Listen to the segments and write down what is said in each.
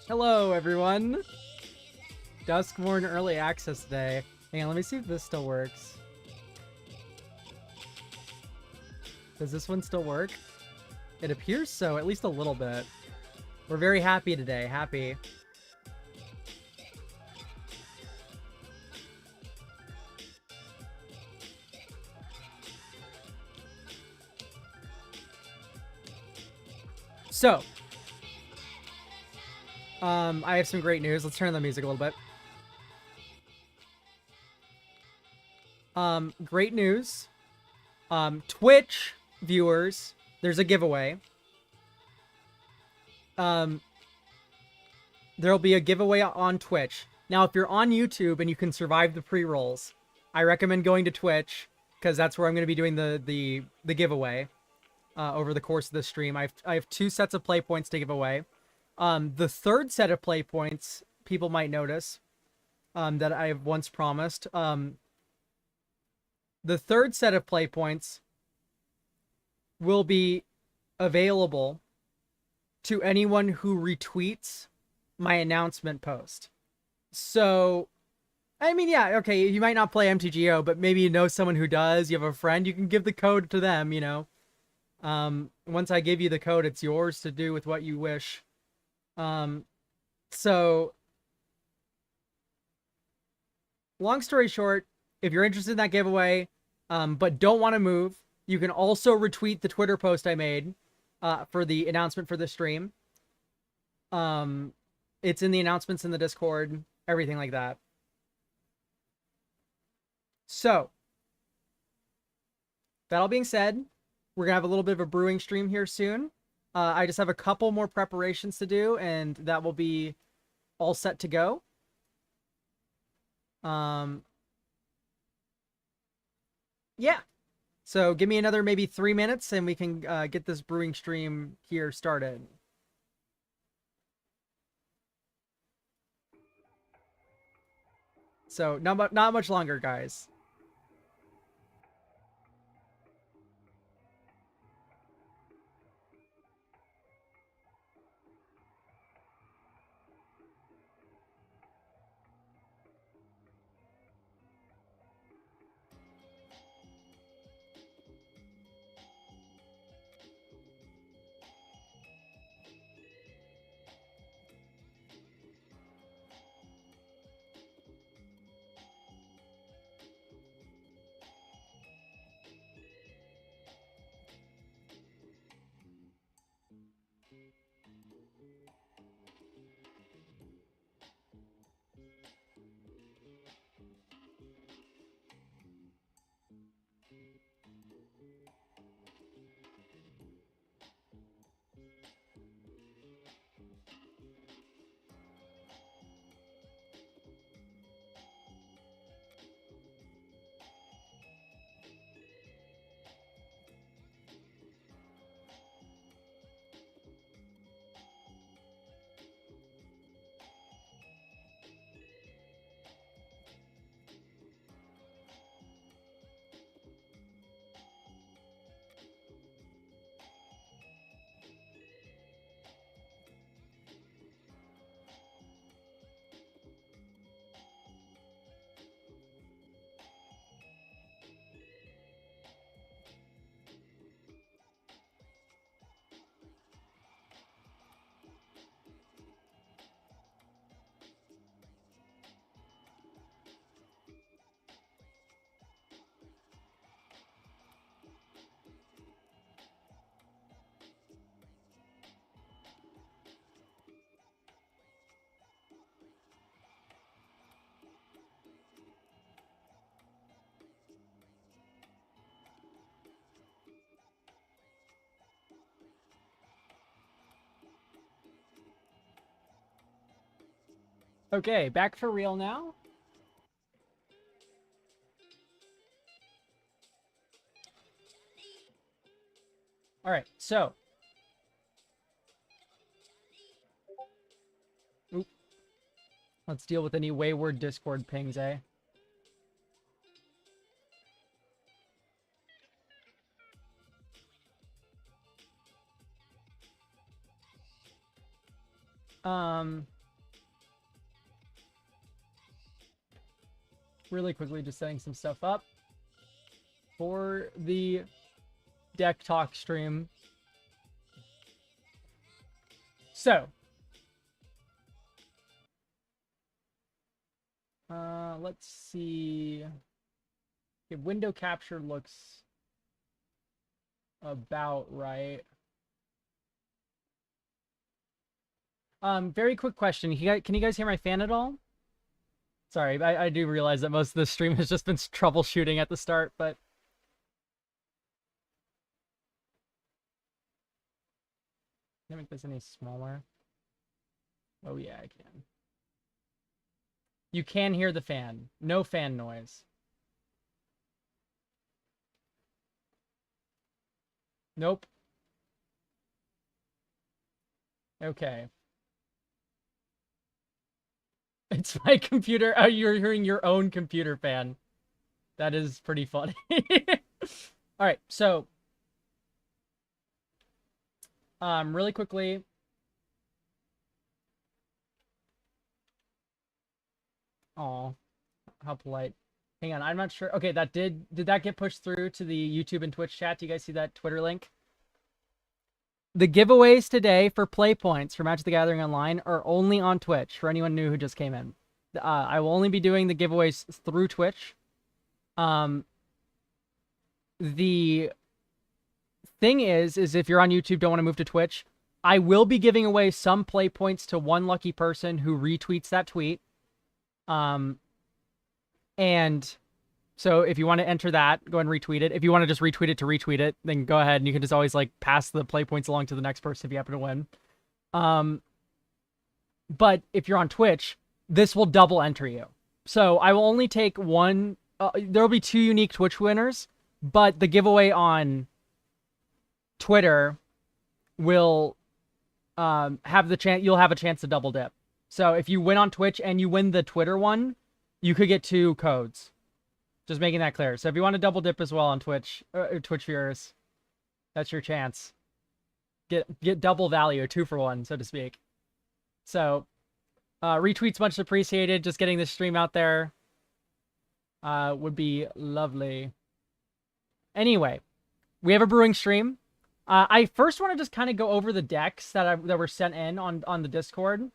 Hello, everyone. Duskmorn Early Access Day. Hang on, let me see if this still works. Does this one still work? It appears so, at least a little bit. We're very happy today. Happy. So, I have some great news. Let's turn on the music a little bit. Great news. Twitch viewers, there's a giveaway. There'll be a giveaway on Twitch. Now, if you're on YouTube and you can survive the pre-rolls, I recommend going to Twitch because that's where I'm going to be doing the giveaway over the course of the stream. I have 2 sets of play points to give away. The third set of play points, people might notice, that I have once promised. The third set of play points will be available to anyone who retweets my announcement post. So, I mean, yeah, okay, you might not play MTGO, but maybe you know someone who does, you have a friend, you can give the code to them, you know. Once I give you the code, it's yours to do with what you wish. So, long story short, if you're interested in that giveaway, but don't want to move, you can also retweet the Twitter post I made for the announcement for the stream. It's in the announcements in the Discord, everything like that. So, that all being said, we're gonna have a little bit of a brewing stream here soon. I just have a couple more preparations to do, and that will be all set to go. Yeah. So give me another maybe 3 minutes and we can get this brewing stream here started. So not much longer, guys. Okay, back for real now. All right, so. Oop. Let's deal with any wayward Discord pings, eh? really quickly just setting some stuff up for the deck talk stream. So, let's see. Okay, window capture looks about right. Very quick question. Can you guys hear my fan at all? Sorry, I do realize that most of the stream has just been troubleshooting at the start, but... Can I make this any smaller? Oh yeah, I can. You can hear the fan. No fan noise. Nope. Okay. It's my computer. Oh, you're hearing your own computer fan. That is pretty funny. All right, so really quickly. Oh, how polite. Hang on, I'm not sure. Okay, did that get pushed through to the YouTube and Twitch chat? Do you guys see that Twitter link? The giveaways today for play points for Magic the Gathering Online are only on Twitch for anyone new who just came in. I will only be doing the giveaways through Twitch. The thing is if you're on YouTube, don't want to move to Twitch, I will be giving away some play points to one lucky person who retweets that tweet. And so if you want to enter that, go ahead and retweet it. If you want to just retweet it to retweet it, then go ahead and you can just always like pass the play points along to the next person if you happen to win. But if you're on Twitch, this will double enter you. So I will only take one. There will be 2 unique Twitch winners, but the giveaway on Twitter will have the chance. You'll have a chance to double dip. So if you win on Twitch and you win the Twitter one, you could get 2 codes. Just making that clear. So if you want to double dip as well on Twitch, Twitch viewers, that's your chance. Get double value, 2 for 1, so to speak. So retweets much appreciated. Just getting this stream out there would be lovely. Anyway, we have a brewing stream. I first want to just kind of go over the decks that were sent in on the Discord.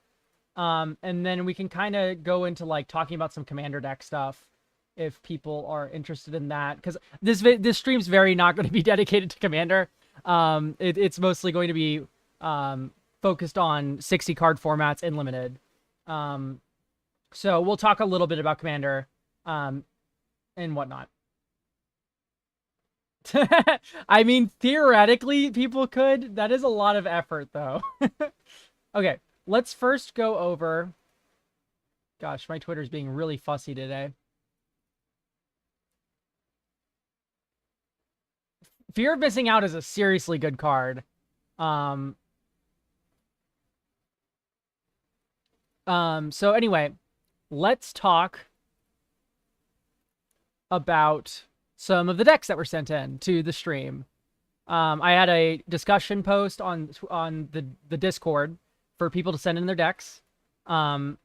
And then we can kind of go into like talking about some commander deck stuff if people are interested in that, because this stream's very not going to be dedicated to commander. It's mostly going to be focused on 60 card formats and limited. So we'll talk a little bit about commander and whatnot. I mean, theoretically people could. That is a lot of effort though. Okay, let's first go over... Gosh, my Twitter's being really fussy today. Fear of Missing Out is a seriously good card. So anyway, let's talk about some of the decks that were sent in to the stream. I had a discussion post on the Discord for people to send in their decks. And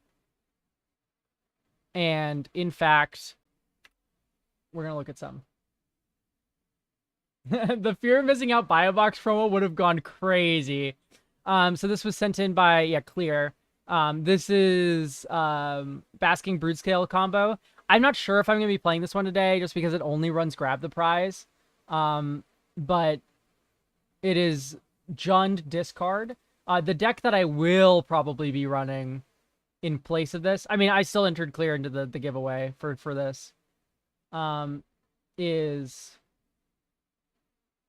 in fact, we're going to look at some. The Fear of Missing Out Biobox promo would have gone crazy. So this was sent in by, Clear. This is Basking Broodscale combo. I'm not sure if I'm going to be playing this one today just because it only runs Grab the Prize. But it is Jund Discard. The deck that I will probably be running in place of this, I mean, I still entered Clear into the giveaway for this, is...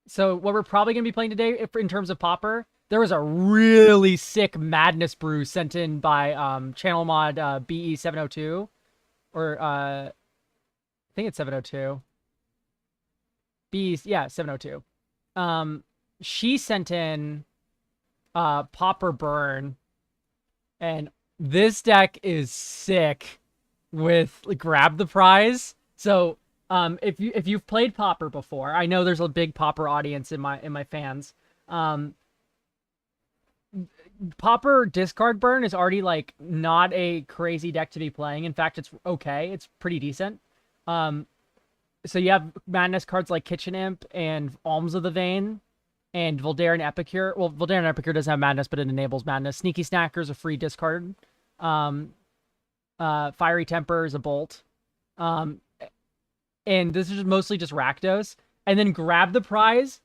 So what we're probably going to be playing today, in terms of Popper, there was a really sick Madness Brew sent in by channel mod BE702. Or, I think it's 702. Yeah, 702. She sent in Popper Burn. And this deck is sick with Grab the Prize. So... if you've played Popper before, I know there's a big Popper audience in my fans. Popper Discard Burn is already like not a crazy deck to be playing. In fact, it's okay. It's pretty decent. So you have madness cards like Kitchen Imp and Alms of the Vein and Voldaren Epicure. Well, Voldaren Epicure doesn't have madness, but it enables madness. Sneaky Snacker is a free discard. Fiery Temper is a bolt. And this is mostly just Rakdos. And then Grab the Prize,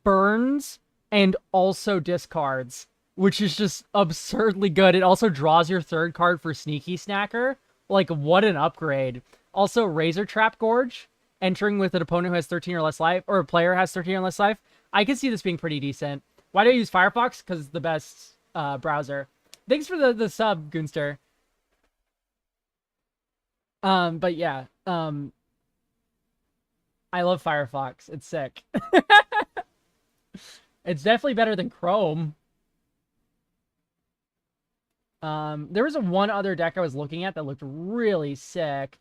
burns, and also discards, which is just absurdly good. It also draws your third card for Sneaky Snacker. Like, what an upgrade. Also, Razor Trap Gorge, entering with an opponent who has 13 or less life, or a player has 13 or less life. I can see this being pretty decent. Why do I use Firefox? Because it's the best browser. Thanks for the sub, Goonster. But yeah, I love Firefox. It's sick. It's definitely better than Chrome. There was one other deck I was looking at that looked really sick.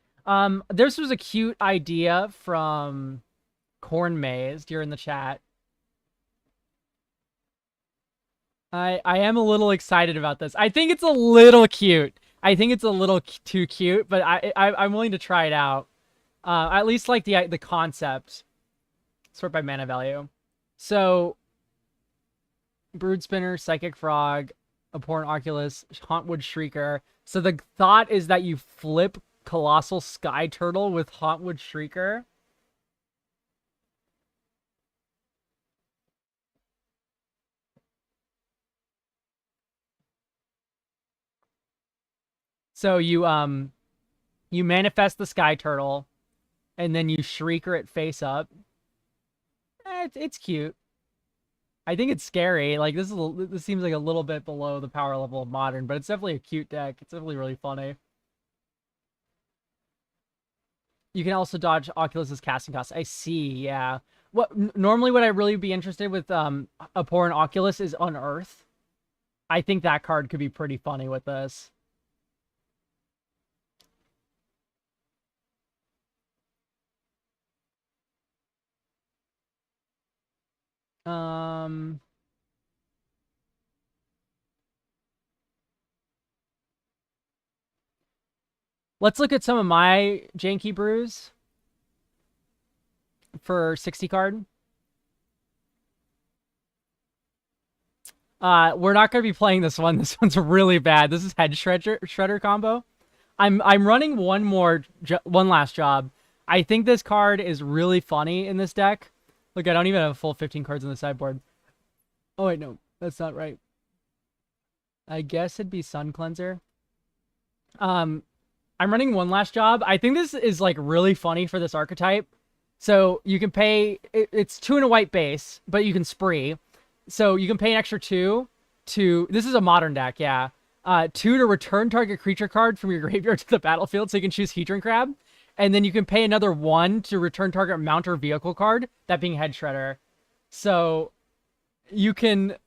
This was a cute idea from Corn Maze during the chat. I am a little excited about this. I think it's a little cute. I think it's a little too cute, but I'm willing to try it out. At least like the concept. Sort by mana value. So, Brood Spinner, Psychic Frog, Abhorrent Oculus, Hauntwood Shrieker. So the thought is that you flip Colossal Sky Turtle with Hauntwood Shrieker. So you manifest the Sky Turtle, and then you Shrieker it face up. It's cute. I think it's scary. Like, this seems like a little bit below the power level of Modern, but it's definitely a cute deck. It's definitely really funny. You can also dodge Oculus's casting cost. I see, yeah. Normally what I really be interested with Abhorrent Oculus is Unearth. I think that card could be pretty funny with this. Let's look at some of my janky brews for 60 card. We're not going to be playing this one. This one's really bad. This is Head Shredder combo. I'm running one last job. I think this card is really funny in this deck. Look, I don't even have a full 15 cards on the sideboard. Oh, wait, no. That's not right. I guess it'd be Sun Cleanser. I'm running one last job. I think this is, like, really funny for this archetype. So you can pay... It's 2 and a white base, but you can spree. So you can pay an extra 2 to... This is a Modern deck, yeah. 2 to return target creature card from your graveyard to the battlefield, so you can choose Hedron Crab. And then you can pay another 1 to return target mount or vehicle card, that being Head Shredder. So you can...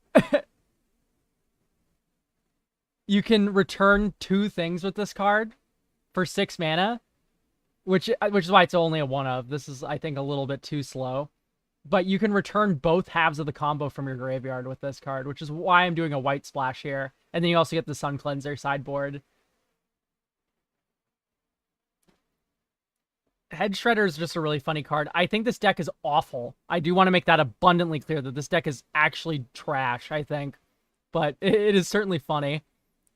you can return 2 things with this card for 6 mana, which is why it's only a 1-of. This is, I think, a little bit too slow. But you can return both halves of the combo from your graveyard with this card, which is why I'm doing a white splash here. And then you also get the Sun Cleanser sideboard. Head Shredder is just a really funny card. I think this deck is awful. I do want to make that abundantly clear that this deck is actually trash, I think. But it is certainly funny.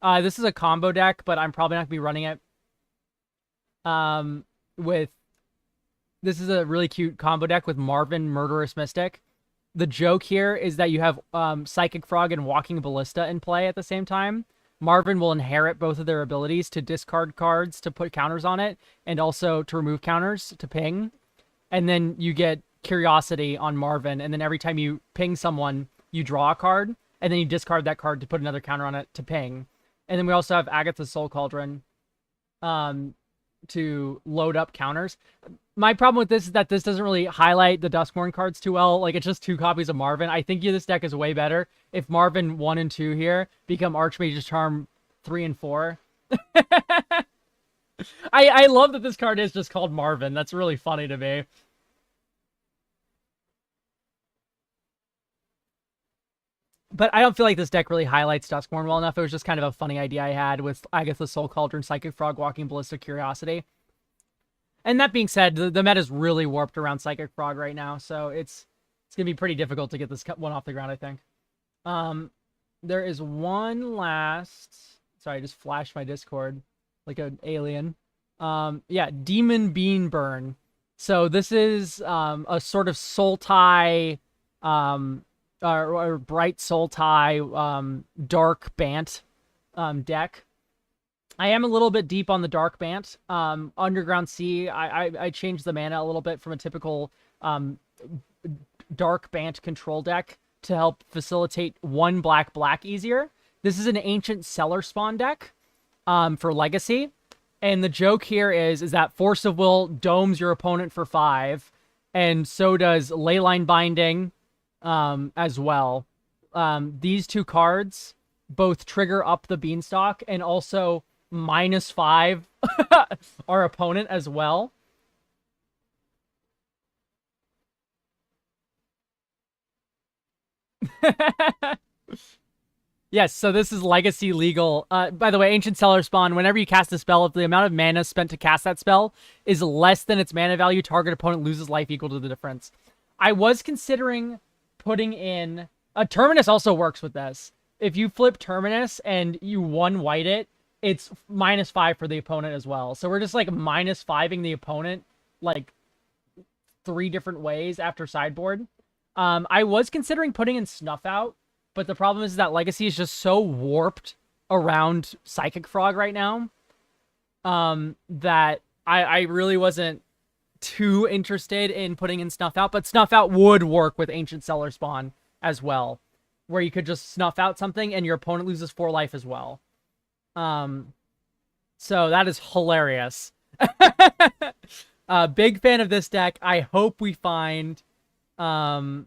This is a combo deck, but I'm probably not going to be running it. This is a really cute combo deck with Marvin, Murderous Mystic. The joke here is that you have Psychic Frog and Walking Ballista in play at the same time. Marvin will inherit both of their abilities to discard cards to put counters on it, and also to remove counters to ping. And then you get Curiosity on Marvin, and then every time you ping someone, you draw a card, and then you discard that card to put another counter on it to ping. And then we also have Agatha's Soul Cauldron to load up counters. My problem with this is that this doesn't really highlight the Duskmourn cards too well. Like, it's just 2 copies of Marvin. I think this deck is way better if Marvin 1 and 2 here become Archmage's Charm 3 and 4. I love that this card is just called Marvin. That's really funny to me. But I don't feel like this deck really highlights Duskmourn well enough. It was just kind of a funny idea I had with Agatha's Soul Cauldron, Psychic Frog, Walking Ballista, Curiosity. And that being said, the meta's really warped around Psychic Frog right now, so it's gonna be pretty difficult to get this one off the ground, I think. There is one last. Sorry, I just flashed my Discord like an alien. Yeah, Demon Bean Burn. So this is a sort of soul tie, or bright soul tie, dark Bant deck. I am a little bit deep on the dark Bant. Underground Sea, I changed the mana a little bit from a typical dark Bant control deck to help facilitate one black easier. This is an Ancient Cellar Spawn deck for Legacy. And the joke here is that Force of Will domes your opponent for 5, and so does Leyline Binding as well. These two cards both trigger up the Beanstalk and also -5 our opponent as well. Yes, so this is Legacy legal. By the way, Ancient Cellar Spawn, whenever you cast a spell, if the amount of mana spent to cast that spell is less than its mana value, target opponent loses life equal to the difference. I was considering putting in... Terminus also works with this. If you flip Terminus and you one-white it, it's -5 for the opponent as well. So we're just like -5ing the opponent like 3 different ways after sideboard. I was considering putting in Snuff Out, but the problem is that Legacy is just so warped around Psychic Frog right now that I really wasn't too interested in putting in Snuff Out, but Snuff Out would work with Ancient Cellar Spawn as well, where you could just snuff out something and your opponent loses 4 life as well. So that is hilarious. Big fan of this deck. I hope we find a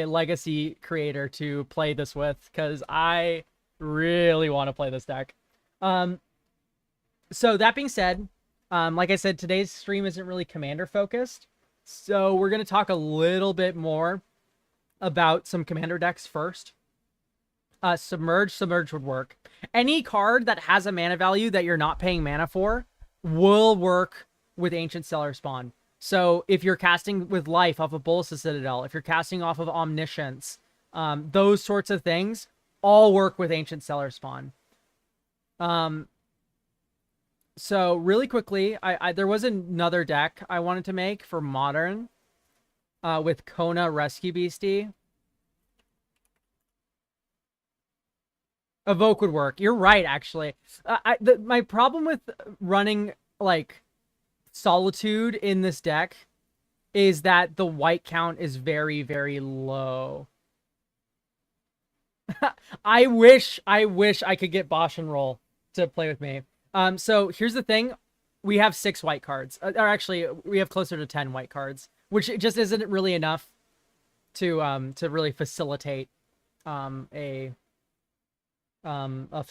Legacy creator to play this with, because I really want to play this deck. So that being said, like I said, today's stream isn't really Commander focused, so we're going to talk a little bit more about some Commander decks first. Submerge would work. Any card that has a mana value that you're not paying mana for will work with Ancient Cellar Spawn. So if you're casting with life off of Bolas's Citadel, if you're casting off of Omniscience, those sorts of things all work with Ancient Cellar Spawn. So really quickly, there was another deck I wanted to make for Modern with Kona Rescue Beastie. Evoke would work. You're right, actually. My problem with running, like, Solitude in this deck is that the white count is very, very low. I wish I could get Bosch and Roll to play with me. So here's the thing. We have 6 white cards. Or actually, we have closer to 10 white cards, which just isn't really enough to really facilitate of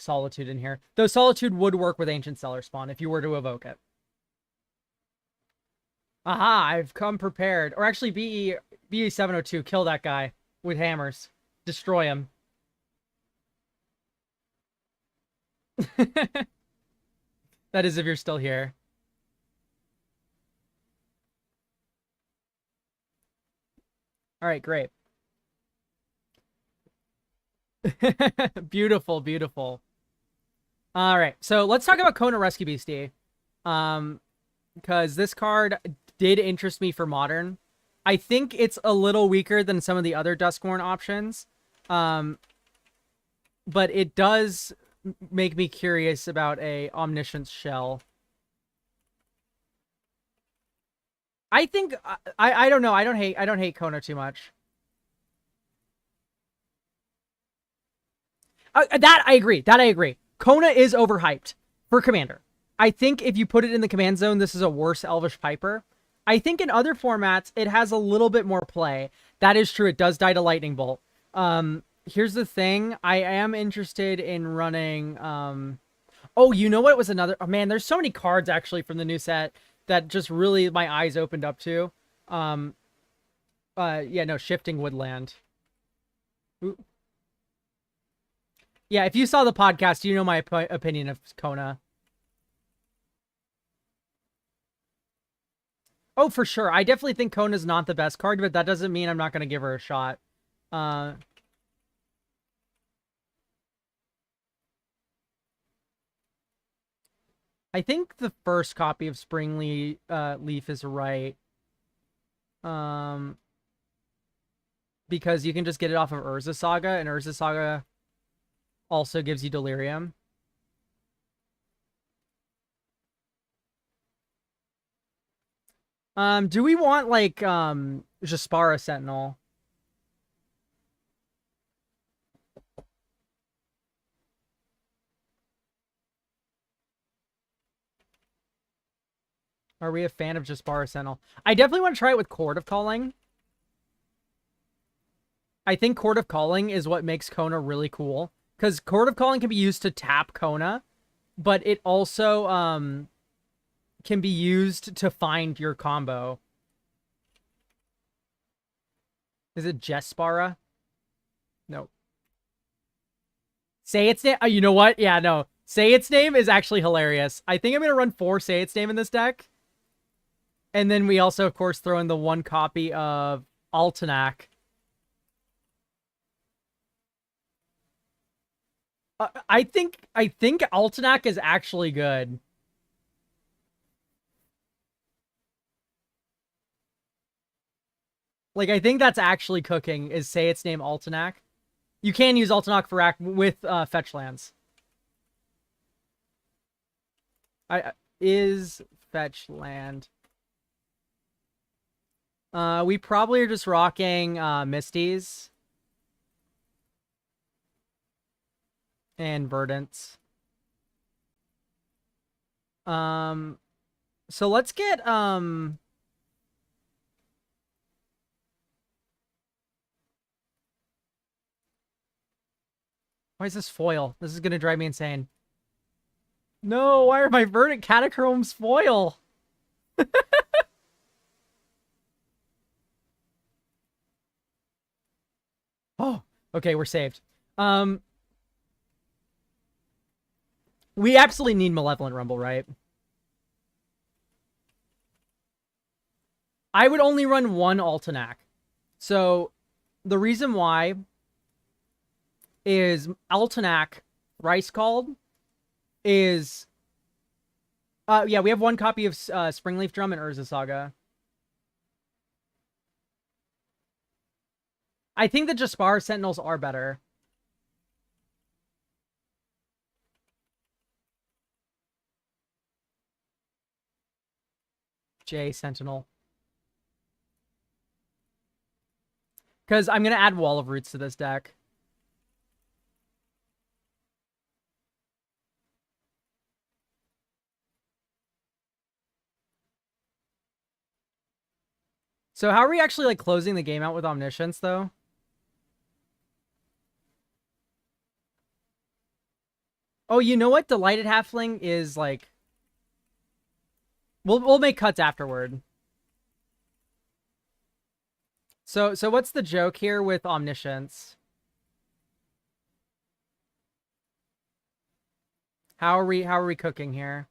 Solitude in here. Though Solitude would work with Ancient Cellar Spawn if you were to evoke it. Aha, I've come prepared. Or actually, BE 702, kill that guy with hammers. Destroy him. That is if you're still here. All right, great. Beautiful, beautiful. All right, so let's talk about Kona Rescue Beastie. Because this card did interest me for Modern. I think it's a little weaker than some of the other Duskmourn options. But it does make me curious about a Omniscience Shell. I think I don't know. I don't hate Kona too much. That I agree. Kona is overhyped for Commander. I think if you put it in the command zone, this is a worse Elvish Piper. I think in other formats, it has a little bit more play. That is true. It does die to Lightning Bolt. Here's the thing. I am interested in running... Oh, you know what was another... Oh, man, there's so many cards, actually, from the new set that just really my eyes opened up to. Yeah, no, Shifting Woodland. Ooh. Yeah, if you saw the podcast, you know my opinion of Kona. Oh, for sure. I definitely think Kona's not the best card, but that doesn't mean I'm not going to give her a shot. I think the first copy of Springleaf Leaf is right. Because you can just get it off of Urza Saga, and Urza Saga also gives you Delirium. Do we want, like, Jaspara Sentinel? Are we a fan of Jaspara Sentinel? I definitely want to try it with Chord of Calling. I think Chord of Calling is what makes Kona really cool. Because Chord of Calling can be used to tap Kona, but it also can be used to find your combo. Is it Jaspara? No. Say its name. You know what? Yeah, no. Say its name is actually hilarious. I think I'm going to run 4 Say its name in this deck. And then we also, of course, throw in the 1 copy of Altenac. I think Altenac is actually good. Like, I think that's actually cooking, is Say its name Altenac. You can use Altenac for with fetch lands. Is fetch land. We probably are just rocking Misties. And Verdants. So let's get, why is this foil? This is gonna drive me insane. No, why are my Verdant Catacombs foil? Oh, okay, we're saved. We absolutely need Malevolent Rumble, right? I would only run 1 Altenac. So, the reason why is Altenac, Rice Called, is... yeah, we have 1 copy of Springleaf Drum and Urza Saga. I think the Jaspar Sentinels are better. J Sentinel. Because I'm going to add Wall of Roots to this deck. So how are we actually, like, closing the game out with Omniscience, though? Oh, you know what? Delighted Halfling is, like... We'll make cuts afterward. So what's the joke here with Omniscience? How are we cooking here?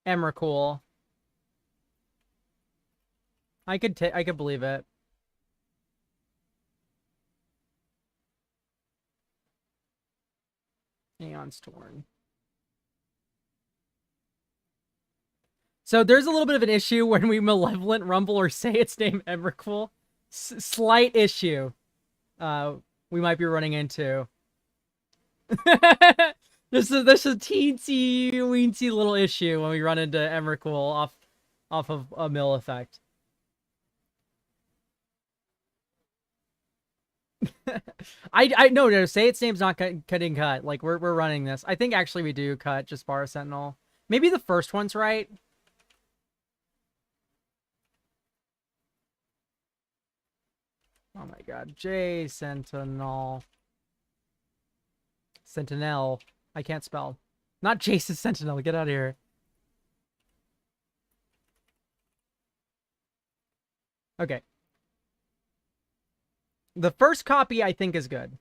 Emrakul. I could believe it. Aeon's Torn. So there's a little bit of an issue when we Malevolent Rumble or say its name Emrakul. Slight issue. We might be running into. This is a teensy weensy little issue when we run into Emrakul off of a mill effect. No, say its name's not cutting cut. Like, we're running this. I think actually we do cut Jaspara Sentinel. Maybe the first one's right. Oh my god. J Sentinel. Sentinel. I can't spell. Not Jason Sentinel. Get out of here. Okay. The first copy I think is good.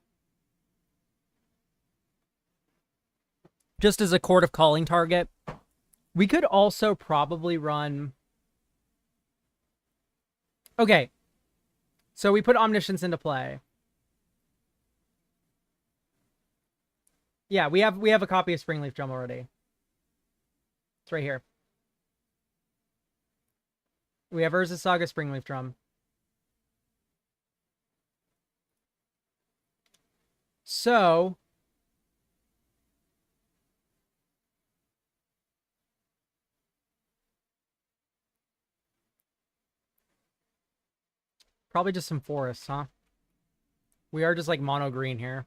just as a Court of Calling target. We could also probably run... Okay. So we put Omniscience into play. Yeah, we have a copy of Springleaf Drum already. It's right here. We have Urza Saga Springleaf Drum. So... Probably just some forests, huh? We are just like mono green here.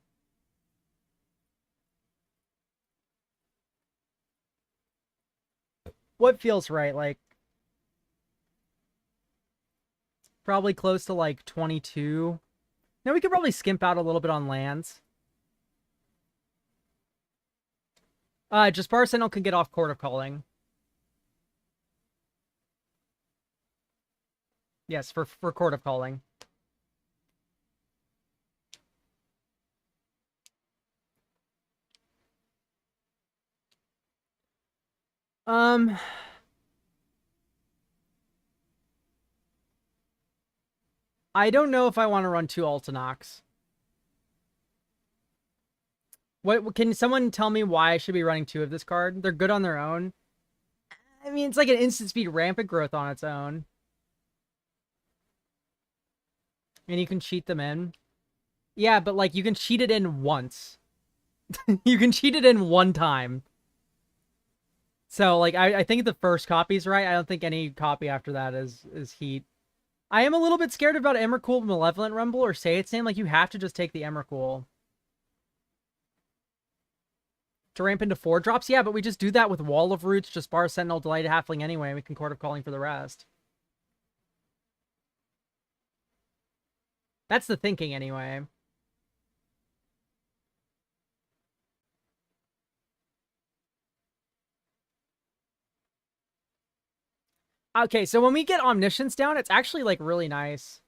What feels right? Like probably close to like 22. Now we could probably skimp out a little bit on lands. Jaspar Sentinel can get off Court of Calling. Yes, for Court of Calling. I don't know if I want to run 2 Altinox. What can someone tell me why I should be running 2 of this card? They're good on their own. I mean, it's like an instant speed rampant growth on its own. And you can cheat them in. Yeah, but like you can cheat it in once. You can cheat it in one time. So like I think the first copy's right. I don't think any copy after that is heat. I am a little bit scared about Emrakul Malevolent Rumble or Say Its Name. Like you have to just take the Emrakul. To ramp into 4 drops? Yeah, but we just do that with Wall of Roots, just Bar Sentinel, Delighted Halfling anyway. We can Court of Calling for the rest. That's the thinking anyway. Okay, so when we get Omniscience down, it's actually like really nice.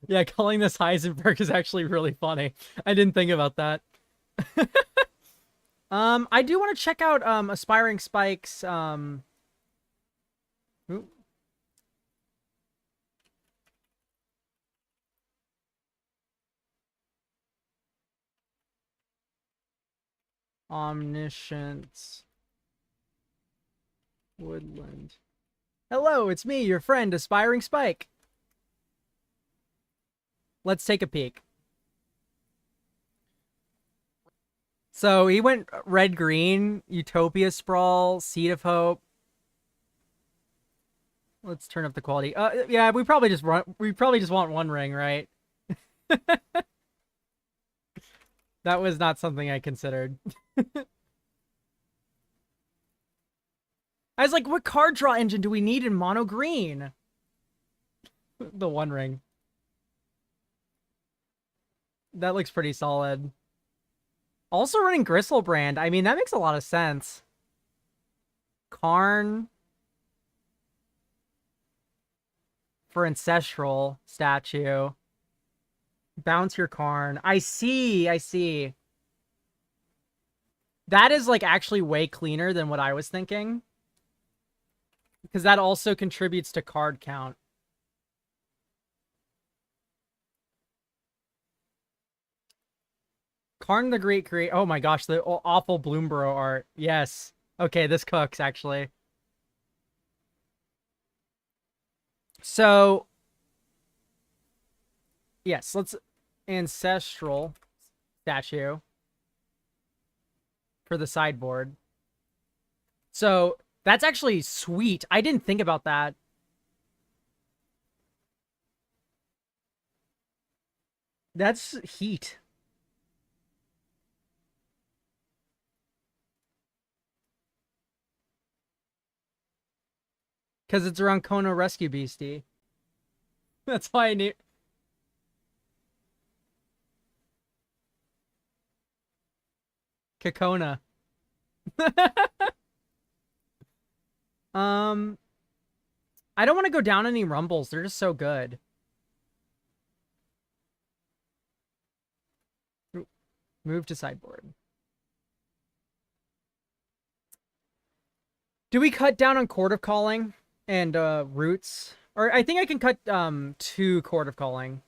Yeah, calling this Heisenberg is actually really funny. I didn't think about that. I do want to check out Aspiring Spike's ooh. Omniscience Woodland. Hello, it's me, your friend, Aspiring Spike. Let's take a peek. So he went red-green, Utopia Sprawl, Seed of Hope. Let's turn up the quality. Yeah, we probably just want 1 ring, right? That was not something I considered. I was like, what card draw engine do we need in mono green? The 1 ring. That looks pretty solid. Also running Gristlebrand. I mean, that makes a lot of sense. Karn. For Ancestral statue. Bounce your Karn. I see. That is, like, actually way cleaner than what I was thinking. Because that also contributes to card count. Karn the Great Creator. Oh my gosh, the awful Bloomborough art. Yes. Okay, this cooks, actually. So, yes, let's... Ancestral statue for the sideboard. So, that's actually sweet. I didn't think about that. That's heat. Because it's around Kona Rescue Beastie. That's why I need... Kakona. I don't want to go down any rumbles. They're just so good. Move to sideboard. Do we cut down on Court of Calling and Roots? Or I think I can cut 2 Court of Calling.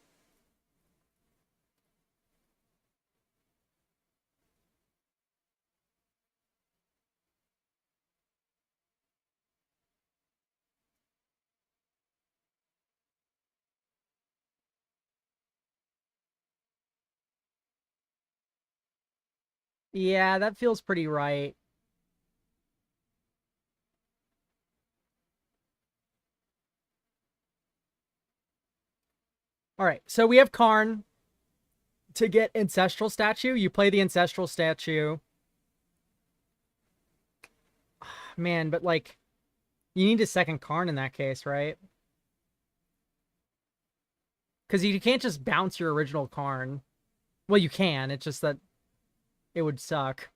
Yeah, that feels pretty right. All right, so we have Karn. To get Ancestral Statue, you play the Ancestral Statue. Man, but like, you need a second Karn in that case, right? Because you can't just bounce your original Karn. Well, you can. It's just that it would suck.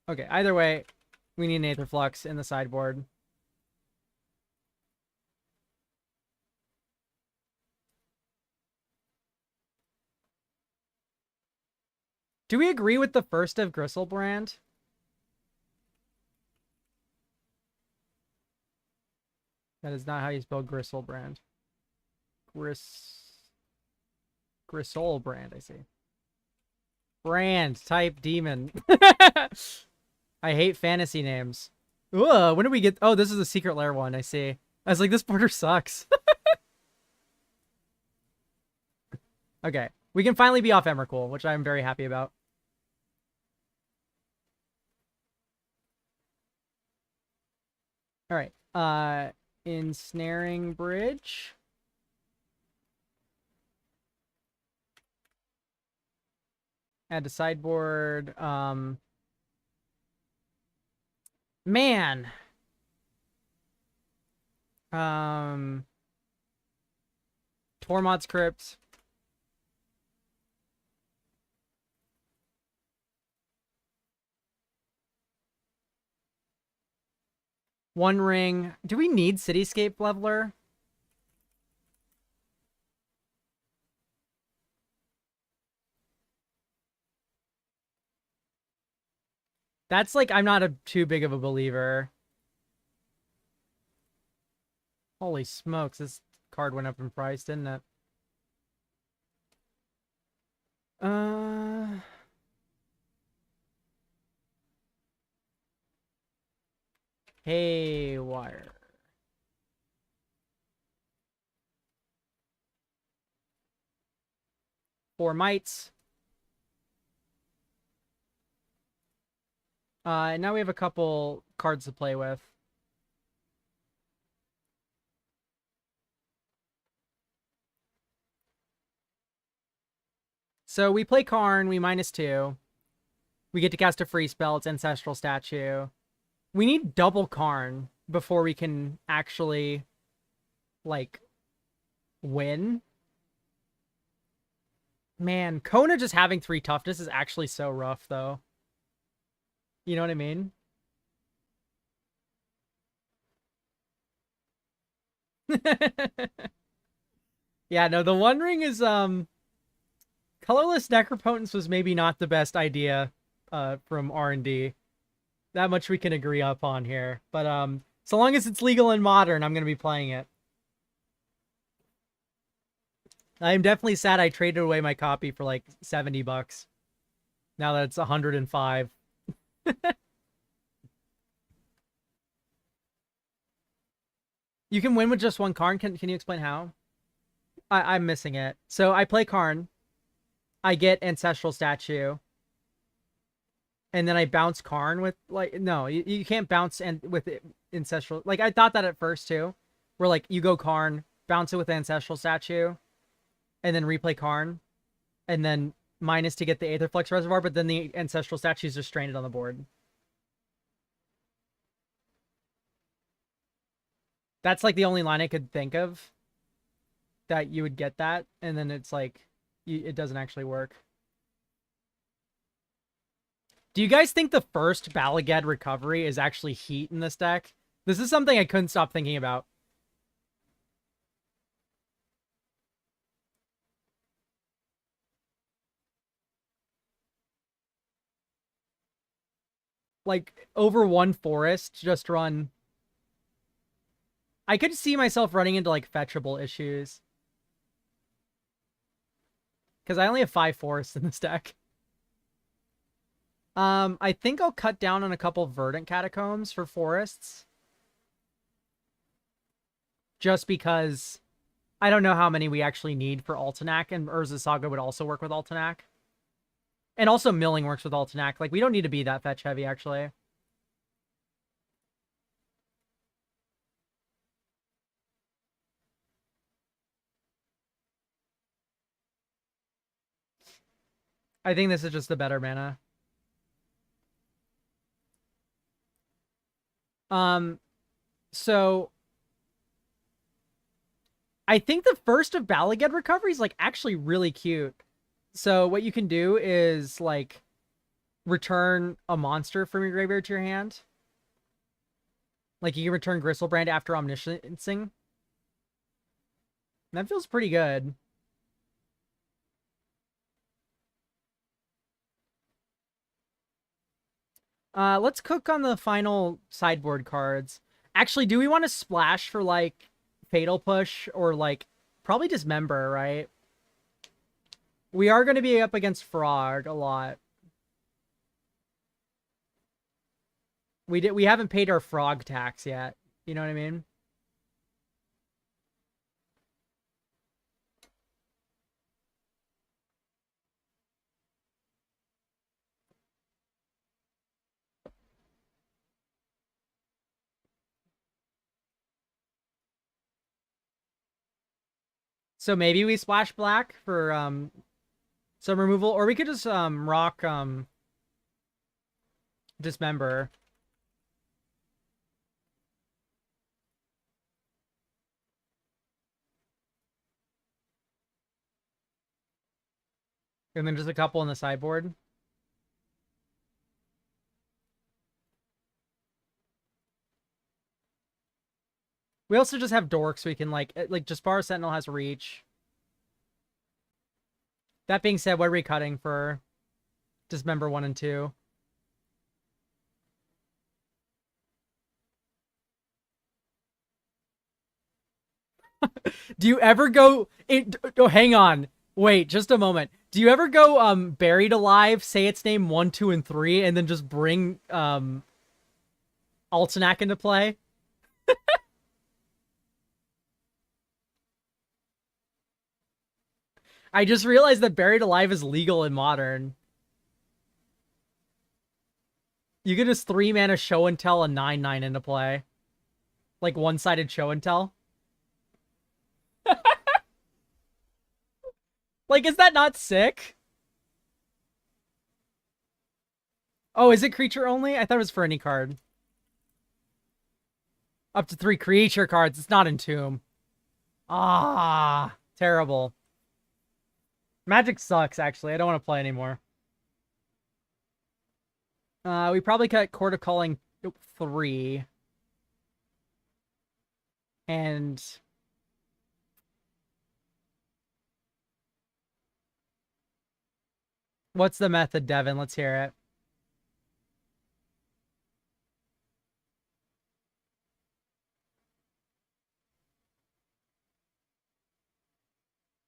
Okay, either way, we need an Aether Flux in the sideboard. Do we agree with the first of Gristlebrand? That is not how you spell Gristlebrand. Gristlebrand, I see. Brand, type demon. I hate fantasy names. Ugh, when did we get... Oh, this is the Secret Lair one, I see. I was like, this border sucks. Okay, we can finally be off Emrakul, which I'm very happy about. All right, Ensnaring Bridge. Add to sideboard. Man. Tormod's Crypt. One ring. Do we need Cityscape Leveler? That's like, I'm not too big of a believer. Holy smokes, this card went up in price, didn't it? Haywire. Four mites. And now we have a couple cards to play with. So we play Karn, we -2. We get to cast a free spell, it's Ancestral Statue. We need double Karn before we can actually, like, win. Man, Kona just having 3 toughness is actually so rough, though. You know what I mean? Yeah, no, the One Ring is, Colorless Necropotence was maybe not the best idea, from R&D. That much we can agree upon here. But, so long as it's legal and modern, I'm gonna be playing it. I am definitely sad I traded away my copy for like $70. Now that it's 105. You can win with just one Karn. Can you explain how? I'm missing it. So I play Karn. I get Ancestral Statue. And then I bounce Karn with, like, no, you can't bounce with Ancestral. Like, I thought that at first, too. Where, like, you go Karn, bounce it with Ancestral Statue, and then replay Karn, and then minus to get the Aetherflux Reservoir, but then the Ancestral Statues are stranded on the board. That's, like, the only line I could think of that you would get that, and then it's, like, it doesn't actually work. Do you guys think the first Bala Ged recovery is actually heat in this deck? This is something I couldn't stop thinking about. Like, over one forest, just run... I could see myself running into, like, fetchable issues. Because I only have 5 forests in this deck. I think I'll cut down on a couple Verdant Catacombs for forests. Just because I don't know how many we actually need for Altenac, and Urza Saga would also work with Altenac. And also Milling works with Altenac. Like, we don't need to be that fetch heavy, actually. I think this is just the better mana. So I think the first of Balaged recovery is like actually really cute. So what you can do is like return a monster from your graveyard to your hand. Like you can return Gristlebrand after Omnisciencing. That feels pretty good. Let's cook on the final sideboard cards. Actually, do we want to splash for like Fatal Push or like probably Dismember, right? We are going to be up against Frog a lot. We haven't paid our Frog tax yet. You know what I mean? So maybe we splash black for some removal, or we could just rock Dismember. And then just a couple on the sideboard. We also just have Dork, so we can like Jaspar Sentinel has reach. That being said, what are we cutting for Dismember 1 and 2? Do you ever go... Oh, hang on. Wait, just a moment. Do you ever go Buried Alive, say its name 1, 2, and 3, and then just bring Altenac into play? I just realized that Buried Alive is legal in Modern. You can just 3-mana Show and Tell a 9/9 into play. Like one-sided Show and Tell. Like, is that not sick? Oh, is it creature only? I thought it was for any card. Up to 3 creature cards. It's not Entomb. Ah, terrible. Magic sucks, actually. I don't want to play anymore. We probably cut Court of Calling 3. And... what's the method, Devin? Let's hear it.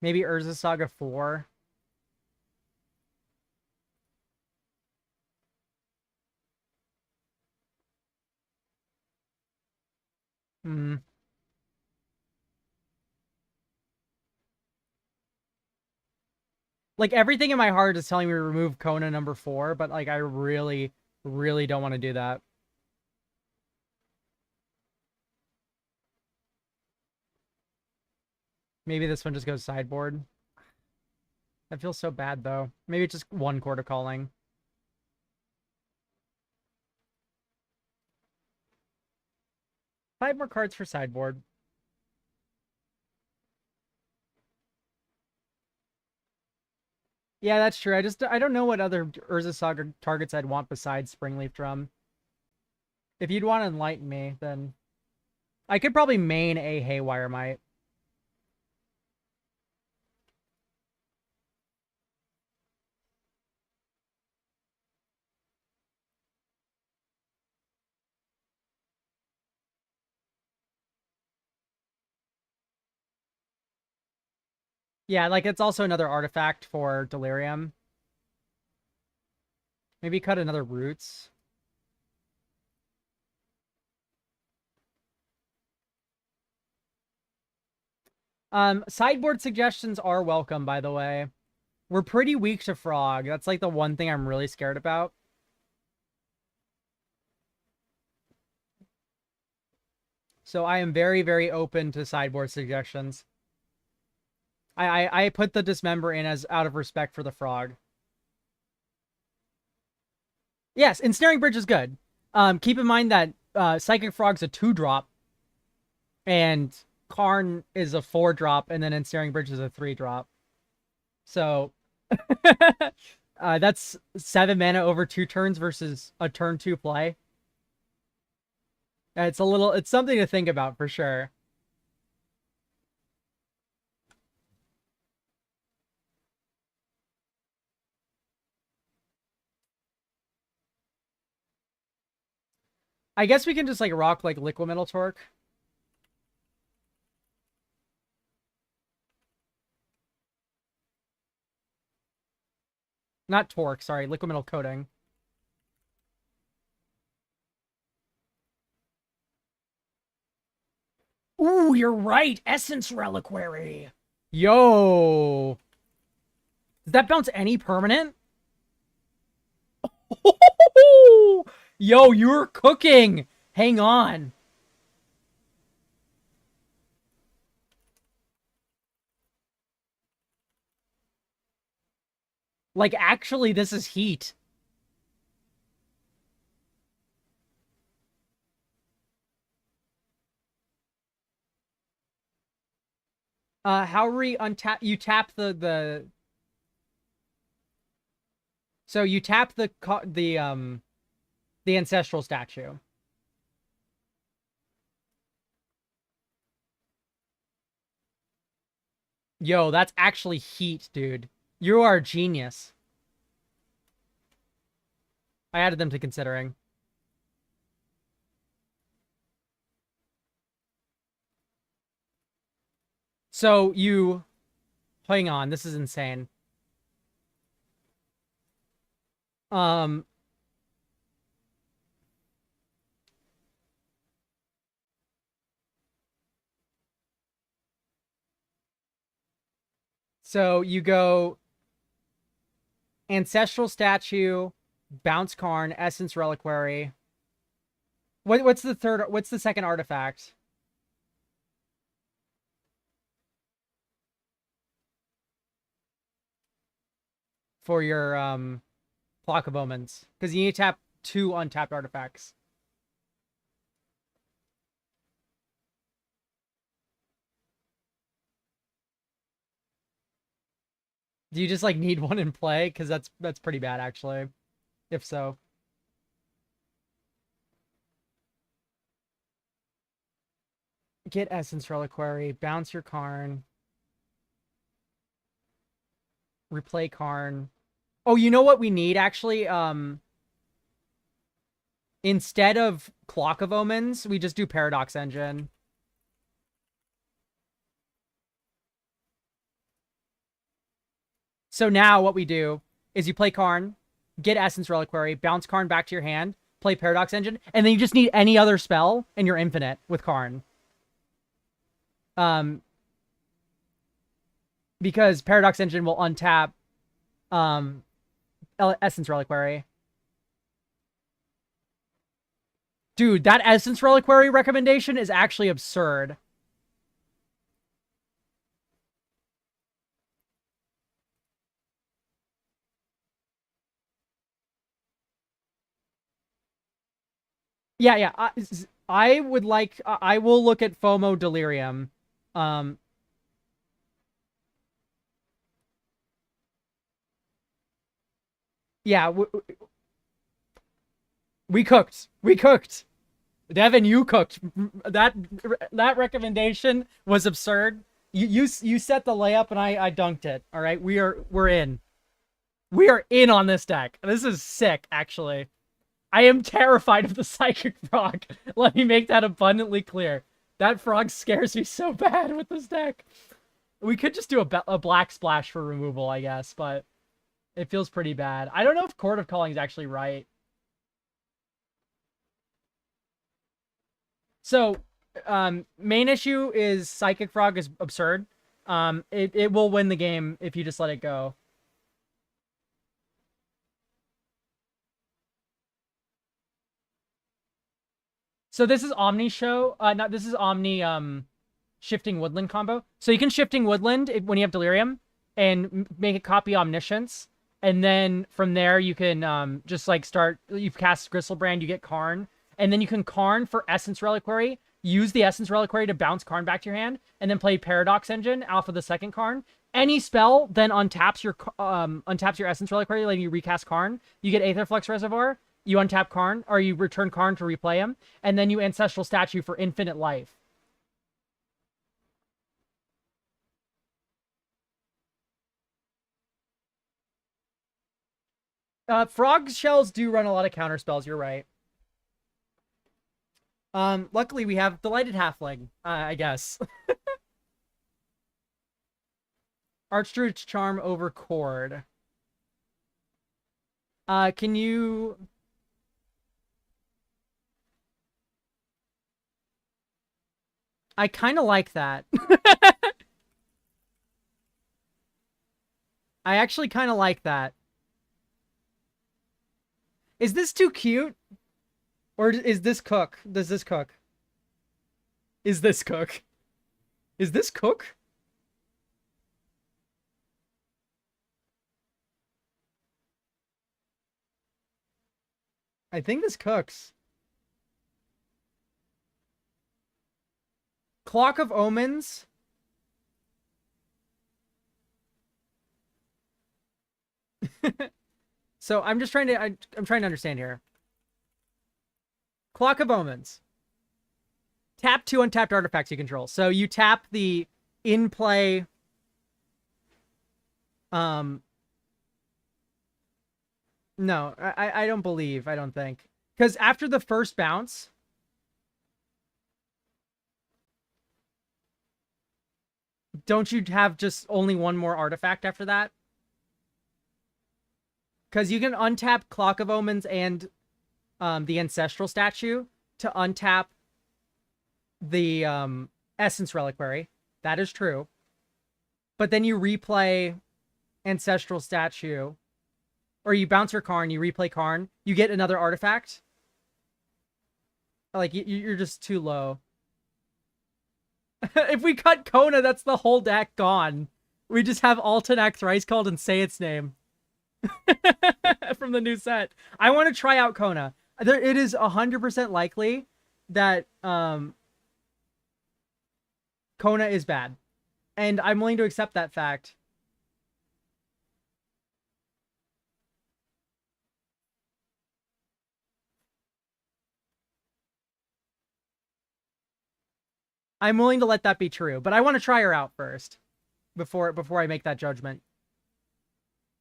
Maybe Urza Saga 4. Hmm. Like, everything in my heart is telling me to remove Kona number 4, but, like, I really, really don't want to do that. Maybe this one just goes sideboard. That feels so bad, though. Maybe it's just 1 Court of Calling. Five more cards for sideboard. Yeah, that's true. I don't know what other Urza Saga targets I'd want besides Springleaf Drum. If you'd want to enlighten me, then I could probably main a Haywire Might. Yeah, like it's also another artifact for Delirium. Maybe cut another Roots. Sideboard suggestions are welcome, by the way. We're pretty weak to Frog. That's like the one thing I'm really scared about. So I am very, very open to sideboard suggestions. I put the Dismember in as out of respect for the Frog. Yes, Ensnaring Bridge is good. Keep in mind that Psychic Frog's a 2-drop, and Karn is a 4-drop, and then Ensnaring Bridge is a 3-drop. So that's 7 mana over 2 turns versus a turn 2 play. It's something to think about for sure. I guess we can just like rock like Liquid Metal Torque. Not Torque, sorry, Liquid Metal Coating. Ooh, you're right. Essence Reliquary. Yo. Does that bounce any permanent? Yo, you're cooking. Hang on. Like, actually, this is heat. How untap? You tap the. So you tap the ancestral statue. Yo, that's actually heat, dude. You are a genius. I added them to considering. So you... Hang on, this is insane. So you go Ancestral Statue, Bounce Karn, Essence Reliquary. What's the second artifact? For your Clock of Omens. Because you need to tap 2 untapped artifacts. Do you just like need one in play? Because that's pretty bad actually. If so. Get Essence Reliquary, bounce your Karn. Replay Karn. Oh, you know what we need actually? Instead of Clock of Omens, we just do Paradox Engine. So now what we do is you play Karn, get Essence Reliquary, bounce Karn back to your hand, play Paradox Engine, and then you just need any other spell, and you're infinite with Karn. Because Paradox Engine will untap Essence Reliquary. Dude, that Essence Reliquary recommendation is actually absurd. Yeah. I would like... I will look at FOMO Delirium. Yeah, we cooked. We cooked. Devin, you cooked. That recommendation was absurd. You set the layup and I dunked it. All right, we're in. We are in on this deck. This is sick, actually. I am terrified of the Psychic Frog. Let me make that abundantly clear. That frog scares me so bad with this deck. We could just do a black splash for removal, I guess, but it feels pretty bad. I don't know if Court of Calling is actually right. So, main issue is Psychic Frog is absurd. It will win the game if you just let it go. So this is Omni show. No, this is Omni shifting woodland combo. So you can shifting woodland when you have Delirium and make it copy Omniscience. And then from there you can just like start, you've cast Gristlebrand, you get Karn. And then you can Karn for Essence Reliquary, use the Essence Reliquary to bounce Karn back to your hand, and then play Paradox Engine off of the second Karn. Any spell then untaps your Essence Reliquary, letting you recast Karn. You get Aetherflux Reservoir, you untap Karn, or you return Karn to replay him, and then you Ancestral Statue for infinite life. Frog shells do run a lot of counter spells, you're right. Luckily we have Delighted Halfling, I guess. Archdruid's Charm over Chord. Can you... I kind of like that. I actually kind of like that. Is this too cute? Or is this cook? Does this cook? Is this cook? Is this cook? I think this cooks. Clock of Omens. So I'm just trying to I'm trying to understand here. Clock of Omens. Tap 2 untapped artifacts you control. So you tap the in-play no, I don't believe. I don't think. Because after the first bounce, don't you have just only one more artifact after that? Because you can untap Clock of Omens and the Ancestral Statue to untap the Essence Reliquary. That is true. But then you replay Ancestral Statue, or you bounce your Karn, you replay Karn, you get another artifact. Like, you're just too low. If we cut Kona, that's the whole deck gone. We just have Altenac Thrice Called and say its name. From the new set. I want to try out Kona. It is 100% likely that Kona is bad. And I'm willing to accept that fact. I'm willing to let that be true, but I want to try her out first before I make that judgment.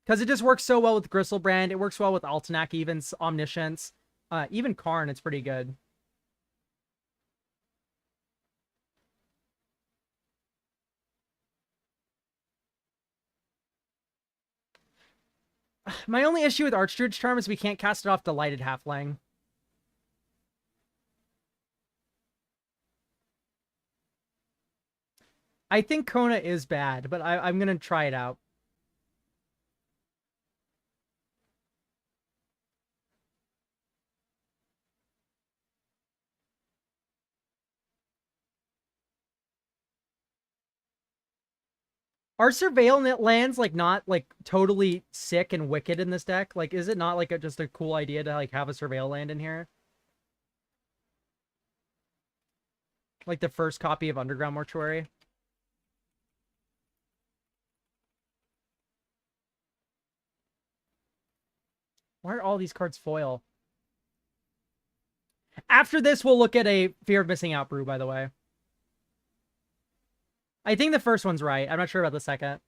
Because it just works so well with Gristlebrand. It works well with Altenac, even Omniscience. Even Karn, it's pretty good. My only issue with Archdruid's Charm is we can't cast it off Delighted Halfling. I think Kona is bad, but I'm going to try it out. Are Surveil lands like not like totally sick and wicked in this deck? Like, is it not like just a cool idea to like have a Surveil land in here? Like the first copy of Underground Mortuary? Why are all these cards foil? After this, we'll look at a Fear of Missing Out brew, by the way. I think the first one's right. I'm not sure about the second.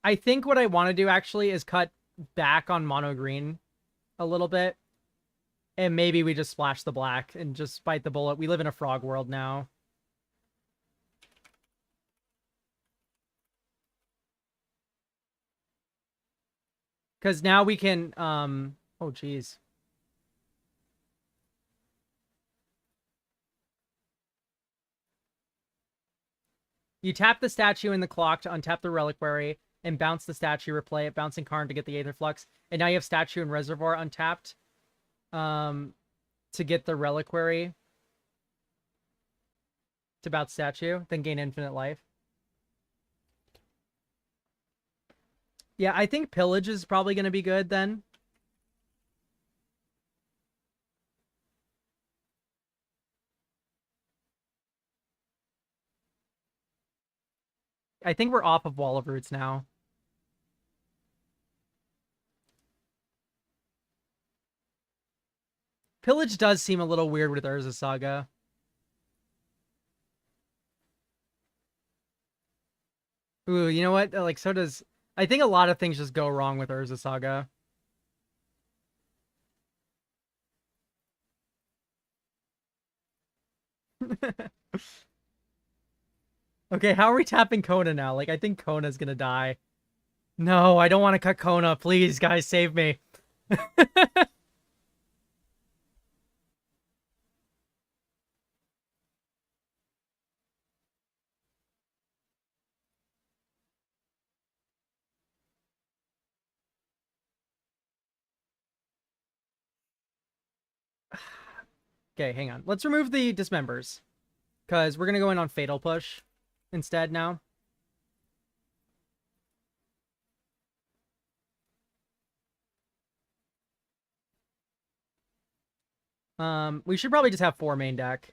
I think what I want to do, actually, is cut back on mono green a little bit. And maybe we just splash the black and just bite the bullet. We live in a frog world now. Because now we can, oh, geez. You tap the statue in the clock to untap the reliquary and bounce the statue, replay it, bouncing Karn to get the Aether Flux. And now you have statue and reservoir untapped to get the reliquary to bounce statue, then gain infinite life. Yeah, I think pillage is probably going to be good then. I think we're off of Wall of Roots now. Pillage does seem a little weird with Urza Saga. Ooh, you know what? Like, so does... I think a lot of things just go wrong with Urza Saga. Okay, how are we tapping Kona now? Like, I think Kona's gonna die. No, I don't want to cut Kona. Please, guys, save me. Okay, hang on. Let's remove the dismembers. Because we're going to go in on Fatal Push instead now. We should probably just have 4 main deck.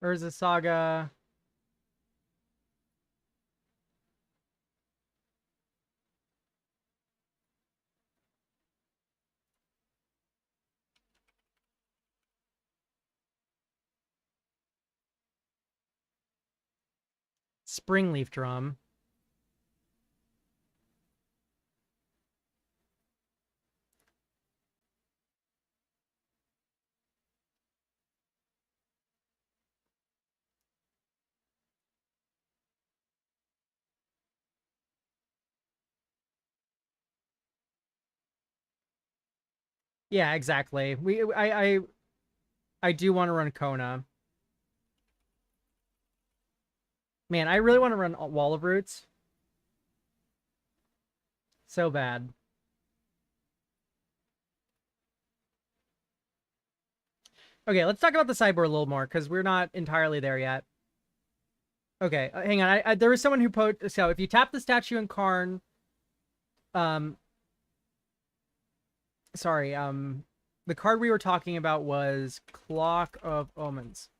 Urza Saga. Springleaf Drum. Yeah, exactly. I do want to run Kona. Man, I really want to run Wall of Roots. So bad. Okay, let's talk about the sideboard a little more, because we're not entirely there yet. Okay, hang on. There was someone who so if you tap the statue in Karn, sorry, the card we were talking about was Clock of Omens.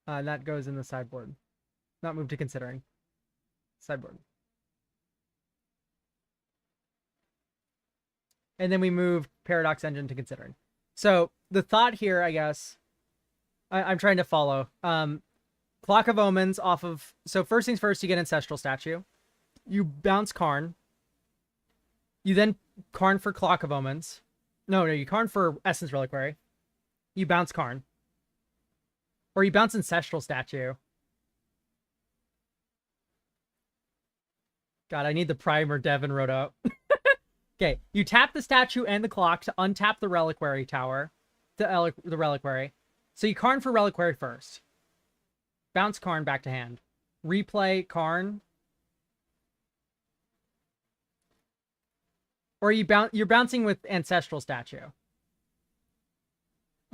That goes in the sideboard. Not moved to considering. Sideboard. And then we moved Paradox Engine to considering. So the thought here, I guess, I'm trying to follow. Clock of Omens off of... So first things first, you get Ancestral Statue. You bounce Karn. You then Karn for Clock of Omens. No, you Karn for Essence Reliquary. You bounce Karn. Or you bounce Ancestral Statue. God, I need the primer Devin wrote out. Okay, you tap the statue and the clock to untap the Reliquary Tower. The Reliquary. So you Karn for Reliquary first. Bounce Karn back to hand. Replay Karn. Or you're bouncing with Ancestral Statue.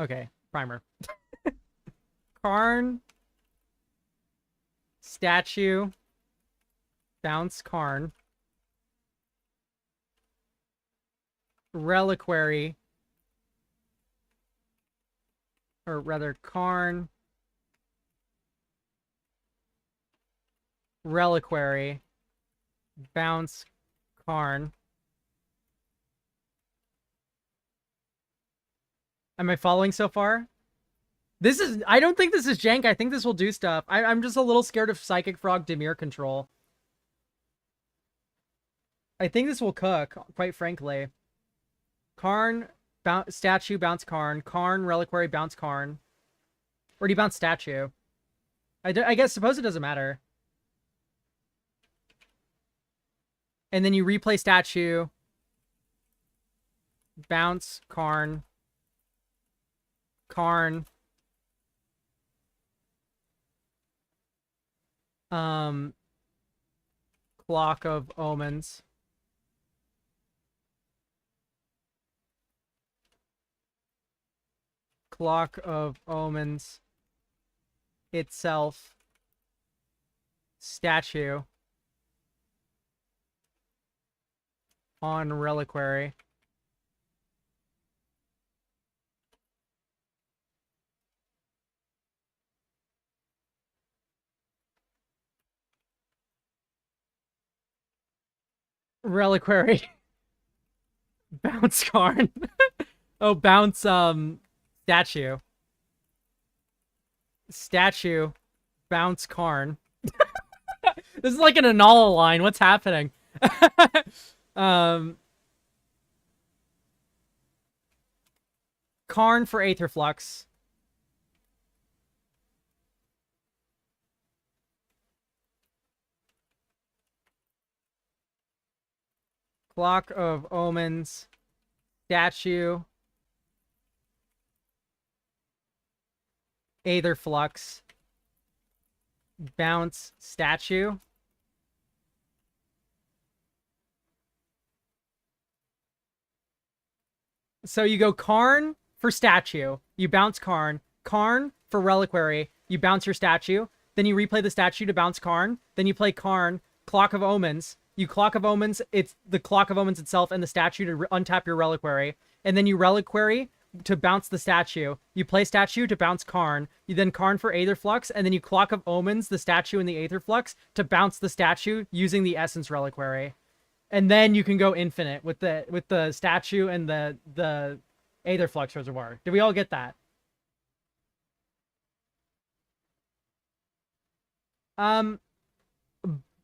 Okay, primer. Karn. Statue. Bounce Karn. Reliquary. Or rather, Karn. Reliquary. Bounce Karn. Am I following so far? This is, I don't think this is jank. I think this will do stuff. I'm just a little scared of Psychic Frog Dimir control. I think this will cook, quite frankly. Karn, statue, bounce Karn. Karn, reliquary, bounce Karn. Or do you bounce statue? I guess, suppose it doesn't matter. And then you replay statue. Bounce, Karn. Karn. Clock of Omens. Clock of Omens itself. Statue. On reliquary. Reliquary. Bounce Karn. Oh, bounce statue. Statue. Bounce Karn. This is like an Anala line. What's happening? Karn for Aetherflux. Clock of Omens. Statue. Aetherflux. Bounce statue. So you go Karn for statue. You bounce Karn. Karn for reliquary. You bounce your statue. Then you replay the statue to bounce Karn. Then you play Karn. Clock of Omens. You Clock of Omens. It's the Clock of Omens itself and the statue to untap your reliquary. And then you reliquary to bounce the statue. You play statue to bounce Karn. You then Karn for Aetherflux. And then you Clock of Omens, the statue and the Aetherflux to bounce the statue using the Essence reliquary. And then you can go infinite with the statue and the Aetherflux reservoir. Did we all get that?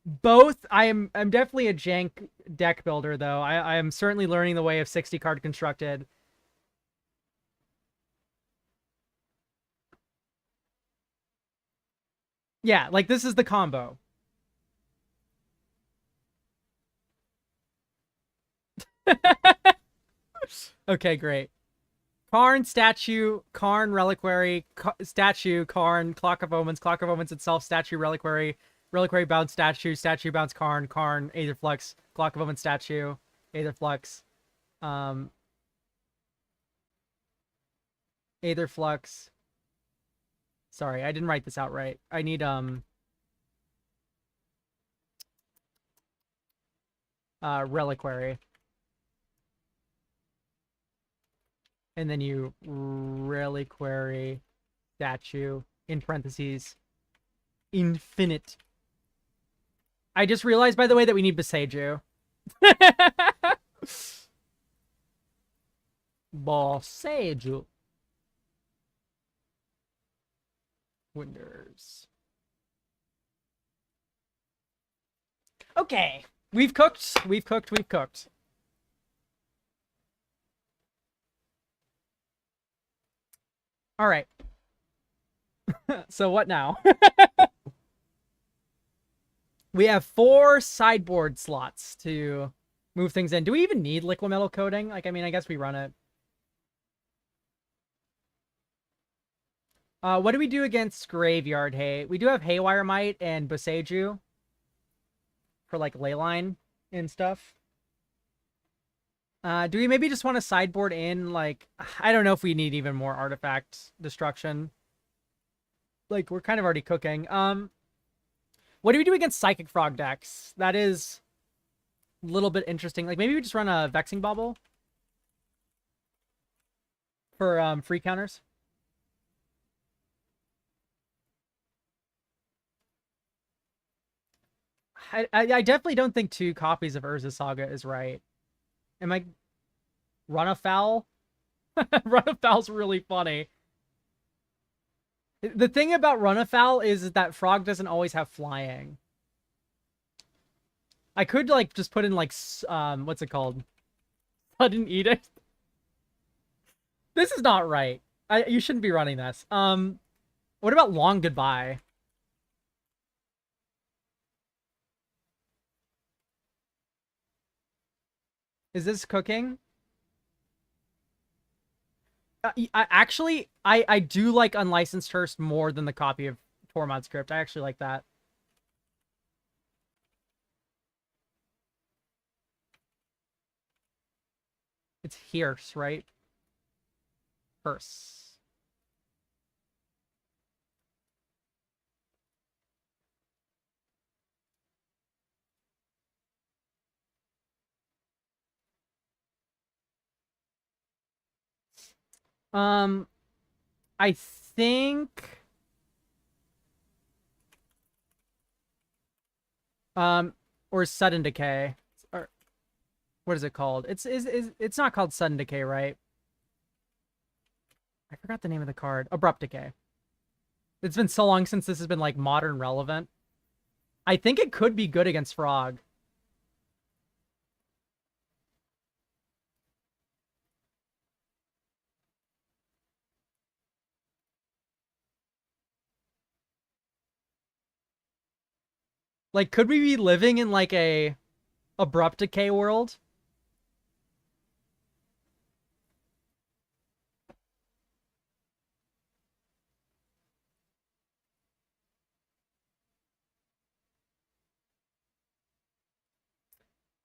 Both. I'm definitely a jank deck builder though. I am certainly learning the way of 60 card constructed. Yeah, like this is the combo. Okay, great. Karn, statue, Karn, reliquary, statue, Karn, Clock of Omens itself, statue, reliquary bounce statue, statue bounce Karn, Karn, Aetherflux, Clock of Omens statue, Aetherflux, um, Aetherflux. Sorry, I didn't write this out right. I need, reliquary. And then you reliquary statue in parentheses infinite. I just realized, by the way, that we need Boseiju. Boseiju. Wonders. Okay. We've cooked. We've cooked. We've cooked. All right. So what now? We have 4 sideboard slots to move things in. Do we even need liquid metal coating? Like, I mean, I guess we run it. What do we do against Graveyard Hay? We do have Haywire Might and Boseiju for, like, Leyline and stuff. Do we maybe just want to sideboard in, like, I don't know if we need even more artifact destruction. Like, we're kind of already cooking. What do we do against Psychic Frog decks? That is a little bit interesting. Like, maybe we just run a Vexing Bubble for free counters. I definitely don't think 2 copies of Urza Saga is right. Am I run afoul? Run-afoul's really funny. The thing about Run-afoul is that Frog doesn't always have flying. I could, like, just put in, like, what's it called? Sudden Edict. This is not right. You shouldn't be running this. What about Long Goodbye? Is this cooking? I do like Unlicensed Hearst more than the copy of Tormod script. I actually like that. It's Hearst, right? Hearst. I think or Sudden Decay. Or what is it called? It's not called Sudden Decay, right? I forgot the name of the card. Abrupt Decay. It's been so long since this has been like modern relevant. I think it could be good against Frog. Like, could we be living in like a Abrupt Decay world?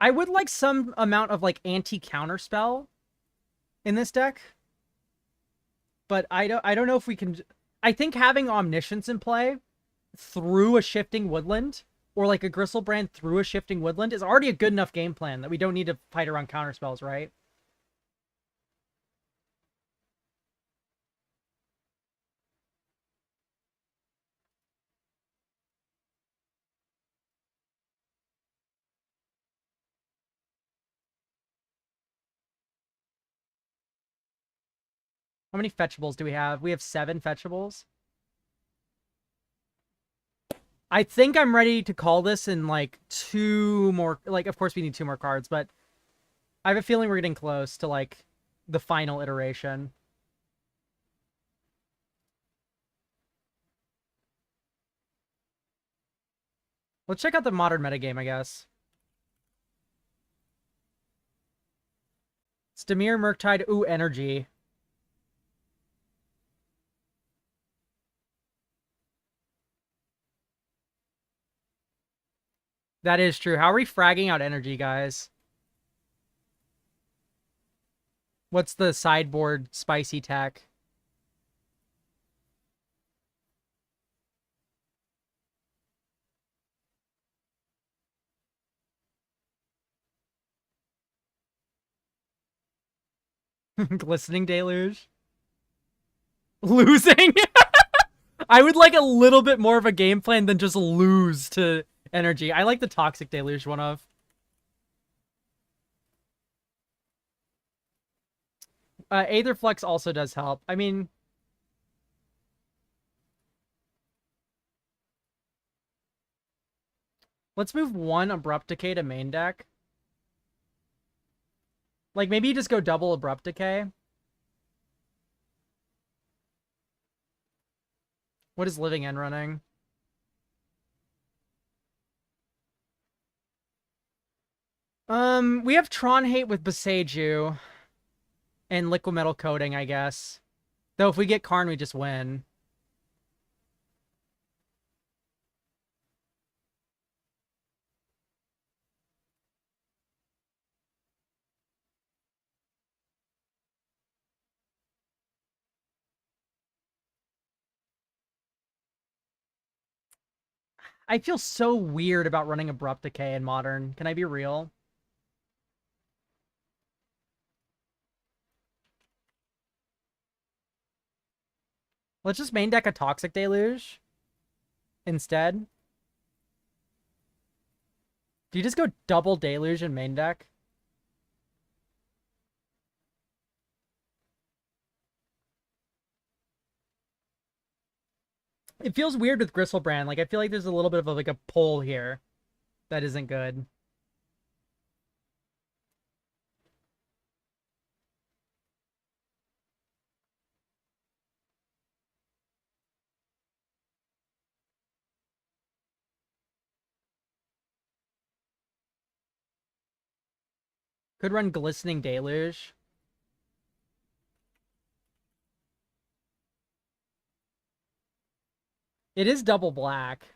I would like some amount of like anti-counterspell in this deck. But I don't know if we can. I think having Omniscience in play through a Shifting Woodland, or like a Gristlebrand through a Shifting Woodland, is already a good enough game plan that we don't need to fight around counterspells, right? How many fetchables do we have? We have 7 fetchables. I think I'm ready to call this in like 2 more. Like, of course we need 2 more cards, but I have a feeling we're getting close to like the final iteration. Let's check out the modern metagame, I guess. Stamir, Murktide, ooh, energy. That is true. How are we fragging out energy, guys? What's the sideboard spicy tech? Glistening Deluge? Losing? I would like a little bit more of a game plan than just lose to energy. I like the Toxic Deluge one of. Aetherflux also does help. I mean... Let's move 1 Abrupt Decay to main deck. Like, maybe you just go double Abrupt Decay. What is Living End running? We have Tron Hate with Beseiju. And Liquid Metal Coating, I guess. Though if we get Karn, we just win. I feel so weird about running Abrupt Decay in Modern. Can I be real? Let's just main deck a Toxic Deluge instead. Do you just go double Deluge in main deck? It feels weird with Gristlebrand. Like, I feel like there's a little bit of like a pull here that isn't good. Could run Glistening Deluge. It is double black.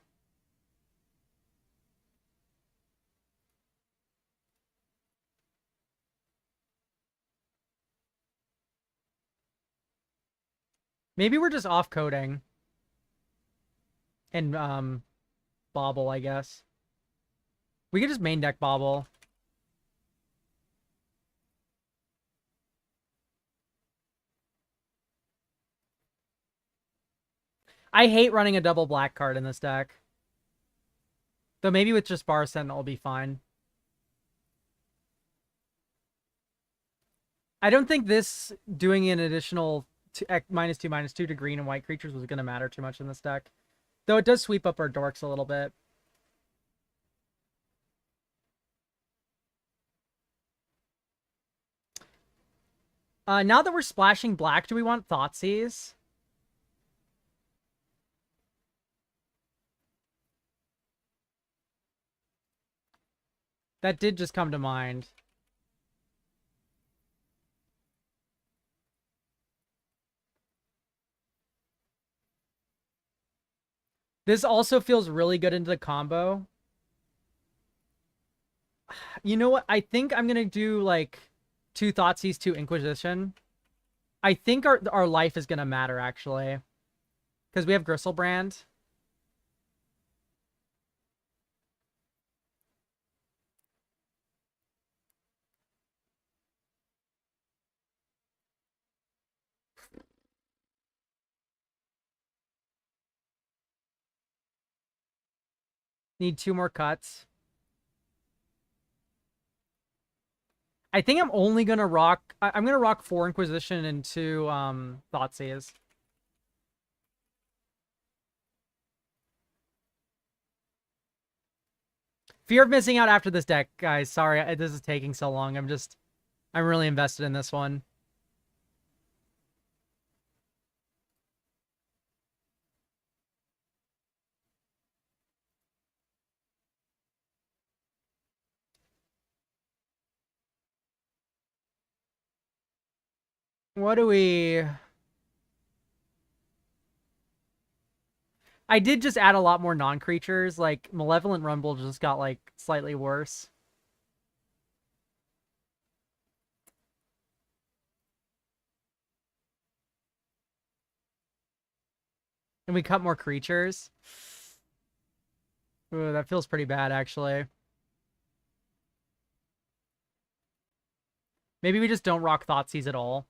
Maybe we're just off coding. And Bobble, I guess. We could just main deck Bobble. I hate running a double black card in this deck. Though maybe with just Bar Sentinel will be fine. I don't think this doing an additional -2/-2 to green and white creatures was going to matter too much in this deck. Though it does sweep up our dorks a little bit. Now that we're splashing black, do we want Thoughtseize? That did just come to mind. This also feels really good into the combo. You know what? I think I'm going to do like 2 Thoughtseize, 2 Inquisition. I think our life is going to matter, actually. Because we have Gristlebrand. Need 2 more cuts. I think I'm only going to rock... I'm going to rock 4 Inquisition and 2 Thoughtseize. Fear of missing out after this deck, guys. Sorry, this is taking so long. I'm really invested in this one. What do we... I did just add a lot more non-creatures. Like, Malevolent Rumble just got, like, slightly worse. And we cut more creatures. Ooh, that feels pretty bad, actually. Maybe we just don't rock Thoughtseize at all.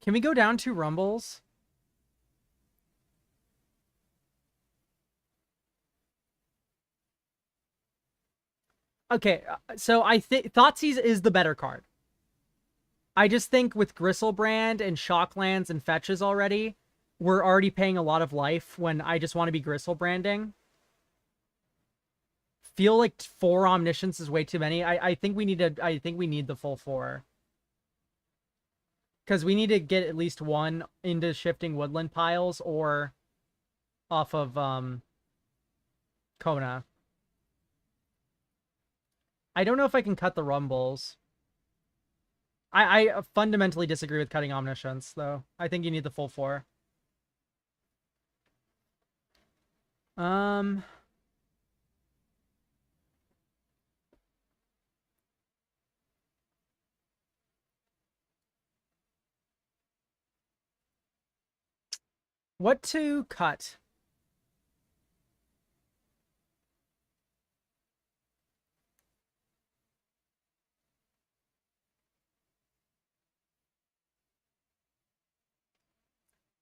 Can we go down 2 Rumbles? Okay, so I think Thoughtseize is the better card. I just think with Gristlebrand and Shocklands and fetches already, we're already paying a lot of life when I just want to be Gristlebranding. Feel like 4 Omniscience is way too many. I think we need the full 4. Because we need to get at least 1 into shifting woodland piles or off of Kona. I don't know if I can cut the Rumbles. I fundamentally disagree with cutting Omniscience, though. I think you need the full 4. What to cut?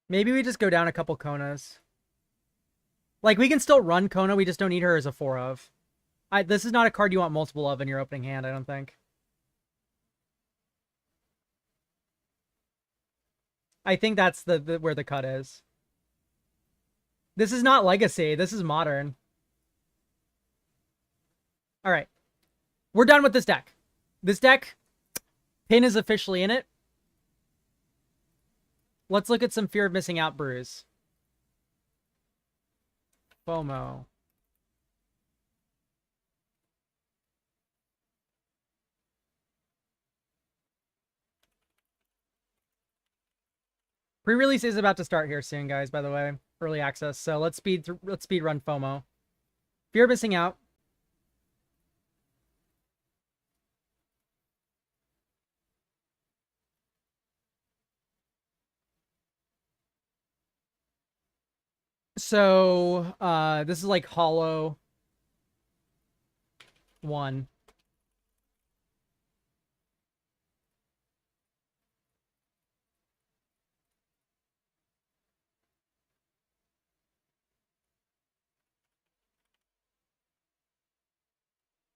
Maybe we just go down a couple Konas. Like, we can still run Kona, we just don't need her as a 4 of. This is not a card you want multiple of in your opening hand, I don't think. I think that's the where the cut is. This is not Legacy. This is Modern. All right. We're done with this deck. This deck, Pin is officially in it. Let's look at some Fear of Missing Out brews. FOMO. Pre-release is about to start here soon, guys, by the way. Early access. So let's speed run FOMO. Fear of Missing Out. So this is like Hollow 1.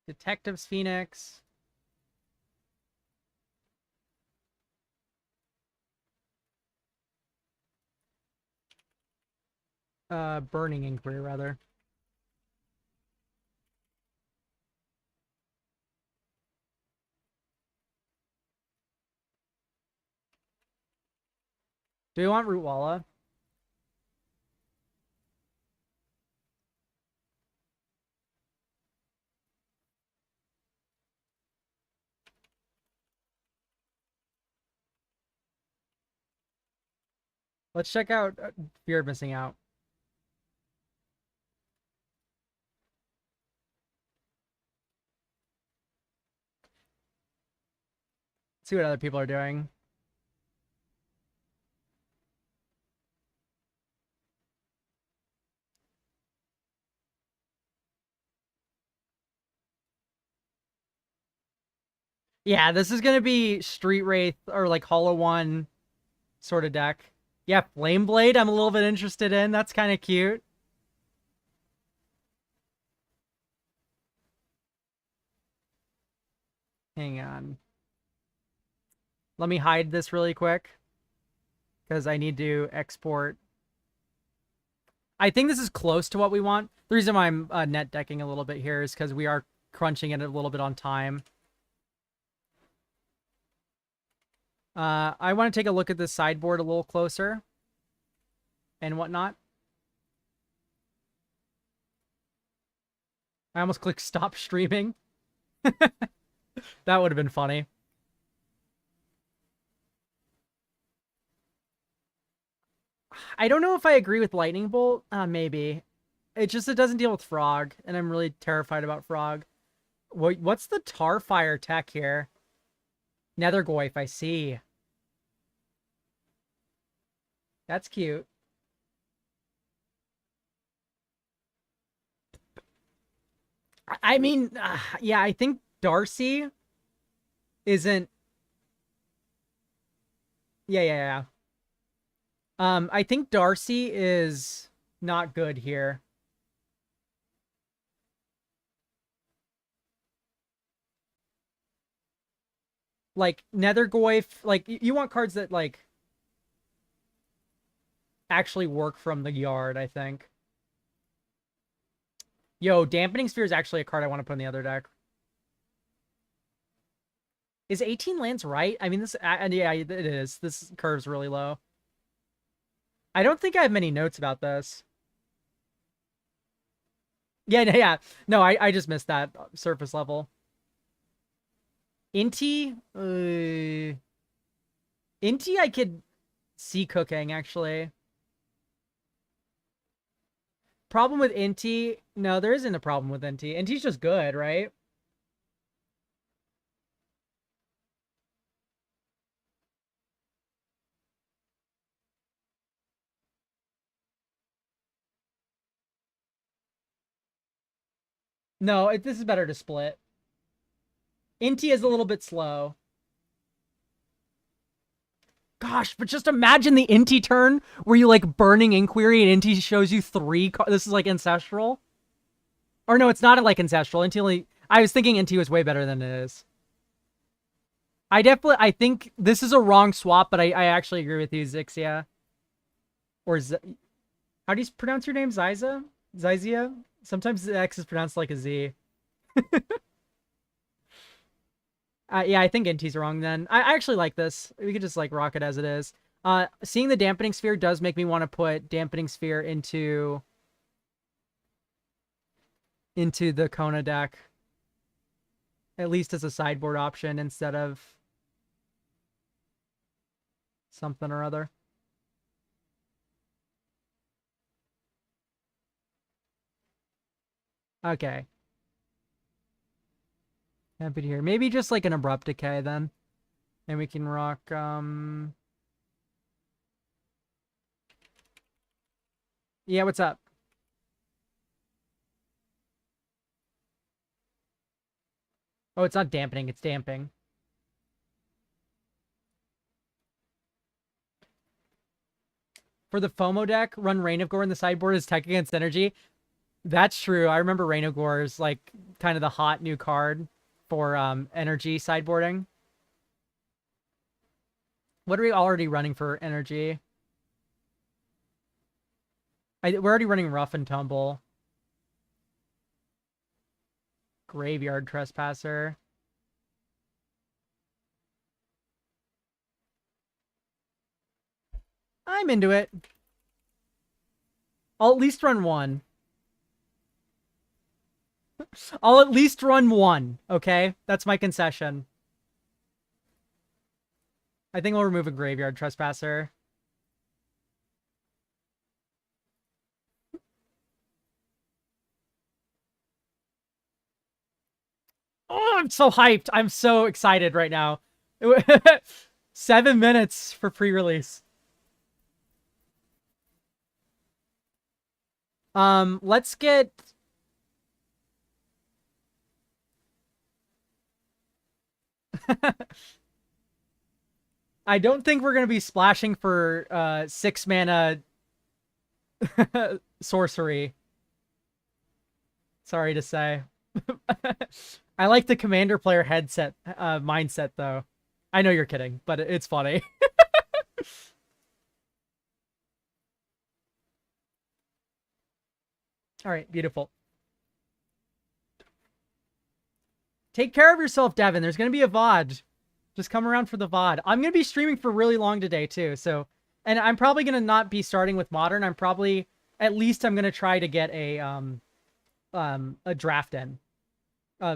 Detectives Phoenix. Burning Inquiry, rather. Do we want Rootwalla? Let's check out Fear of Missing Out. See what other people are doing. Yeah, this is going to be Street Wraith or like Hollow 1 sort of deck. Yeah, Flame Blade I'm a little bit interested in. That's kind of cute. Hang on. Let me hide this really quick because I need to export. I think this is close to what we want. The reason why I'm net decking a little bit here is because we are crunching it a little bit on time. I want to take a look at this sideboard a little closer and whatnot. I almost clicked stop streaming. That would have been funny. I don't know if I agree with Lightning Bolt. Maybe. It doesn't deal with Frog, and I'm really terrified about Frog. What's the Tarfire tech here? Nethergoyf, I see. That's cute. I mean, yeah, I think Darcy isn't... Yeah. I think Darcy is not good here. Like, Nethergoyf, like, you want cards that, like, actually work from the yard, I think. Yo, Dampening Sphere is actually a card I want to put in the other deck. Is 18 lands right? I mean, this... and yeah, it is. This curve's really low. I don't think I have many notes about this. Yeah. No, I just missed that surface level. Inti? Inti I could see cooking, actually. Problem with Inti? No, there isn't a problem with Inti. Inti's just good, right? No, this is better to split. Inti is a little bit slow. Gosh, but just imagine the Inti turn where you like Burning Inquiry and Inti shows you 3 cards. This is like Ancestral. Or no, it's not like Ancestral. I was thinking NT was way better than it is. I think this is a wrong swap, but I actually agree with you, Zixia. Or how do you pronounce your name? Zyza? Zyzia? Sometimes the X is pronounced like a Z. Yeah, I think NT's wrong then. I actually like this. We could just like rock it as it is. Seeing the Dampening Sphere does make me want to put Dampening Sphere into the Kona deck. At least as a sideboard option instead of something or other. Okay. Happy to hear. Maybe just like an Abrupt Decay then. And we can rock, yeah, what's up? Oh, it's not dampening, it's damping. For the FOMO deck, run Reign of Gore in the sideboard as tech against energy. That's true. I remember Reign of Gore is like kind of the hot new card for energy sideboarding. What are we already running for energy? We're already running Rough and Tumble. Graveyard Trespasser. I'm into it. I'll at least run one. I'll at least run one, okay? That's my concession. I think we'll remove a Graveyard Trespasser. Oh, I'm so hyped. I'm so excited right now. 7 minutes for pre-release. Let's get... I don't think we're going to be splashing for 6 mana sorcery. Sorry to say. I like the commander player headset mindset though. I know you're kidding, but it's funny. All right, beautiful. Take care of yourself, Devin. There's going to be a VOD. Just come around for the VOD. I'm going to be streaming for really long today too, so and I'm probably going to not be starting with Modern. I'm probably at least I'm going to try to get a draft in.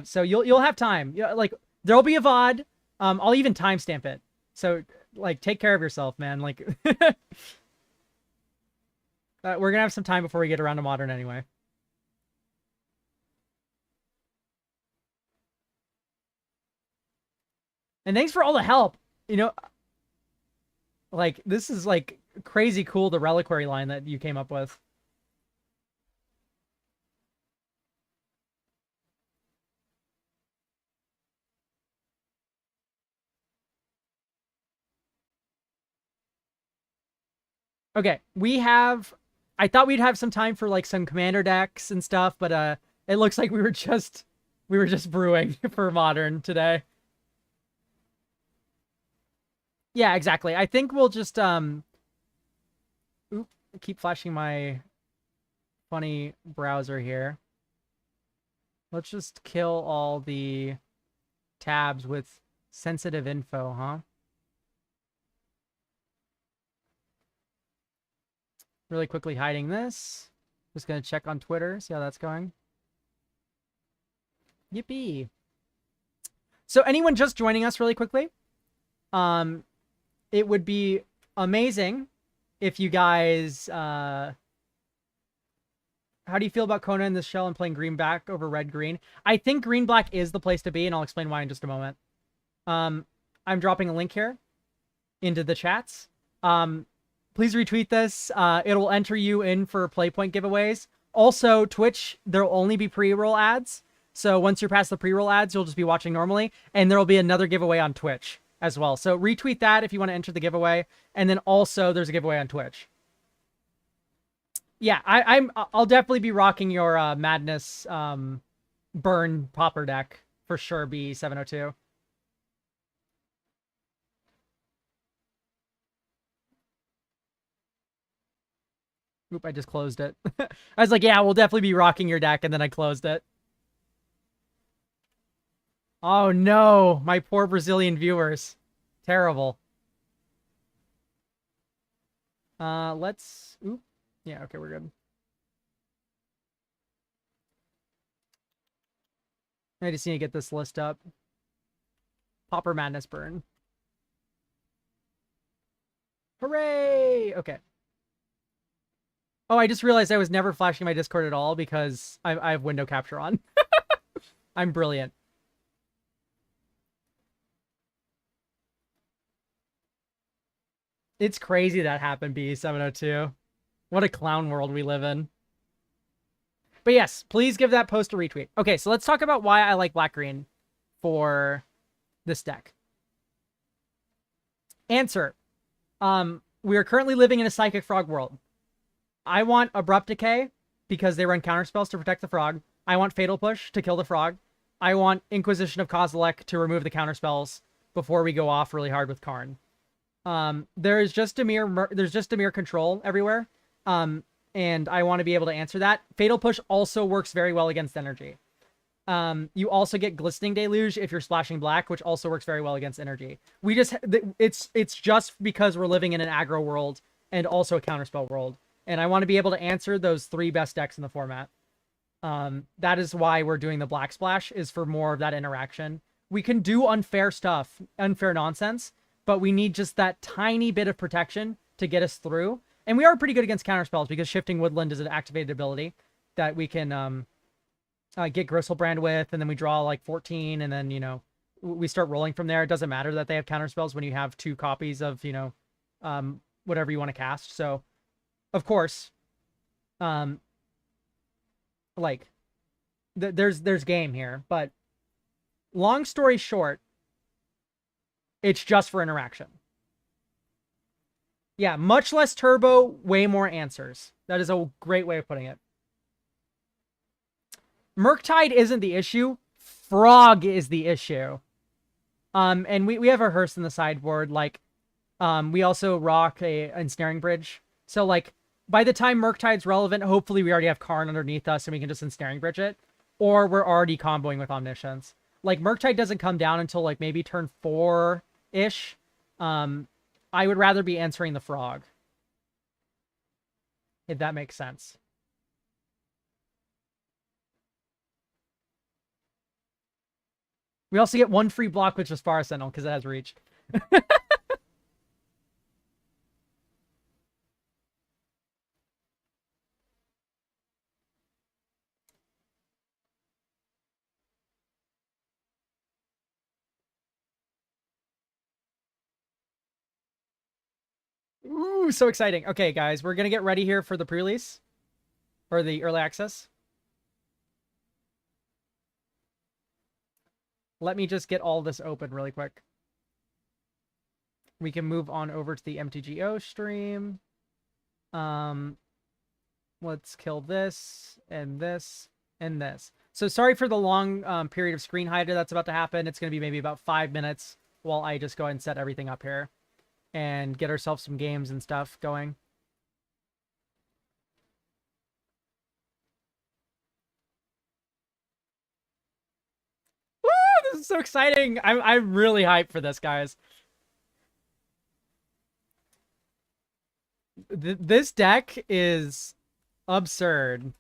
So you'll have time. Yeah, like there'll be a VOD. I'll even timestamp it. So like take care of yourself, man. Like we're gonna have some time before we get around to Modern anyway. And thanks for all the help. You know, like this is like crazy cool, the reliquary line that you came up with. Okay, I thought we'd have some time for like some commander decks and stuff, but it looks like we were just brewing for Modern today. Yeah, exactly. I think we'll just keep flashing my funny browser here. Let's just kill all the tabs with sensitive info, huh? Really quickly hiding this. Just gonna check on Twitter, see how that's going. Yippee. So anyone just joining us really quickly, it would be amazing if you guys, how do you feel about Kona in this shell and playing green-black over red-green? I think green-black is the place to be, and I'll explain why in just a moment. I'm dropping a link here into the chats. Please retweet this. It'll enter you in for Playpoint giveaways. Also, Twitch, there'll only be pre-roll ads. So once you're past the pre-roll ads, you'll just be watching normally. And there'll be another giveaway on Twitch as well. So retweet that if you want to enter the giveaway. And then also there's a giveaway on Twitch. Yeah, I'll definitely be rocking your Madness burn popper deck for sure. B702. Oop, I just closed it. I was like, yeah, we'll definitely be rocking your deck, and then I closed it. Oh no, my poor Brazilian viewers. Terrible. Let's oop. Yeah, okay, we're good. I just need to get this list up. Popper Madness burn. Hooray! Okay. Oh, I just realized I was never flashing my Discord at all because I have window capture on. I'm brilliant. It's crazy that happened, B702. What a clown world we live in. But yes, please give that post a retweet. Okay, so let's talk about why I like black green for this deck. Answer. We are currently living in a psychic frog world. I want Abrupt Decay because they run counterspells to protect the frog. I want Fatal Push to kill the frog. I want Inquisition of Kozilek to remove the counterspells before we go off really hard with Karn. There's just a mere control everywhere. And I want to be able to answer that. Fatal Push also works very well against energy. You also get Glistening Deluge if you're splashing black, which also works very well against energy. It's just because we're living in an aggro world and also a counterspell world. And I want to be able to answer those three best decks in the format. That is why we're doing the black splash, is for more of that interaction. We can do unfair stuff, unfair nonsense, but we need just that tiny bit of protection to get us through. And we are pretty good against counterspells because Shifting Woodland is an activated ability that we can get Gristlebrand with, and then we draw like 14, and then, you know, we start rolling from there. It doesn't matter that they have counterspells when you have 2 copies of, you know, whatever you want to cast. So, of course, like, there's game here, but long story short, it's just for interaction. Yeah, much less turbo, way more answers. That is a great way of putting it. Murktide isn't the issue. Frog is the issue. And we have a hearse in the sideboard. Like, we also rock a Ensnaring Bridge. So, like, by the time Murktide's relevant, hopefully we already have Karn underneath us and we can just Ensnaring Bridge it. Or we're already comboing with Omniscience. Like, Murktide doesn't come down until, like, maybe turn 4-ish. I would rather be answering the Frog. If that makes sense. We also get 1 free block with Jaspara Sentinel because it has reach. Ooh, so exciting. Okay, guys, we're going to get ready here for the pre-release. Or the early access. Let me just get all this open really quick. We can move on over to the MTGO stream. Let's kill this, and this, and this. So sorry for the long period of screen hide that's about to happen. It's going to be maybe about 5 minutes while I just go ahead and set everything up here. And get ourselves some games and stuff going. Woo! This is so exciting. I'm really hyped for this, guys. This deck is absurd.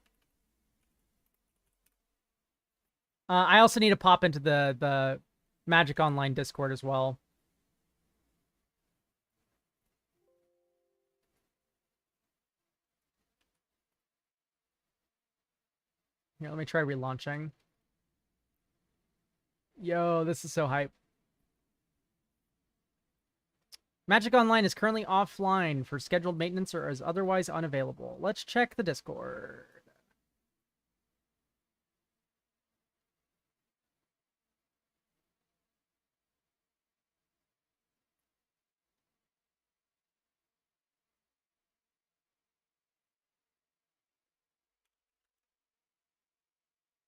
I also need to pop into the Magic Online Discord as well. Here, let me try relaunching. Yo, this is so hype. Magic Online is currently offline for scheduled maintenance or is otherwise unavailable. Let's check the Discord.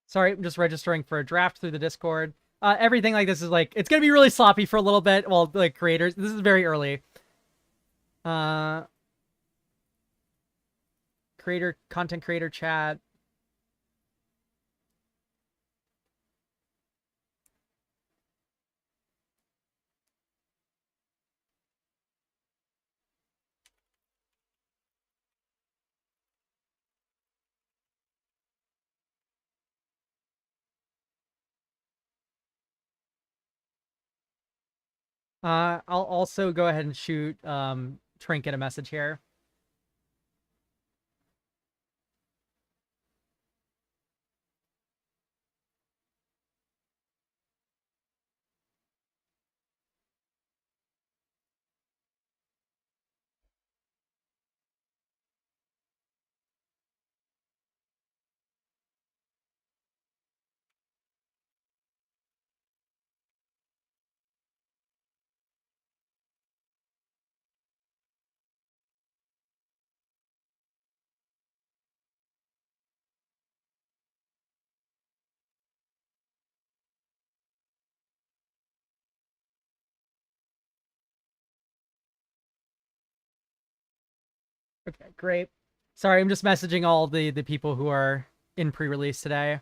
Sorry, I'm just registering for a draft through the Discord. Everything like this is like, it's going to be really sloppy for a little bit. Well, like creators, this is very early. Content creator chat. I'll also go ahead and shoot Trinket a message here. Okay, great. Sorry, I'm just messaging all the people who are in pre-release today.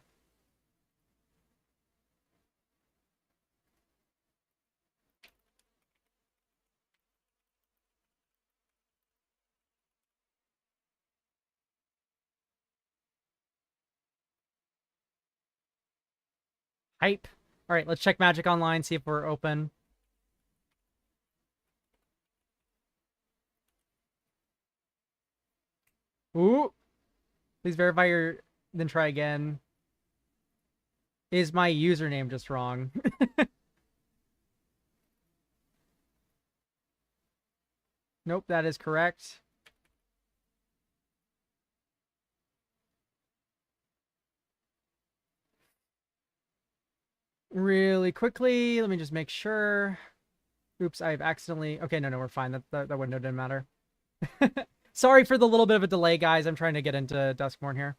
Hype. All right, let's check Magic Online, see if we're open. Ooh. Please verify your, then try again. Is my username just wrong? Nope, that is correct. Really quickly, let me just make sure. Oops, I've accidentally... Okay, no, we're fine. That window didn't matter. Sorry for the little bit of a delay, guys. I'm trying to get into Duskmorn here.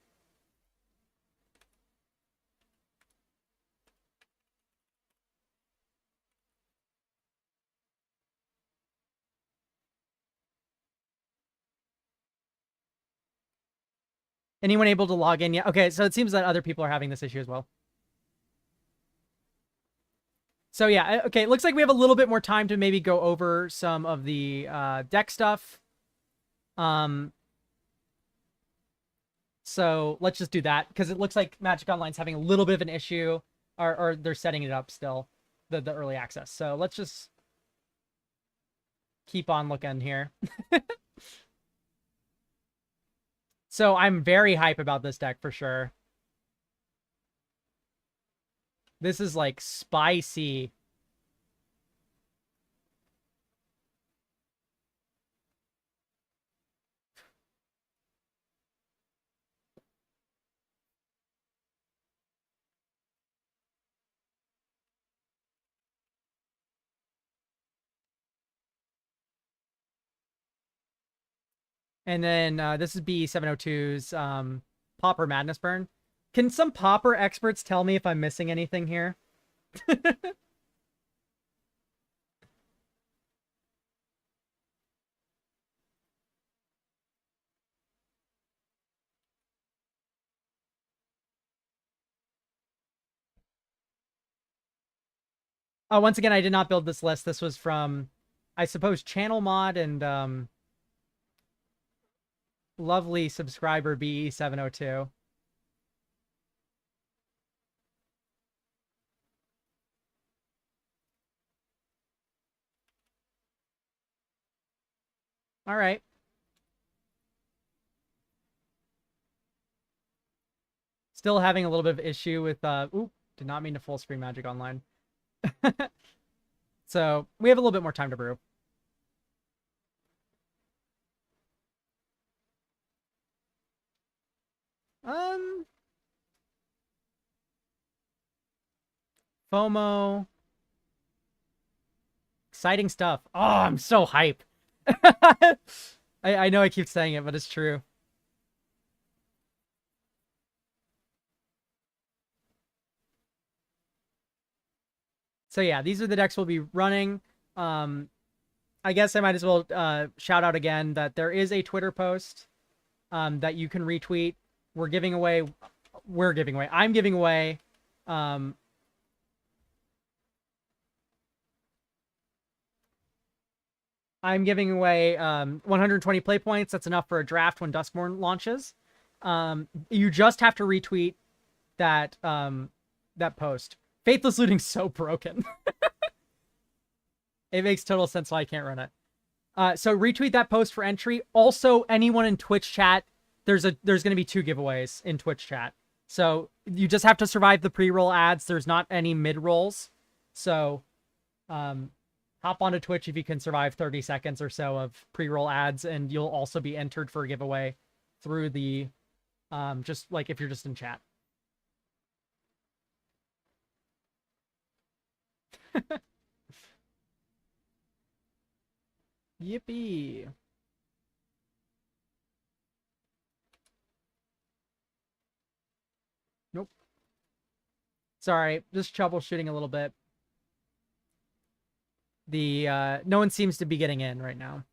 Anyone able to log in yet? Okay, so it seems that other people are having this issue as well. So yeah, okay, it looks like we have a little bit more time to maybe go over some of the deck stuff. So let's just do that, because it looks like Magic Online's having a little bit of an issue, or they're setting it up still, the early access. So let's just keep on looking here. So I'm very hype about this deck for sure. This is like spicy. And then this is B702's Pauper Madness Burn. Can some Pauper experts tell me if I'm missing anything here? Once again, I did not build this list. This was from, I suppose, Channel Mod and lovely subscriber BE702. All right. Still having a little bit of issue with, oop, did not mean to full screen Magic Online. So we have a little bit more time to brew. FOMO. Exciting stuff. Oh, I'm so hype. I know I keep saying it, but it's true. So yeah, these are the decks we'll be running. I guess I might as well shout out again that there is a Twitter post that you can retweet. I'm giving away I'm giving away 120 play points. That's enough for a draft when Duskmourn launches. You just have to retweet that that post. Faithless Looting's so broken. It makes total sense why I can't run it. So retweet that post for entry. Also, anyone in Twitch chat, there's going to be 2 giveaways in Twitch chat. So you just have to survive the pre-roll ads. There's not any mid-rolls. So hop onto Twitch if you can survive 30 seconds or so of pre-roll ads, and you'll also be entered for a giveaway through the just like if you're just in chat. Yippee. Nope. Sorry, just troubleshooting a little bit. No one seems to be getting in right now.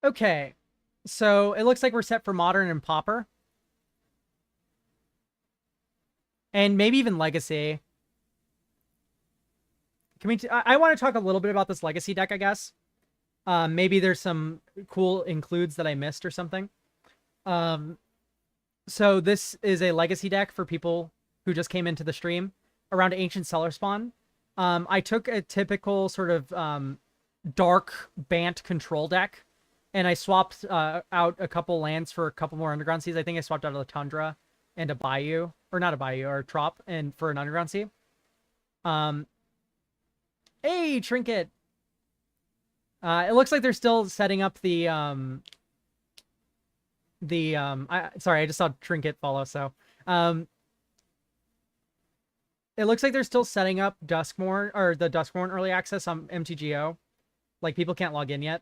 Okay, so it looks like we're set for Modern and Pauper. And maybe even Legacy. I want to talk a little bit about this Legacy deck, I guess. Maybe there's some cool includes that I missed or something. So this is a Legacy deck for people who just came into the stream around Ancient Cellar Spawn. I took a typical sort of dark Bant control deck, and I swapped out a couple lands for a couple more Underground Seas. I think I swapped out a Tundra and a Bayou, or not a Bayou, or a Trop, and for an Underground Sea. Hey, Trinket! It looks like they're still setting up the sorry, I just saw Trinket follow, so it looks like they're still setting up Duskmourn, or the Duskmourn early access on MTGO. Like, people can't log in yet.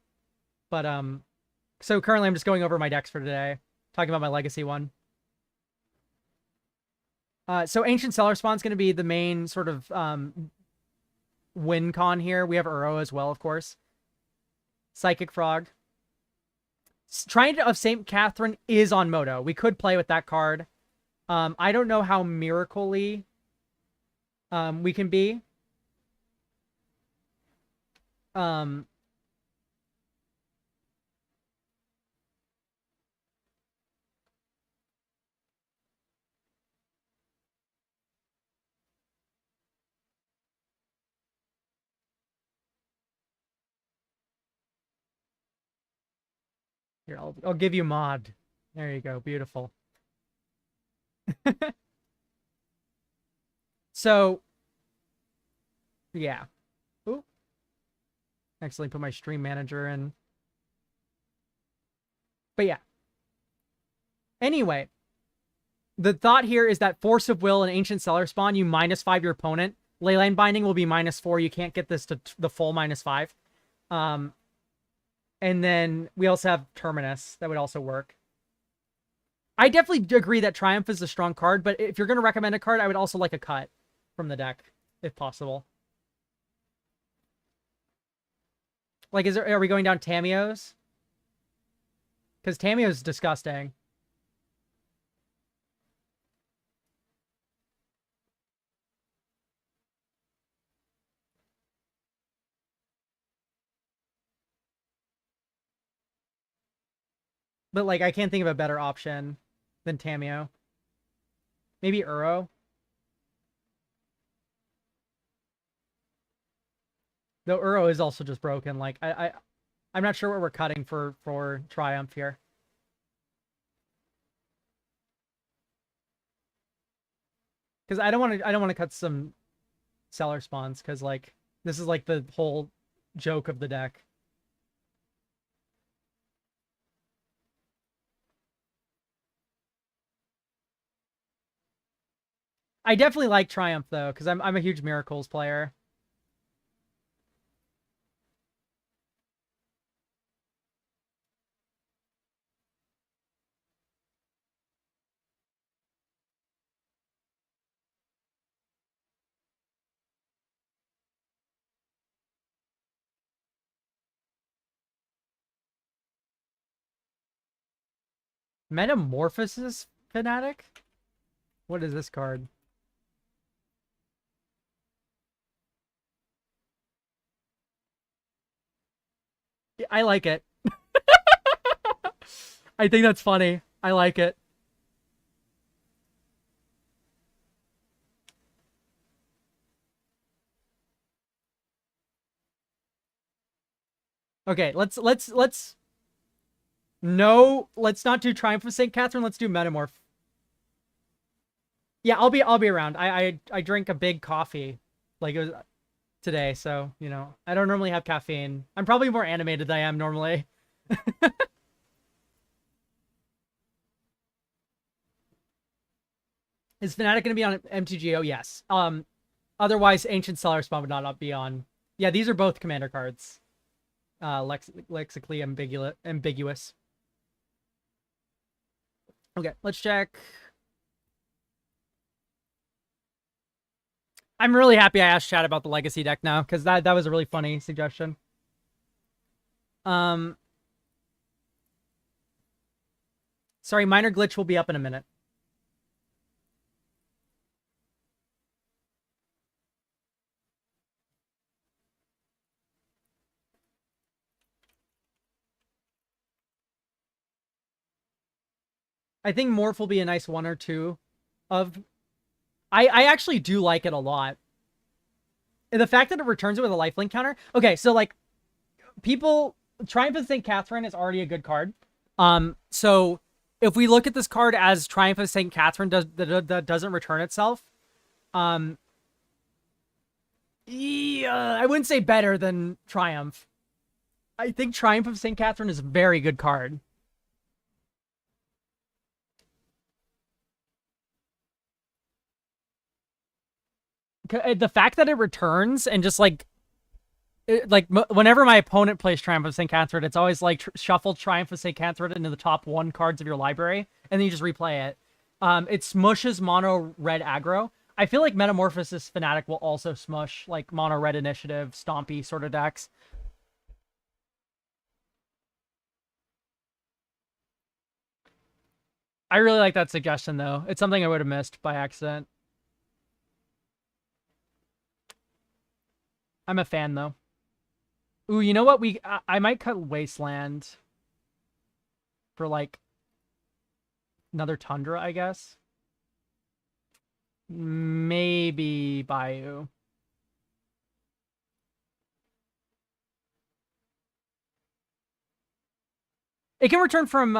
But so currently I'm just going over my decks for today, talking about my Legacy one. So Ancient Cellar Spawn's going to be the main sort of win con here. We have Uro as well, of course. Psychic Frog. Trying of St. Catherine is on Moto. We could play with that card. I don't know how miracle-y we can be. Here, I'll give you mod. There you go. Beautiful. So, yeah. Ooh. Actually put my stream manager in. But yeah. Anyway, the thought here is that Force of Will and Ancient Cellar Spawn, you -5 your opponent. Leyline Binding will be -4. You can't get this to the full -5. And then we also have Terminus. That would also work. I definitely agree that Triumph is a strong card, but if you're going to recommend a card, I would also like a cut from the deck, if possible. Like, are we going down Tamiyo's? Because Tamiyo's disgusting. But, like, I can't think of a better option than Tamiyo. Maybe Uro. Though Uro is also just broken. Like, I'm not sure what we're cutting for Triumph here. Because I don't want to cut some Cellar Spawns, because, like, this is like the whole joke of the deck. I definitely like Triumph though, because I'm a huge Miracles player. Metamorphosis Fanatic? What is this card? I like it. I think that's funny. I like it. Okay, let's no, let's not do Triumph of St. Catherine. Let's do Metamorph. Yeah, I'll be around. I drink a big coffee like it was today, so you know I don't normally have caffeine. I'm probably more animated than I am normally. Is Fnatic gonna be on MTGO? Yes. Otherwise, Ancient Stellar Spawn would not be on. Yeah, these are both commander cards. Lexically ambiguous. Okay, let's check. I'm really happy I asked chat about the Legacy deck now, because that was a really funny suggestion. Sorry, minor glitch will be up in a minute. I think Morph will be a nice one or two of... I actually do like it a lot. And the fact that it returns it with a lifelink counter... Okay, so, like, people... Triumph of St. Catherine is already a good card. So if we look at this card as Triumph of St. Catherine that doesn't return itself, yeah, I wouldn't say better than Triumph. I think Triumph of St. Catherine is a very good card. The fact that it returns and just like whenever my opponent plays Triumph of St. Catherine, it's always like shuffle Triumph of St. Catherine into the top 1 cards of your library, and then you just replay it. It smushes mono red aggro. I feel like Metamorphosis Fnatic will also smush like mono red initiative, stompy sort of decks. I really like that suggestion though. It's something I would have missed by accident. I'm a fan though. Ooh, you know what? I might cut Wasteland for like another Tundra, I guess. Maybe Bayou. It can return from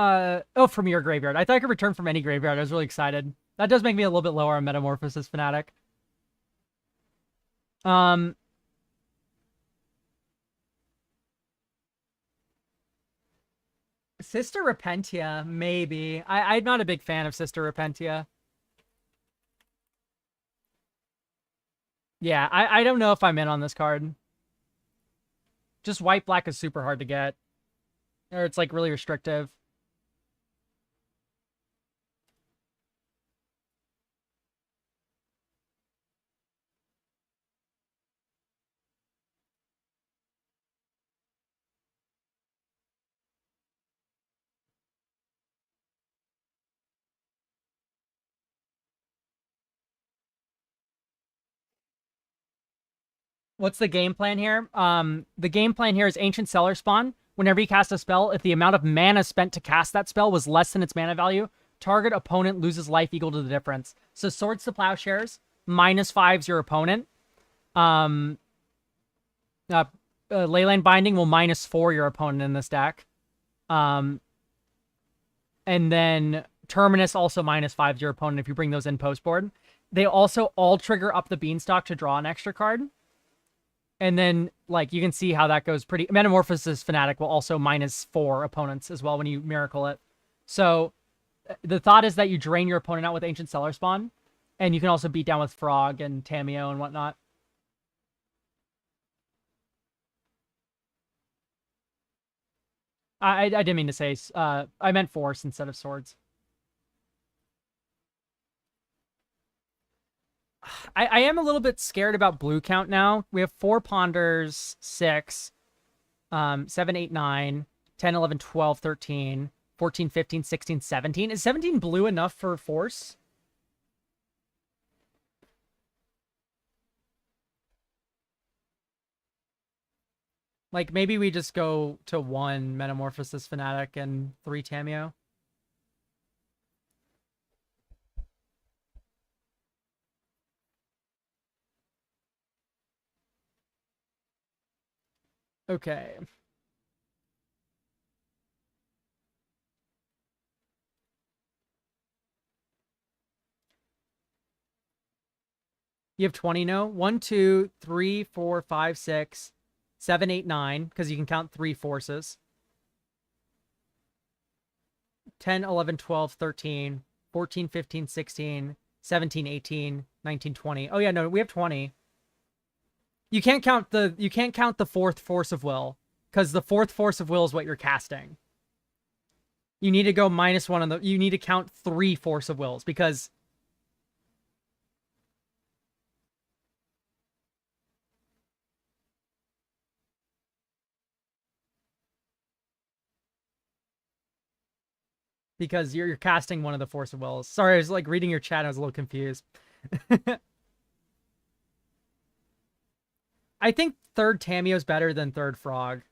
from your graveyard. I thought it could return from any graveyard. I was really excited. That does make me a little bit lower on Metamorphosis Fnatic. Sister Repentia, maybe. I'm not a big fan of Sister Repentia. Yeah, I don't know if I'm in on this card. Just white black is super hard to get. Or it's like really restrictive. What's the game plan here? The game plan here is Ancient Cellar Spawn. Whenever you cast a spell, if the amount of mana spent to cast that spell was less than its mana value, target opponent loses life equal to the difference. So Swords to Plowshares, -5's your opponent. Leyline Binding will -4 your opponent in this deck. And then Terminus also -5's your opponent if you bring those in post board. They also all trigger up the Beanstalk to draw an extra card. And then, like, you can see how that goes pretty... Metamorphosis Fnatic will also -4 opponents as well when you Miracle it. So, the thought is that you drain your opponent out with Ancient Cellar Spawn, And you can also beat down with Frog and Tameo and whatnot. I didn't mean to say, I meant force instead of swords. I am a little bit scared about blue count now. We have 4 ponders, 6, 7, 8, 9, 10, 11, 12, 13, 14, 15, 16, 17. Is 17 blue enough for force? Like, maybe we just go to 1 Metamorphosis Fanatic and 3 Tameo. Okay. You have 20 no? 1, 2, 3, 4, 5, 6, 7, 8, 9, because you can count 3 forces. 10, 11, 12, 13, 14, 15, 16, 17, 18, 19, 20. Oh yeah, no, we have 20. You can't count the 4th force of will, because the 4th force of will is what you're casting. You need to go -1 on you need to count 3 force of wills, because you're casting one of the force of wills. Sorry, I was like reading your chat, I was a little confused. I think 3rd Tameo is better than 3rd Frog.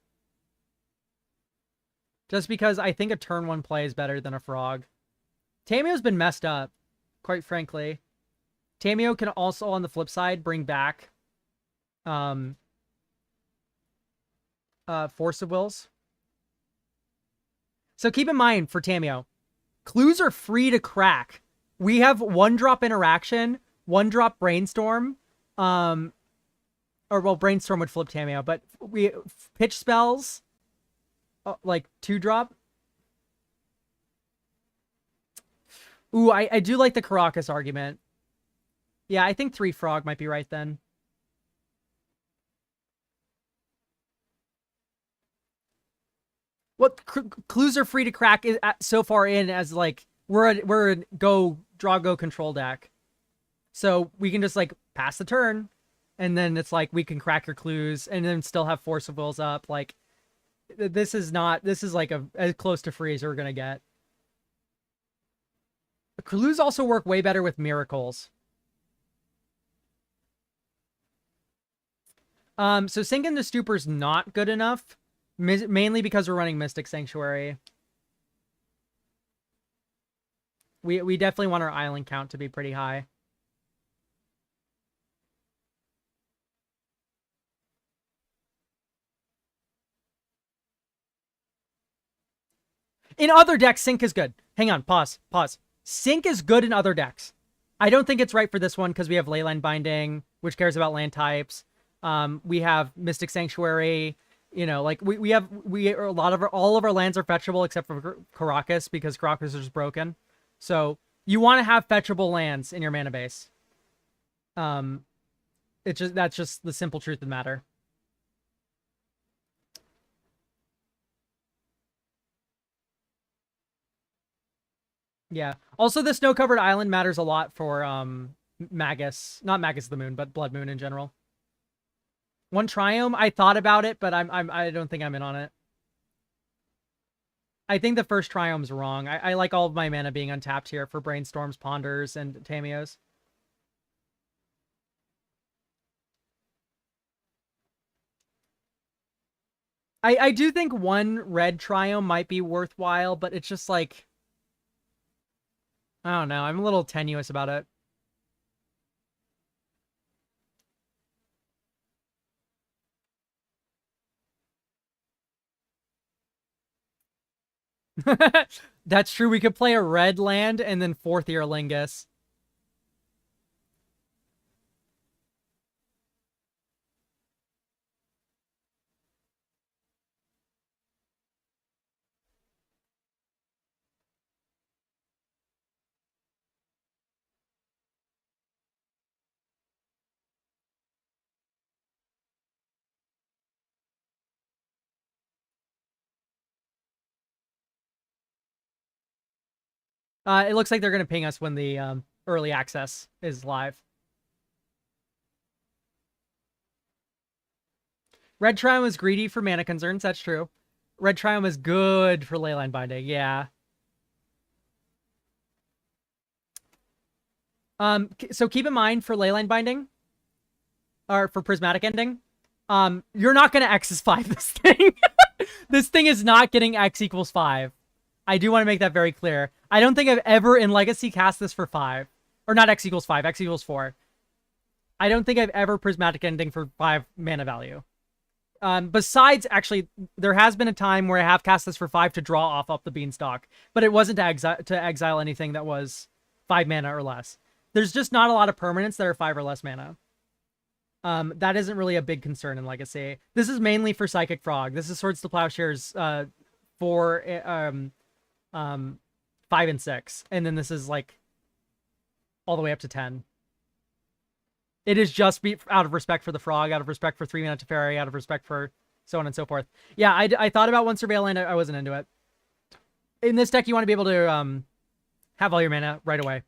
Just because I think a turn 1 play is better than a Frog. Tameo's been messed up, quite frankly. Tameo can also, on the flip side, bring back Force of Wills. So keep in mind for Tameo, clues are free to crack. We have 1-drop interaction, 1-drop brainstorm, or well, brainstorm would flip Tameo, but we pitch spells, like 2-drop. Ooh, I do like the Caracas argument. Yeah, I think 3 Frog might be right then. What clues are free to crack is so far in as like we're a draw go control deck, so we can just like pass the turn, and then it's like we can crack your clues and then still have Force of Wills up. Like this is like as close to free as we're gonna get. Clues also work way better with miracles. So Sink into Stupor's not good enough, mainly because we're running Mystic Sanctuary. We definitely want our island count to be pretty high. In other decks, Sync is good. Hang on, pause. Sync is good in other decks. I don't think it's right for this one because we have Leyline Binding, which cares about land types. We have Mystic Sanctuary. You know, like we are all of our lands are fetchable except for Caracas because Caracas is just broken. So you want to have fetchable lands in your mana base. That's just the simple truth of the matter. Yeah. Also, the snow-covered island matters a lot for Magus, not Magus of the Moon, but Blood Moon in general. 1 Triome, I thought about it, but I don't think I'm in on it. I think the first Triome's wrong. I like all of my mana being untapped here for Brainstorms, Ponders, and Tameos. I do think 1 red Triome might be worthwhile, but it's just like, I don't know. I'm a little tenuous about it. That's true. We could play a red land and then 4th Year Lingus. It looks like they're going to ping us when the early access is live. Red Triumph is greedy for mana concerns. That's true. Red Triumph is good for Leyline Binding. Yeah. So keep in mind for Leyline Binding, or for Prismatic Ending, you're not going to X's 5 this thing. This thing is not getting X equals 5. I do want to make that very clear. I don't think I've ever in Legacy cast this for 5. Or not X equals 5, X equals 4. I don't think I've ever Prismatic Ending for 5 mana value. Besides, actually, there has been a time where I have cast this for 5 to draw off up the Beanstalk, but it wasn't to exile anything that was 5 mana or less. There's just not a lot of permanents that are 5 or less mana. That isn't really a big concern in Legacy. This is mainly for Psychic Frog. This is Swords to Plowshares for 5 and 6, and then this is like all the way up to 10. It is just out of respect for the frog, out of respect for 3 mana Teferi, out of respect for so on and so forth. Yeah, I thought about one Surveil Land. I wasn't into it. In this deck, you want to be able to have all your mana right away.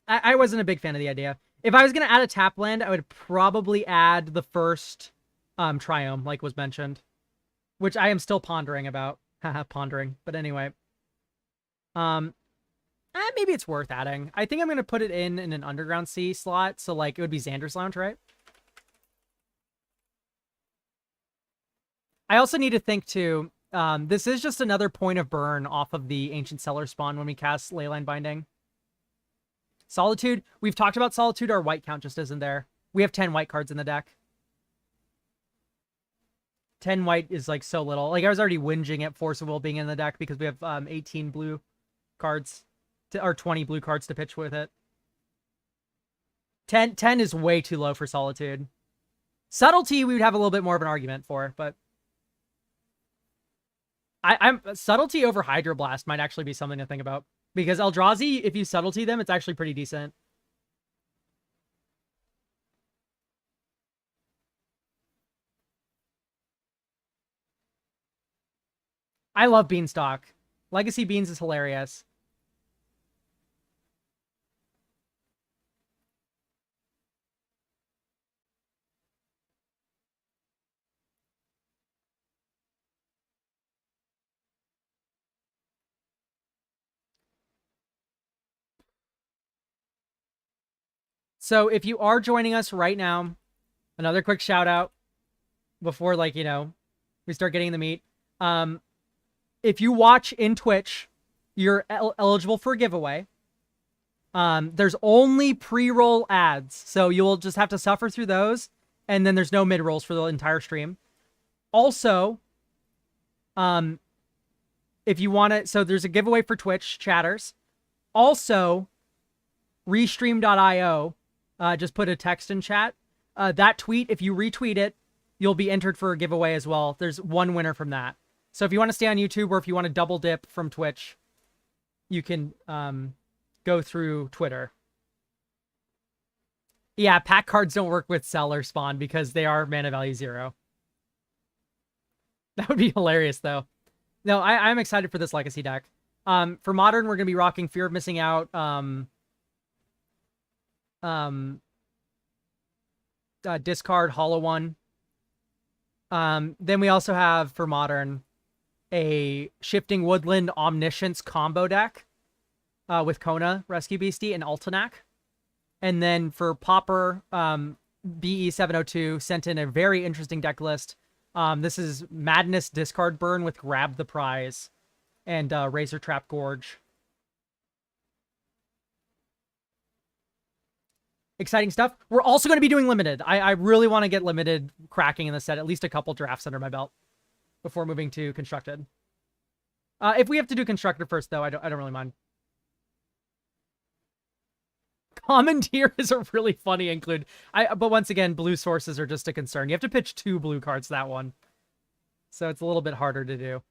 I wasn't a big fan of the idea. If I was going to add a tap land, I would probably add the first Triome, like was mentioned, which I am still pondering about. Haha, pondering. But anyway. Maybe it's worth adding. I think I'm going to put it in an Underground Sea slot. So, like, it would be Xander's Lounge, right? I also need to think, too, this is just another point of burn off of the Ancient Cellar spawn when we cast Leyline Binding. Solitude. We've talked about Solitude. Our white count just isn't there. We have 10 white cards in the deck. 10 white is, like, so little. Like, I was already whinging at Force of Will being in the deck because we have 18 blue cards. Or 20 blue cards to pitch with it. 10 is way too low for Solitude. Subtlety, we would have a little bit more of an argument for, but I'm Subtlety over Hydroblast might actually be something to think about. Because Eldrazi, if you Subtlety them, it's actually pretty decent. I love Beanstalk. Legacy Beans is hilarious. So if you are joining us right now, another quick shout out before, like, you know, we start getting the meat. If you watch in Twitch, you're eligible for a giveaway. There's only pre-roll ads, so you'll just have to suffer through those, and then there's no mid-rolls for the entire stream. Also, if you want to, so there's a giveaway for Twitch chatters. Also, restream.io just put a text in chat. That tweet, if you retweet it, you'll be entered for a giveaway as well. There's one winner from that. So if you want to stay on YouTube or if you want to double dip from Twitch, you can go through Twitter. Yeah, pack cards don't work with Cellar Spawn because they are mana value 0. That would be hilarious, though. No, I'm excited for this Legacy deck. For Modern, we're going to be rocking Fear of Missing Out. Discard Hollow One. Then we also have, for Modern, a Shifting Woodland Omniscience combo deck with Kona, Rescue Beastie, and Altanak. And then for Pauper, BE702 sent in a very interesting deck list. This is Madness Discard Burn with Grab the Prize and Razor Trap Gorge. Exciting stuff. We're also going to be doing Limited. I really want to get Limited cracking in the set, at least a couple drafts under my belt before moving to Constructed. If we have to do Constructed first, though, I don't really mind. Commandeer is a really funny include. But once again, blue sources are just a concern. You have to pitch 2 blue cards that one. So it's a little bit harder to do.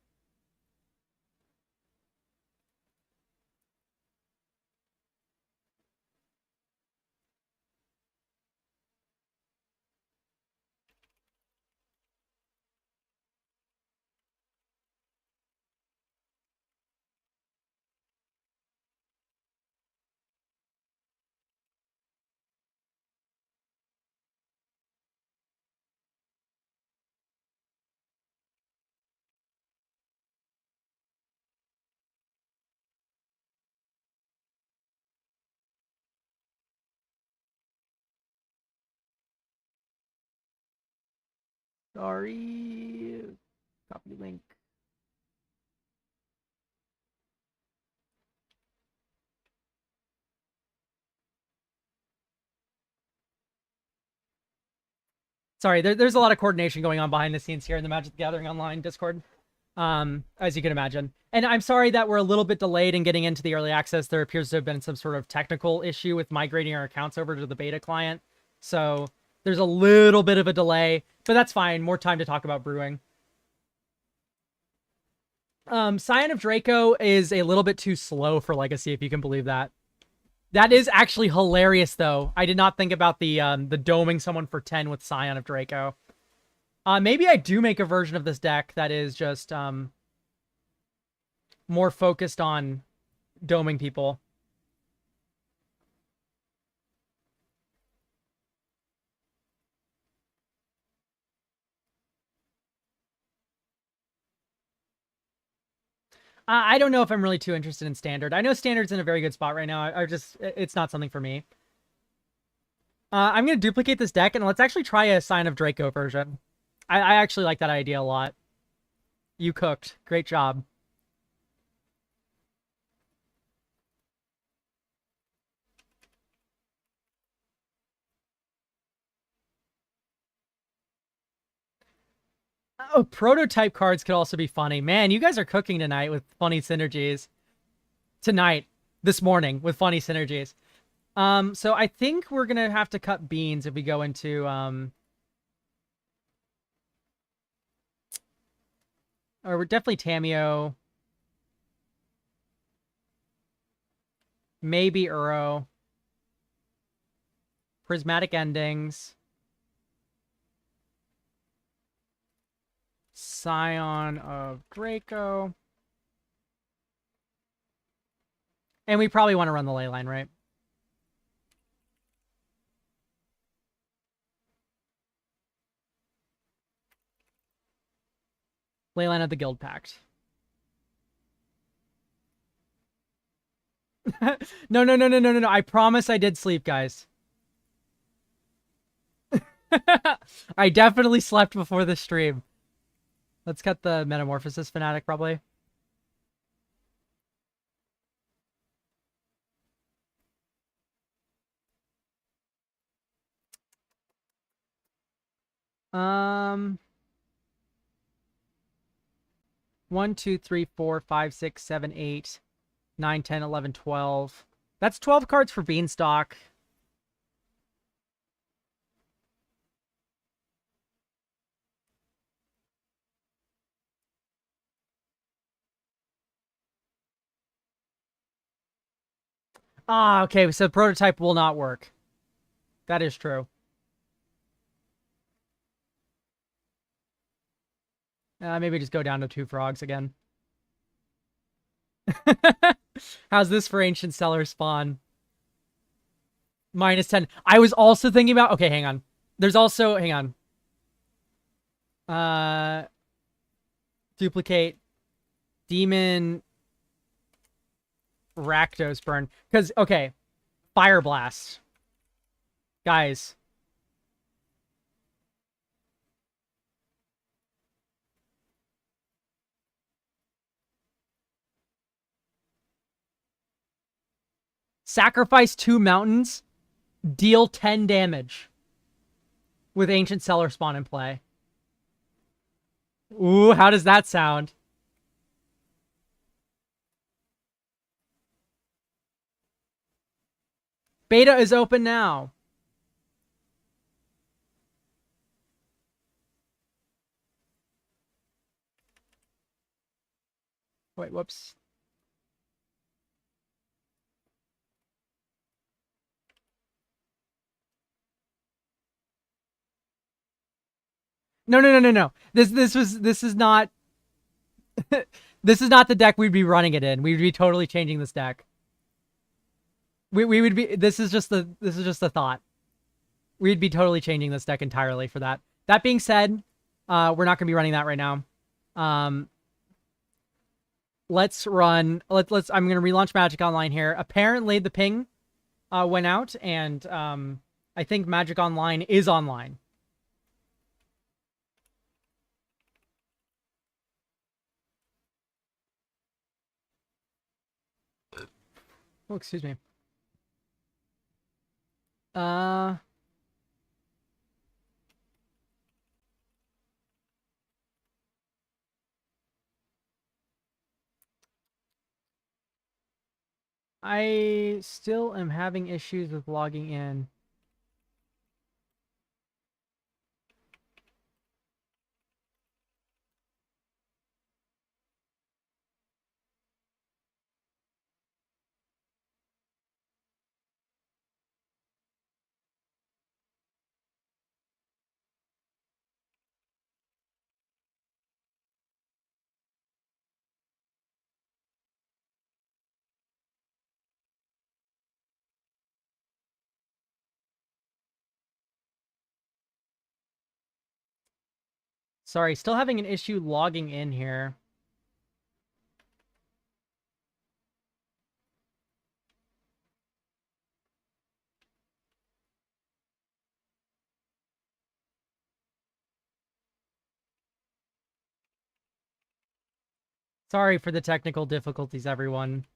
Sorry. Copy link. Sorry, there's a lot of coordination going on behind the scenes here in the Magic the Gathering Online Discord, as you can imagine. And I'm sorry that we're a little bit delayed in getting into the early access. There appears to have been some sort of technical issue with migrating our accounts over to the beta client. So there's a little bit of a delay, but that's fine. More time to talk about brewing. Scion of Draco is a little bit too slow for Legacy, if you can believe that. That is actually hilarious, though. I did not think about the doming someone for 10 with Scion of Draco. Maybe I do make a version of this deck that is just more focused on doming people. I don't know if I'm really too interested in Standard. I know Standard's in a very good spot right now. It's not something for me. I'm going to duplicate this deck, and let's actually try a Sign of Draco version. I actually like that idea a lot. You cooked. Great job. Oh, prototype cards could also be funny. Man, you guys are cooking tonight with funny synergies. This morning, with funny synergies. So I think we're gonna have to cut beans if we go into or we're definitely Tameo. Maybe Uro. Prismatic Endings. Scion of Draco. And we probably want to run the Leyline, right? Leyline of the Guild Pact. No. I promise I did sleep, guys. I definitely slept before the stream. Let's cut the Metamorphosis Fanatic, probably. Um, 1, 2, 3, 4, 5, 6, 7, 8, 9, 10, 11, 12. That's 12 cards for Beanstalk. Ah, okay, so prototype will not work. That is true. Maybe just go down to 2 frogs again. How's this for Ancient Cellar Spawn? -10. I was also thinking about... Okay, hang on. There's also... Hang on. Duplicate. Demon... Rakdos burn. Because, okay. Fire Blast. Guys. Sacrifice 2 mountains. Deal 10 damage. With Ancient Cellar Spawn in play. Ooh, how does that sound? Beta is open now. Wait, whoops. No. This is not this is not the deck we'd be running it in. We'd be totally changing this deck. We would be this is just the thought. We'd be totally changing this deck entirely for that. That being said, we're not gonna be running that right now. Let's I'm gonna relaunch Magic Online here. Apparently the ping went out, and I think Magic Online is online. Oh, excuse me. Uh, I still am having issues with logging in. Sorry, still having an issue logging in here. Sorry for the technical difficulties, everyone.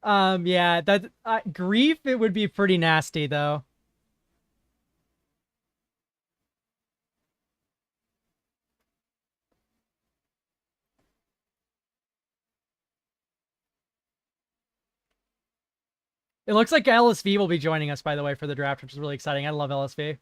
Yeah, that grief, it would be pretty nasty though. It looks like LSV will be joining us, by the way, for the draft, which is really exciting. I love LSV.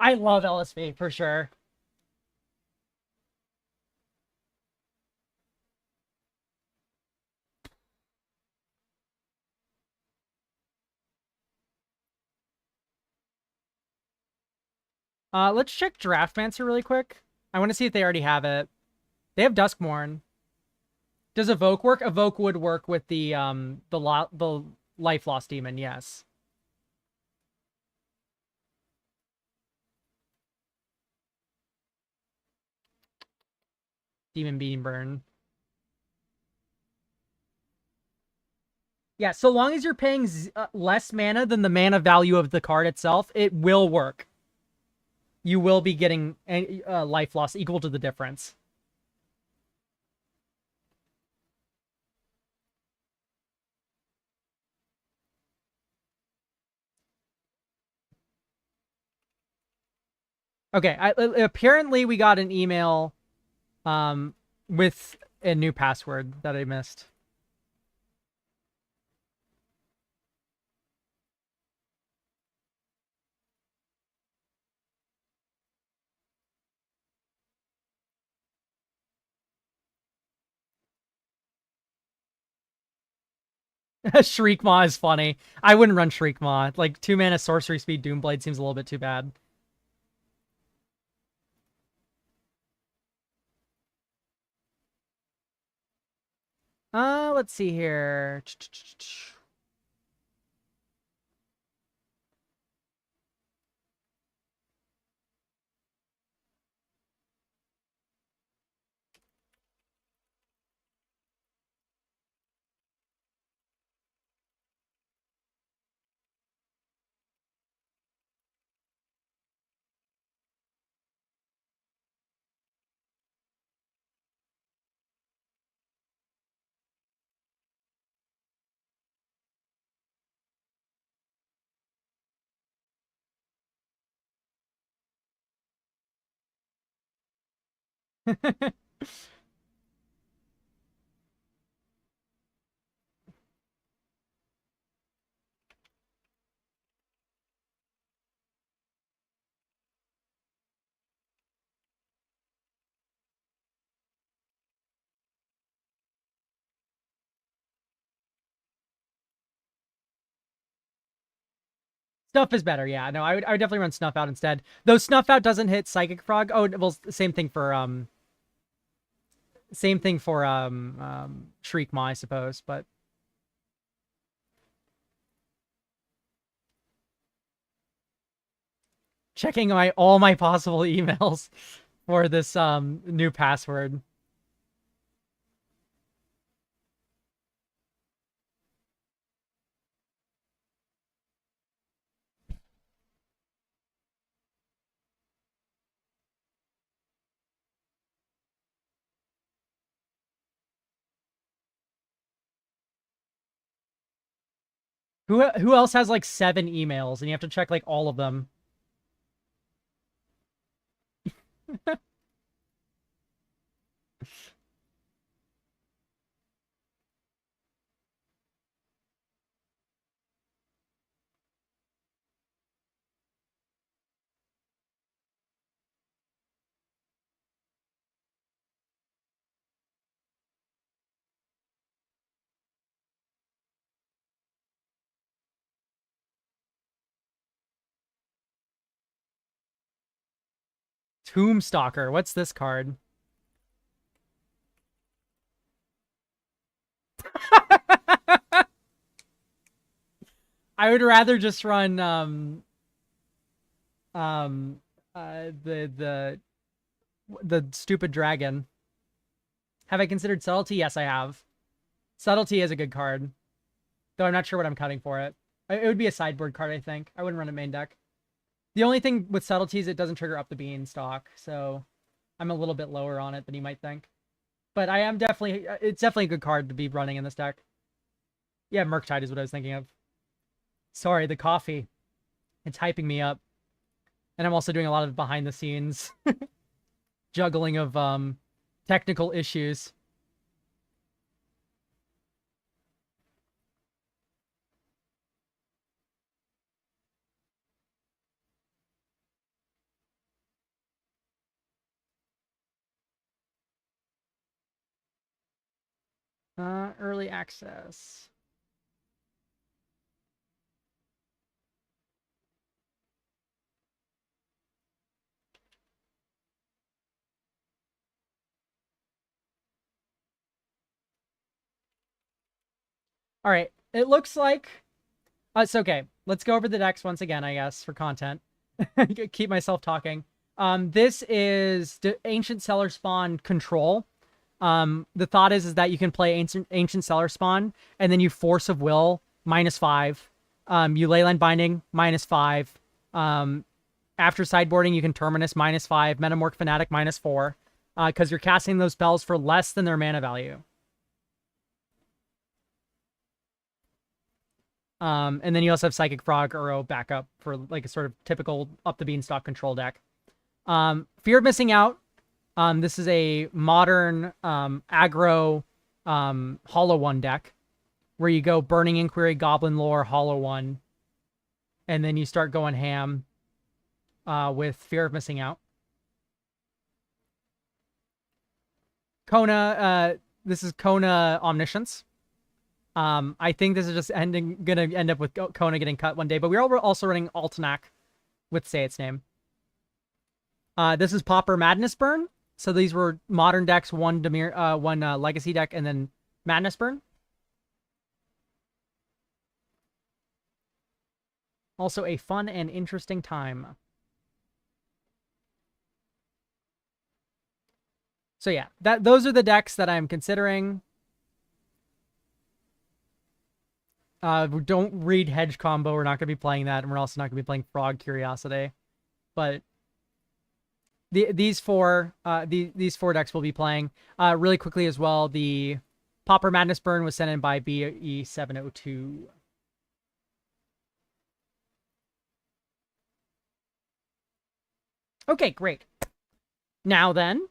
I love LSV for sure. Let's check Draftmancer really quick. I want to see if they already have it. They have Duskmourn. Does Evoke work? Evoke would work with the Life Loss Demon, yes. Demon Beam Burn. Yeah, so long as you're paying less mana than the mana value of the card itself, it will work. You will be getting life loss equal to the difference. Okay, apparently we got an email with a new password that I missed. Shriekmaw is funny. I wouldn't run Shriekmaw. Like 2-mana sorcery speed Doomblade seems a little bit too bad. Let's see here. Snuff is better, yeah. No, I would definitely run Snuff Out instead. Though Snuff Out doesn't hit Psychic Frog. Oh, well, same thing for Shriek Maw, I suppose, but checking all my possible emails for this new password. Who else has like 7 emails and you have to check like all of them? Tombstalker. What's this card? I would rather just run um the stupid dragon. Have I considered subtlety? Yes, I have. Subtlety is a good card, though I'm not sure what I'm cutting for it. It would be a sideboard card, I think. I wouldn't run a main deck. The only thing with subtlety is it doesn't trigger up the beanstalk, so I'm a little bit lower on it than you might think. But I am definitely, it's definitely a good card to be running in this deck. Yeah, Murktide is what I was thinking of. Sorry, the coffee. It's hyping me up. And I'm also doing a lot of behind the scenes juggling of technical issues. Early access. All right. It looks like it's okay. Let's go over the decks once again, I guess, for content. Keep myself talking. This is the Ancient Cellar Spawn Control. The thought is that you can play Ancient Cellar Spawn, and then you Force of Will, -5. You Leyline Binding, -5. After sideboarding, you can Terminus, -5. Metamorph Fanatic, -4. Because you're casting those spells for less than their mana value. And then you also have Psychic Frog, Uro backup for like a sort of typical up the beanstalk control deck. Fear of Missing Out. This is a modern aggro Hollow One deck where you go Burning Inquiry, Goblin Lore, Hollow One, and then you start going ham with Fear of Missing Out. Kona, this is Kona Omniscience. I think this is just gonna end up with Kona getting cut one day, but we're also running Altanak with Say Its Name. This is Pauper Madness Burn. So these were modern decks, one Legacy deck, and then Madness Burn. Also a fun and interesting time. So yeah, those are the decks that I'm considering. Don't read Hedge Combo. We're not going to be playing that, and we're also not going to be playing Frog Curiosity. But these four decks we'll be playing. Really quickly as well, the Pauper Madness Burn was sent in by BE702. Okay, great. Now then,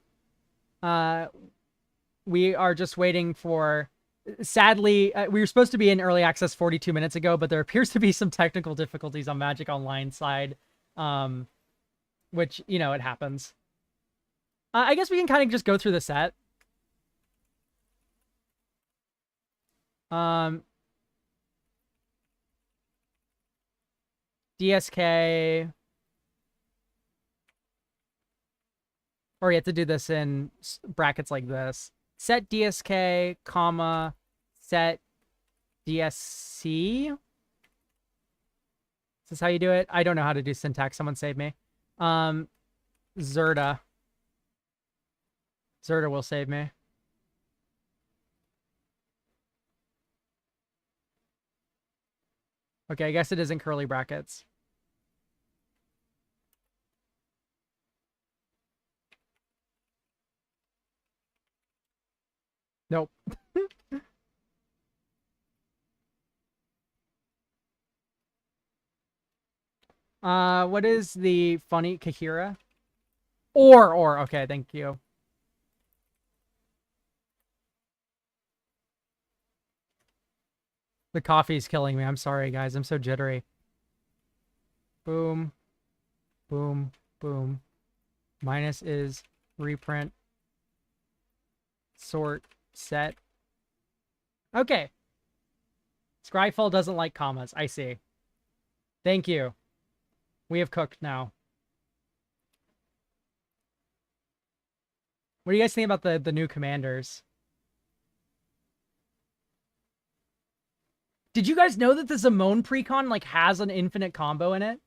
We are just waiting for... Sadly, we were supposed to be in early access 42 minutes ago, but there appears to be some technical difficulties on Magic Online side, which, you know, it happens. I guess we can kind of just go through the set. DSK... Or you have to do this in brackets like this. Set DSK, comma, set DSC. Is this how you do it? I don't know how to do syntax. Someone save me. Zerta. Zerta will save me. Okay, I guess it isn't curly brackets. Nope. What is the funny Kahira? Or, okay, thank you. The coffee's killing me. I'm sorry, guys. I'm so jittery. Boom. Boom. Boom. Minus is reprint. Sort. Set. Okay. Scryfall doesn't like commas. I see. Thank you. We have cooked now. What do you guys think about the new commanders? Did you guys know that the Zimone precon like has an infinite combo in it?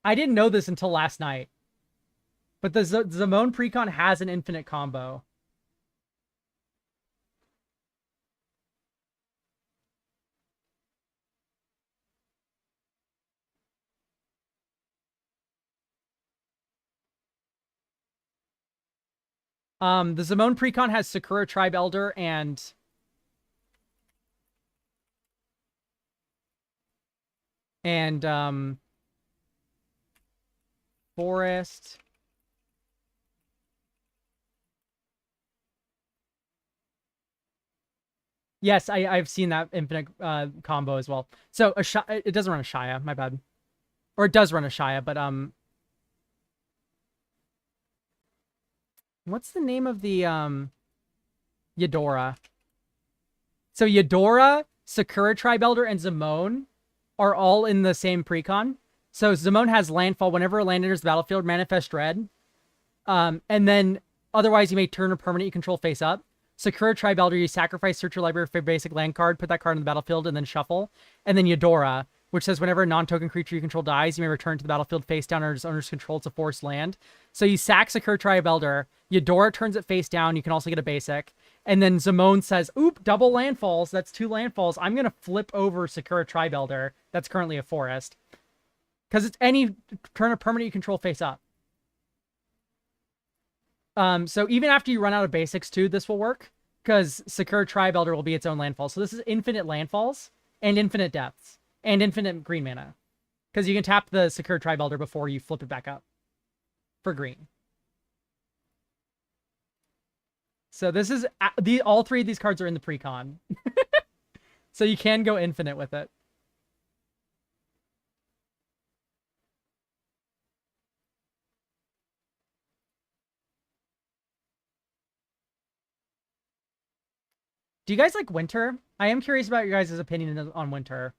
I didn't know this until last night. But the Zimone precon has an infinite combo. The Zimone precon has Sakura Tribe Elder and Forest. Yes, I've seen that infinite combo as well. So it doesn't run a Shia, my bad. Or it does run a Shia, but what's the name of the Eudora? So Eudora, Sakura Tribe Elder, and Zimone are all in the same precon. So Zimone has landfall whenever a land enters the battlefield, manifest dread. And then otherwise you may turn a permanent you control face up. Sakura Tribe Elder, you sacrifice, search your library for a basic land card, put that card on the battlefield, and then shuffle. And then Eudora, which says whenever a non-token creature you control dies, you may return to the battlefield face down under its owner's control. It's a forced land. So you sack Sakura Tribe Elder, Eudora turns it face down, you can also get a basic. And then Zimone says, oop, double landfalls, that's 2 landfalls. I'm going to flip over Sakura Tribe Elder, that's currently a forest. Because it's any turn of permanent you control face up. So even after you run out of basics too, this will work. Because Sakura Tribe Elder will be its own landfall. So this is infinite landfalls, and infinite depths, and infinite green mana. Because you can tap the Sakura Tribe Elder before you flip it back up. For green. So this is... all 3 of these cards are in the precon. So you can go infinite with it. Do you guys like Winter? I am curious about your guys' opinion on Winter.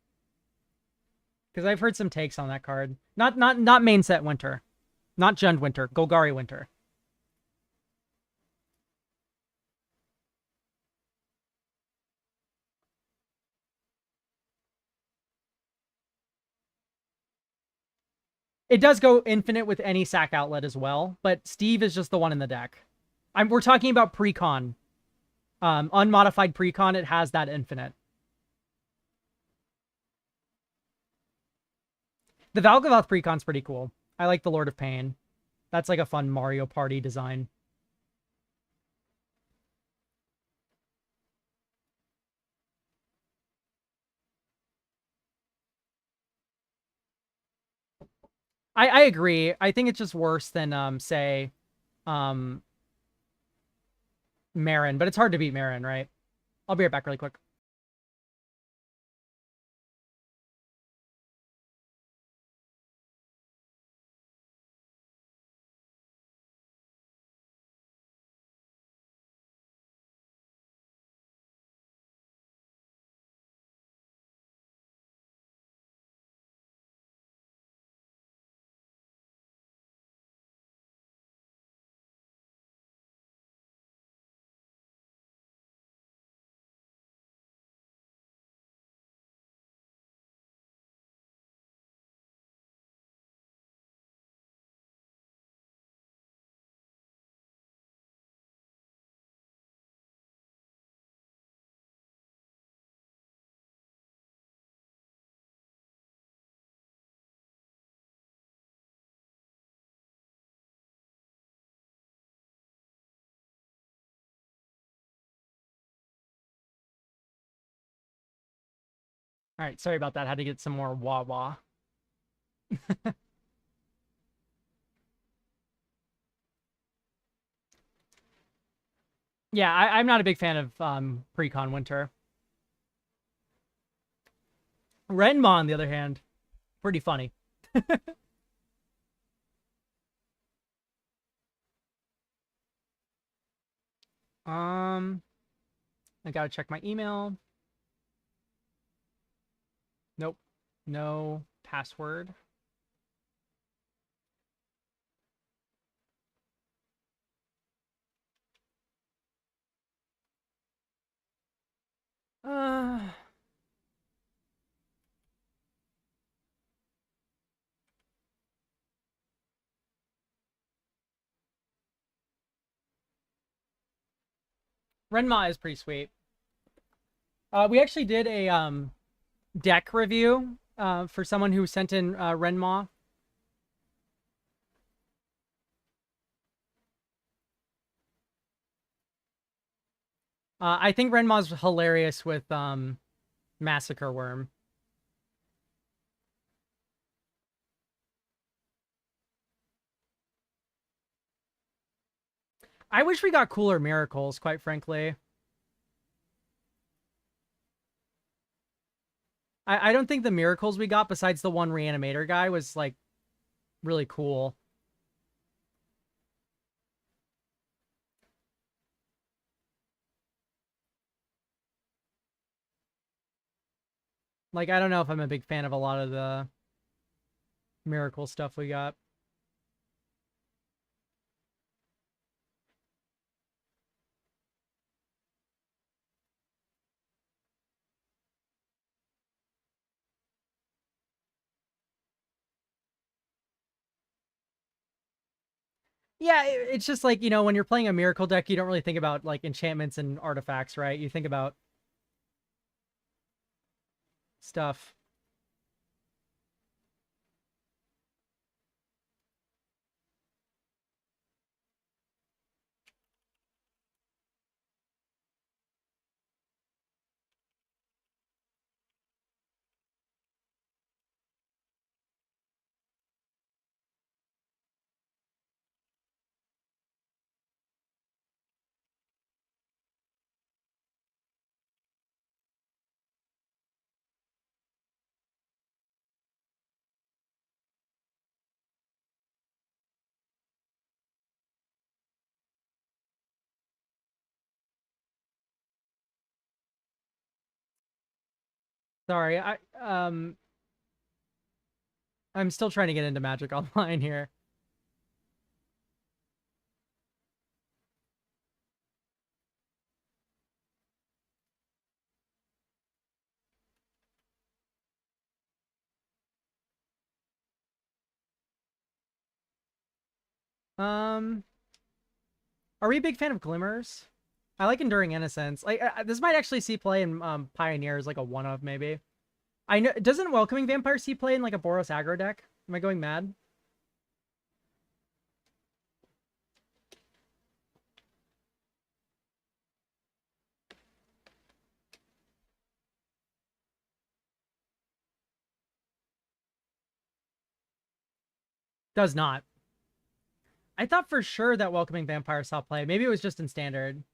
Because I've heard some takes on that card. Not main set Winter. Not Jund Winter. Golgari Winter. It does go infinite with any sack outlet as well, but Steve is just the one in the deck. We're talking about precon. Unmodified precon, it has that infinite. The Valgavoth precon's pretty cool. I like the Lord of Pain. That's like a fun Mario Party design. I agree. I think it's just worse than, say, Marin, but it's hard to beat Marin, right? I'll be right back really quick. All right, sorry about that. Had to get some more wah-wah. Yeah, I'm not a big fan of pre-con winter. Renma, on the other hand, pretty funny. I gotta check my email. Nope. No password. Uh... Renma is pretty sweet. We actually did a deck review for someone who sent in Renma. I think Renma's hilarious with Massacre Worm. I wish we got cooler miracles, quite frankly. I don't think the miracles we got, besides the one reanimator guy, was like really cool. Like, I don't know if I'm a big fan of a lot of the miracle stuff we got. Yeah, it's just like, you know, when you're playing a miracle deck, you don't really think about like enchantments and artifacts, right? You think about stuff. Sorry, I'm still trying to get into Magic Online here. Um, are we a big fan of Glimmers? I like Enduring Innocence. Like, this might actually see play in Pioneers, like a one of maybe. I know, doesn't Welcoming Vampire see play in like a Boros aggro deck? Am I going mad? Does not. I thought for sure that Welcoming Vampire saw play. Maybe it was just in standard.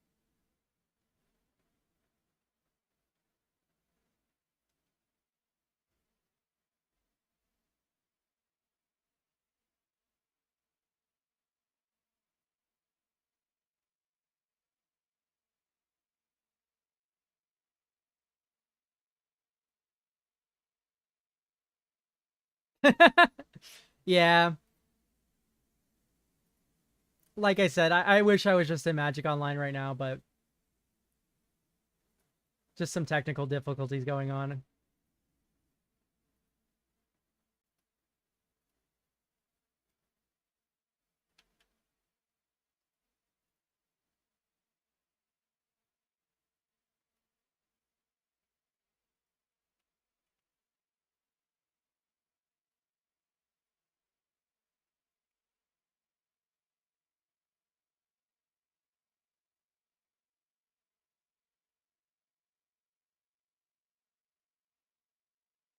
Yeah. Like I said, I wish I was just in Magic Online right now, but just some technical difficulties going on.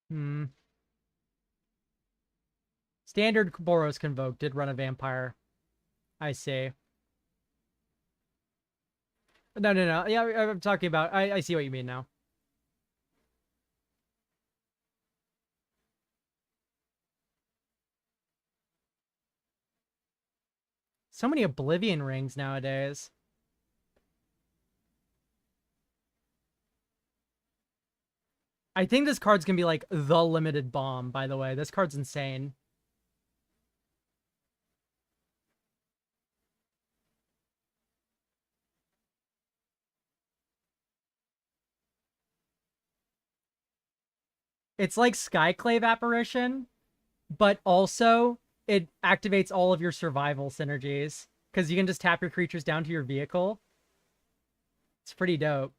Hmm. Standard Boros Convoke did run a vampire. I see. No, no, no. Yeah, I'm talking about. I see what you mean now. So many Oblivion rings nowadays. I think this card's gonna be like the limited bomb, by the way. This card's insane. It's like Skyclave Apparition, but also it activates all of your survival synergies because you can just tap your creatures down to your vehicle. It's pretty dope.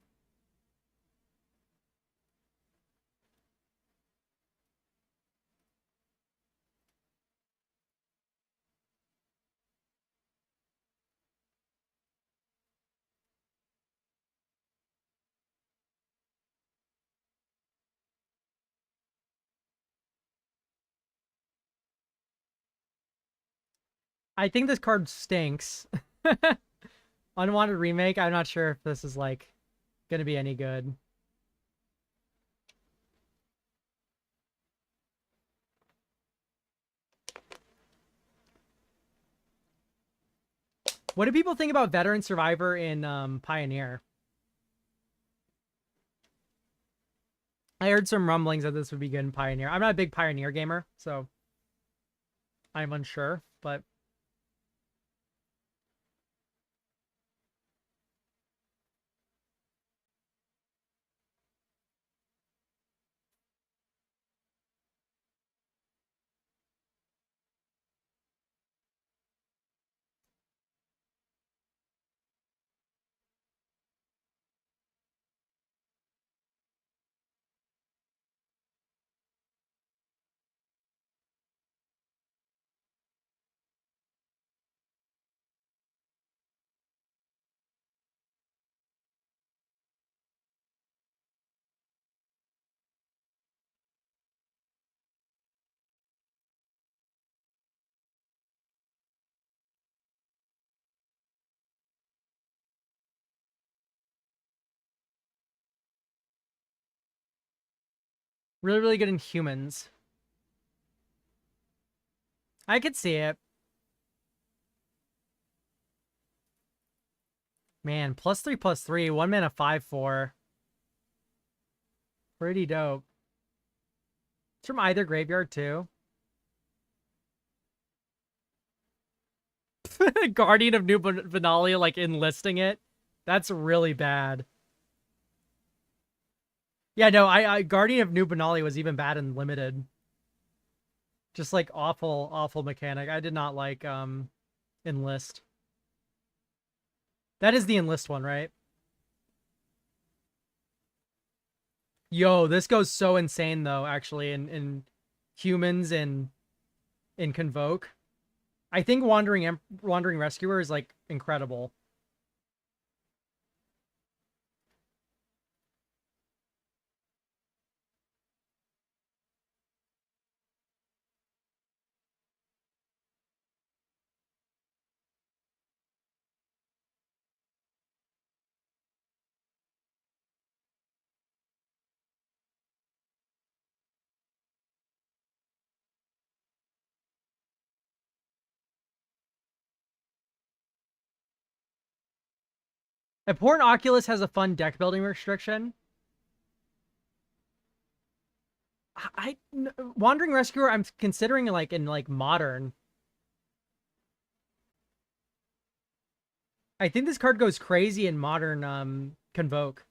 I think this card stinks. Unwanted Remake, I'm not sure if this is like gonna be any good. What do people think about Veteran Survivor in Pioneer? I heard some rumblings that this would be good in Pioneer. I'm not a big Pioneer gamer, so I'm unsure, but really, really good in humans. I could see it. Man, +3/+3, 1 mana 5/4. Pretty dope. It's from either graveyard too. Guardian of New Benalia, like enlisting it. That's really bad. Yeah, no, I Guardian of New Benalia was even bad in limited. Just like awful, awful mechanic. I did not like enlist. That is the enlist one, right? Yo, this goes so insane though, actually, in humans and in Convoke. I think Wandering Rescuer is like incredible. Abhorrent Oculus has a fun deck building restriction. Wandering Rescuer, I'm considering like in like modern. I think this card goes crazy in modern Convoke.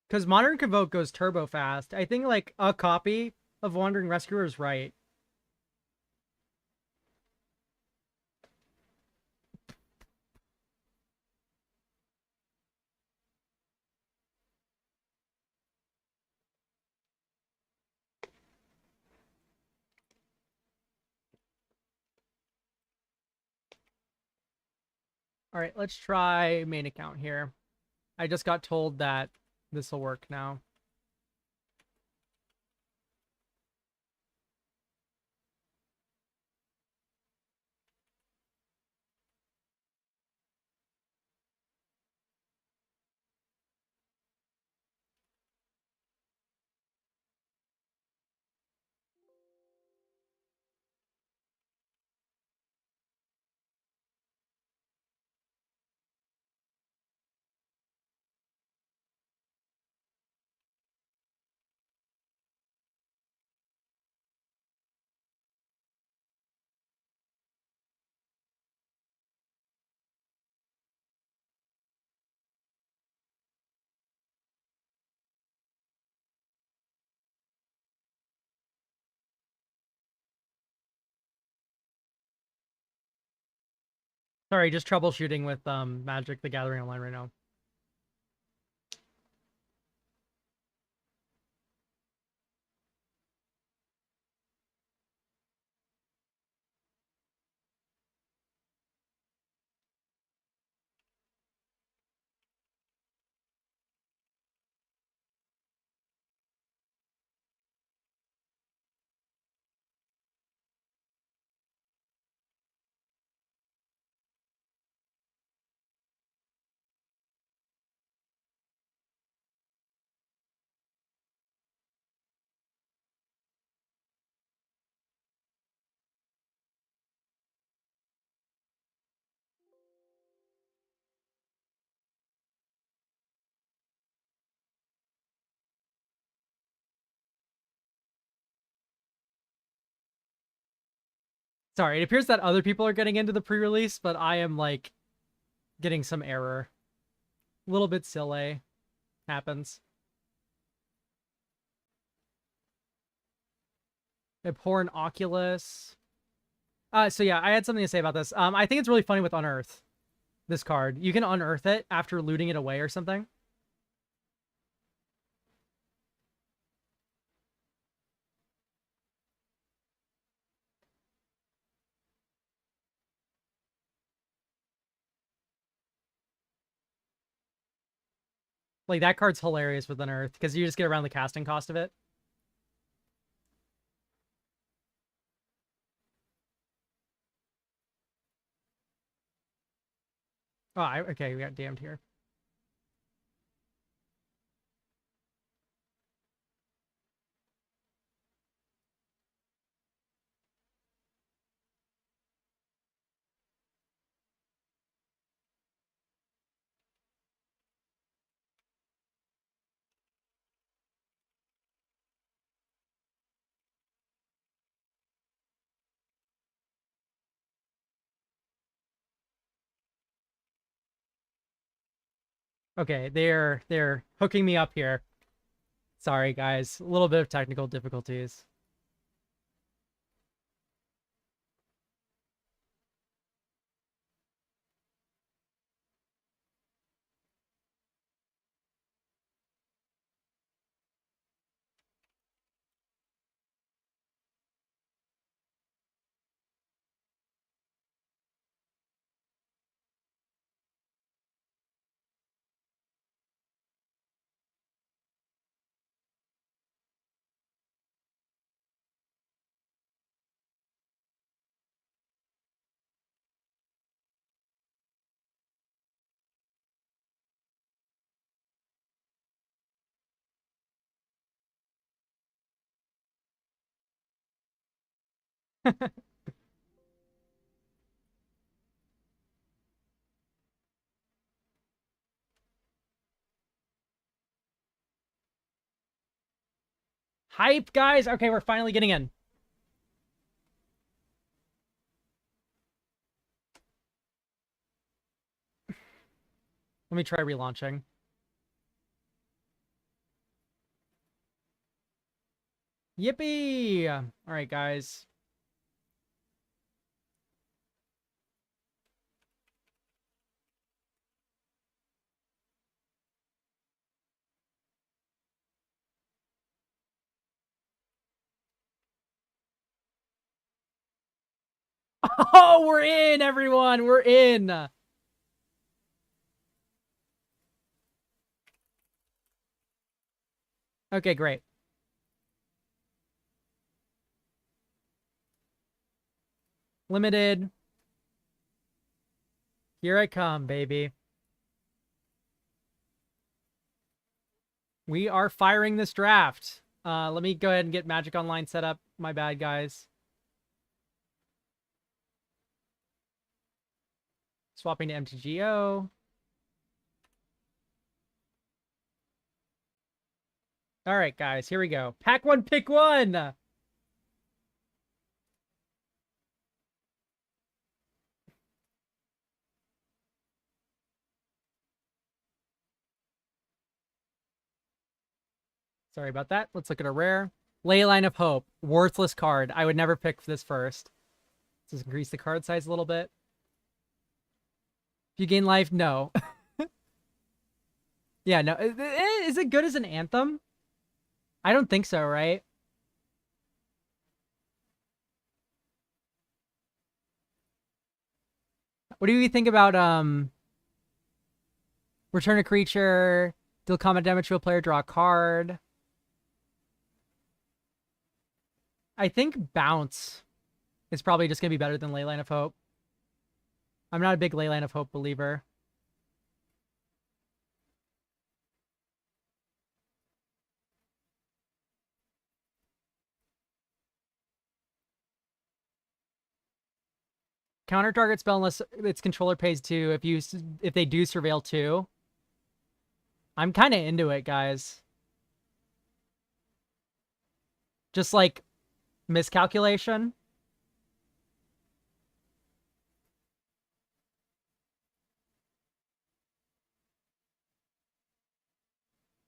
Because modern Convoke goes turbo fast. I think like a copy of Wandering Rescuer is right. All right, let's try main account here. I just got told that this will work now. Sorry, just troubleshooting with Magic the Gathering Online right now. Sorry, it appears that other people are getting into the pre-release, but I am like getting some error. A little bit silly. Happens. Abhorrent Oculus. So yeah, I had something to say about this. I think it's really funny with Unearth. This card. You can unearth it after looting it away or something. Like that card's hilarious with Unearth because you just get around the casting cost of it. Oh, okay, we got damned here. Okay, they're hooking me up here. Sorry, guys. A little bit of technical difficulties. Hype, guys. Okay, we're finally getting in. Let me try relaunching. Yippee! All right, guys. Oh, we're in, everyone. We're in. Okay, great. Limited. Here I come, baby. We are firing this draft. Let me go ahead and get Magic Online set up. My bad, guys. Swapping to MTGO. All right, guys, here we go. Pack one, pick one. Sorry about that. Let's look at a rare. Leyline of Hope. Worthless card. I would never pick this first. Let's increase the card size a little bit. If you gain life, no. Yeah, no. Is it good as an anthem? I don't think so, right? What do you think about return a creature, deal combat damage to a player, draw a card? I think bounce is probably just gonna be better than Leyline of Hope. I'm not a big Leyline of Hope believer. Counter target spell unless its controller pays 2. If they do surveil 2. I'm kind of into it, guys. Just like miscalculation.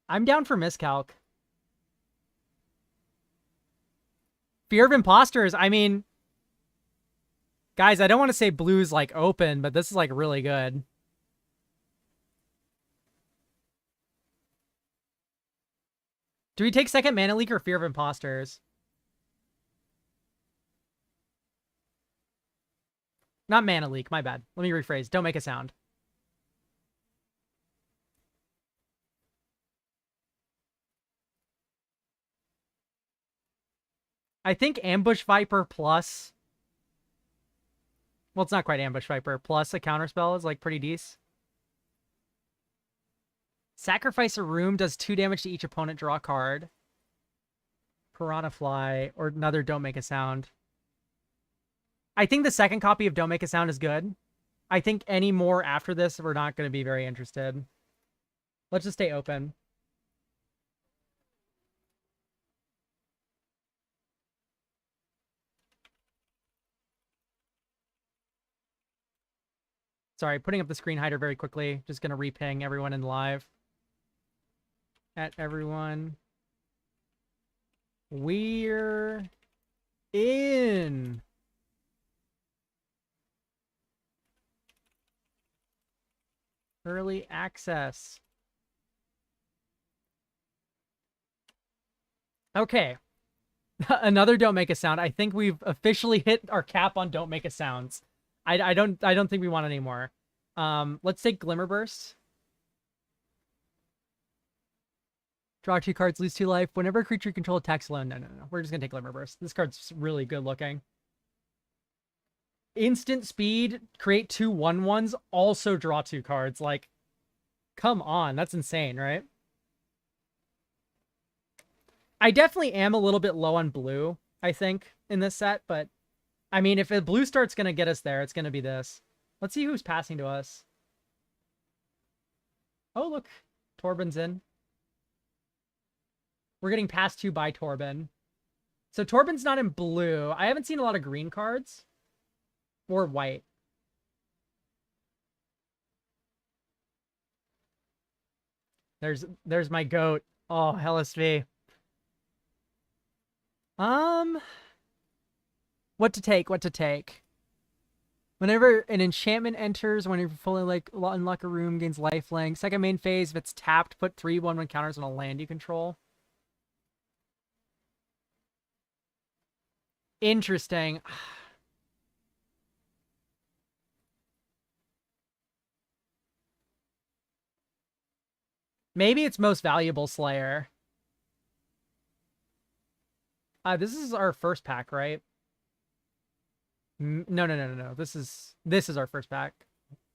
I'm down for miscalc. Fear of Imposters. I mean, guys, I don't want to say blue's like open, but this is like really good. Do we take second Mana Leak or Fear of Imposters? Not Mana Leak, my bad. Let me rephrase. Don't make a sound. I think Ambush Viper plus... Well, it's not quite Ambush Viper. Plus a counterspell is like pretty decent. Sacrifice a room, does 2 damage to each opponent, draw a card. Piranha Fly, or another Don't Make a Sound. I think the second copy of Don't Make a Sound is good. I think any more after this, we're not going to be very interested. Let's just stay open. Sorry, putting up the screen hider very quickly. Just going to reping everyone in live. At everyone. We're in. Early access. Okay. Another Don't Make a Sound. I think we've officially hit our cap on Don't Make a Sounds. I don't think we want any more. Let's take Glimmerburst. Draw 2 cards, lose 2 life. Whenever a creature you control attacks alone. No. We're just gonna take Glimmerburst. This card's really good looking. Instant speed, create 2 1/1s, also draw 2 cards. Like, come on, that's insane, right? I definitely am a little bit low on blue, I think, in this set, but I mean, if a blue start's gonna get us there, it's gonna be this. Let's see who's passing to us. Oh, look. Torben's in. We're getting passed to by Torben. So Torben's not in blue. I haven't seen a lot of green cards. Or white. There's my goat. Oh, LSV. What to take? Whenever an enchantment enters, when you're fully like unlock a room, gains lifelink. Second main phase, if it's tapped, put 3/1/1 counters on a land you control. Interesting. Maybe it's most valuable Slayer. This is our first pack, right? No. This is our first pack.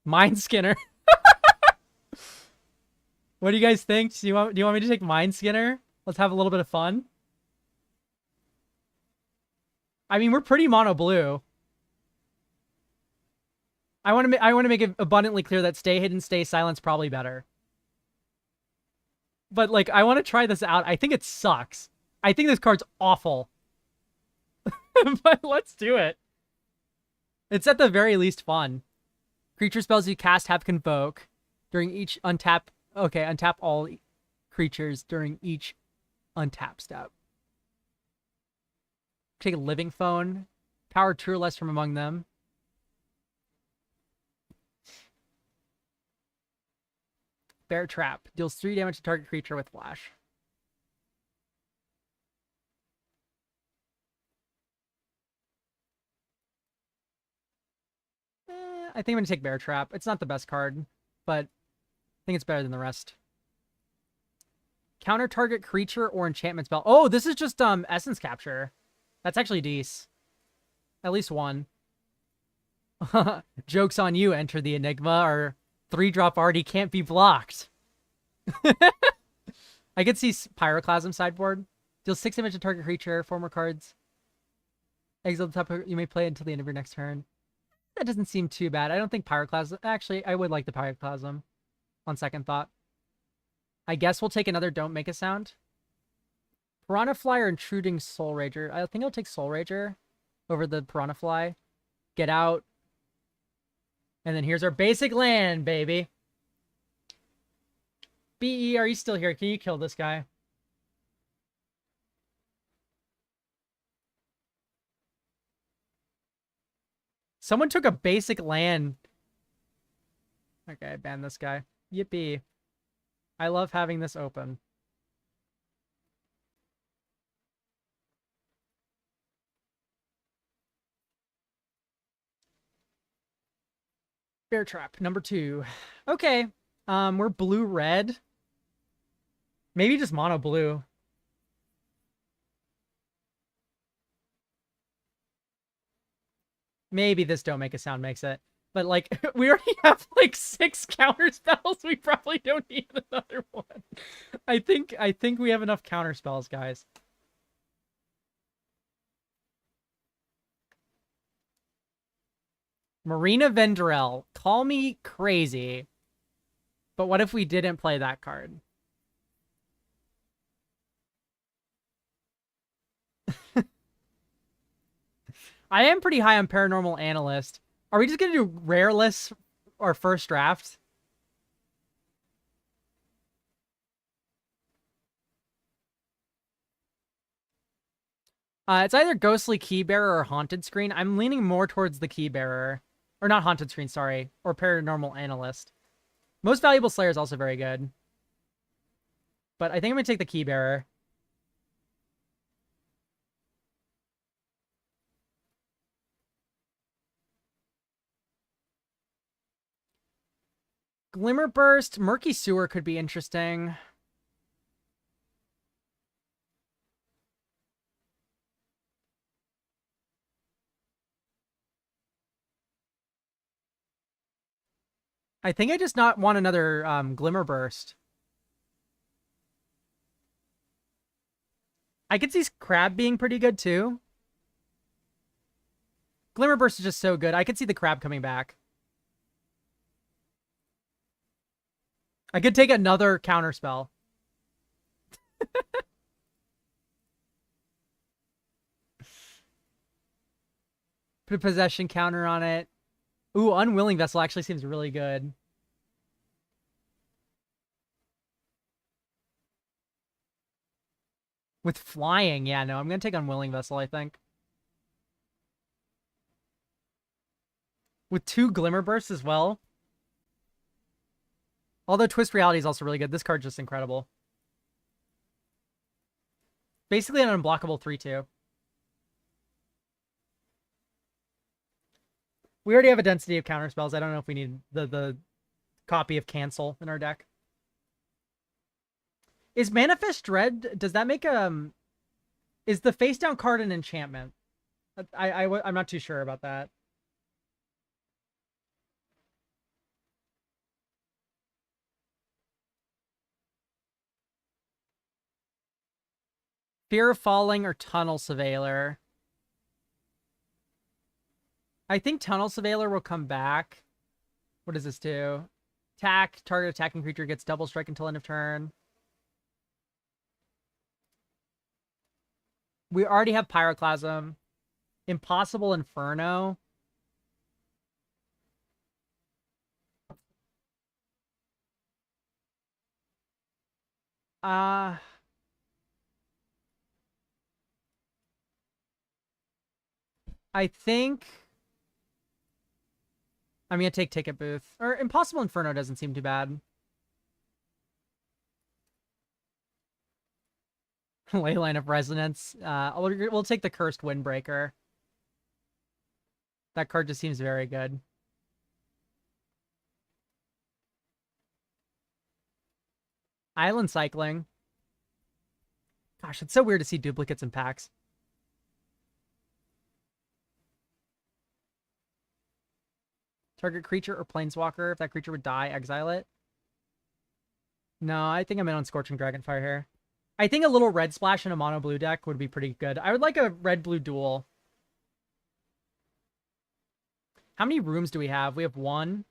Mind Skinner. What do you guys think? Do you want me to take Mind Skinner? Let's have a little bit of fun. I mean, we're pretty mono blue. I want to make it abundantly clear that Stay Hidden, Stay Silent's probably better. But like, I want to try this out. I think it sucks. I think this card's awful. But let's do it. It's at the very least fun. Creature spells you cast have Convoke. During each untap... Okay, untap all creatures during each untap step. Take a Living Phone. Power 2 or less from among them. Bear Trap. Deals 3 damage to target creature with Flash. I think I'm going to take Bear Trap. It's not the best card, but I think it's better than the rest. Counter target creature or enchantment spell. Oh, this is just Essence Capture. That's actually decent. At least one. Joke's on you, enter the Enigma. Our 3-drop already can't be blocked. I could see Pyroclasm sideboard. Deals 6 damage to target creature. 4 more cards. Exile the top. You may play until the end of your next turn. That doesn't seem too bad. I don't think Pyroclasm... Actually, I would like the Pyroclasm. On second thought. I guess we'll take another Don't Make a Sound. Piranha Fly or Intruding Soul Rager. I think I'll take Soul Rager over the Piranha Fly. Get out. And then here's our basic land, baby. BE, are you still here? Can you kill this guy? Someone took a basic land. Okay, ban this guy. Yippee. I love having this open. Bear Trap, number 2. Okay. We're blue-red. Maybe just mono blue. Maybe this Don't Make a Sound makes it. But, like, we already have, like, 6 counter spells. We probably don't need another one. I think we have enough counter spells, guys. Marina Vendrell. Call me crazy. But what if we didn't play that card? I am pretty high on Paranormal Analyst. Are we just going to do Rareless or first draft? It's either Ghostly Keybearer or Haunted Screen. I'm leaning more towards the Keybearer. Or not Haunted Screen, sorry. Or Paranormal Analyst. Most Valuable Slayer is also very good. But I think I'm going to take the Keybearer. Glimmer Burst. Murky Sewer could be interesting. I think I just not want another Glimmer Burst. I could see Crab being pretty good too. Glimmer Burst is just so good. I could see the crab coming back. I could take another counter spell. Put a possession counter on it. Ooh, Unwilling Vessel actually seems really good. With flying, yeah, no, I'm going to take Unwilling Vessel, I think. With 2 Glimmer Bursts as well. Although Twist Reality is also really good. This card's just incredible. Basically an unblockable 3-2. We already have a density of counter spells. I don't know if we need the copy of Cancel in our deck. Is Manifest Dread, does that make is the face down card an enchantment? I'm not too sure about that. Fear of Falling or Tunnel Surveiller? I think Tunnel Surveiller will come back. What does this do? Attack. Target attacking creature gets double strike until end of turn. We already have Pyroclasm. Impossible Inferno. I think I'm going to take Ticket Booth. Or Impossible Inferno doesn't seem too bad. Leyline of Resonance. We'll take the Cursed Windbreaker. That card just seems very good. Island Cycling. Gosh, it's so weird to see duplicates in packs. Target creature or planeswalker. If that creature would die, exile it. No, I think I'm in on Scorching Dragonfire here. I think a little red splash in a mono blue deck would be pretty good. I would like a red blue duel. How many rooms do we have? We have 1.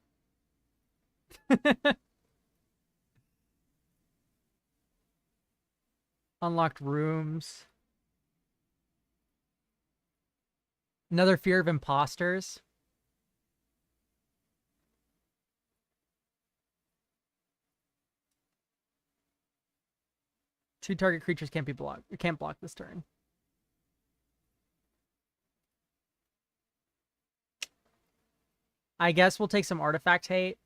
Unlocked rooms. Another Fear of Imposters. Two target creatures can't be blocked. You can't block this turn. I guess we'll take some artifact hate.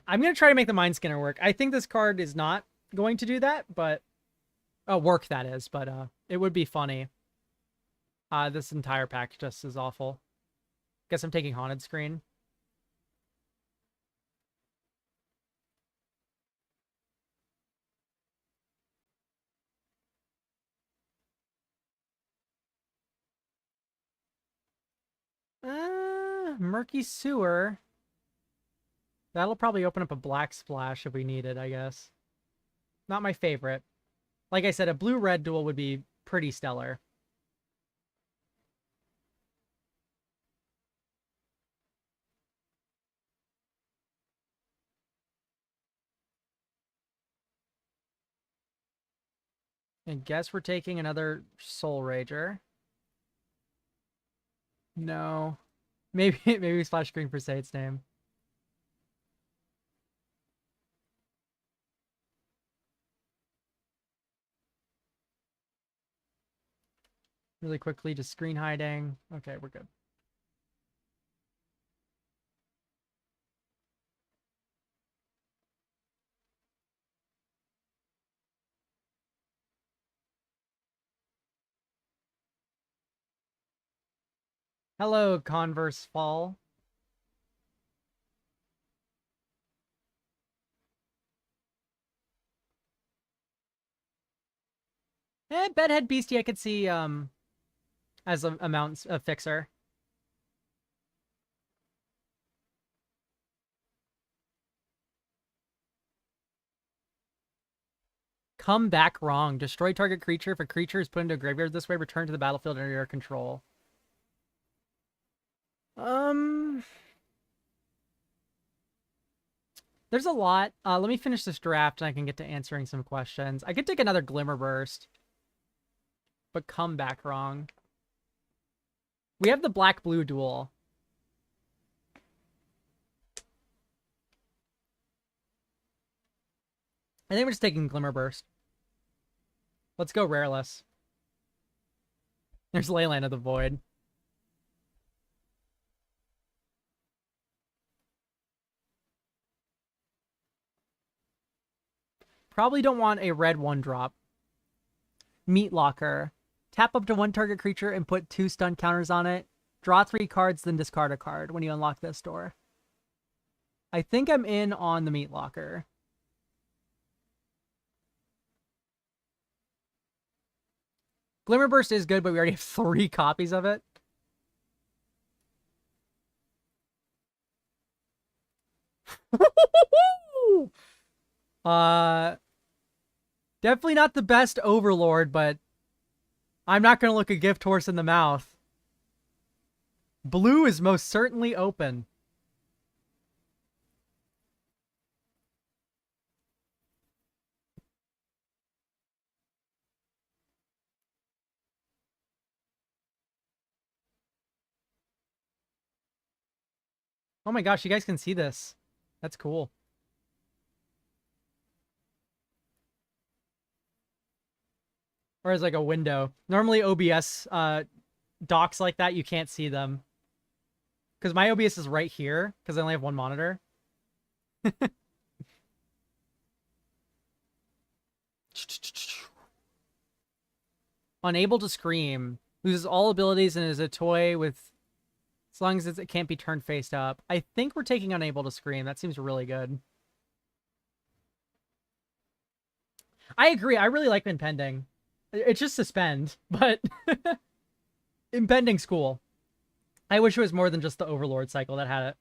I'm going to try to make the Mind Skinner work. I think this card is not going to do that, but... work, that is, but it would be funny. This entire pack just is awful. Guess I'm taking Haunted Screen. Murky Sewer. That'll probably open up a black splash if we need it, I guess. Not my favorite. Like I said, a blue-red duel would be pretty stellar. I guess we're taking another Soul Rager. No. Maybe we splash screen for Sate's name. Really quickly, just screen hiding. Okay, we're good. Hello, Converse Fall. Bedhead Beastie I could see as a mount, a fixer. Come back wrong. Destroy target creature. If a creature is put into a graveyard this way, return to the battlefield under your control. There's a lot. Let me finish this draft and I can get to answering some questions. I could take another Glimmer Burst, but come back wrong. We have the black-blue duel. I think we're just taking Glimmer Burst. Let's go Rareless. There's Leyland of the Void. Probably don't want a red 1-drop. Meat Locker. Tap up to 1 target creature and put 2 stun counters on it. Draw 3 cards, then discard a card when you unlock this door. I think I'm in on the Meat Locker. Glimmer Burst is good, but we already have 3 copies of it. Definitely not the best Overlord, but I'm not going to look a gift horse in the mouth. Blue is most certainly open. Oh my gosh, you guys can see this. That's cool. Or as like a window. Normally OBS docs like that, you can't see them. Because my OBS is right here, because I only have 1 monitor. Unable to Scream. Loses all abilities and is a toy with... As long as it can't be turned face up. I think we're taking Unable to Scream. That seems really good. I agree. I really like Impending. It's just Suspend, but... Impending's cool. I wish it was more than just the Overlord cycle that had it.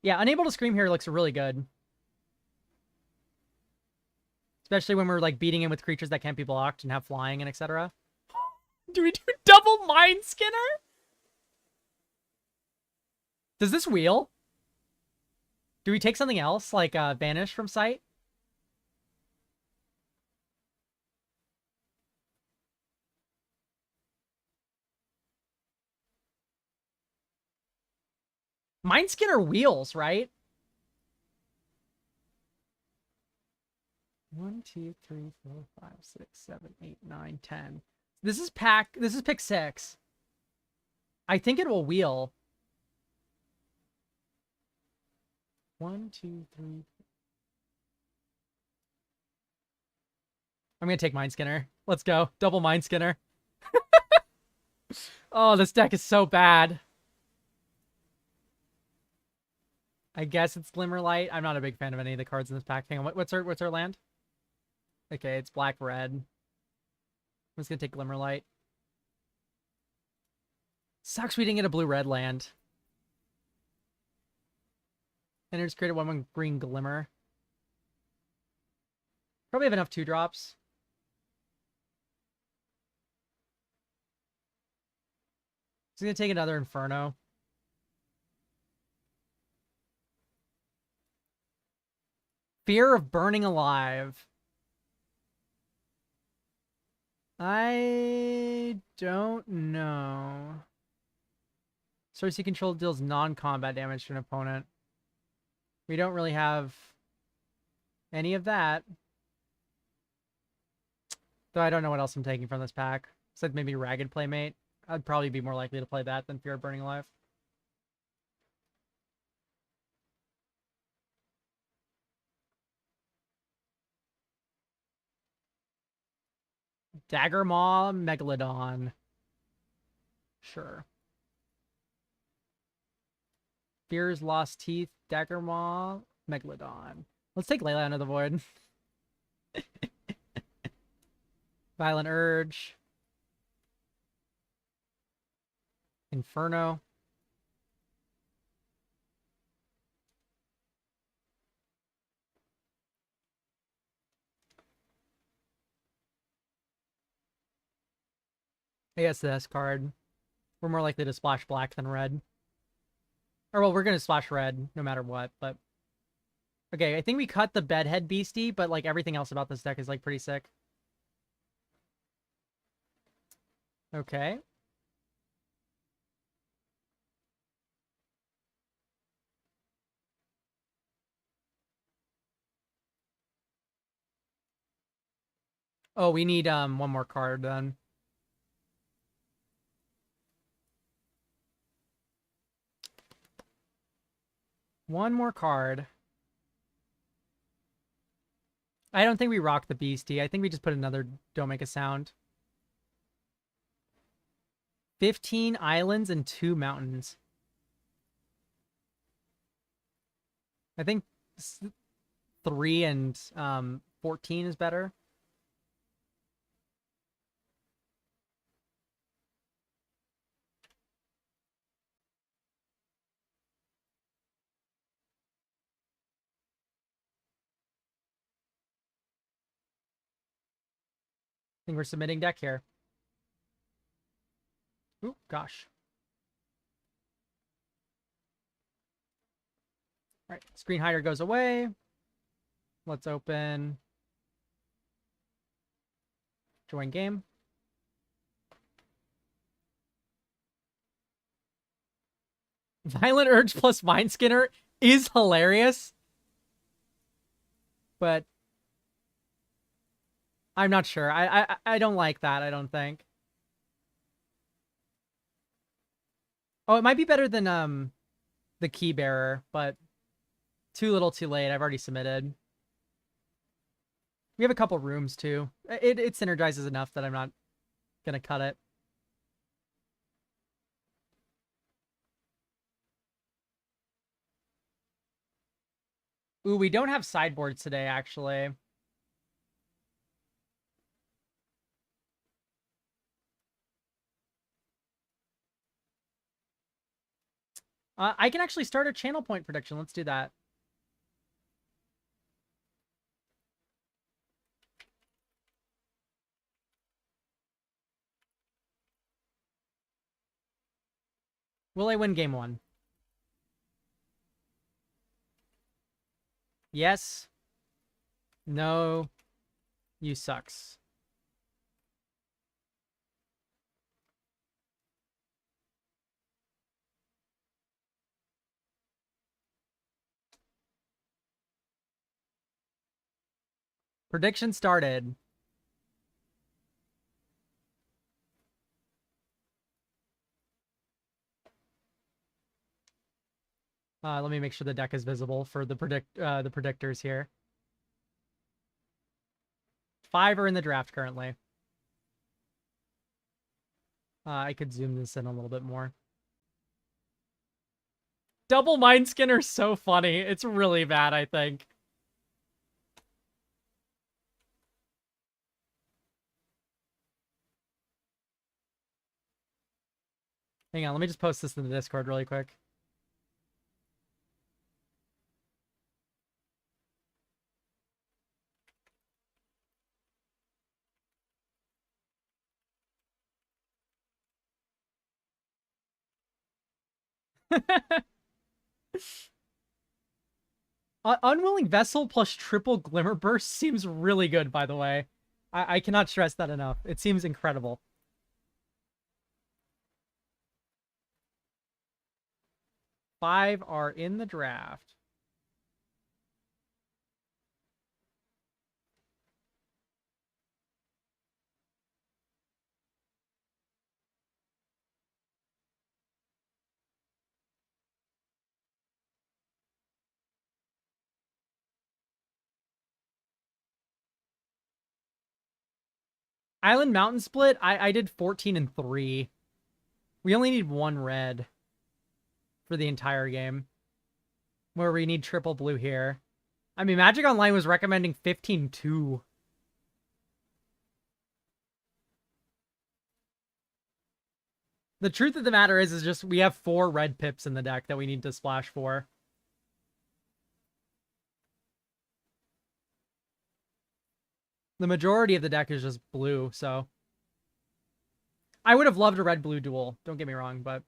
Yeah, Unable to Scream here looks really good. Especially when we're like beating him with creatures that can't be blocked and have flying and etc. Do we do double Mind Skinner? Does this wheel? Do we take something else, like Vanish from sight? Mind Skinner wheels, right? 1, 2, 3, 4, 5, 6, 7, 8, 9, 10. This is pick 6. I think it will wheel. 1, 2, 3. I'm gonna take Mind Skinner. Let's go. Double Mind Skinner. Oh, this deck is so bad. I guess it's Glimmerlight. I'm not a big fan of any of the cards in this pack. Hang on, what's our land? Okay, it's black-red. I'm just gonna take Glimmerlight. Sucks we didn't get a blue-red land. And I just created 1/1 green Glimmer. Probably have enough 2-drops. Just gonna take another Inferno. Fear of Burning Alive. I don't know. Sorcery Control deals non-combat damage to an opponent. We don't really have any of that. Though I don't know what else I'm taking from this pack. Except maybe Ragged Playmate. I'd probably be more likely to play that than Fear of Burning Alive. Dagger Maw, Megalodon. Sure. Fear's Lost Teeth, Dagger Maw, Megalodon. Let's take Leyland of the Void. Violent Urge. Inferno. ASS card. We're more likely to splash black than red. Or, well, we're going to splash red no matter what, but... Okay, I think we cut the Bedhead Beastie, but, like, everything else about this deck is, like, pretty sick. Okay. Oh, we need, one more card, then. One more card. I don't think we rock the Beastie. I think we just put another Don't Make a Sound. 15 islands and 2 mountains. I think 3 and 14 is better. I think we're submitting deck here. Ooh, gosh. All right, screen hider goes away. Let's open. Join game. Violent Urge plus Mind Skinner is hilarious. But I'm not sure. I don't like that, I don't think. Oh, it might be better than the Key Bearer, but too little too late. I've already submitted. We have a couple rooms too. It synergizes enough that I'm not gonna cut it. Ooh, we don't have sideboards today, actually. I can actually start a channel point prediction. Let's do that. Will I win game 1? Yes. No. You sucks. Prediction started. Let me make sure the deck is visible for the predictors here. 5 are in the draft currently. I could zoom this in a little bit more. Double Mind Skinner is so funny. It's really bad, I think. Hang on, let me just post this in the Discord really quick. Unwilling Vessel plus triple Glimmer Burst seems really good, by the way. I cannot stress that enough. It seems incredible. Five are in the draft. Island Mountain Split, I did 14 and 3. We only need 1 red for the entire game. Where we need triple blue here. I mean, Magic Online was recommending 15-2. The truth of the matter is just we have 4 red pips in the deck that we need to splash for. The majority of the deck is just blue, so... I would have loved a red-blue duel, don't get me wrong, but...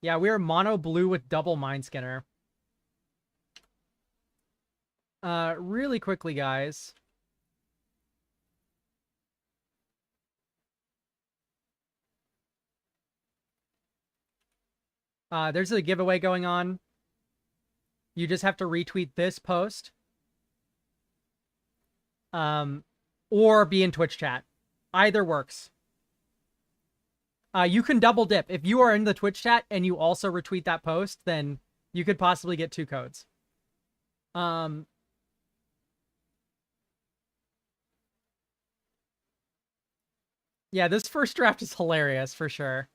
Yeah, we are mono blue with double Mind Skinner. Really quickly, guys. There's a giveaway going on. You just have to retweet this post. Or be in Twitch chat. Either works. You can double dip. If you are in the Twitch chat and you also retweet that post, then you could possibly get 2 codes. Yeah, this first draft is hilarious for sure.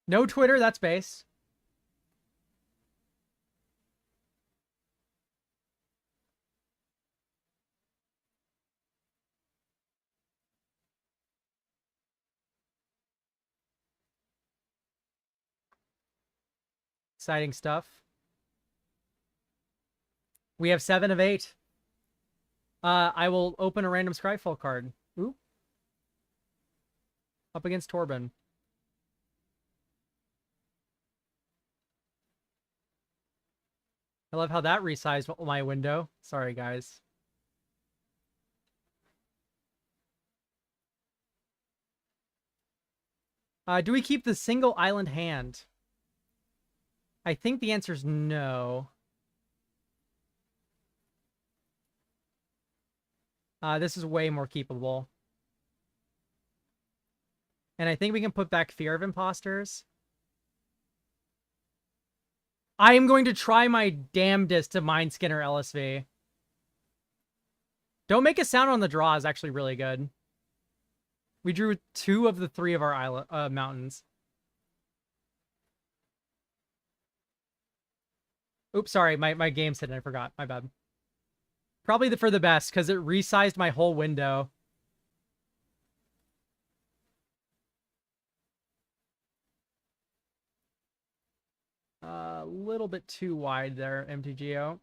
No Twitter, that's base. Exciting stuff. We have 7 of 8. I will open a random Scryfall card. Ooh. Up against Torben. I love how that resized my window. Sorry, guys. Do we keep the single island hand? I think the answer is no. This is way more keepable. And I think we can put back Fear of Imposters. I am going to try my damnedest to Mind Skinner LSV. Don't Make a Sound on the draw is actually really good. We drew 2 of the 3 of our island, mountains. Oops, sorry, my game's hidden. I forgot. My bad. Probably for the best, because it resized my whole window. A little bit too wide there, MTGO.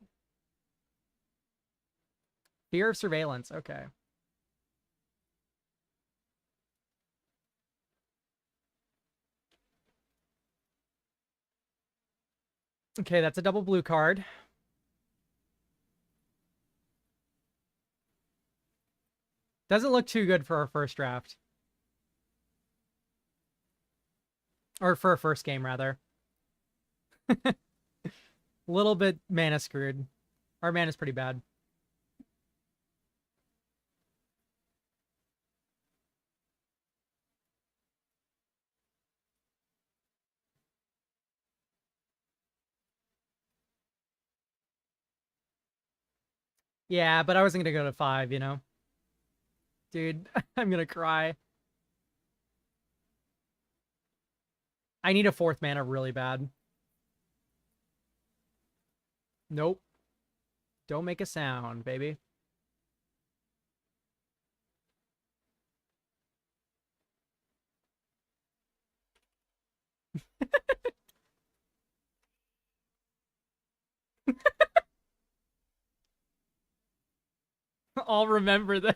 Fear of Surveillance, okay. Okay, that's a double blue card. Doesn't look too good for our first draft. Or for our first game, rather. A little bit mana screwed. Our mana's pretty bad. Yeah, but I wasn't gonna go to 5, you know? Dude, I'm gonna cry. I need a 4th mana really bad. Nope. Don't make a sound, baby. I'll remember this.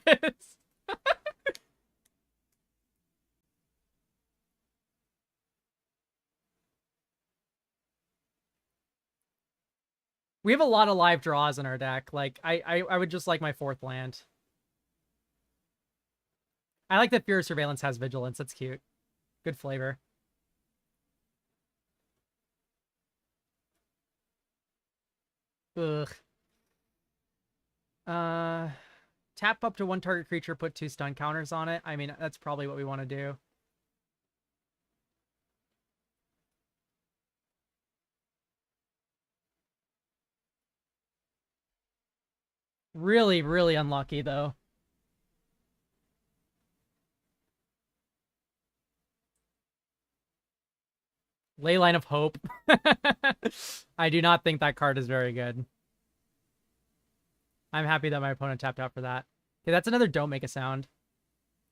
We have a lot of live draws in our deck. Like, I would just like my 4th land. I like that Fear of Surveillance has Vigilance. That's cute. Good flavor. Ugh. Tap up to 1 target creature, put 2 stun counters on it. I mean, that's probably what we want to do. Really, really unlucky, though. Leyline of Hope. I do not think that card is very good. I'm happy that my opponent tapped out for that. Okay, that's another don't make a sound.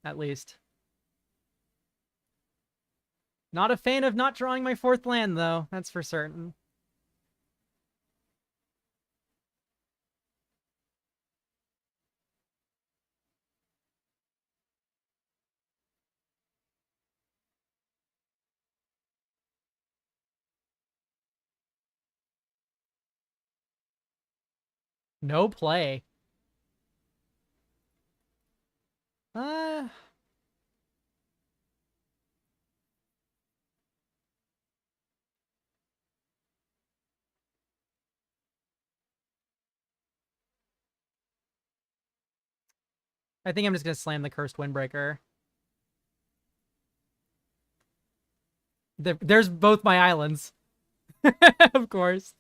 At least. Not a fan of not drawing my 4th land, though. That's for certain. No play. Uh... I think I'm just going to slam the Cursed Windbreaker. There's both my islands. Of course.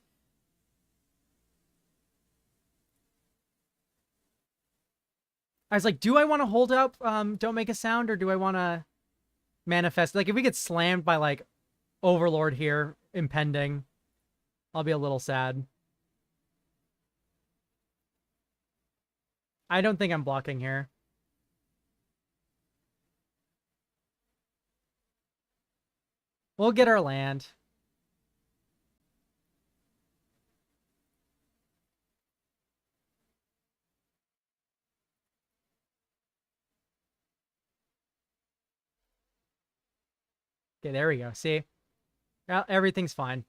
I was like, do I want to hold up Don't Make a Sound, or do I want to manifest? Like, if we get slammed by, like, Overlord here, impending, I'll be a little sad. I don't think I'm blocking here. We'll get our land. Okay, there we go. See? Everything's fine.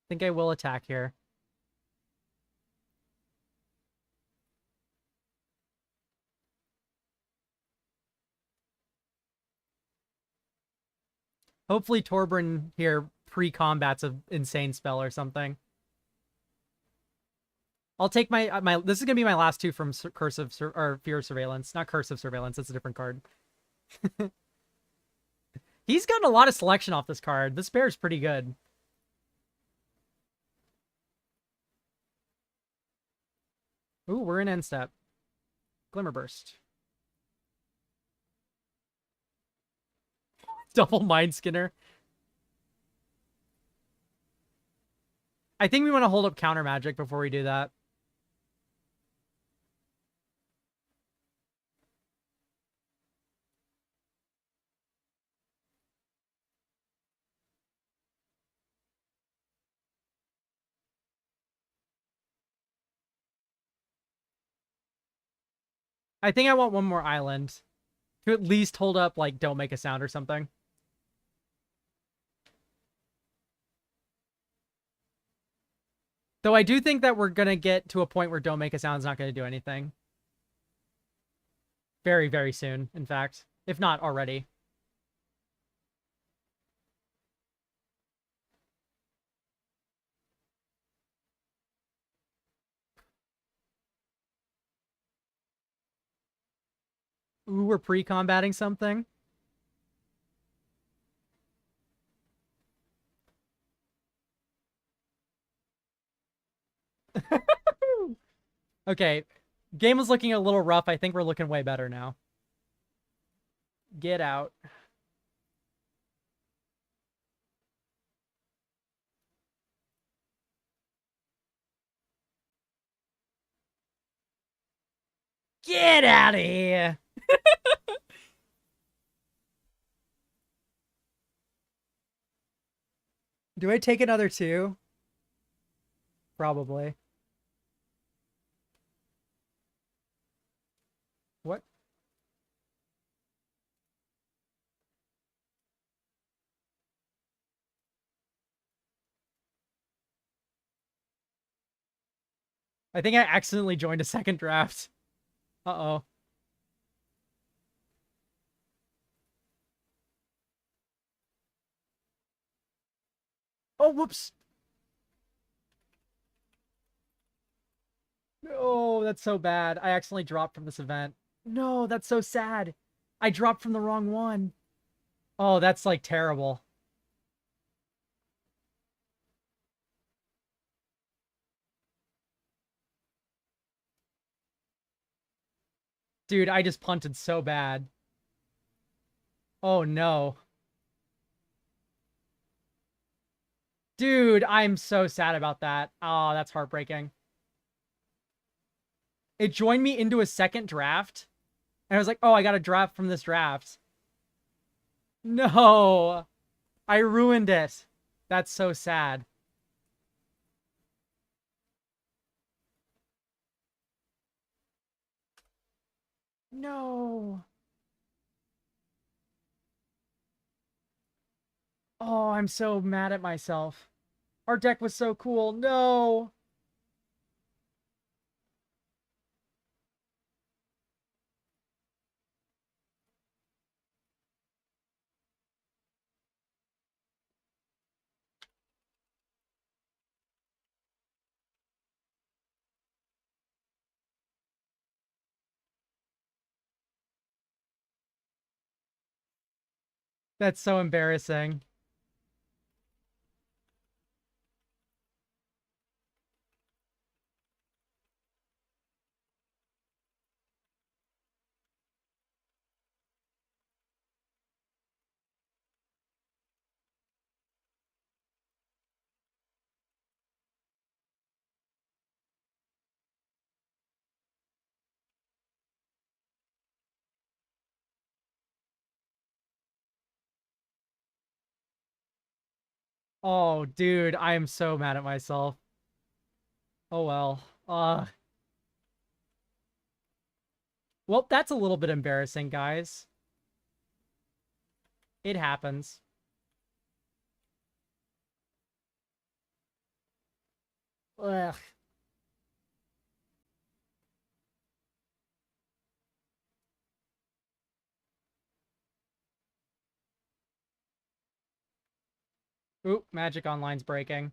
I think I will attack here. Hopefully Torbran here pre-combat's an insane spell or something. I'll take my this is gonna be my last 2 from or Fear of Surveillance. Not Curse of Surveillance, that's a different card. He's gotten a lot of selection off this card. This pair is pretty good. Ooh, we're in end step. Glimmer Burst. Double Mind Skinner. I think we want to hold up counter magic before we do that. I think I want one more island to at least hold up, like, Don't Make a Sound or something. Though I do think that we're going to get to a point where Don't Make a Sound's not going to do anything. Very, very soon, in fact. If not already. Ooh, we're pre-combating something. Okay. Game was looking a little rough. I think we're looking way better now. Get out. Get out of here. Do I take another 2? Probably. What? I think I accidentally joined a second draft. Uh-oh. Oh, whoops. Oh, that's so bad. I accidentally dropped from this event. No, that's so sad. I dropped from the wrong one. Oh, that's, like, terrible. Dude, I just punted so bad. Oh, no. Dude, I'm so sad about that. Oh, that's heartbreaking. It joined me into a second draft. And I was like, oh, I got a draft from this draft. No, I ruined it. That's so sad. No. Oh, I'm so mad at myself. Our deck was so cool. No. That's so embarrassing. Oh, dude, I am so mad at myself. Oh well. Well, that's a little bit embarrassing, guys. It happens. Ugh. Oop, Magic Online's breaking.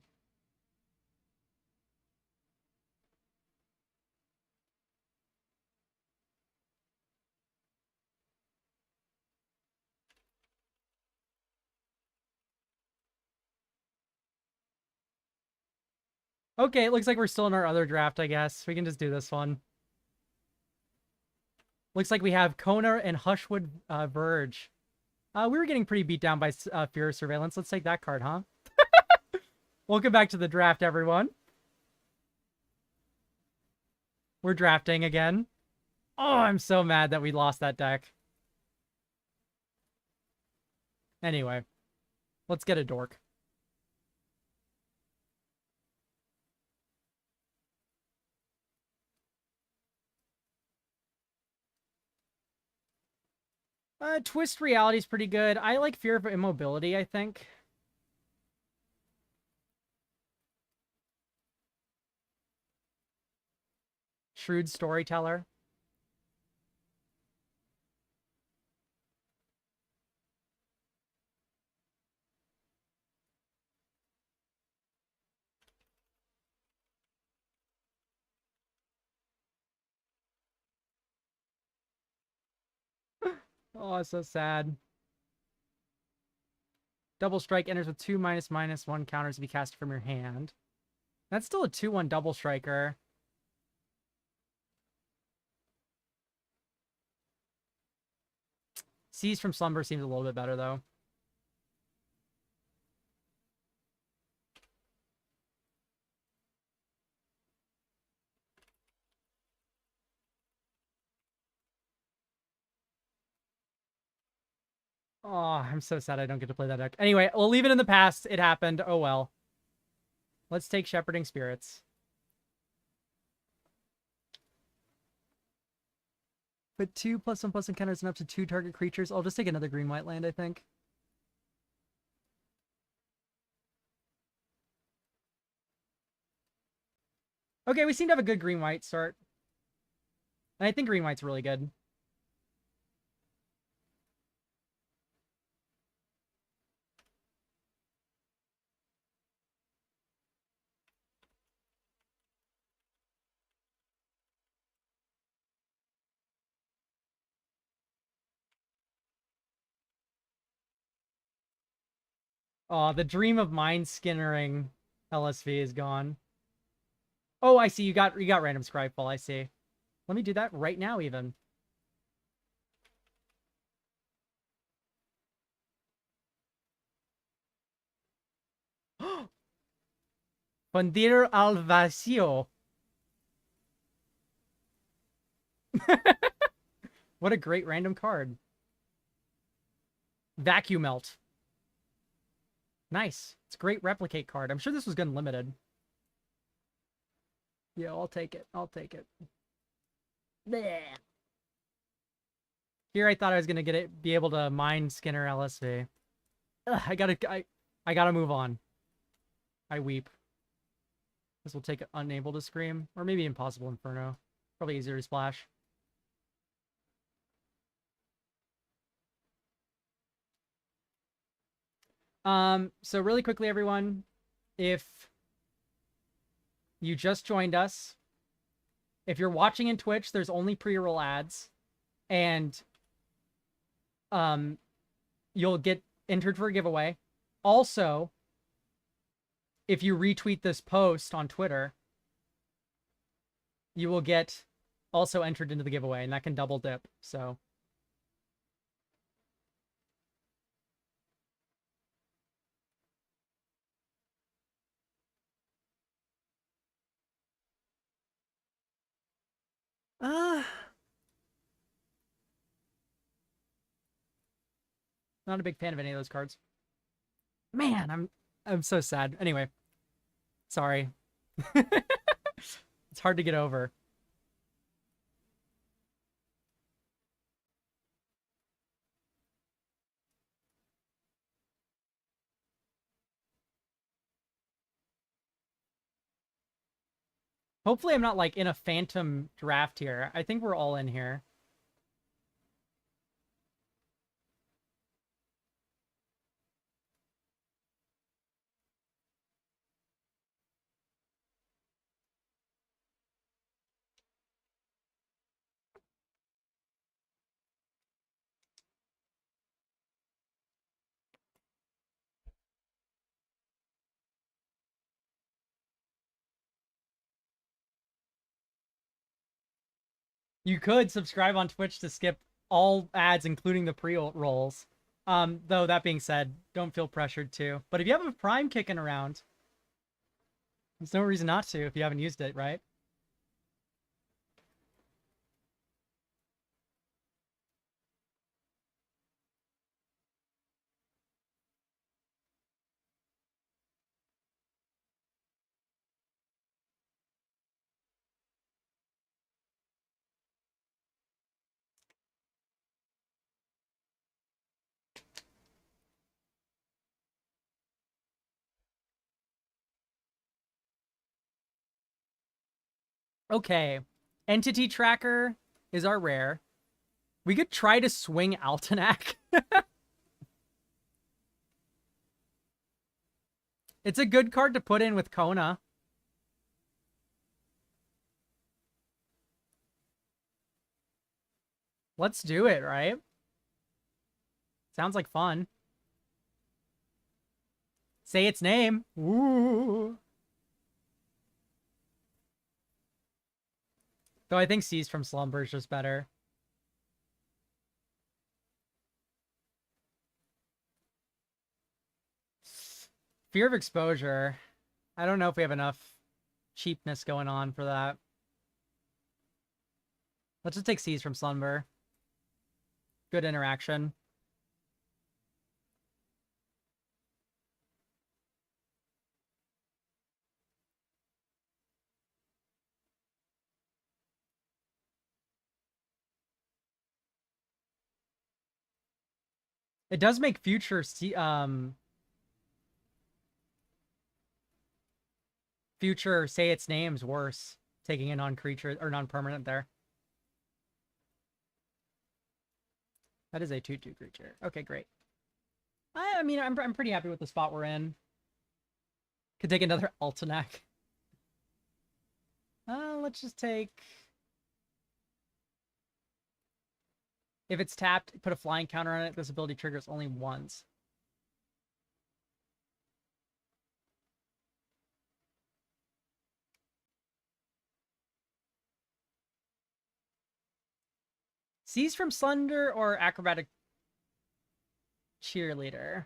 Okay, it looks like we're still in our other draft, I guess. We can just do this one. Looks like we have Kona and Hushwood Verge. We were getting pretty beat down by Fear of Surveillance. Let's take that card, huh? Welcome back to the draft, everyone. We're drafting again. Oh, I'm so mad that we lost that deck. Anyway, let's get a dork. Twist Reality's pretty good. I like Fear of Immobility, I think. Shrewd Storyteller. Oh, it's so sad. Double Strike enters with 2/1/1 counters to be cast from your hand. That's still a 2/1 Double Striker. Seize from Slumber seems a little bit better, though. Oh, I'm so sad I don't get to play that deck. Anyway, we'll leave it in the past. It happened. Oh well. Let's take Shepherding Spirits. But 2+1/+1 counters and up to 2 target creatures. I'll just take another green-white land, I think. Okay, we seem to have a good green-white start. And I think green-white's really good. Oh, the dream of mind skinnering LSV is gone. Oh, I see. You got random Scryfall. I see. Let me do that right now, even. Fundir al vacío. What a great random card. Vacuum Melt. Nice. It's a great replicate card. I'm sure this was good and limited. Yeah, I'll take it. I'll take it. Bleh. Here I thought I was gonna be able to mine Skinner LSV. Ugh, I gotta move on. I weep. This will take Unable to Scream. Or maybe Impossible Inferno. Probably easier to splash. So really quickly, everyone, if you just joined us, if you're watching in Twitch, there's only pre-roll ads, and you'll get entered for a giveaway. Also, if you retweet this post on Twitter, you will get also entered into the giveaway, and that can double dip. So not a big fan of any of those cards. Man, I'm so sad. Anyway, sorry. It's hard to get over. Hopefully I'm not like in a phantom draft here. I think we're all in here. You could subscribe on Twitch to skip all ads, including the pre-rolls. Though that being said, don't feel pressured to. But if you have a Prime kicking around, there's no reason not to if you haven't used it, right? Okay. Entity Tracker is our rare. We could try to swing Altenac. It's a good card to put in with Kona. Let's do it, right? Sounds like fun. Say its name. Ooh. Though I think Seized from Slumber is just better. Fear of Exposure. I don't know if we have enough cheapness going on for that. Let's just take Seized from Slumber. Good interaction. It does make future future say its names worse, taking a non-creature or non-permanent there. That is a 2/2 creature. Okay, great. I mean, I'm pretty happy with the spot we're in. Could take another Altenac. Let's just take... If it's tapped, put a flying counter on it. This ability triggers only once. Seize from Slender or Acrobatic Cheerleader?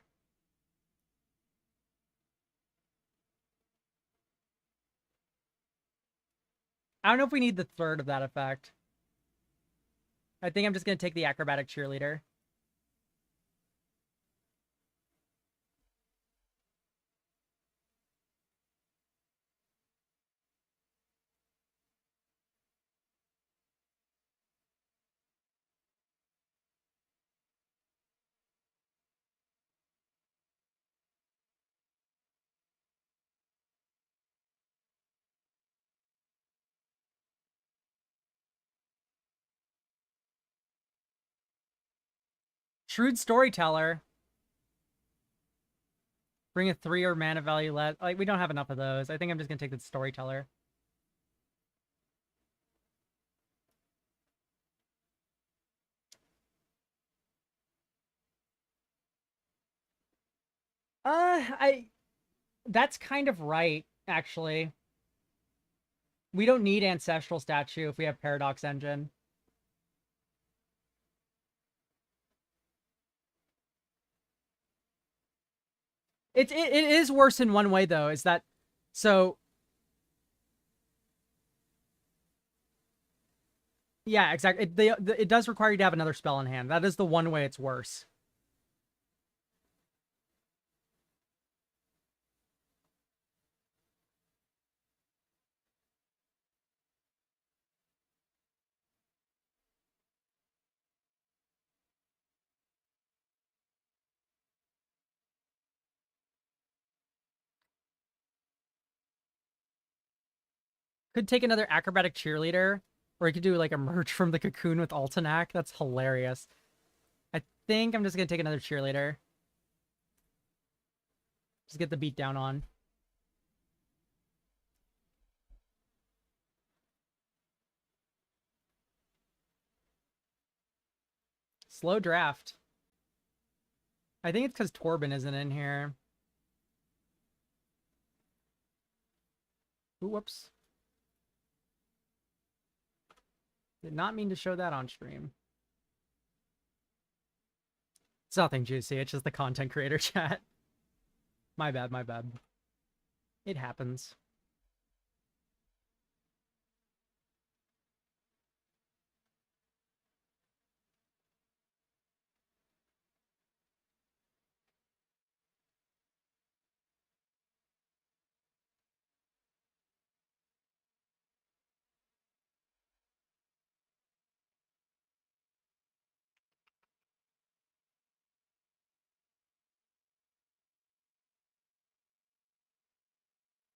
I don't know if we need the third of that effect. I think I'm just going to take the acrobatic cheerleader. Shrewd Storyteller. Bring a 3 or mana value less. Like, we don't have enough of those. I think I'm just going to take the Storyteller. That's kind of right, actually. We don't need Ancestral Statue if we have Paradox Engine. It is worse in one way, though, is that... So... Yeah, exactly. It does require you to have another spell in hand. That is the one way it's worse. Could take another Acrobatic Cheerleader, or you could do like Emerge from the Cocoon with Altenac. That's hilarious. I think I'm just gonna take another Cheerleader. Just get the beat down on. Slow draft. I think it's because Torben isn't in here. Ooh, whoops. Did not mean to show that on stream. It's nothing juicy. It's just the content creator chat. My bad, my bad. It happens.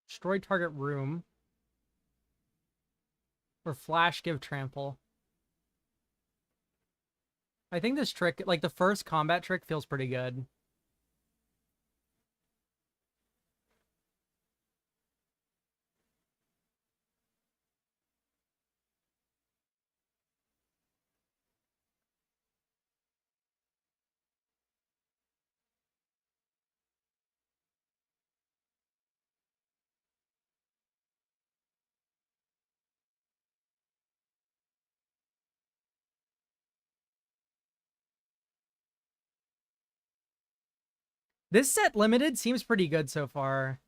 Destroy target room. Or flash, give trample. I think this trick, like the first combat trick, feels pretty good. This set limited seems pretty good so far.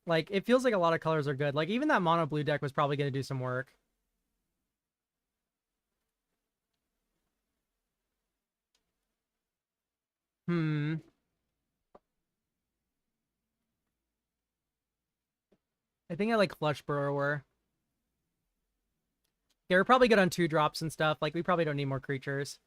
Like, it feels like a lot of colors are good. Like, even that mono blue deck was probably going to do some work. I think I like Flush Burrower. Yeah, we're probably good on 2-drops and stuff. Like, we probably don't need more creatures.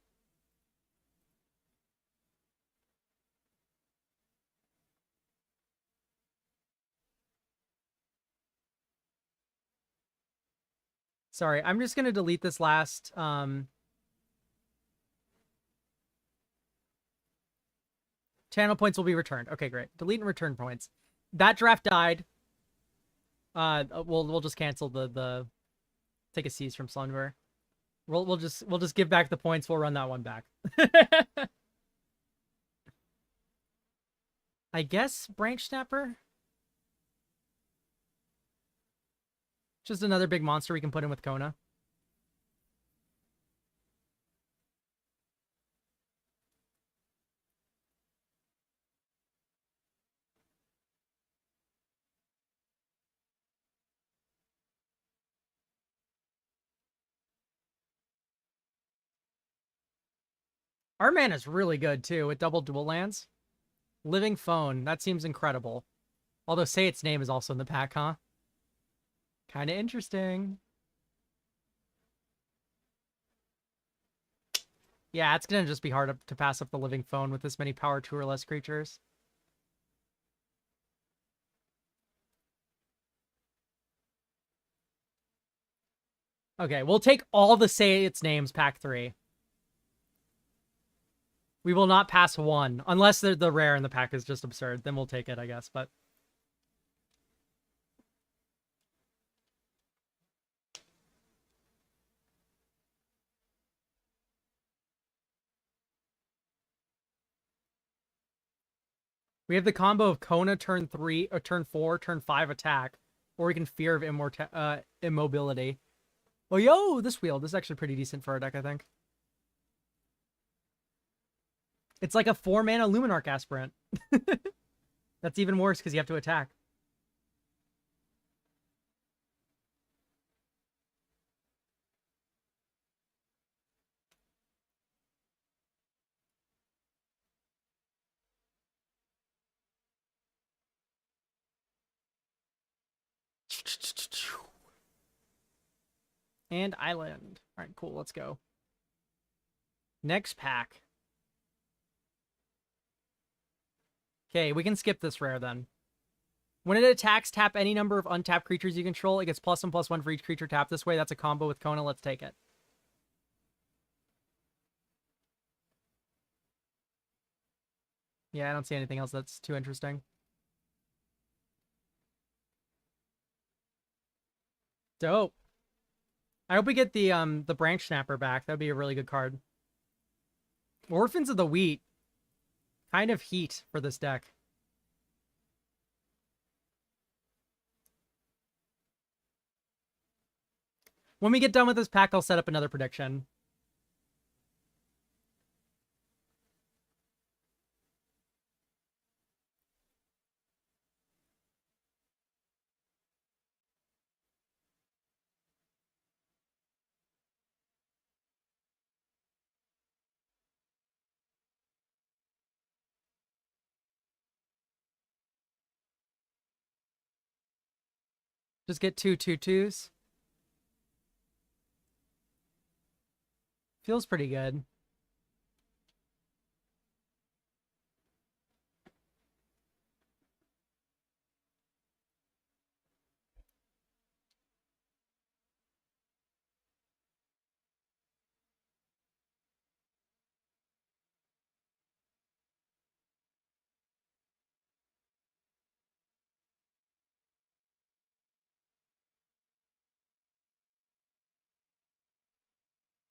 Sorry, I'm just going to delete this last... Channel points will be returned. Okay, great. Delete and return points. That draft died. We'll just cancel the take a seize from Slumber. We'll just give back the points. We'll run that one back. I guess Branch Snapper. Just another big monster we can put in with Kona. Our mana is really good too with double dual lands. Living Phone, that seems incredible. Although Say Its Name is also in the pack, huh? Kind of interesting. Yeah, it's gonna just be hard to pass up the Living Phone with this many power 2 or less creatures. Okay, we'll take all the Say Its Names pack 3. We will not pass one, unless the rare in the pack is just absurd. Then we'll take it, I guess, but... We have the combo of Kona turn 3, or turn 4, turn 5 attack, or we can Fear of Immobility. Oh, yo, this wheel. This is actually pretty decent for our deck, I think. It's like a 4-mana Luminarch Aspirant. That's even worse because you have to attack. And Island. All right, cool. Let's go. Next pack. Okay, we can skip this rare then. When it attacks, tap any number of untapped creatures you control. It gets +1/+1 for each creature tapped this way. That's a combo with Kona. Let's take it. Yeah, I don't see anything else that's too interesting. Dope. I hope we get the Branch Snapper back. That'd be a really good card. Orphans of the Wheat. Kind of heat for this deck. When we get done with this pack, I'll set up another prediction. Just get 2/2/2s. Feels pretty good.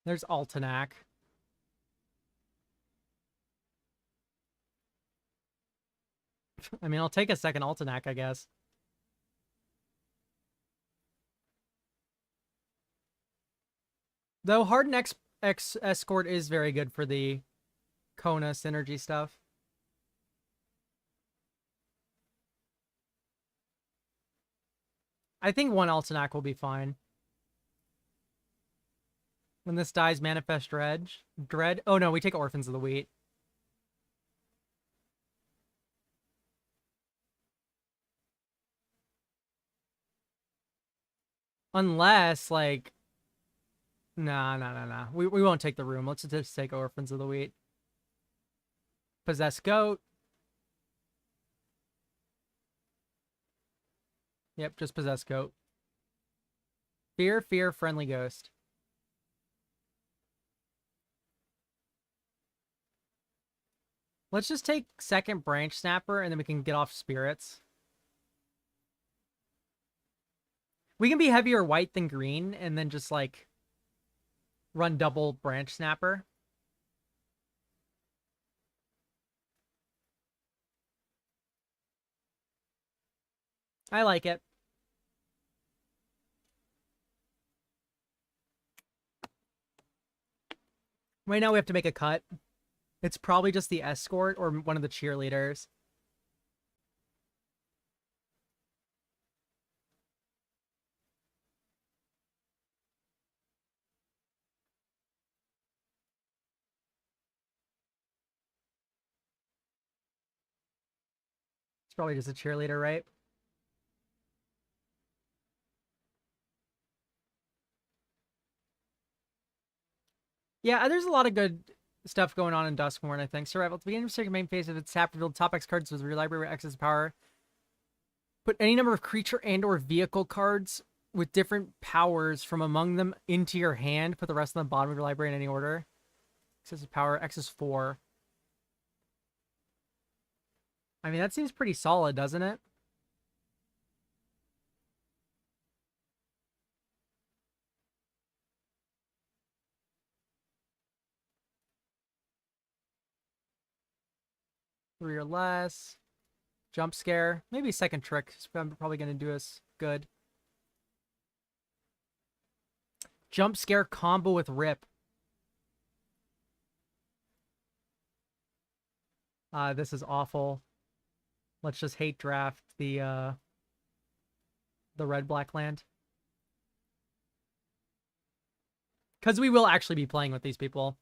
There's Altenac. I mean, I'll take a second Altenac, I guess. Though Hardened Escort is very good for the Kona synergy stuff. I think one Altenac will be fine. When this dies, Manifest Dread. Oh no, we take Orphans of the Wheat. Unless, like... Nah. We won't take the room. Let's just take Orphans of the Wheat. Possess Goat. Yep, just Possess Goat. Fear, Friendly Ghost. Let's just take second Branch Snapper, and then we can get off Spirits. We can be heavier white than green, and then just, like, run double Branch Snapper. I like it. Right now we have to make a cut. It's probably just the Escort or one of the cheerleaders. It's probably just a cheerleader, right? Yeah, there's a lot of good stuff going on in Duskmourn, I think. Survival. At the beginning of the main phase of its tap to build top X cards with your library access power. Put any number of creature and or vehicle cards with different powers from among them into your hand. Put the rest on the bottom of your library in any order. Excessive power. X is 4. I mean, that seems pretty solid, doesn't it? Three or less. Jump scare. Maybe second trick is probably going to do us good. Jump scare combo with rip. This is awful. Let's just hate draft the red-black land. Because we will actually be playing with these people.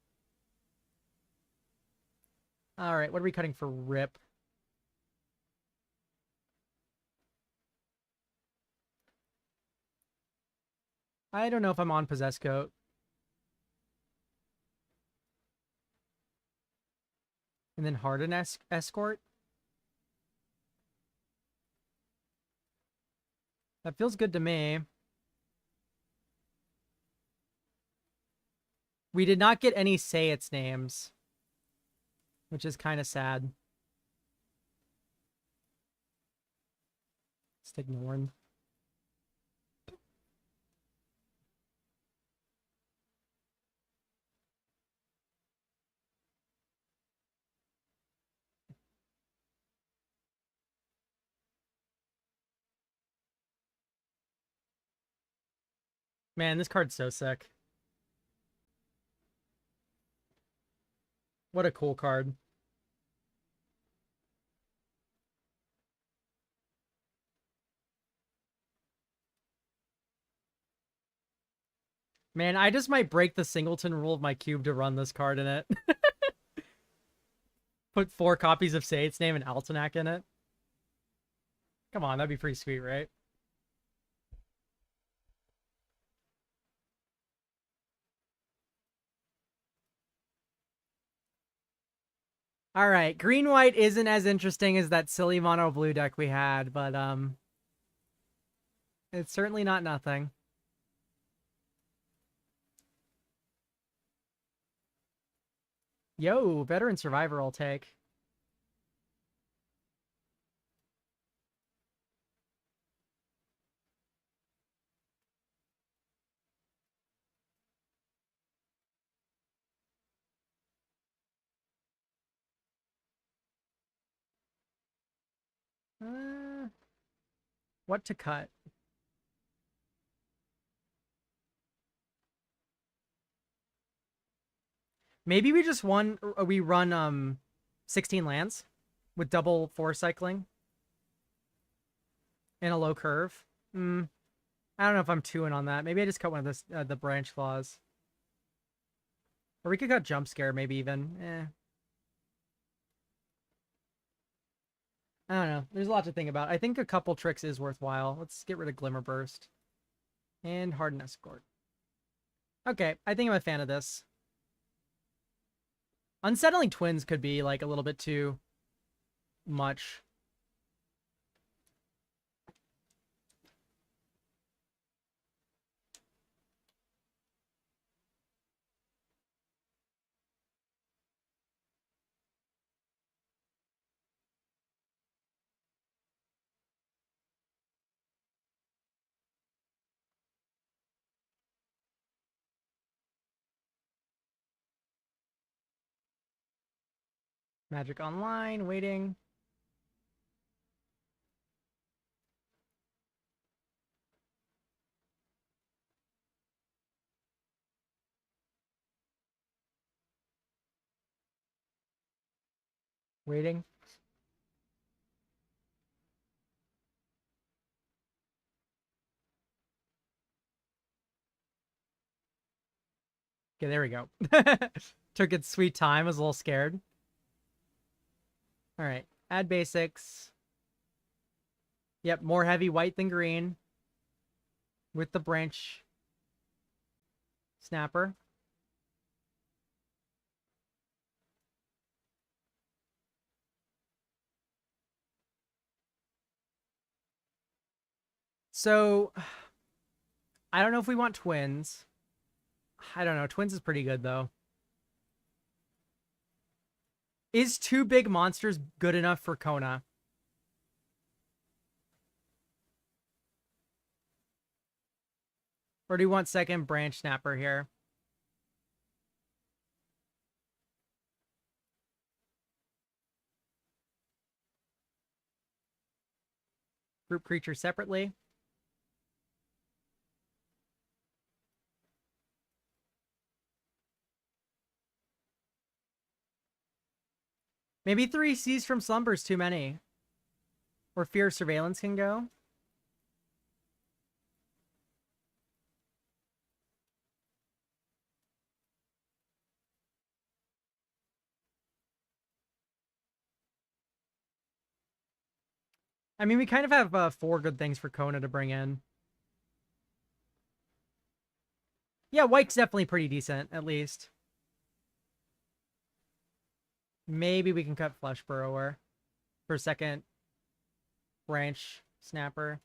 Alright, what are we cutting for rip? I don't know if I'm on Possess Coat. And then Harden Escort. That feels good to me. We did not get any say its names, which is kind of sad. Just ignoring. Man, this card's so sick. What a cool card. Man, I just might break the singleton rule of my cube to run this card in it. Put 4 copies of Say Its Name and Altenac in it. Come on, that'd be pretty sweet, right? Alright, green-white isn't as interesting as that silly mono-blue deck we had, but, it's certainly not nothing. Yo, Veteran Survivor I'll take. What to cut? Maybe we just run 16 lands with double 4 cycling and a low curve. I don't know if I'm too in on that. Maybe I just cut one of the branch claws. Or we could cut jump scare, maybe even. I don't know. There's a lot to think about. I think a couple tricks is worthwhile. Let's get rid of Glimmer Burst. And Harden Escort. Okay, I think I'm a fan of this. Unsettling Twins could be like a little bit too much. Magic Online, waiting. Waiting. Okay, there we go. Took its sweet time. I was a little scared. All right. Add basics. Yep, more heavy white than green with the branch snapper. So, I don't know if we want twins. I don't know. Twins is pretty good, though. Is two big monsters good enough for Kona? Or do you want second branch snapper here? Group creature separately. Maybe 3 Seas from Slumber's too many. Or Fear of Surveillance can go. I mean, we kind of have 4 good things for Kona to bring in. Yeah, white's definitely pretty decent, at least. Maybe we can cut Flesh Burrower for second branch snapper.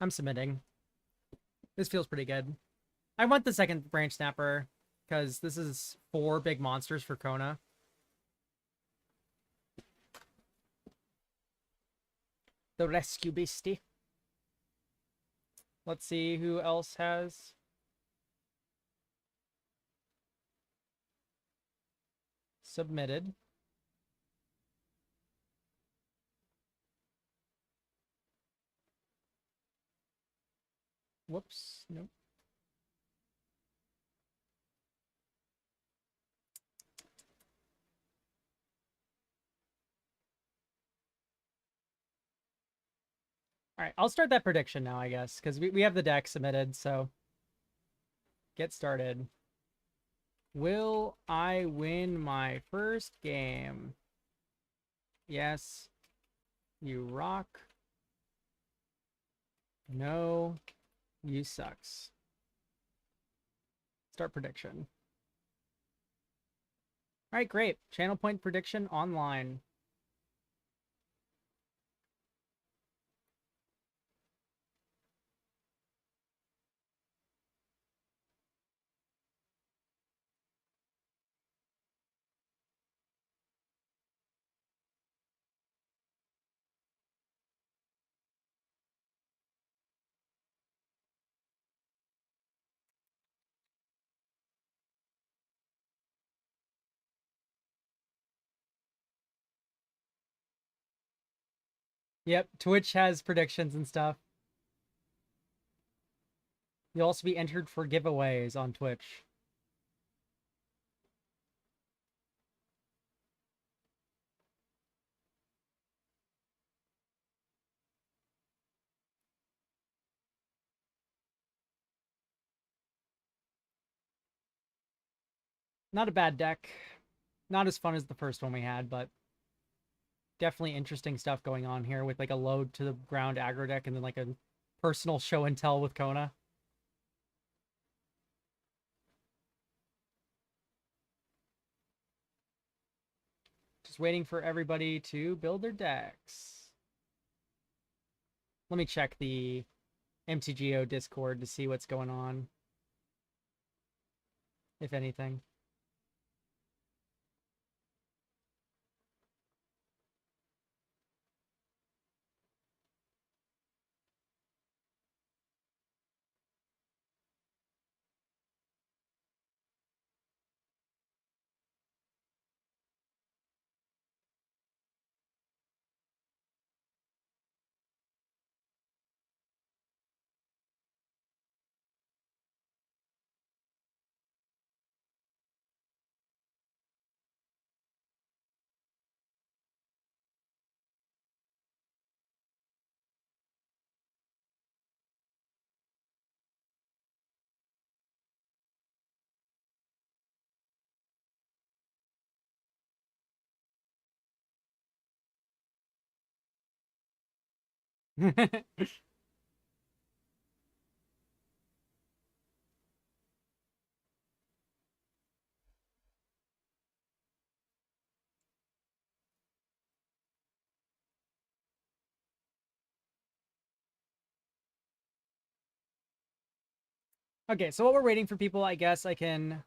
I'm submitting. This feels pretty good. I want the second branch snapper because this is 4 big monsters for Kona. The rescue beastie. Let's see who else has. Submitted. Whoops. Nope. All right, I'll start that prediction now, I guess, because we have the deck submitted, so get started. Will I win my first game? Yes. You rock. No. You sucks. Start prediction. All right, great. Channel point prediction online. Yep, Twitch has predictions and stuff. You'll also be entered for giveaways on Twitch. Not a bad deck. Not as fun as the first one we had, but definitely interesting stuff going on here with like a load to the ground aggro deck and then like a personal show and tell with Kona. Just waiting for everybody to build their decks. Let me check the MTGO Discord to see what's going on, if anything. Okay, so while we're waiting for people, I guess I can...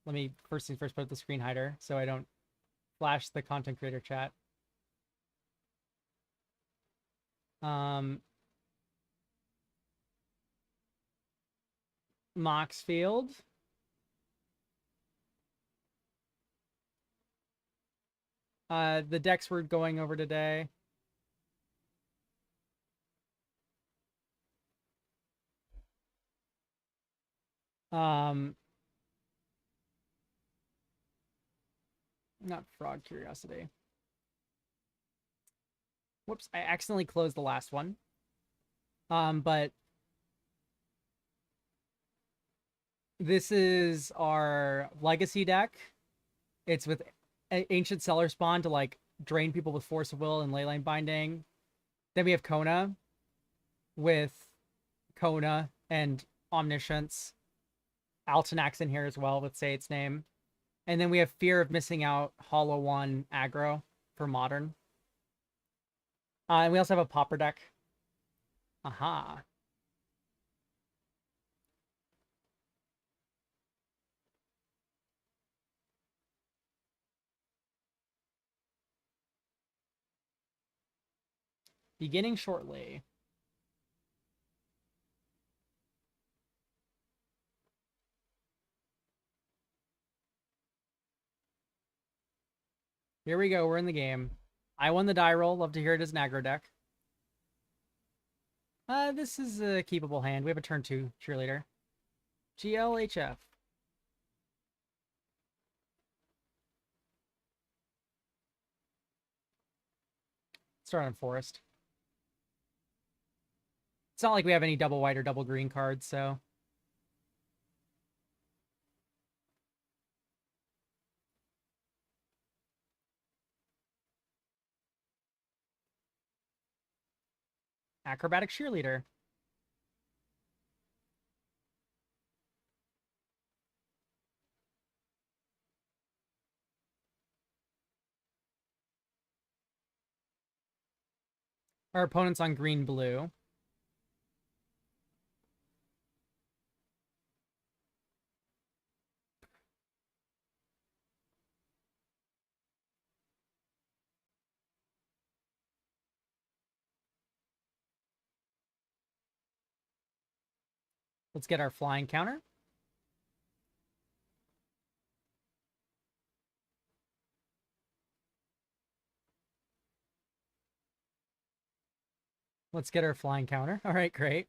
Let me first things first put up the screen hider so I don't flash the content creator chat. Moxfield. The decks we're going over today. Not Frog Curiosity. Whoops, I accidentally closed the last one. But this is our legacy deck. It's with Ancient Cellar Spawn to like drain people with Force of Will and Leyline Binding. Then we have Kona with Kona and Omniscience. Altanax in here as well with Say Its Name. And then we have Fear of Missing Out, Hollow One aggro for Modern. And we also have a Pauper deck. Aha. Beginning shortly. Here we go. We're in the game. I won the die roll. Love to hear it as an aggro deck. This is a keepable hand. We have a turn 2 cheerleader. GLHF. Start on Forest. It's not like we have any double white or double green cards, so... Acrobatic Cheerleader. Our opponent's on green-blue. Let's get our flying counter. Let's get our flying counter. All right, great.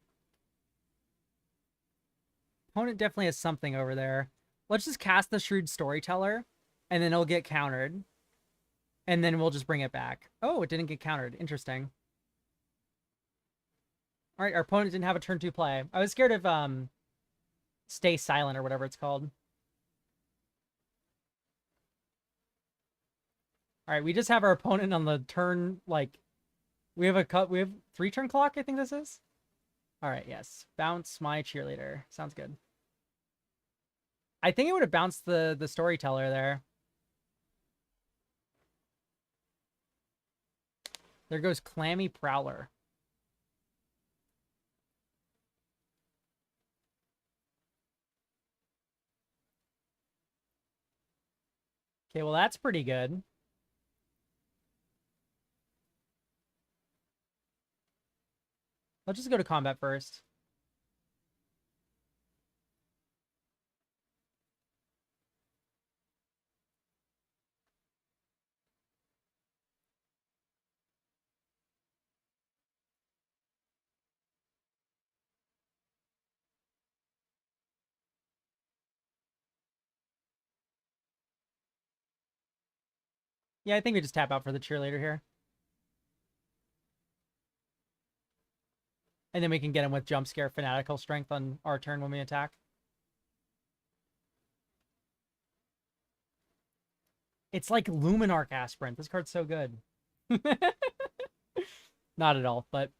Opponent definitely has something over there. Let's just cast the Shrewd Storyteller, and then it'll get countered. And then we'll just bring it back. Oh, it didn't get countered. Interesting. All right, our opponent didn't have a turn 2 play. I was scared of Stay Silent or whatever it's called. All right, we just have our opponent on the turn, like, we have 3-turn clock, I think this is. All right, yes. Bounce my cheerleader. Sounds good. I think it would have bounced the storyteller there. There goes Clammy Prowler. Okay, well, that's pretty good. Let's just go to combat first. Yeah, I think we just tap out for the cheerleader here. And then we can get him with Jump Scare Fanatical Strength on our turn when we attack. It's like Luminarch Aspirant. This card's so good. Not at all, but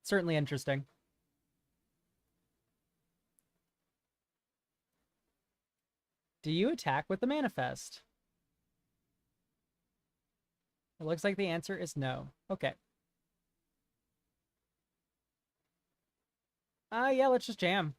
Certainly interesting. Do you attack with the manifest? It looks like the answer is no. Okay. Yeah, let's just jam.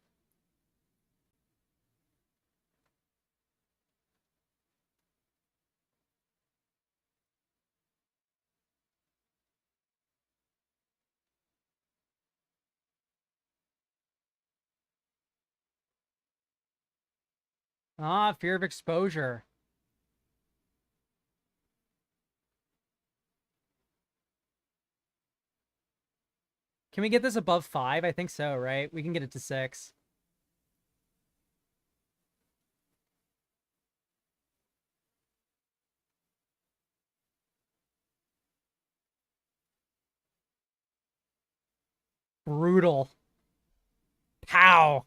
Ah, fear of exposure. Can we get this above 5? I think so, right? We can get it to 6. Brutal. Pow.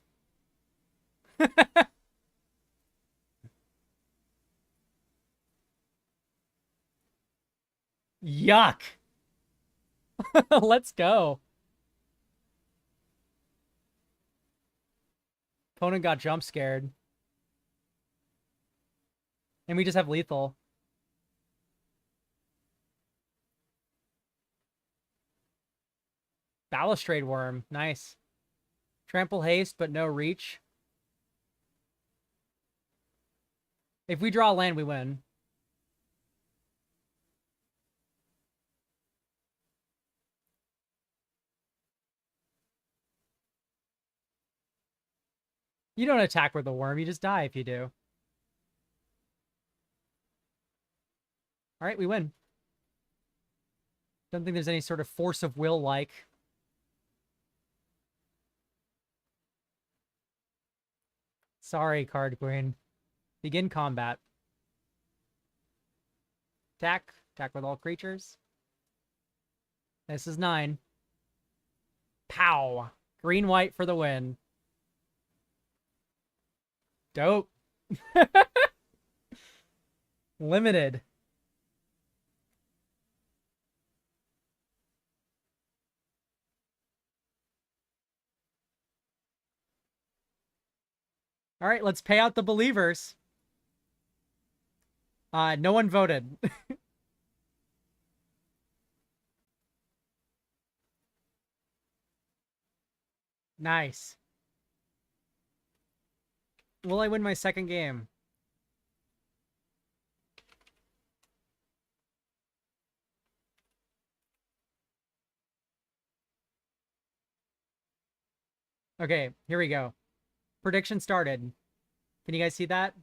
Yuck. Let's go. Opponent got jump scared. And we just have lethal. Balustrade Worm. Nice. Trample haste, but no reach. If we draw land, we win. You don't attack with the worm. You just die if you do. All right, we win. Don't think there's any sort of force of will like. Sorry, card queen. Begin combat. Attack. Attack with all creatures. This is 9. Pow. Green-white for the win. Dope. Limited. All right, let's pay out the believers. No one voted. Nice. Will I win my second game? Okay, here we go. Prediction started. Can you guys see that?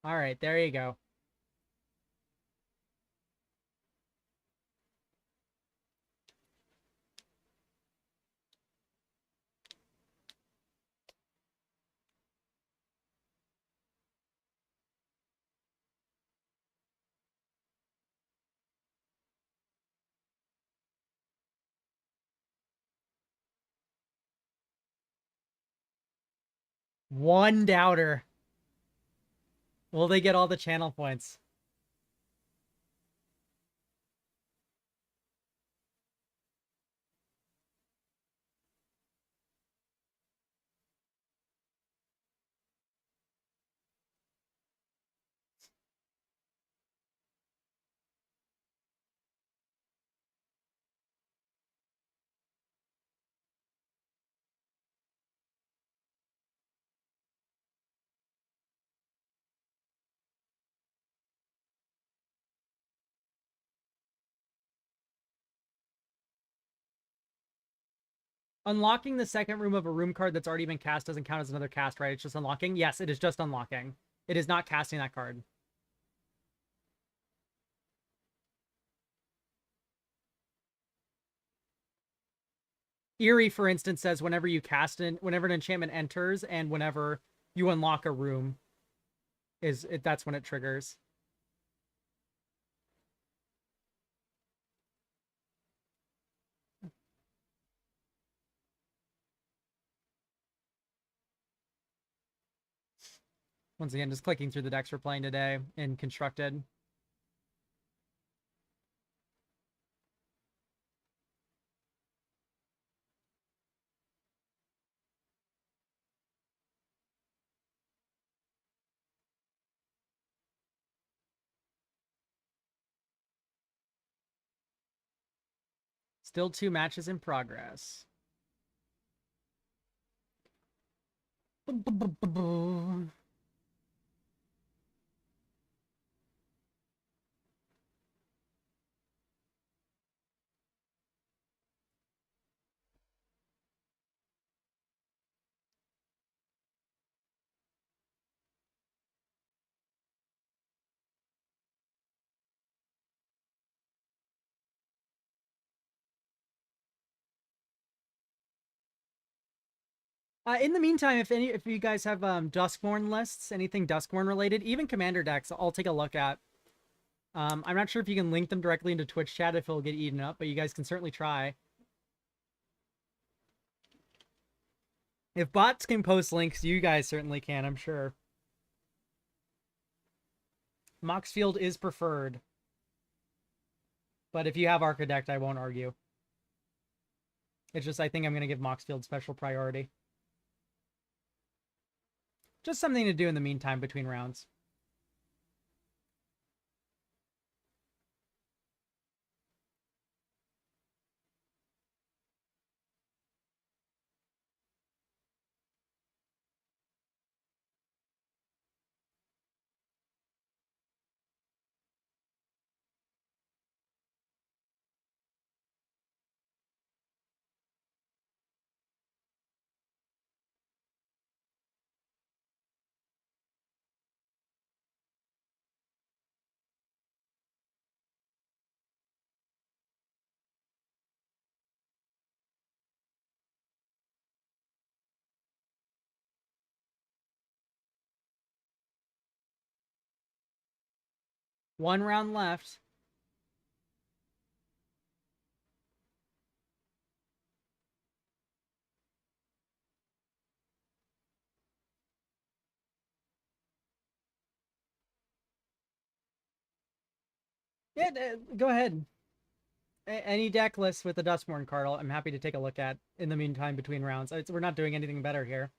All right, there you go. One doubter. Will they get all the channel points? Unlocking the second room of a room card that's already been cast doesn't count as another cast, right? It's just unlocking? Yes, it is just unlocking. It is not casting that card. Eerie, for instance, says whenever you cast whenever an enchantment enters and whenever you unlock a room, that's when it triggers. Once again, just clicking through the decks we're playing today in Constructed. Still 2 matches in progress. In the meantime, if you guys have Duskborn lists, anything Duskborn related, even Commander decks, I'll take a look at. I'm not sure if you can link them directly into Twitch chat if it'll get eaten up, but you guys can certainly try. If bots can post links, you guys certainly can, I'm sure. Moxfield is preferred. But if you have Archidect, I won't argue. It's just I think I'm going to give Moxfield special priority. Just something to do in the meantime between rounds. One round left. Yeah, go ahead. Any deck list with the Duskborn card, I'm happy to take a look at in the meantime between rounds. We're not doing anything better here.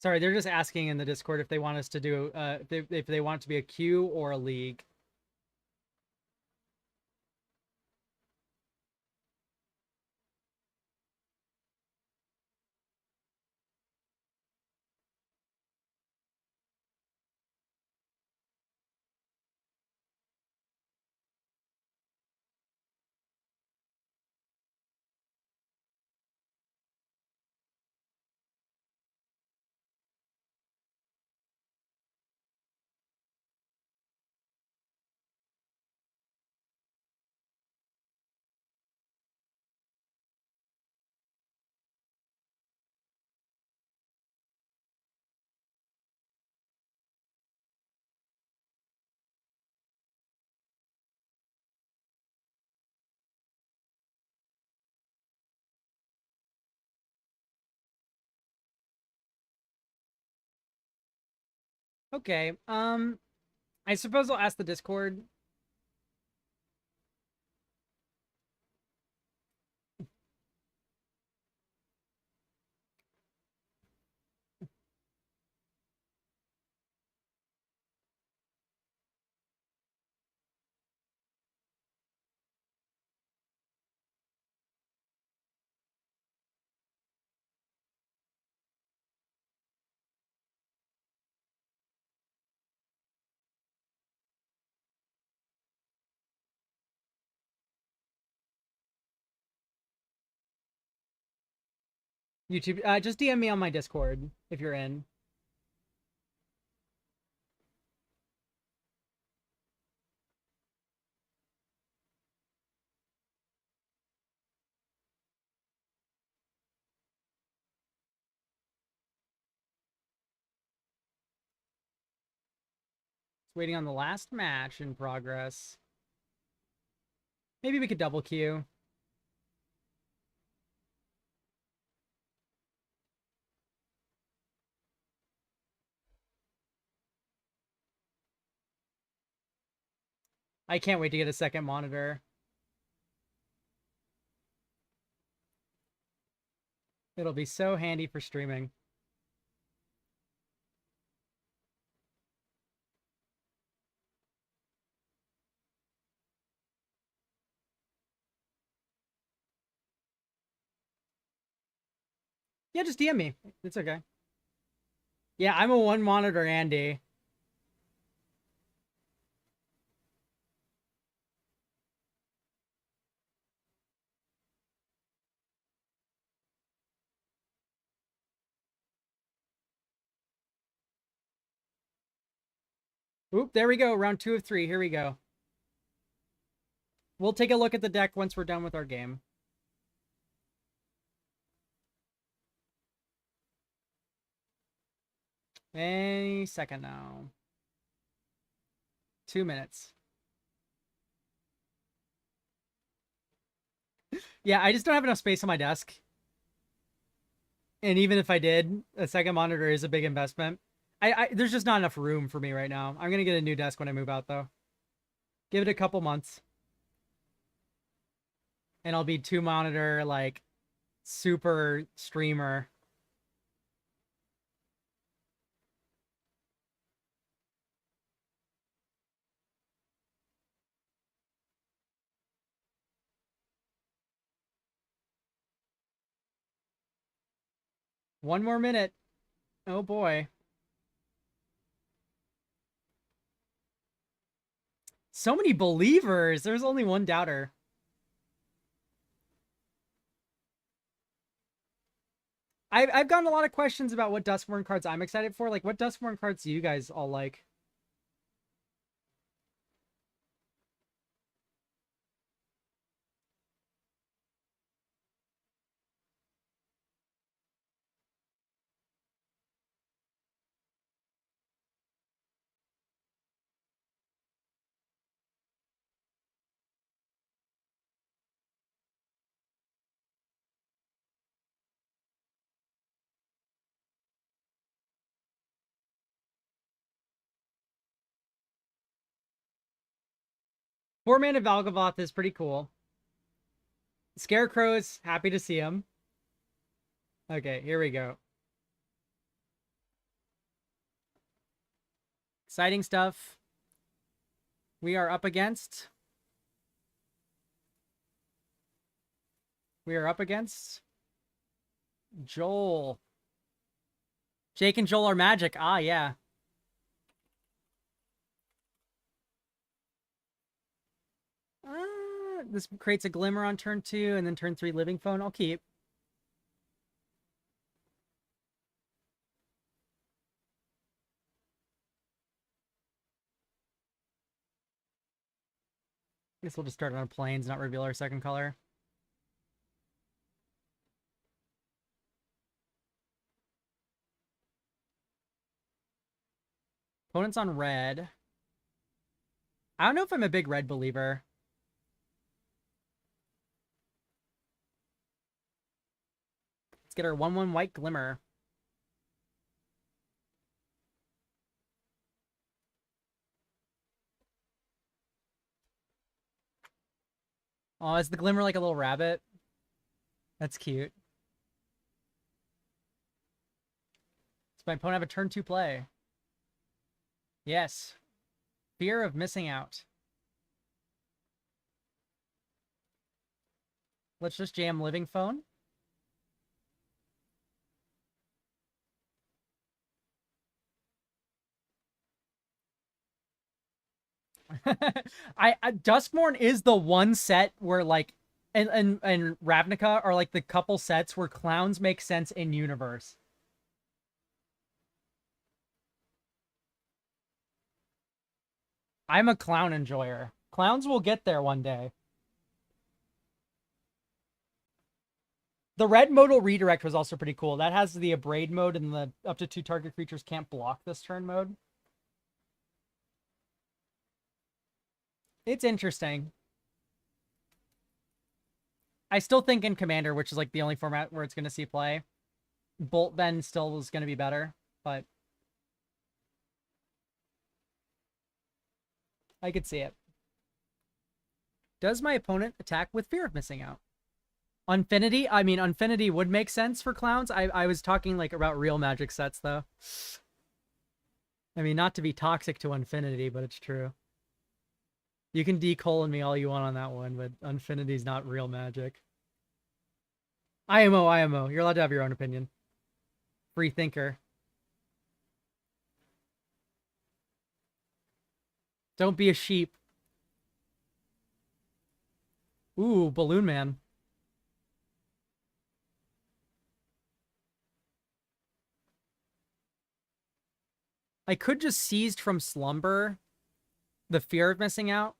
Sorry, they're just asking in the Discord if they want us to do, if they want it to be a queue or a league. Okay, I suppose I'll ask the Discord. YouTube, just DM me on my Discord if you're in. Waiting on the last match in progress. Maybe we could double queue. I can't wait to get a second monitor. It'll be so handy for streaming. Yeah, just DM me. It's okay. Yeah, I'm a one monitor Andy. Oop, there we go. Round 2 of 3. Here we go. We'll take a look at the deck once we're done with our game. Any second now. 2 minutes. Yeah, I just don't have enough space on my desk. And even if I did, a second monitor is a big investment. There's just not enough room for me right now. I'm gonna get a new desk when I move out, though. Give it a couple months. And I'll be 2 monitor, like, super streamer. One more minute. Oh boy. So many believers. There's only one doubter. I've gotten a lot of questions about what Duskborn cards I'm excited for. Like, what Duskborn cards do you guys all like? Poor Man of Valgavoth is pretty cool. Scarecrow's happy to see him. Okay, here we go. Exciting stuff. We are up against... Joel. Jake and Joel are magic. Ah, yeah. This creates a Glimmer on turn 2, and then turn 3 Living Phone. I'll keep. Guess we'll just start on planes, not reveal our second color. Opponent's on red. I don't know if I'm a big red believer. Let's get our 1/1 white Glimmer. Oh, is the Glimmer like a little rabbit? That's cute. Does my opponent have a turn 2 play? Yes. Fear of missing out. Let's just jam Living Phone. Duskmorn is the one set where, like, and Ravnica are like the couple sets where clowns make sense in universe. I'm a clown enjoyer. Clowns will get there one day. The red modal redirect was also pretty cool. That has the abrade mode and the up to 2 target creatures can't block this turn mode. It's interesting. I still think in Commander, which is like the only format where it's going to see play, Bolt Bend still is going to be better, but I could see it. Does my opponent attack with fear of missing out? Unfinity? I mean, Unfinity would make sense for clowns. I was talking like about real Magic sets, though. I mean, not to be toxic to Unfinity, but it's true. You can decolon me all you want on that one, but Unfinity's not real Magic. IMO, IMO. You're allowed to have your own opinion. Free thinker. Don't be a sheep. Ooh, Balloon Man. I could just seized from slumber the fear of missing out.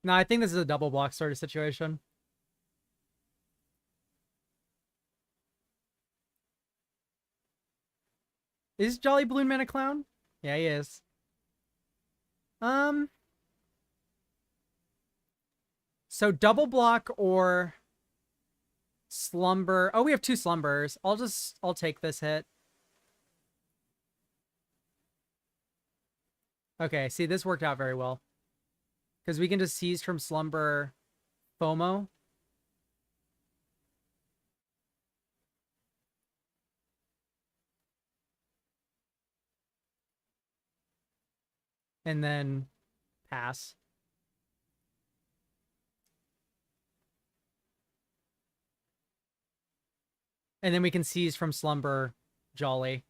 No, I think this is a double block sort of situation. Is Jolly Balloon Man a clown? Yeah, he is. So double block or slumber. Oh, we have 2 slumbers. I'll take this hit. Okay, see, this worked out very well. Because we can just seize from slumber FOMO. And then pass. And then we can seize from slumber Jolly.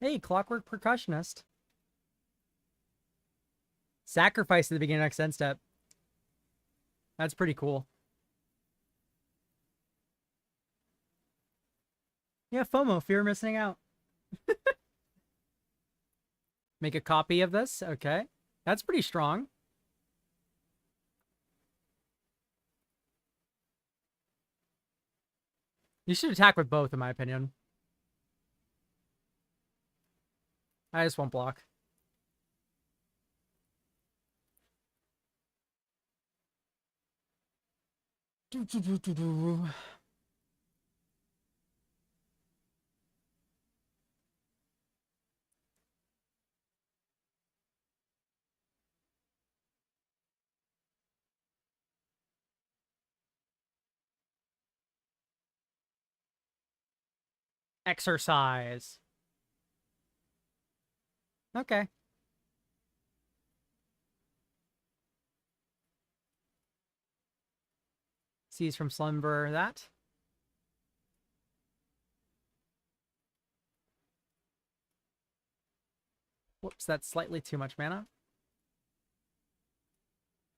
Hey, Clockwork Percussionist. Sacrifice at the beginning of next end step. That's pretty cool. Yeah, FOMO, fear of missing out. Make a copy of this. Okay. That's pretty strong. You should attack with both, in my opinion. I just won't block. Exercise. Okay. Seize from slumber that. Whoops, that's slightly too much mana.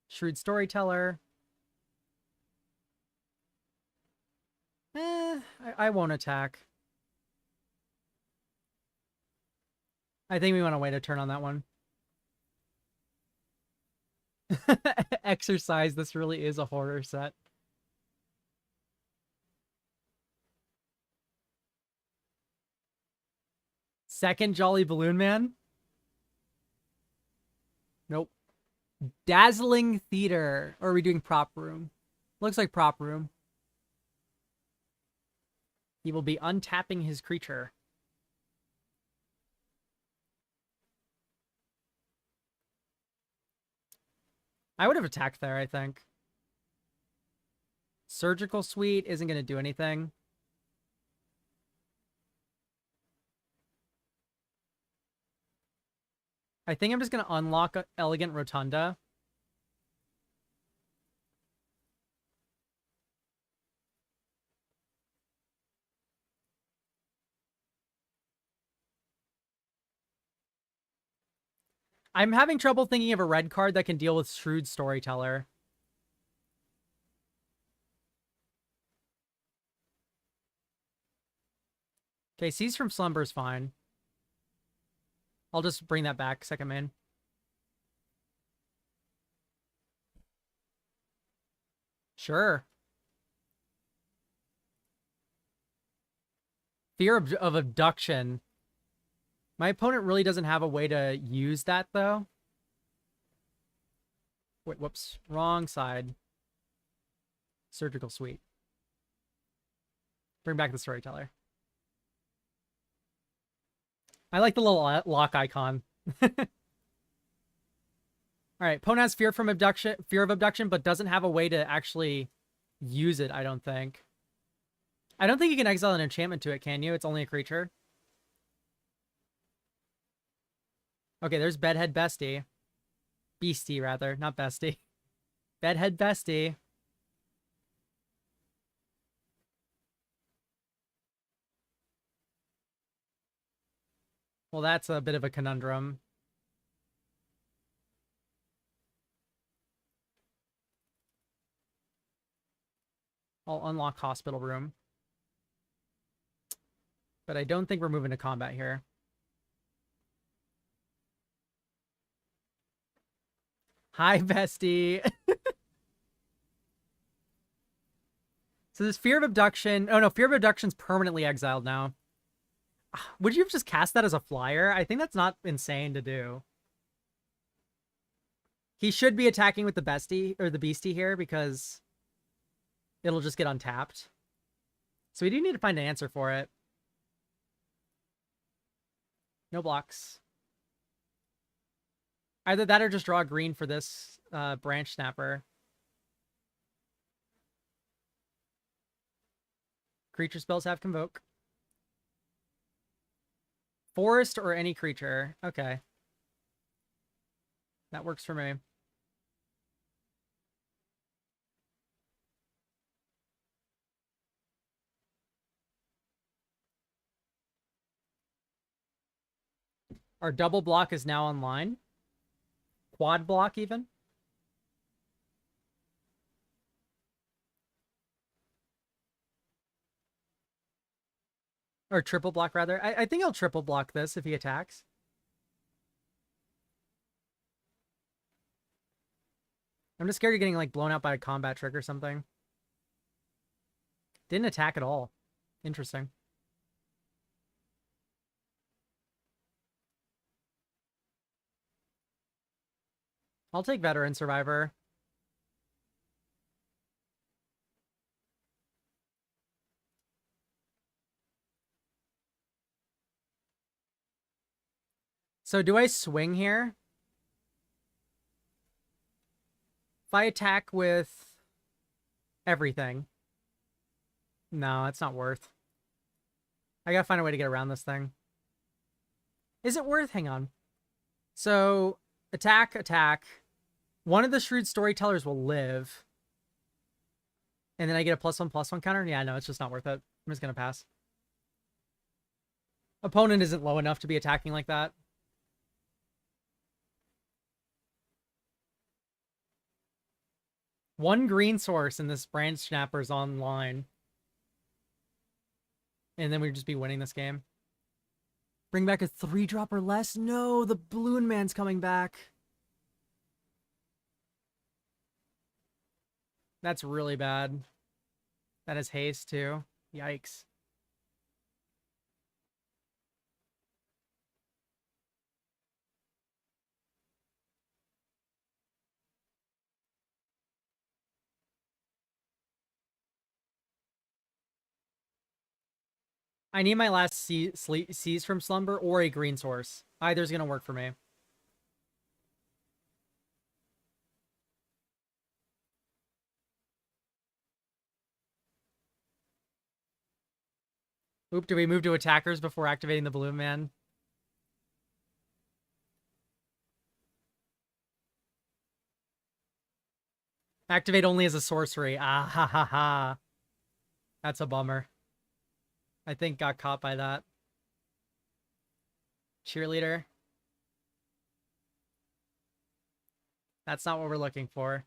Shrewd Storyteller. I won't attack. I think we want to wait a turn on that one. Exercise, this really is a horror set. Second Jolly Balloon Man? Nope. Dazzling Theater. Or are we doing Prop Room? Looks like Prop Room. He will be untapping his creature. I would have attacked there, I think. Surgical Suite isn't going to do anything. I think I'm just going to unlock Elegant Rotunda. I'm having trouble thinking of a red card that can deal with Shrewd Storyteller. Okay, Seize from Slumber is fine. I'll just bring that back, second main. Sure. Fear of Abduction. My opponent really doesn't have a way to use that, though. Wait, whoops. Wrong side. Surgical Suite. Bring back the Storyteller. I like the little lock icon. All right, opponent has fear of abduction, but doesn't have a way to actually use it, I don't think. I don't think you can exile an enchantment to it, can you? It's only a creature. Okay, there's Bedhead Bestie. Beastie, rather, not Bestie. Bedhead Bestie. Well, that's a bit of a conundrum. I'll unlock Hospital Room. But I don't think we're moving to combat here. Hi, Bestie. So this Fear of Abduction... Oh, no, Fear of Abduction's permanently exiled now. Would you have just cast that as a flyer? I think that's not insane to do. He should be attacking with the Bestie, or the Beastie here, because it'll just get untapped. So we do need to find an answer for it. No blocks. Either that or just draw green for this Branch Snapper. Creature spells have Convoke. Forest or any creature. Okay. That works for me. Our double block is now online. Quad block, even. Or triple block, rather. I think I'll triple block this if he attacks. I'm just scared of getting, like, blown out by a combat trick or something. Didn't attack at all. Interesting. I'll take Veteran Survivor. So do I swing here? If I attack with everything. No, it's not worth. I gotta find a way to get around this thing. Is it worth? Hang on. So, attack, attack. One of the Shrewd Storytellers will live. And then I get a +1/+1 counter? Yeah, no, it's just not worth it. I'm just gonna pass. Opponent isn't low enough to be attacking like that. One green source and this Branch Snapper's online. And then we'd just be winning this game. Bring back a 3-drop or less? No, the Balloon Man's coming back. That's really bad. That is haste, too. Yikes. I need my last Seize from Slumber or a green source. Either's going to work for me. Oop, do we move to attackers before activating the Balloon Man? Activate only as a sorcery. Ah, ha, ha, ha. That's a bummer. I think got caught by that. Cheerleader. That's not what we're looking for.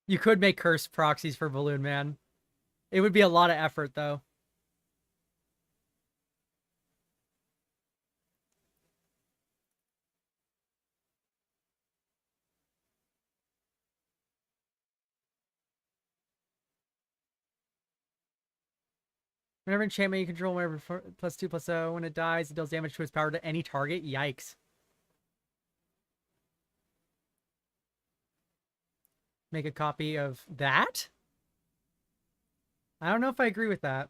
You could make curse proxies for Balloon Man. It would be a lot of effort, though. Whenever enchantment you control, whenever +2/+0, when it dies, it deals damage to its power to any target. Yikes. Make a copy of that? I don't know if I agree with that.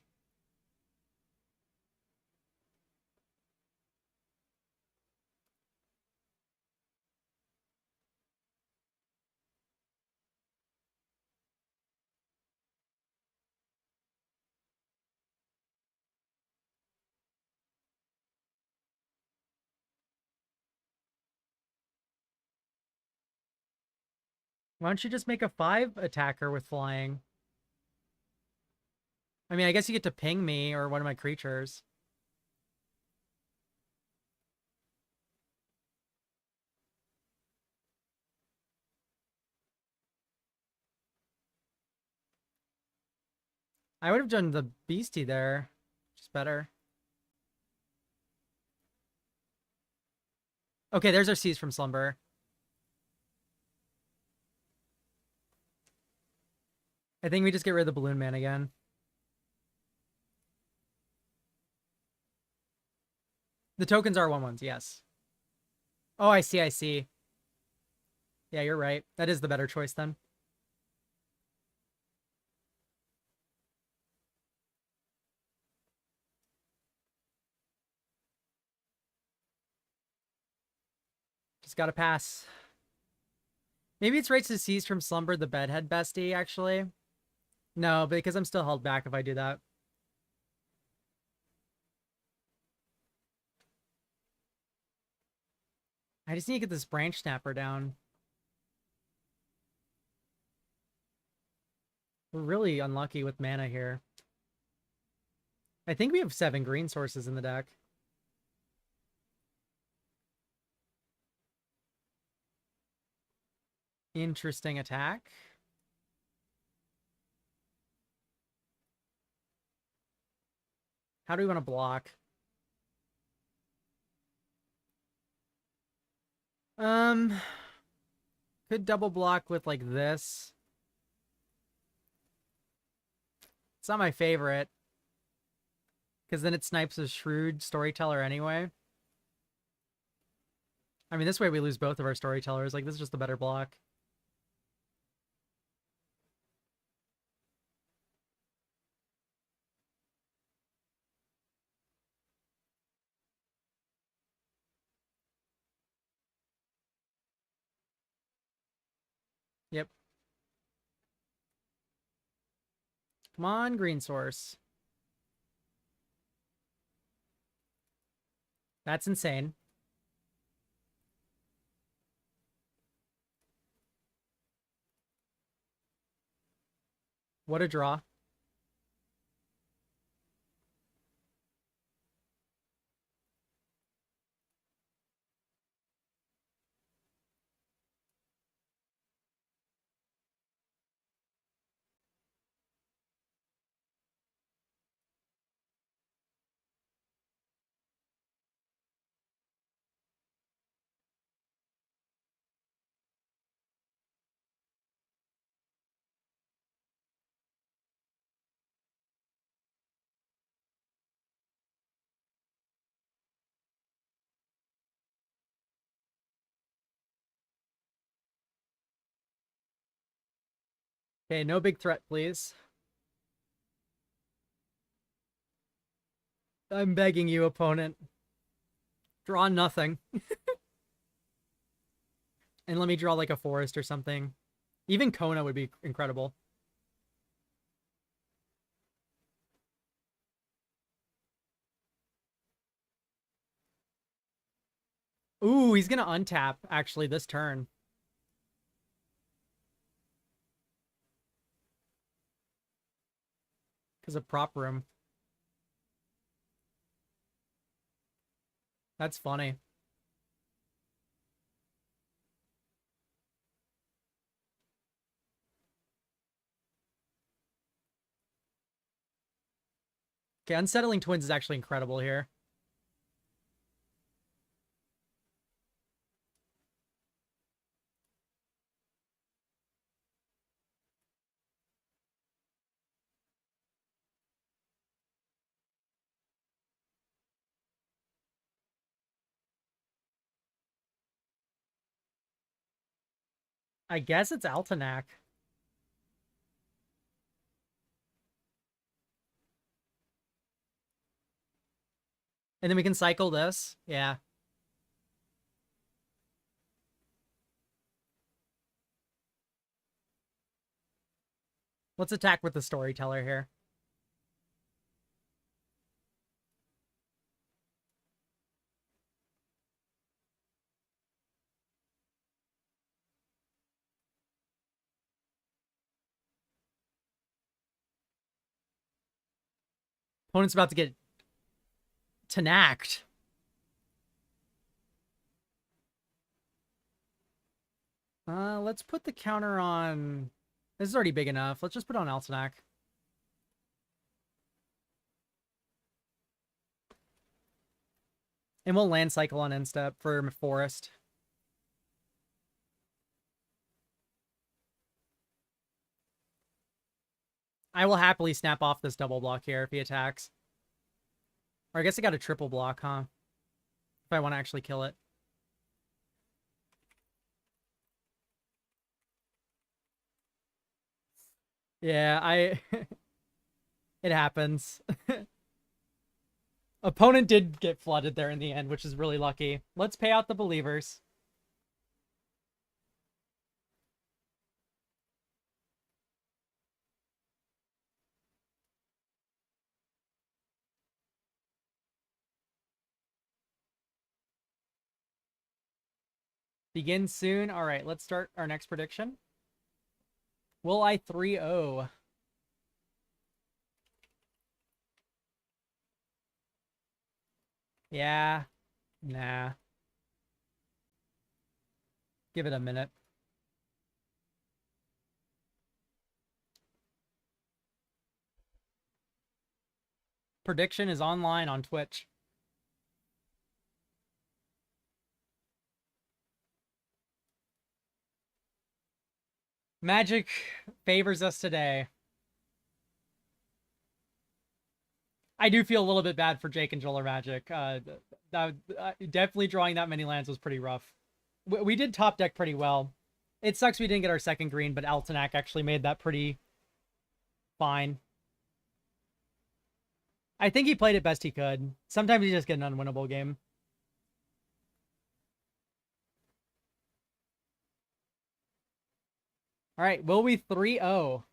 Why don't you just make a 5 attacker with flying? I mean, I guess you get to ping me or one of my creatures. I would have done the beastie there. Just better. Okay, there's our Seize from Slumber. I think we just get rid of the Balloon Man again. The tokens are 1/1s, yes. Oh, I see, I see. Yeah, you're right. That is the better choice then. Just gotta pass. Maybe it's right to Seize from Slumber the Bedhead bestie, actually. No, because I'm still held back if I do that. I just need to get this Branch Snapper down. We're really unlucky with mana here. I think we have 7 green sources in the deck. Interesting attack. How do we want to block? Could double block with like this. It's not my favorite. Because then it snipes a shrewd storyteller anyway. I mean, this way we lose both of our storytellers. Like, this is just a better block. Yep. Come on, green source. That's insane. What a draw. Okay, no big threat, please. I'm begging you, opponent. Draw nothing. And let me draw like a forest or something. Even Kona would be incredible. Ooh, he's gonna untap, actually, this turn. Because of prop room. That's funny. Okay, Unsettling Twins is actually incredible here. I guess it's Altenac. And then we can cycle this. Yeah. Let's attack with the Storyteller here. Opponent's about to get Tanacked. Let's put the counter on... This is already big enough. Let's just put on Altenac. And we'll land cycle on end step for Forest. I will happily snap off this double block here if he attacks. Or I guess I got a triple block, huh? If I want to actually kill it. Yeah, it happens. Opponent did get flooded there in the end, which is really lucky. Let's pay out the Believers. Begin soon. All right, let's start our next prediction. Will I 3-0? Yeah. Nah. Give it a minute. Prediction is online on Twitch. Magic favors us today. I do feel a little bit bad for Jake and Joel or Magic. Definitely drawing that many lands was pretty rough. We did top deck pretty well. It sucks we didn't get our second green, but Altenac actually made that pretty fine. I think he played it best he could. Sometimes you just get an unwinnable game. All right, will we 3-0?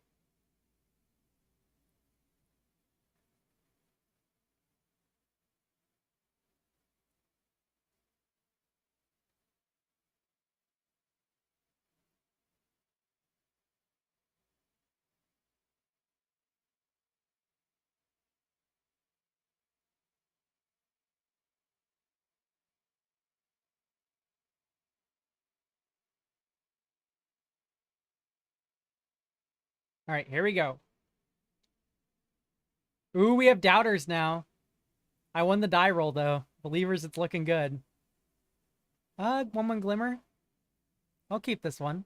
All right, here we go. Ooh, we have Doubters now. I won the die roll, though. Believers, it's looking good. 1-1 Glimmer. I'll keep this one.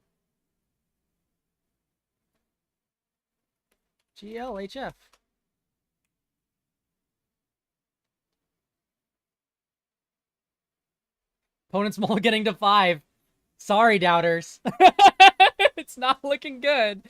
GLHF. Opponent's mulliganing to 5. Sorry, Doubters. It's not looking good.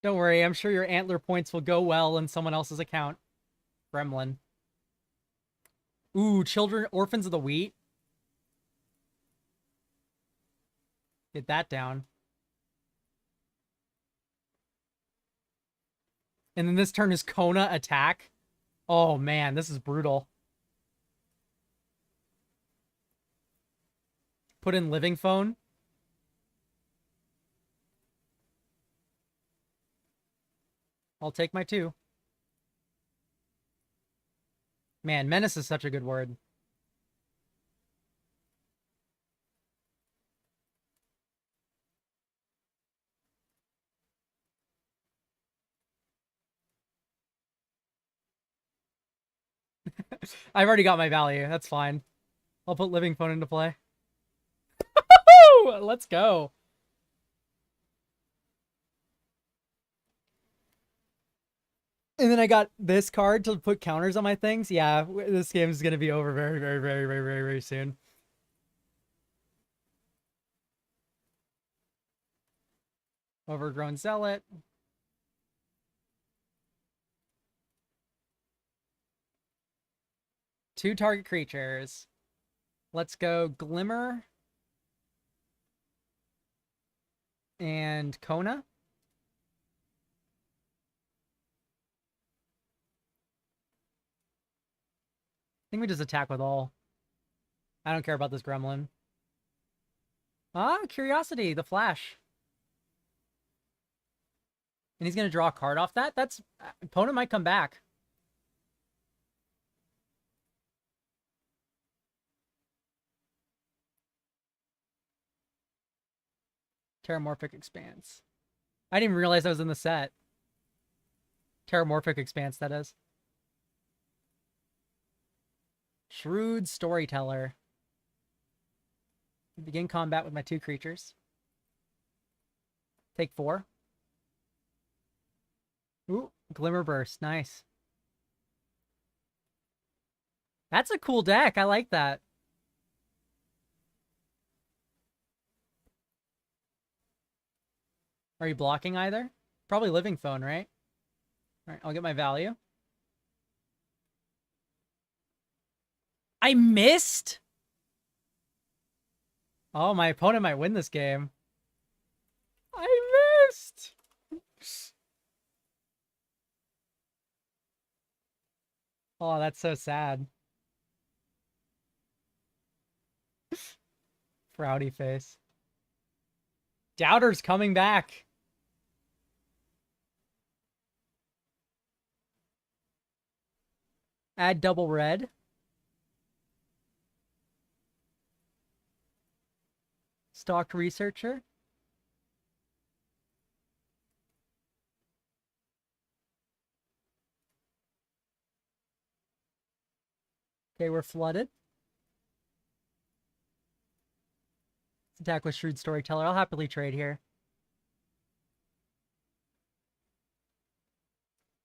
Don't worry, I'm sure your antler points will go well in someone else's account. Gremlin. Ooh, children, orphans of the wheat. Get that down. And then this turn is Kona attack. Oh man, this is brutal. Put in living phone. I'll take my 2. Man, menace is such a good word. I've already got my value. That's fine. I'll put living phone into play. Let's go. And then I got this card to put counters on my things. Yeah, this game is going to be over very, very, very, very, very, very soon. Overgrown Zealot. Two target creatures. Let's go Glimmer and Kona. I think we just attack with all. I don't care about this gremlin. Ah, Curiosity, the Flash. And he's going to draw a card off that? That's... Opponent might come back. Terramorphic Expanse. I didn't even realize that was in the set. Terramorphic Expanse, that is. Shrewd Storyteller. Begin combat with my 2 creatures. Take 4. Ooh, Glimmer Burst. Nice. That's a cool deck. I like that. Are you blocking either? Probably living phone, right? All right, I'll get my value. I missed? Oh, my opponent might win this game. I missed! Oh, that's so sad. Frowdy face. Doubter's coming back. Add double red. Stalked Researcher. Okay, we're flooded. Let's attack with Shrewd Storyteller. I'll happily trade here.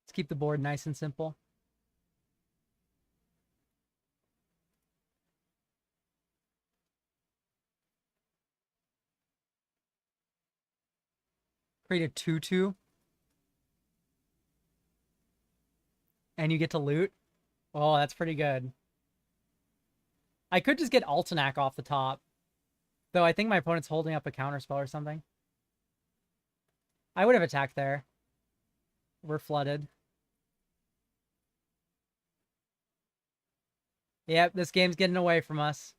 Let's keep the board nice and simple. Create a 2/2. And you get to loot. Oh, that's pretty good. I could just get Altenac off the top. Though I think my opponent's holding up a counterspell or something. I would have attacked there. We're flooded. Yep, this game's getting away from us.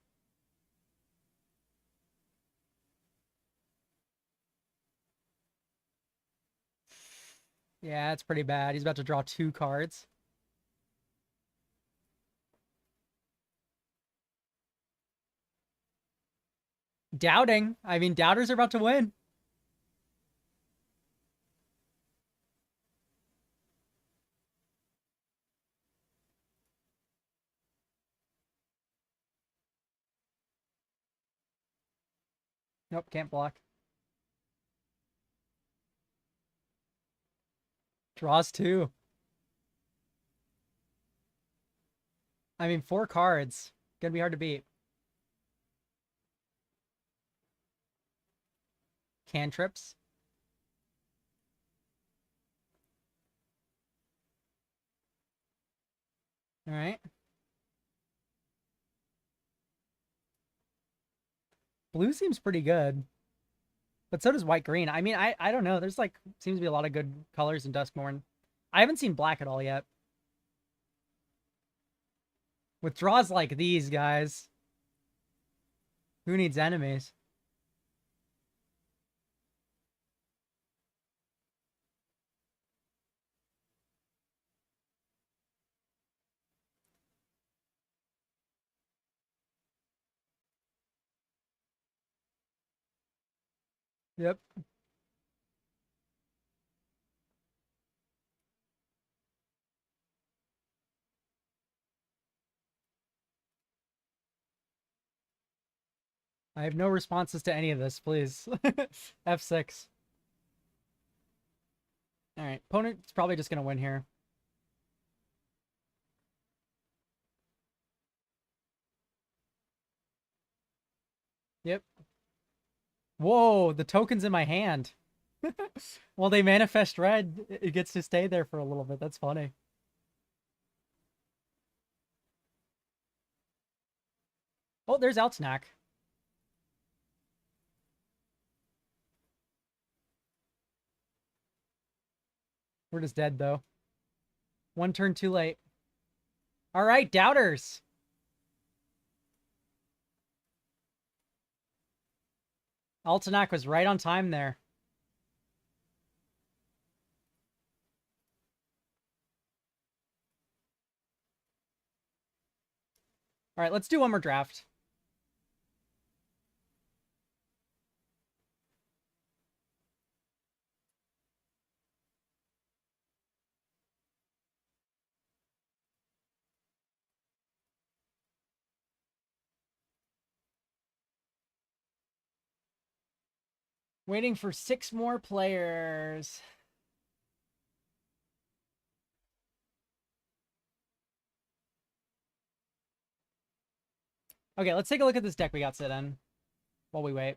Yeah, it's pretty bad. He's about to draw 2 cards. Doubting. I mean, doubters are about to win. Nope, can't block. Draws 2. I mean, 4 cards. Gonna be hard to beat. Cantrips. All right. Blue seems pretty good. But so does white green. I mean, I don't know. There's like seems to be a lot of good colors in Duskmorn. I haven't seen black at all yet. With draws like these, guys, who needs enemies? Yep. I have no responses to any of this, please. F6. All right. Opponent's probably just going to win here. Yep. Whoa, the token's in my hand. Well, they manifest red. It gets to stay there for a little bit. That's funny. Oh, there's Outsnack. We're just dead, though. One turn too late. All right, doubters. Altanak was right on time there. All right, let's do one more draft. Waiting for 6 more players. Okay, let's take a look at this deck we got set in while we wait.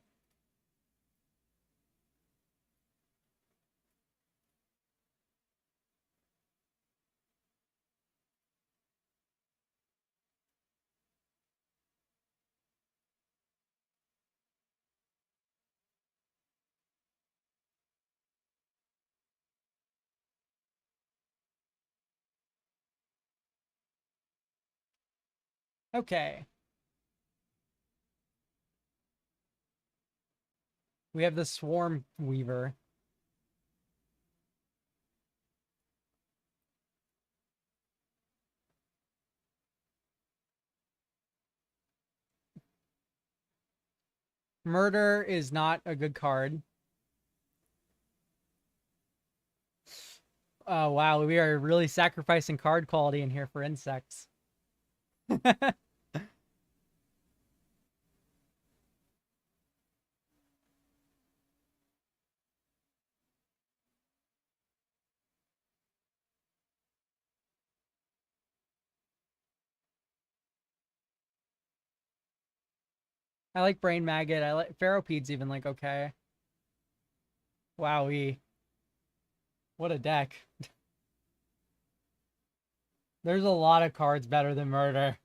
Okay. We have the Swarm Weaver. Murder is not a good card. Oh, wow. We are really sacrificing card quality in here for insects. I like Brain Maggot. I like Pharopede's even like okay. Wowee. What a deck. There's a lot of cards better than Murder.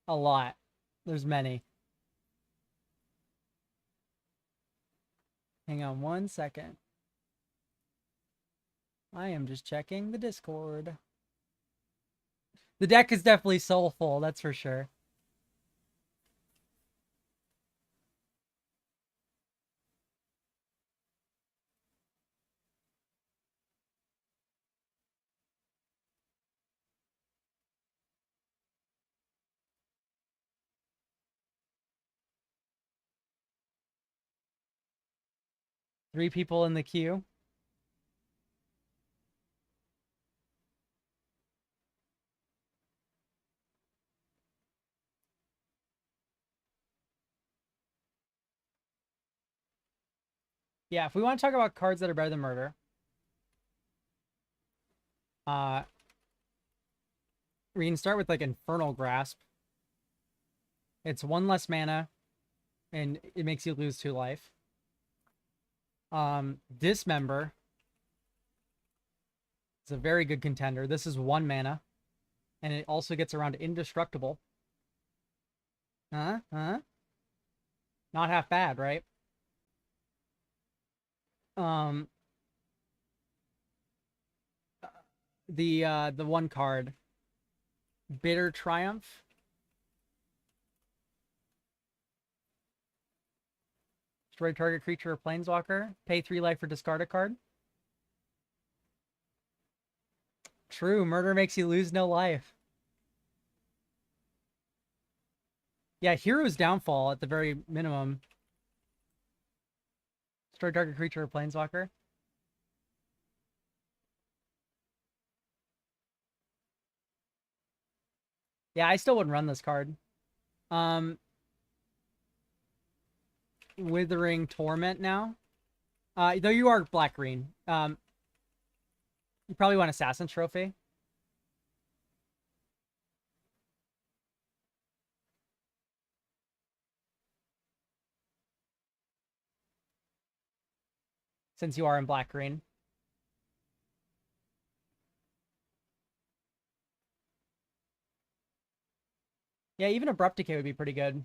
A lot. There's many. Hang on one second. I am just checking the Discord. The deck is definitely soulful, that's for sure. Three people in the queue. Yeah, if we want to talk about cards that are better than Murder, we can start with like Infernal Grasp. It's 1 less mana, and it makes you lose 2 life. Dismember is a very good contender. This is 1 mana, and it also gets around Indestructible. Huh? Not half bad, right? The one card, Bitter Triumph. Destroy target creature or planeswalker. Pay 3 life or discard a card. True, murder makes you lose no life. Yeah, Hero's Downfall at the very minimum. Destroy target creature or planeswalker. Yeah, I still wouldn't run this card. Withering Torment now. Though you are black-green. You probably want Assassin Trophy. Since you are in black-green. Yeah, even Abrupt Decay would be pretty good.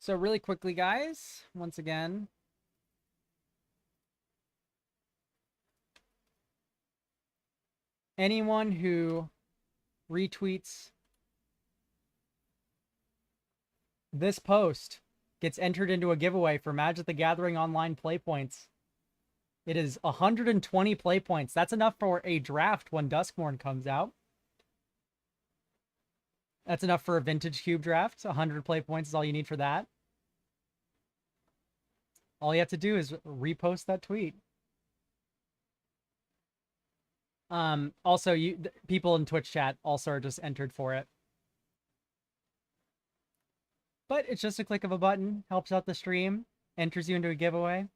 So really quickly, guys, once again, anyone who retweets this post gets entered into a giveaway for Magic the Gathering Online play points. It is 120 play points. That's enough for a draft when Duskmourn comes out. That's enough for a Vintage Cube draft. 100 play points is all you need for that. All you have to do is repost that tweet. Also, people in Twitch chat also are just entered for it. But it's just a click of a button, helps out the stream, enters you into a giveaway.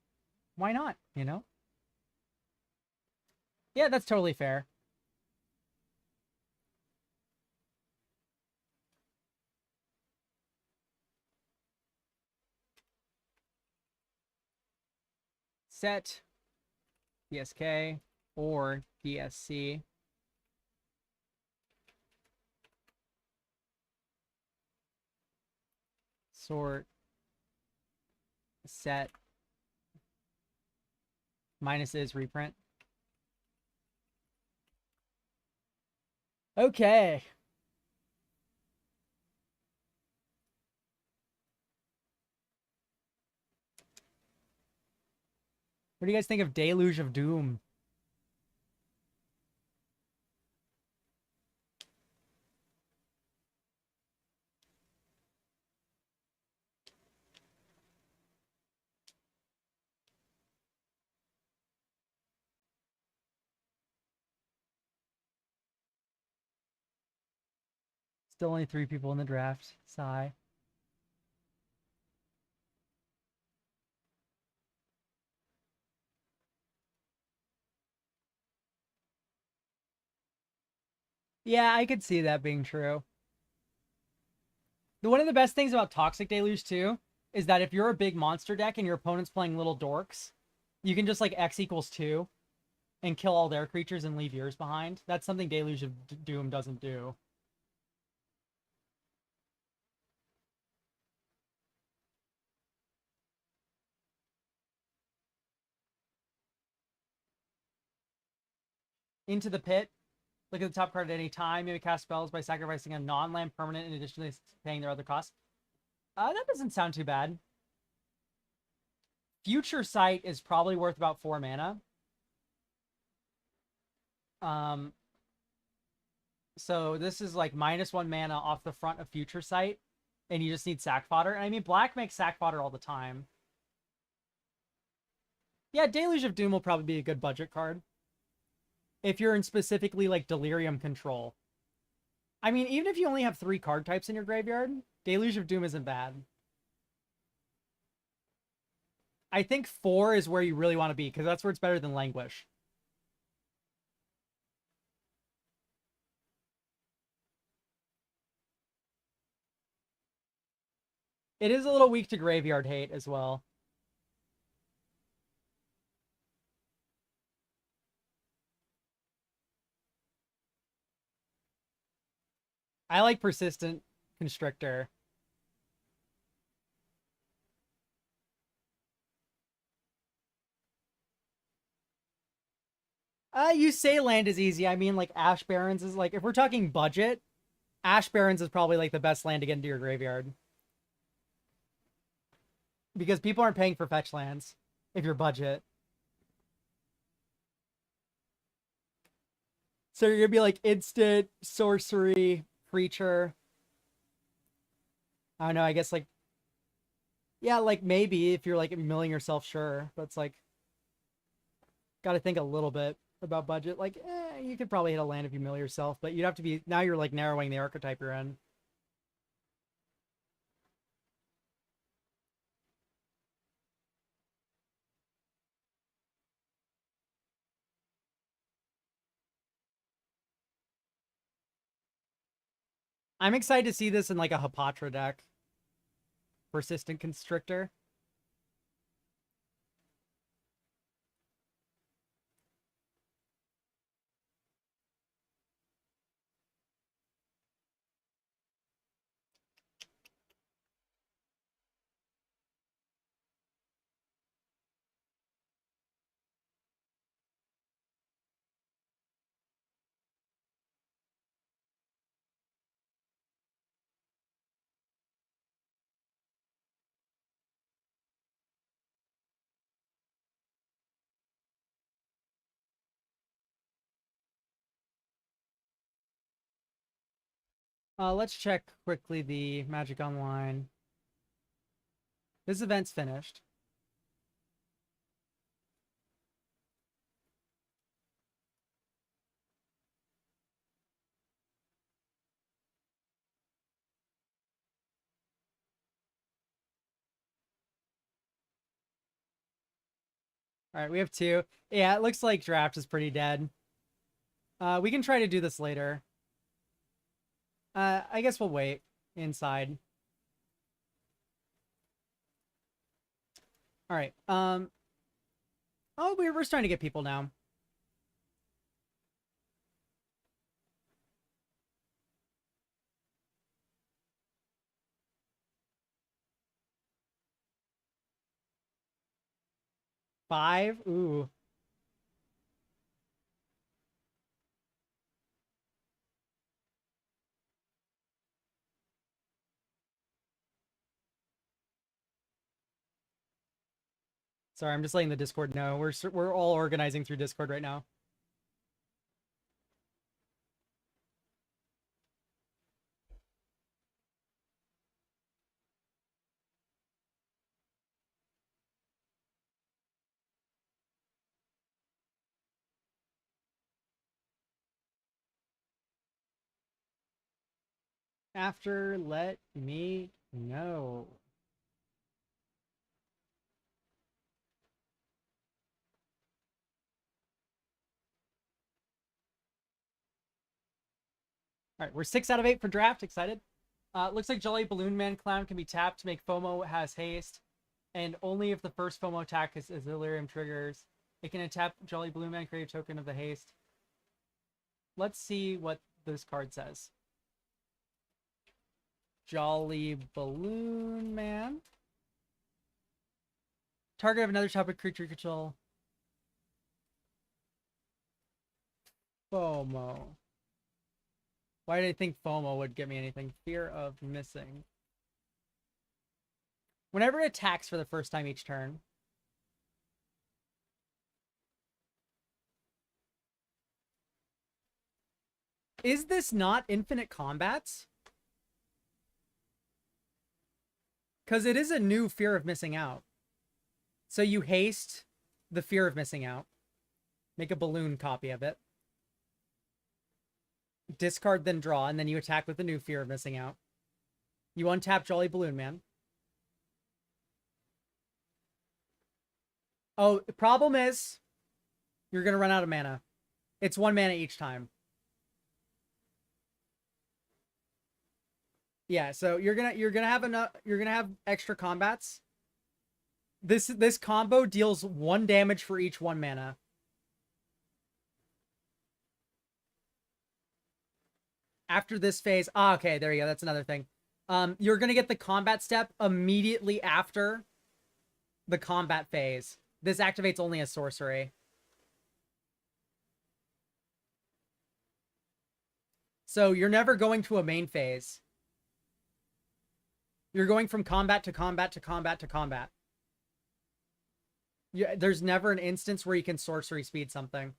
Why not, you know? Yeah, that's totally fair. Set DSK or DSC. Sort set minus is reprint. Okay. What do you guys think of Deluge of Doom? Still only 3 people in the draft. Sigh. Yeah, I could see that being true. One of the best things about Toxic Deluge, too, is that if you're a big monster deck and your opponent's playing little dorks, you can just, like, X equals 2 and kill all their creatures and leave yours behind. That's something Deluge of Doom doesn't do. Into the Pit. Look at the top card at any time. You may cast spells by sacrificing a non-land permanent in addition to paying their other costs. That doesn't sound too bad. Future Sight is probably worth about 4 mana. So this is like -1 mana off the front of Future Sight, and you just need sack fodder. And I mean, black makes sack fodder all the time. Yeah, Deluge of Doom will probably be a good budget card. If you're in specifically, like, Delirium control. I mean, even if you only have 3 card types in your graveyard, Deluge of Doom isn't bad. I think 4 is where you really want to be, because that's where it's better than Languish. It is a little weak to graveyard hate as well. I like Persistent Constrictor. You say land is easy. I mean, like, Ash Barrens is like, if we're talking budget, Ash Barrens is probably like the best land to get into your graveyard. Because people aren't paying for fetch lands if you're budget. So you're gonna be like instant, sorcery, creature. I don't know, I guess like, yeah, like maybe if you're like milling yourself, sure. But it's like, gotta think a little bit about budget. Like, you could probably hit a land if you mill yourself, but you'd have to be, now you're like narrowing the archetype you're in. I'm excited to see this in like a Hapatra deck. Persistent Constrictor. Let's check quickly the Magic Online. This event's finished. All right, we have 2. Yeah, it looks like draft is pretty dead. We can try to do this later. I guess we'll wait inside. All right. Oh, we're starting to get people now. Five? Ooh. Sorry, I'm just letting the Discord know. We're all organizing through Discord right now. After, let me know. All right, we're 6 out of 8 for draft. Excited. Looks like Jolly Balloon Man Clown can be tapped to make FOMO has haste, and only if the first FOMO attack is Delirium triggers. It can tap Jolly Balloon Man, create a token of the haste. Let's see what this card says. Jolly Balloon Man. Target of another topic creature control. FOMO. Why did I think FOMO would get me anything? Fear of missing. Whenever it attacks for the first time each turn. Is this not infinite combats? Because it is a new fear of missing out. So you haste the fear of missing out. Make a balloon copy of it. Discard, then draw, and then you attack with the new fear of missing out. You untap Jolly Balloon Man. Oh, the problem is you're going to run out of mana. It's 1 mana each time. Yeah, so you're gonna have enough. You're gonna have extra combats. This combo deals 1 damage for each 1 mana. After this phase, okay, there you go. That's another thing. You're gonna get the combat step immediately after the combat phase. This activates only a sorcery. So you're never going to a main phase. You're going from combat to combat to combat to combat. There's never an instance where you can sorcery speed something.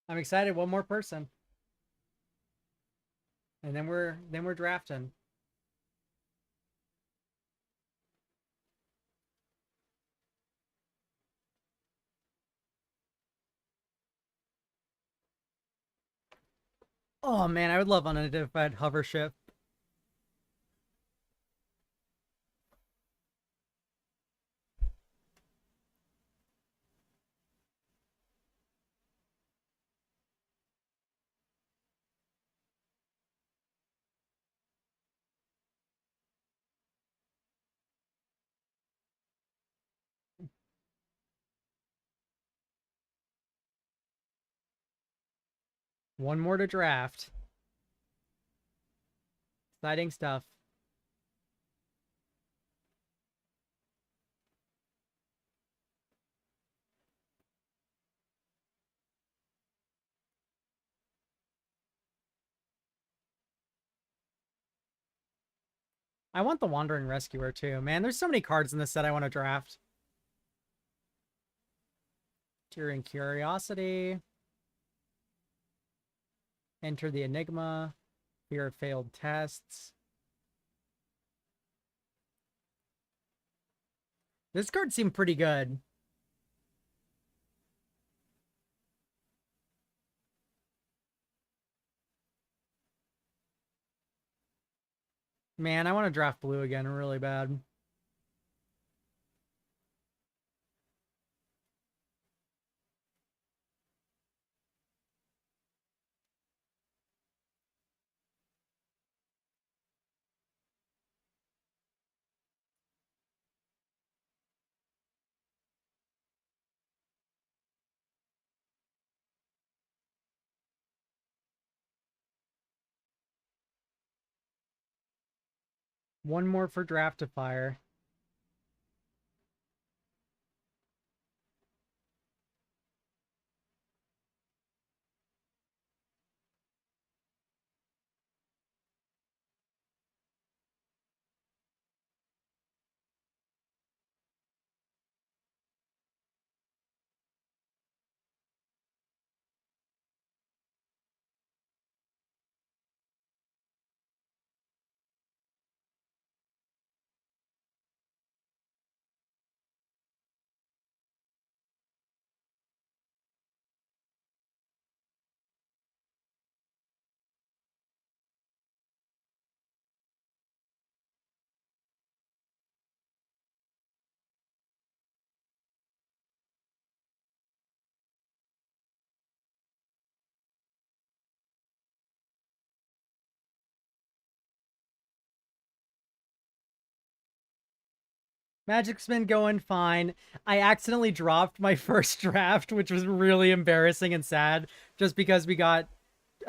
I'm excited. One more person, and then we're drafting. Oh man, I would love unidentified hover ship. One more to draft. Exciting stuff. I want the Wandering Rescuer too. Man, there's so many cards in this set I want to draft. Tearing Curiosity. Enter the Enigma. Fear of Failed Tests. This card seemed pretty good. Man, I want to draft blue again really bad. One more for Draftifier. Magic's been going fine. I accidentally dropped my first draft, which was really embarrassing and sad, just because we got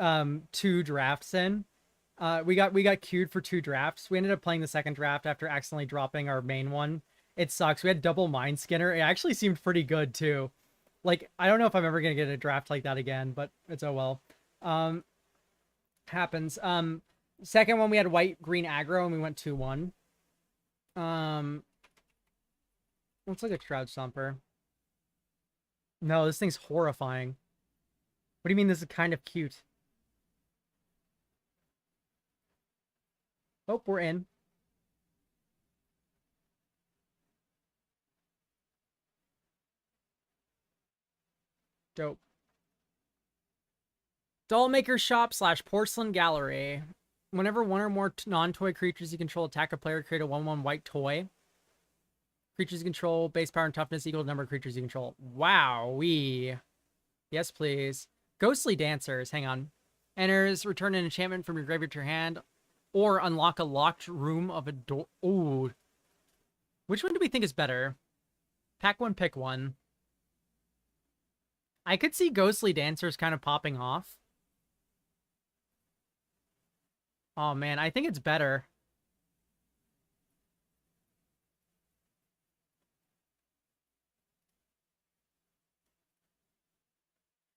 2 drafts in. We got queued for 2 drafts. We ended up playing the second draft after accidentally dropping our main one. It sucks. We had double Mind Skinner. It actually seemed pretty good too. Like, I don't know if I'm ever gonna get a draft like that again, but it's oh well. Um, happens. Second one we had white green aggro and we went 2-1. Looks like a Shroud Stomper. No, this thing's horrifying. What do you mean this is kind of cute? Oh, we're in. Dope. Dollmaker Shop / Porcelain Gallery. Whenever one or more non-toy creatures you control attack a player, create a 1/1 white toy. Creatures you control, base power and toughness equal to the number of creatures you control. Wow-wee. Yes, please. Ghostly Dancers. Hang on. Enters, return an enchantment from your graveyard to your hand, or unlock a locked room of a door. Ooh. Which one do we think is better? Pack one, pick one. I could see Ghostly Dancers kind of popping off. Oh, man. I think it's better.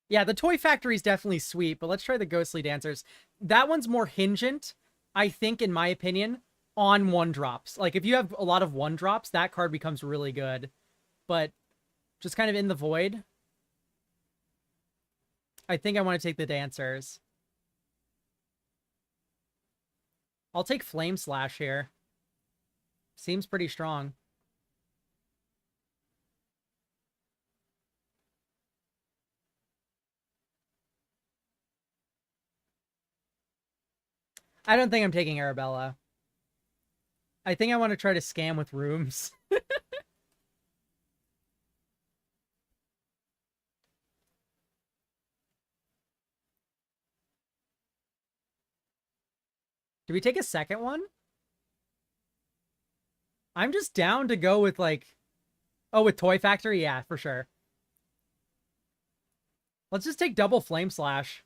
Yeah, the Toy Factory is definitely sweet, but let's try the Ghostly Dancers. That one's more hingent, I think, in my opinion, on 1-drops. Like, if you have a lot of 1-drops, that card becomes really good. But just kind of in the void, I think I want to take the Dancers. I'll take Flame Slash here. Seems pretty strong. I don't think I'm taking Arabella. I think I want to try to scam with rooms. Do we take a second one? I'm just down to go with, like... Oh, with Toy Factory? Yeah, for sure. Let's just take double Flame Slash.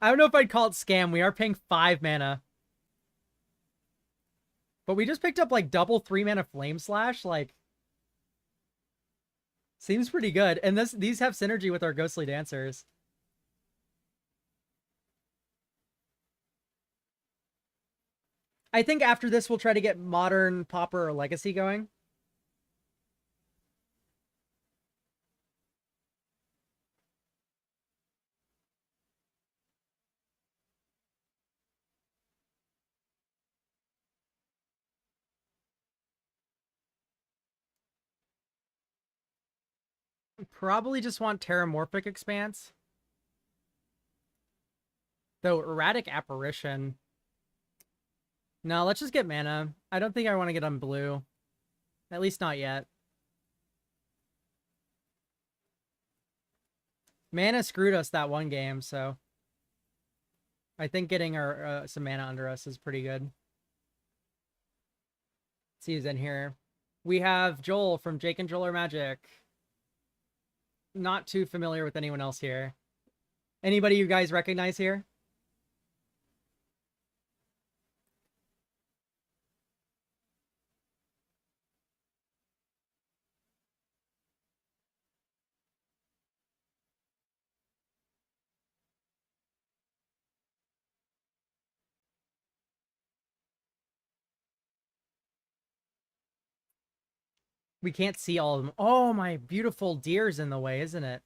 I don't know if I'd call it scam. We are paying 5 mana. But we just picked up, like, double 3 mana Flame Slash. Like, seems pretty good. And these have synergy with our Ghostly Dancers. I think after this, we'll try to get Modern, Pauper, or Legacy going. Probably just want Terramorphic Expanse. Though, Erratic Apparition. No, let's just get mana. I don't think I want to get on blue. At least not yet. Mana screwed us that one game, so... I think getting our some mana under us is pretty good. Let's see who's in here. We have Joel from Jake and Joel Are Magic. Not too familiar with anyone else here. Anybody you guys recognize here? We can't see all of them. Oh, my beautiful deer's in the way, isn't it?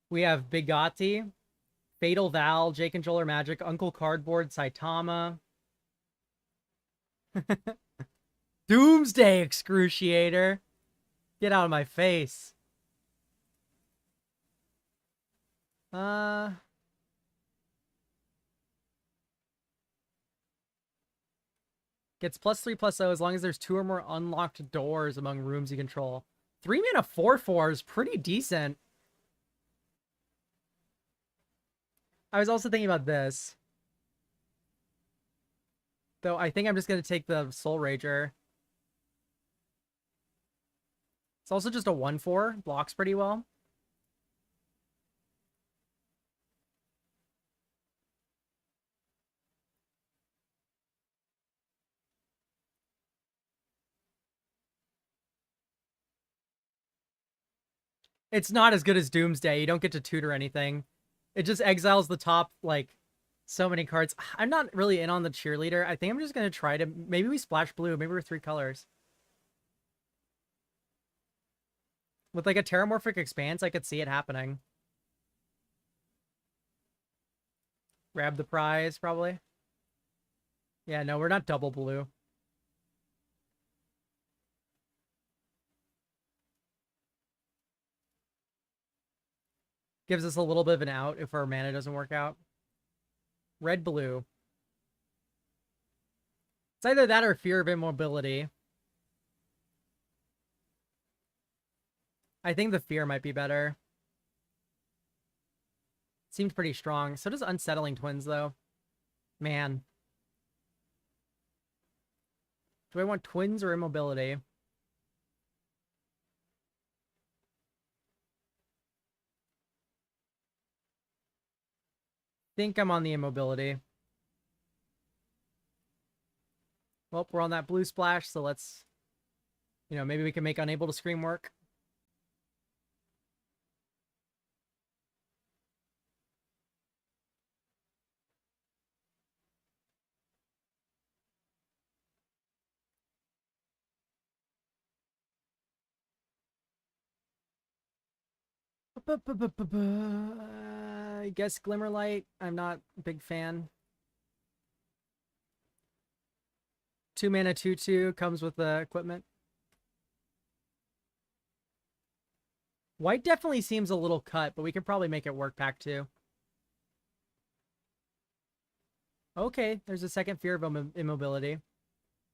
We have Bigatti, Fatal Val, Jake and Joel Are Magic, Uncle Cardboard, Saitama. Doomsday Excruciator. Get out of my face. Gets +3/+0 as long as there's 2 or more unlocked doors among rooms you control. 3 mana 4/4 is pretty decent. I was also thinking about this. Though I think I'm just going to take the Soul Rager. It's also just a 1/4. Blocks pretty well. It's not as good as Doomsday. You don't get to tutor anything. It just exiles the top, like, so many cards. I'm not really in on the cheerleader. I think I'm just going to try to... Maybe we splash blue. Maybe we're 3 colors. With, like, a Terramorphic Expanse, I could see it happening. Grab the prize, probably. Yeah, no, we're not double blue. Gives us a little bit of an out if our mana doesn't work out. Red, blue. It's either that or Fear of Immobility. I think the Fear might be better. Seems pretty strong. So does Unsettling Twins, though. Man. Do I want Twins or Immobility? Think I'm on the Immobility. Well, we're on that blue splash, so let's... You know, maybe we can make Unable to Scream work. I guess Glimmerlight. I'm not a big fan. 2 mana 2/2 comes with the equipment. White definitely seems a little cut, but we could probably make it work pack 2. Okay, there's a second Fear of Immobility.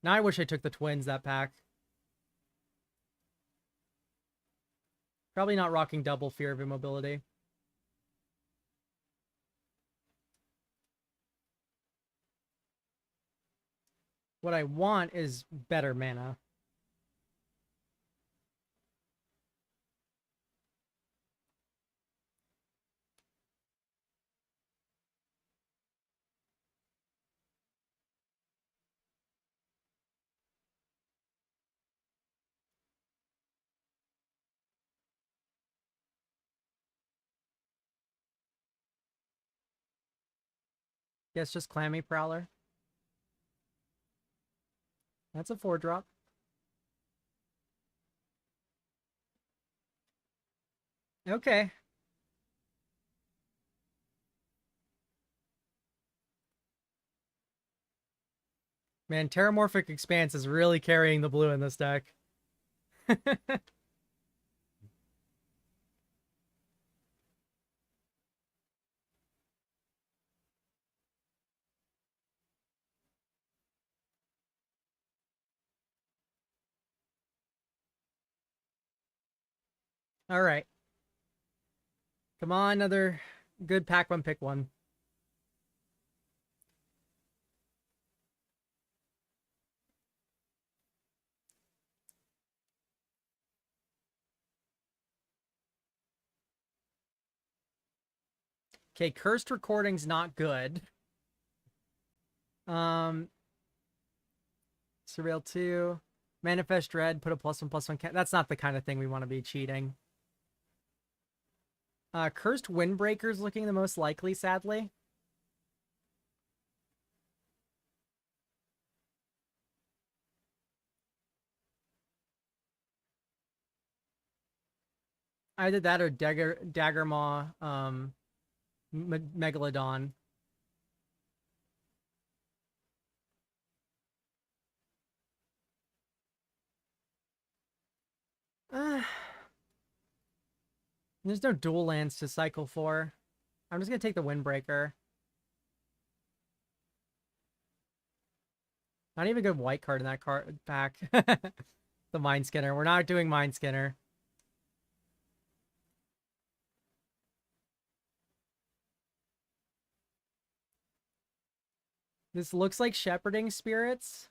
Now I wish I took the Twins that pack. Probably not rocking double Fear of Immobility. What I want is better mana. Guess just Clammy Prowler. That's a 4-drop. Okay. Man, Terramorphic Expanse is really carrying the blue in this deck. All right. Come on, another good pack one, pick one. Okay, Cursed Recording's not good. Surveil 2. Manifest Dread, put a +1/+1. That's not the kind of thing we want to be cheating. Cursed Windbreaker's looking the most likely, sadly. Either that or Daggermaw, Megalodon. There's no dual lands to cycle for. I'm just gonna take the Windbreaker. Not even a good white card in that card pack. The Mind Skinner. We're not doing Mind Skinner. This looks like Shepherding Spirits.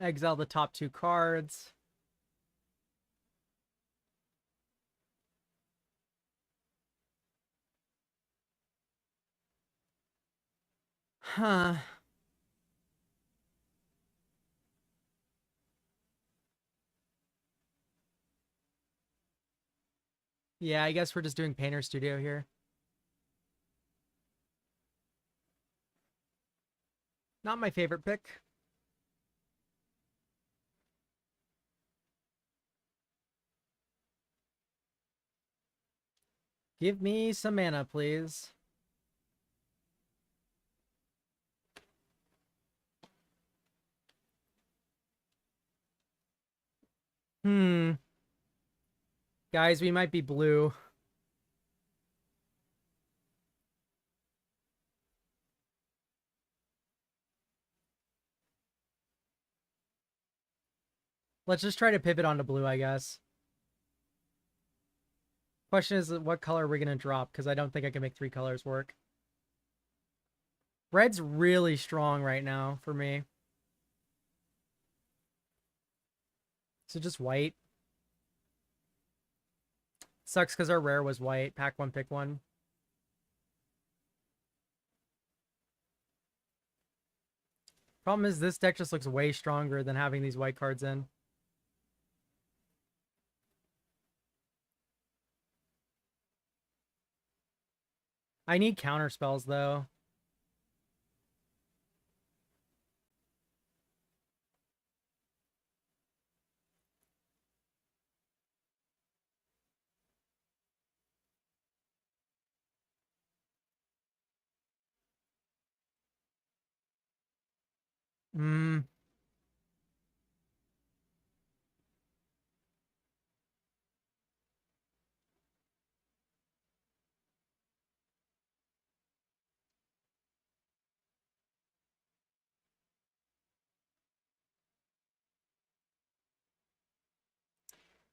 Exile the top 2 cards. Huh. Yeah, I guess we're just doing Painter Studio here. Not my favorite pick. Give me some mana, please. Guys, we might be blue. Let's just try to pivot onto blue, I guess. Question is, what color are we going to drop? Because I don't think I can make 3 colors work. Red's really strong right now for me. So just white. Sucks because our rare was white. Pack 1, pick 1. Problem is, this deck just looks way stronger than having these white cards in. I need counter spells, though.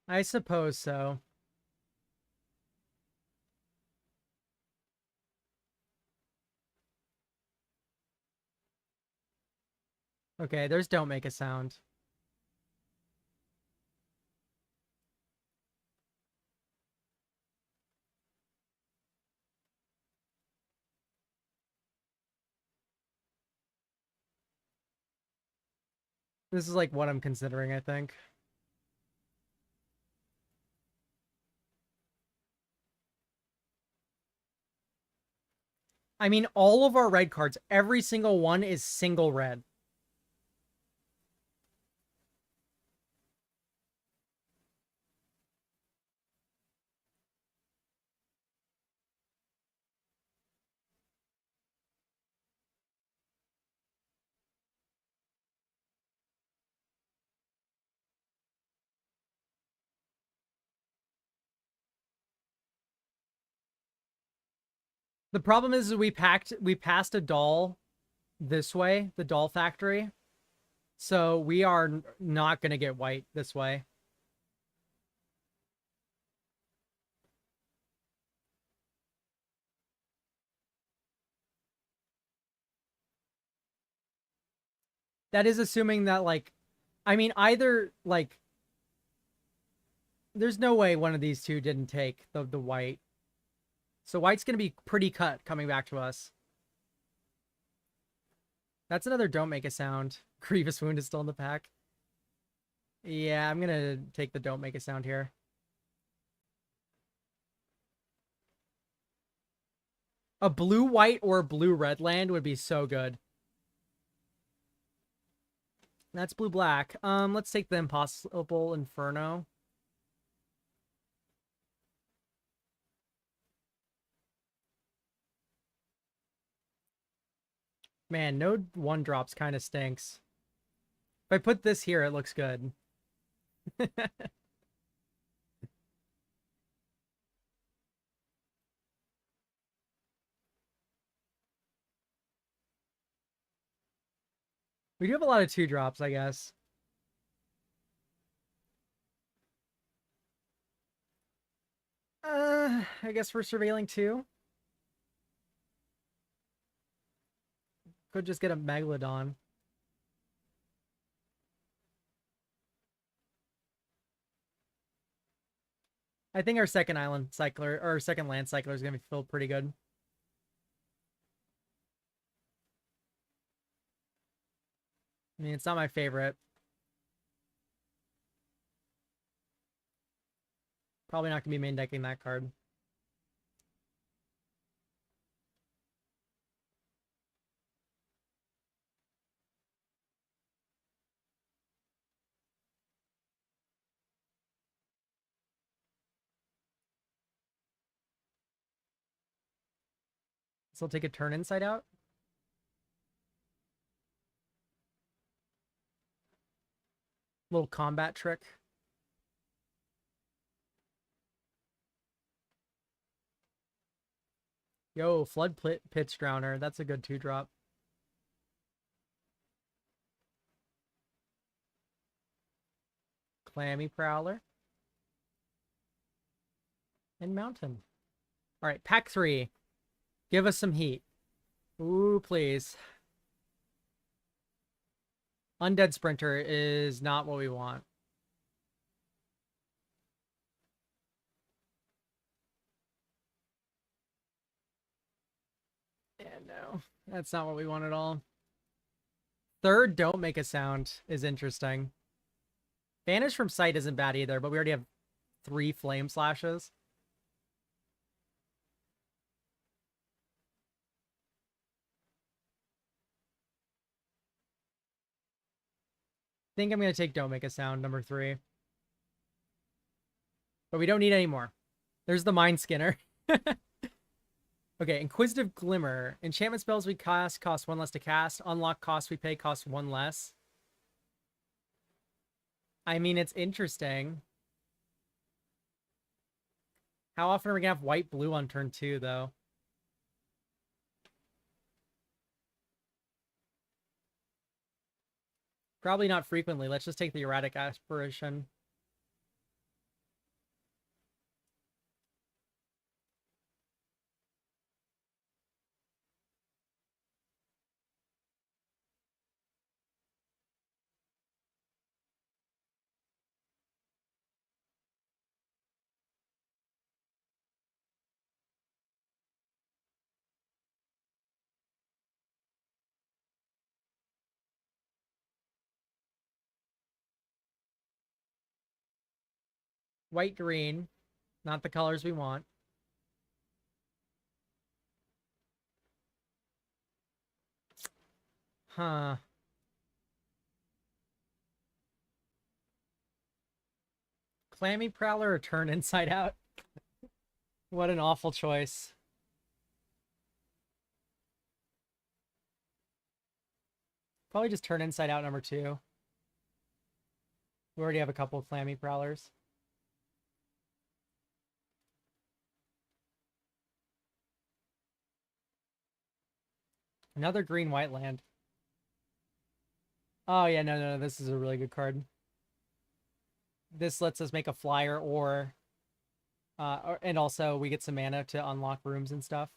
I suppose so. Okay, there's don't make a sound. This is like what I'm considering, I think. I mean, all of our red cards, every single one is single red. The problem is we passed a doll this way, the doll factory. So we are not going to get white this way. That is assuming that, like, I mean, either, like, there's no way one of these two didn't take the white. So white's going to be pretty cut coming back to us. That's another don't make a sound. Grievous Wound is still in the pack. Yeah, I'm going to take the don't make a sound here. A blue-white or blue-red land would be so good. That's blue-black. Let's take the Impossible Inferno. Man, no 1-drops kind of stinks. If I put this here, it looks good. We do have a lot of 2-drops, I guess. I guess we're surveilling 2. Could just get a Megalodon. I think our second island cycler, or our second land cycler is going to feel pretty good. I mean, it's not my favorite. Probably not going to be main decking that card. So I'll take a turn inside out. Little combat trick. Yo, Flood Pitch Drowner. That's a good 2-drop. Clammy Prowler. And Mountain. All right, pack 3. Give us some heat. Ooh, please. Undead Sprinter is not what we want. Yeah, no. That's not what we want at all. Third, Don't Make a Sound is interesting. Banish from Sight isn't bad either, but we already have 3 Flame Slashes. I think I'm going to take Don't Make a Sound, number 3. But we don't need any more. There's the Mind Skinner. Okay, Inquisitive Glimmer. Enchantment spells we cast cost 1 less to cast. Unlock cost we pay cost 1 less. I mean, it's interesting. How often are we going to have white-blue on turn 2, though? Probably not frequently. Let's just take the Erratic Aspiration. White-green. Not the colors we want. Huh. Clammy Prowler or Turn Inside Out? What an awful choice. Probably just Turn Inside Out, number 2. We already have a couple of Clammy Prowlers. Another green-white land. Oh, yeah, no, this is a really good card. This lets us make a flyer and also we get some mana to unlock rooms and stuff.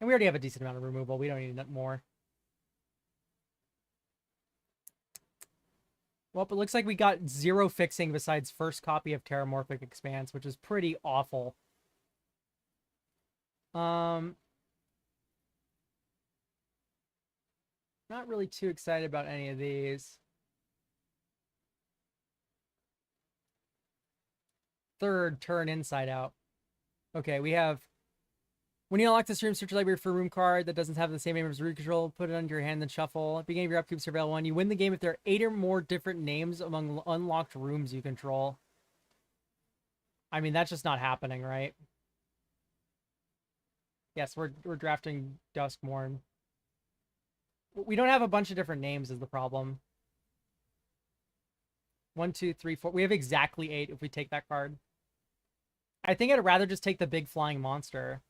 And we already have a decent amount of removal. We don't need more. Well, it looks like we got 0 fixing besides first copy of Terramorphic Expanse, which is pretty awful. Not really too excited about any of these. Third, Turn Inside Out. Okay, we have... When you unlock this room, search your library for a room card that doesn't have the same name as root control. Put it under your hand, then shuffle. At the beginning of your upkeep, surveil 1. You win the game if there are 8 or more different names among unlocked rooms you control. I mean, that's just not happening, right? Yes, we're drafting Duskmourn. We don't have a bunch of different names is the problem. 1, 2, 3, 4. We have exactly 8 if we take that card. I think I'd rather just take the big flying monster.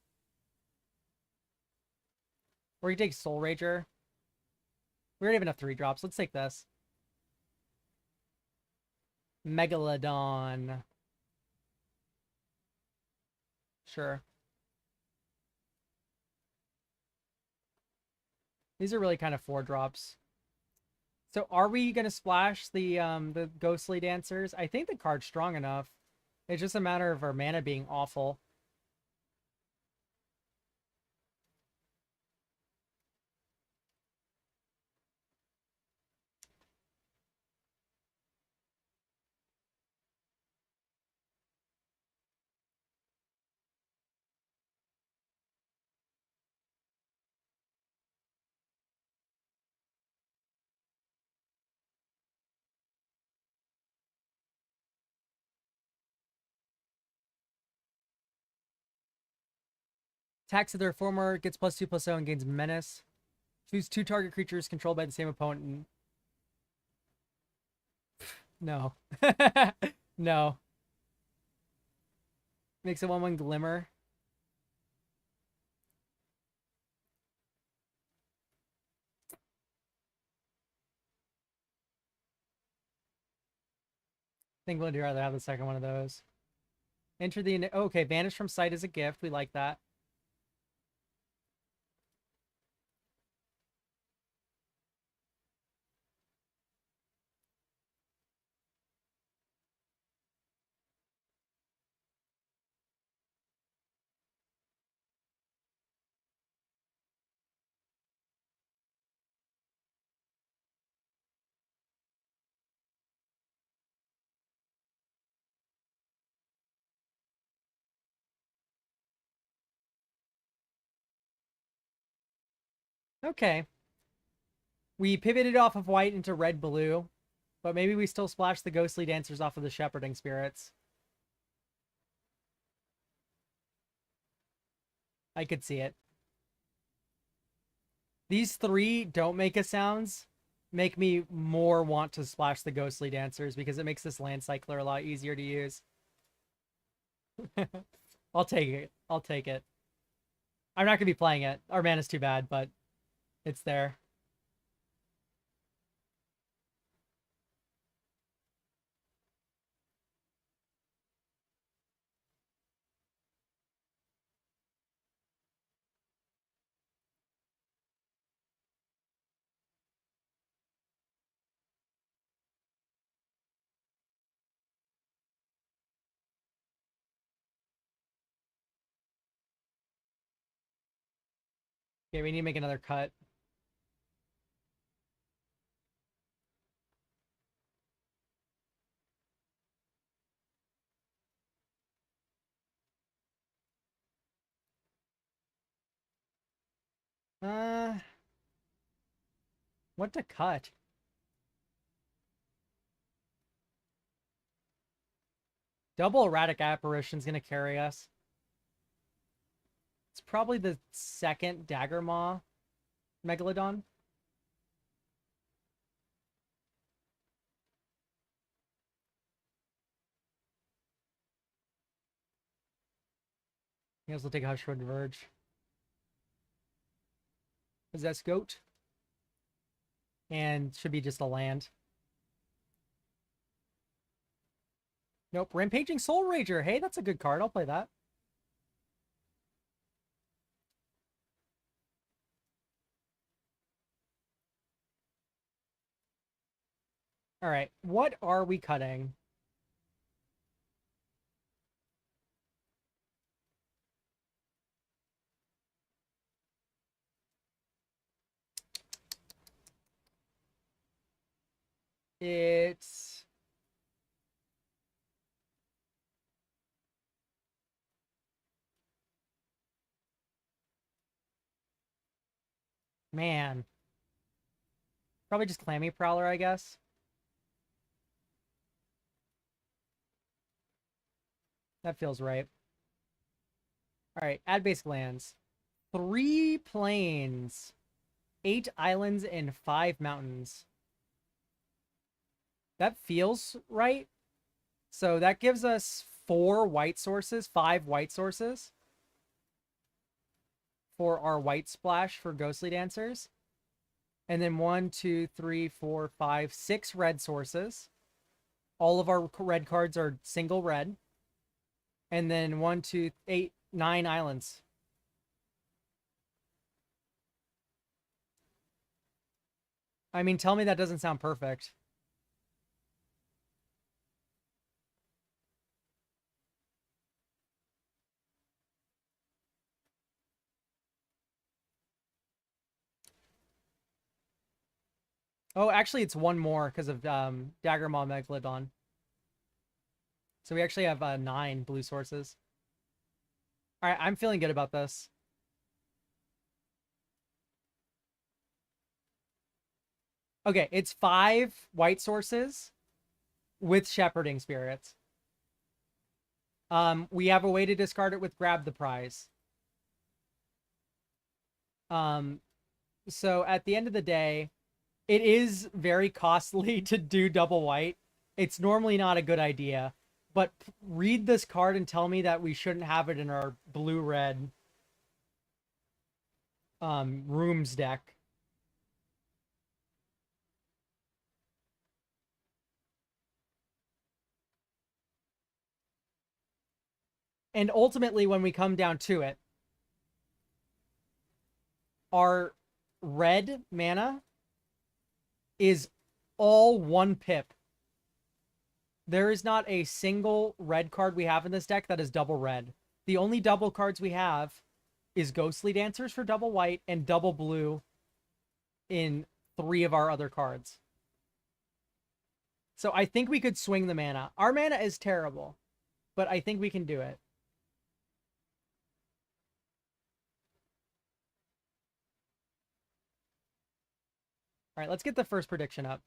Or you take Soul Rager. We already have enough 3-drops. Let's take this. Megalodon. Sure. These are really kind of 4-drops. So are we going to splash the Ghostly Dancers? I think the card's strong enough. It's just a matter of our mana being awful. Attacks of their former gets +2/+0 and gains menace. Choose 2 target creatures controlled by the same opponent. No. No. Makes a 1/1 glimmer. I think would rather have the second one of those. Enter the... Okay, Vanish from Sight is a gift. We like that. Okay. We pivoted off of white into red-blue, but maybe we still splash the Ghostly Dancers off of the Shepherding Spirits. I could see it. These 3 don't make a sounds make me more want to splash the Ghostly Dancers because it makes this land cycler a lot easier to use. I'll take it. I'll take it. I'm not going to be playing it. Our mana's too bad, but it's there. Okay, we need to make another cut. What to cut? Double Erratic Apparition's gonna carry us. It's probably the second Dagger Maw Megalodon. I guess we'll take Hushwood Verge. Possess Goat. And should be just a land. Nope. Rampaging Soul Rager. Hey, that's a good card. I'll play that. All right. What are we cutting? It's... Man. Probably just Clammy Prowler, I guess. That feels right. All right. Add basic lands. 3 plains. 8 islands and 5 mountains. That feels right. So that gives us 4 white sources, 5 white sources for our white splash for Ghostly Dancers. And then 1, 2, 3, 4, 5, 6 red sources. All of our red cards are single red. And then 1, 2, 8, 9 islands. I mean, tell me that doesn't sound perfect. Oh, actually, it's one more because of Dagger Maw Megalodon. So we actually have 9 blue sources. All right, I'm feeling good about this. Okay, it's 5 white sources with Shepherding Spirits. We have a way to discard it with Grab the Prize. So at the end of the day, it is very costly to do double white. It's normally not a good idea, but read this card and tell me that we shouldn't have it in our blue-red rooms deck. And ultimately, when we come down to it, our red mana is all 1 pip. There is not a single red card we have in this deck that is double red. The only double cards we have is Ghostly Dancers for double white and double blue in 3 of our other cards. So I think we could swing the mana. Our mana is terrible, but I think we can do it. All right, let's get the first prediction up.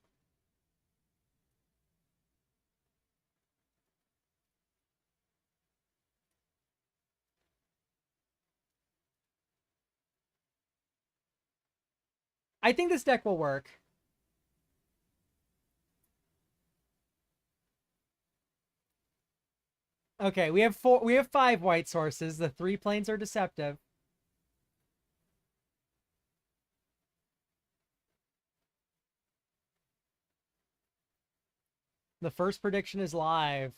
I think this deck will work. Okay, we have 5 white sources. The 3 planes are deceptive. The first prediction is live.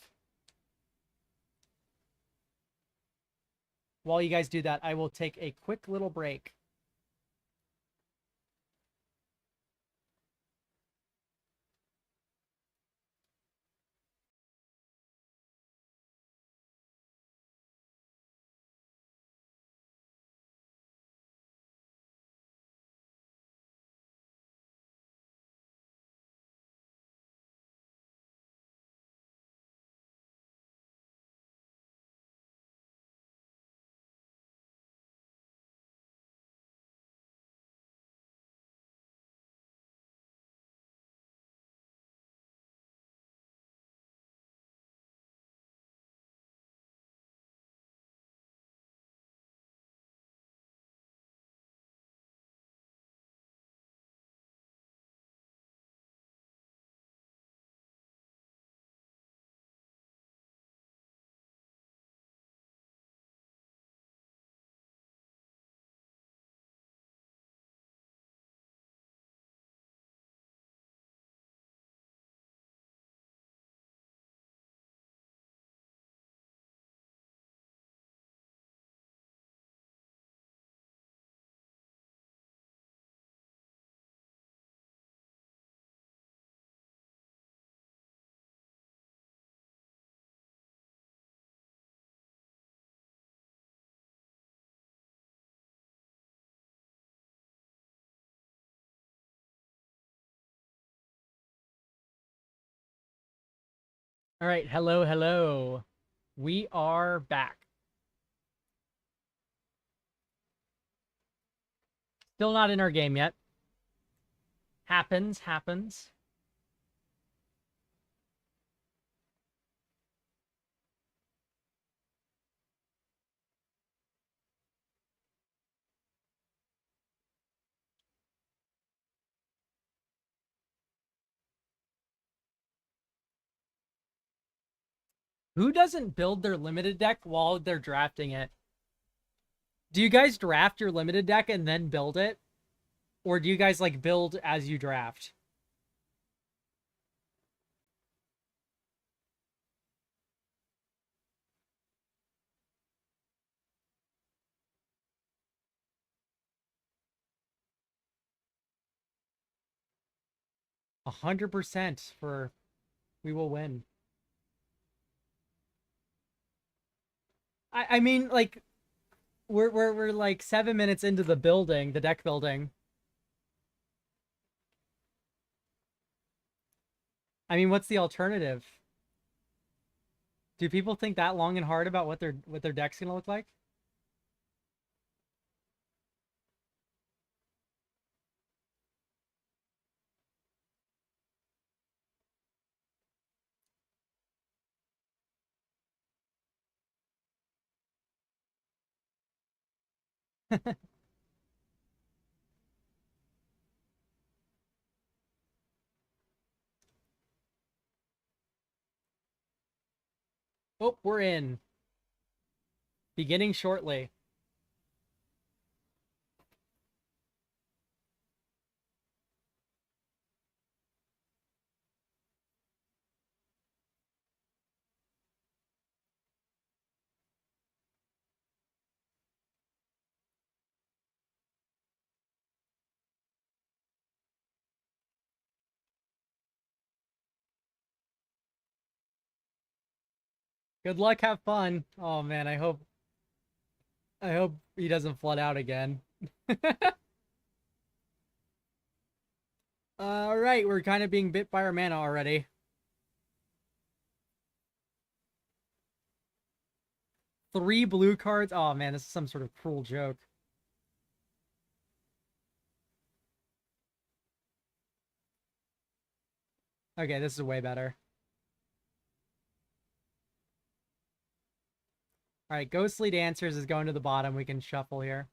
While you guys do that, I will take a quick little break. All right, hello. We are back. Still not in our game yet. Happens. Who doesn't build their limited deck while they're drafting it? Do you guys draft your limited deck and then build it? Or do you guys like build as you draft? A 100% for we will win. I mean, like we're like 7 minutes into the building, the deck building. I mean, what's the alternative? Do people think that long and hard about what their deck's gonna look like? Oh, we're in. Beginning shortly. Good luck, have fun. Oh man, I hope he doesn't flood out again. All right, we're kind of being bit by our mana already. 3 blue cards. Oh man, this is some sort of cruel joke. Okay, this is way better. All right, Ghostly Dancers is going to the bottom. We can shuffle here.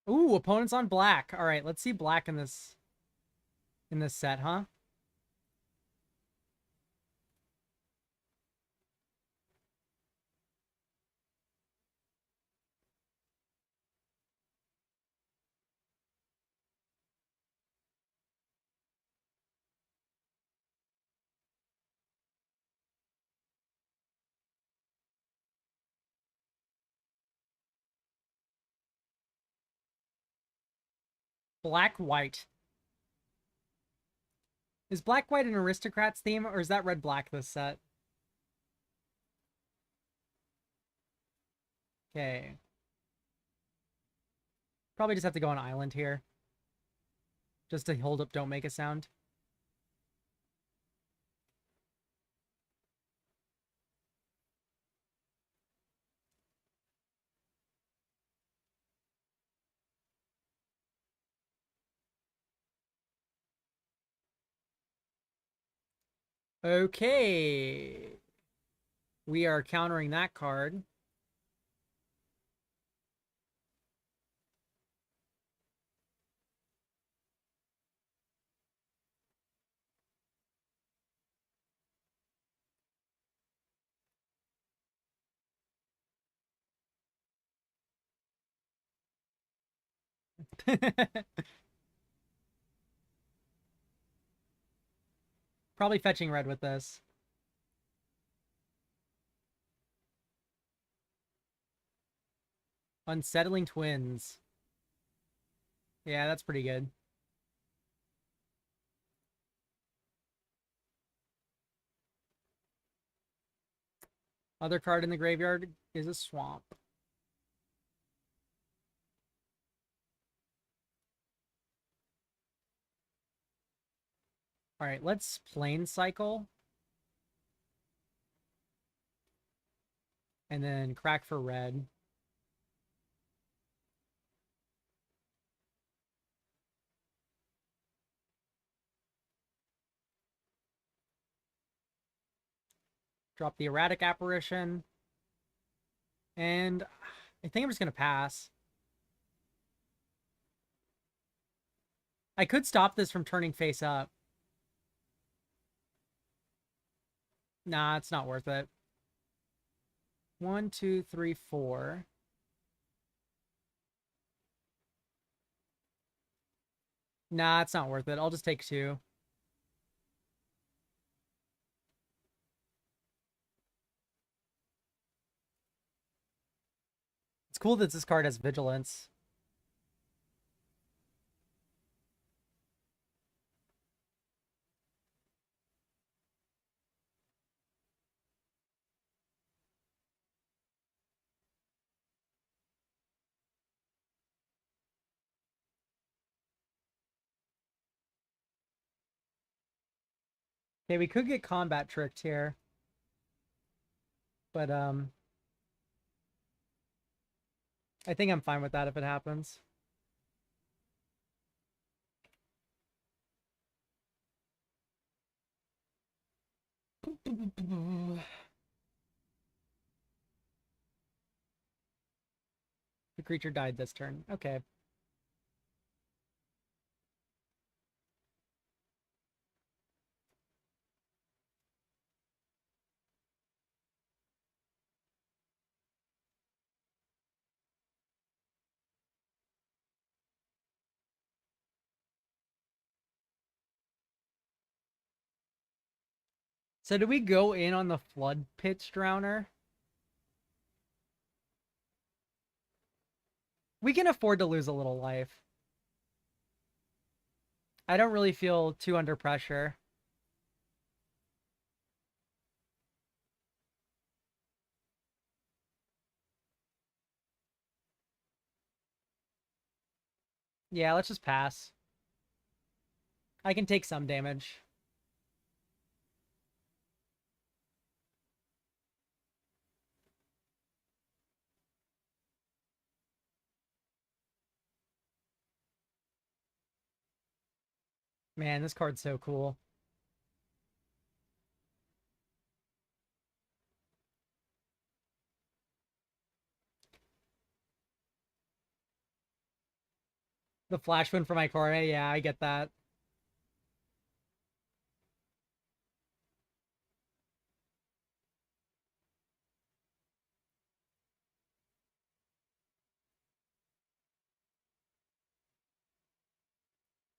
Ooh, opponent's on black. All right, let's see black in this set, huh? Black white. Is black white an aristocrats theme, or is that red black this set? Okay. Probably just have to go on island here. Just to hold up, don't make a sound. Okay. We are countering that card. Probably fetching red with this. Unsettling Twins. Yeah, that's pretty good. Other card in the graveyard is a swamp. All right, let's plane cycle. And then crack for red. Drop the erratic apparition. And I think I'm just going to pass. I could stop this from turning face up. Nah, it's not worth it. 1, 2, 3, 4. Nah, it's not worth it. I'll just take 2. It's cool that this card has vigilance. Okay, we could get combat tricked here. But, I think I'm fine with that if it happens. The creature died this turn. Okay. So do we go in on the Flood Pitch Drowner? We can afford to lose a little life. I don't really feel too under pressure. Yeah, let's just pass. I can take some damage. Man, this card's so cool. The flash win for my card. Yeah, I get that.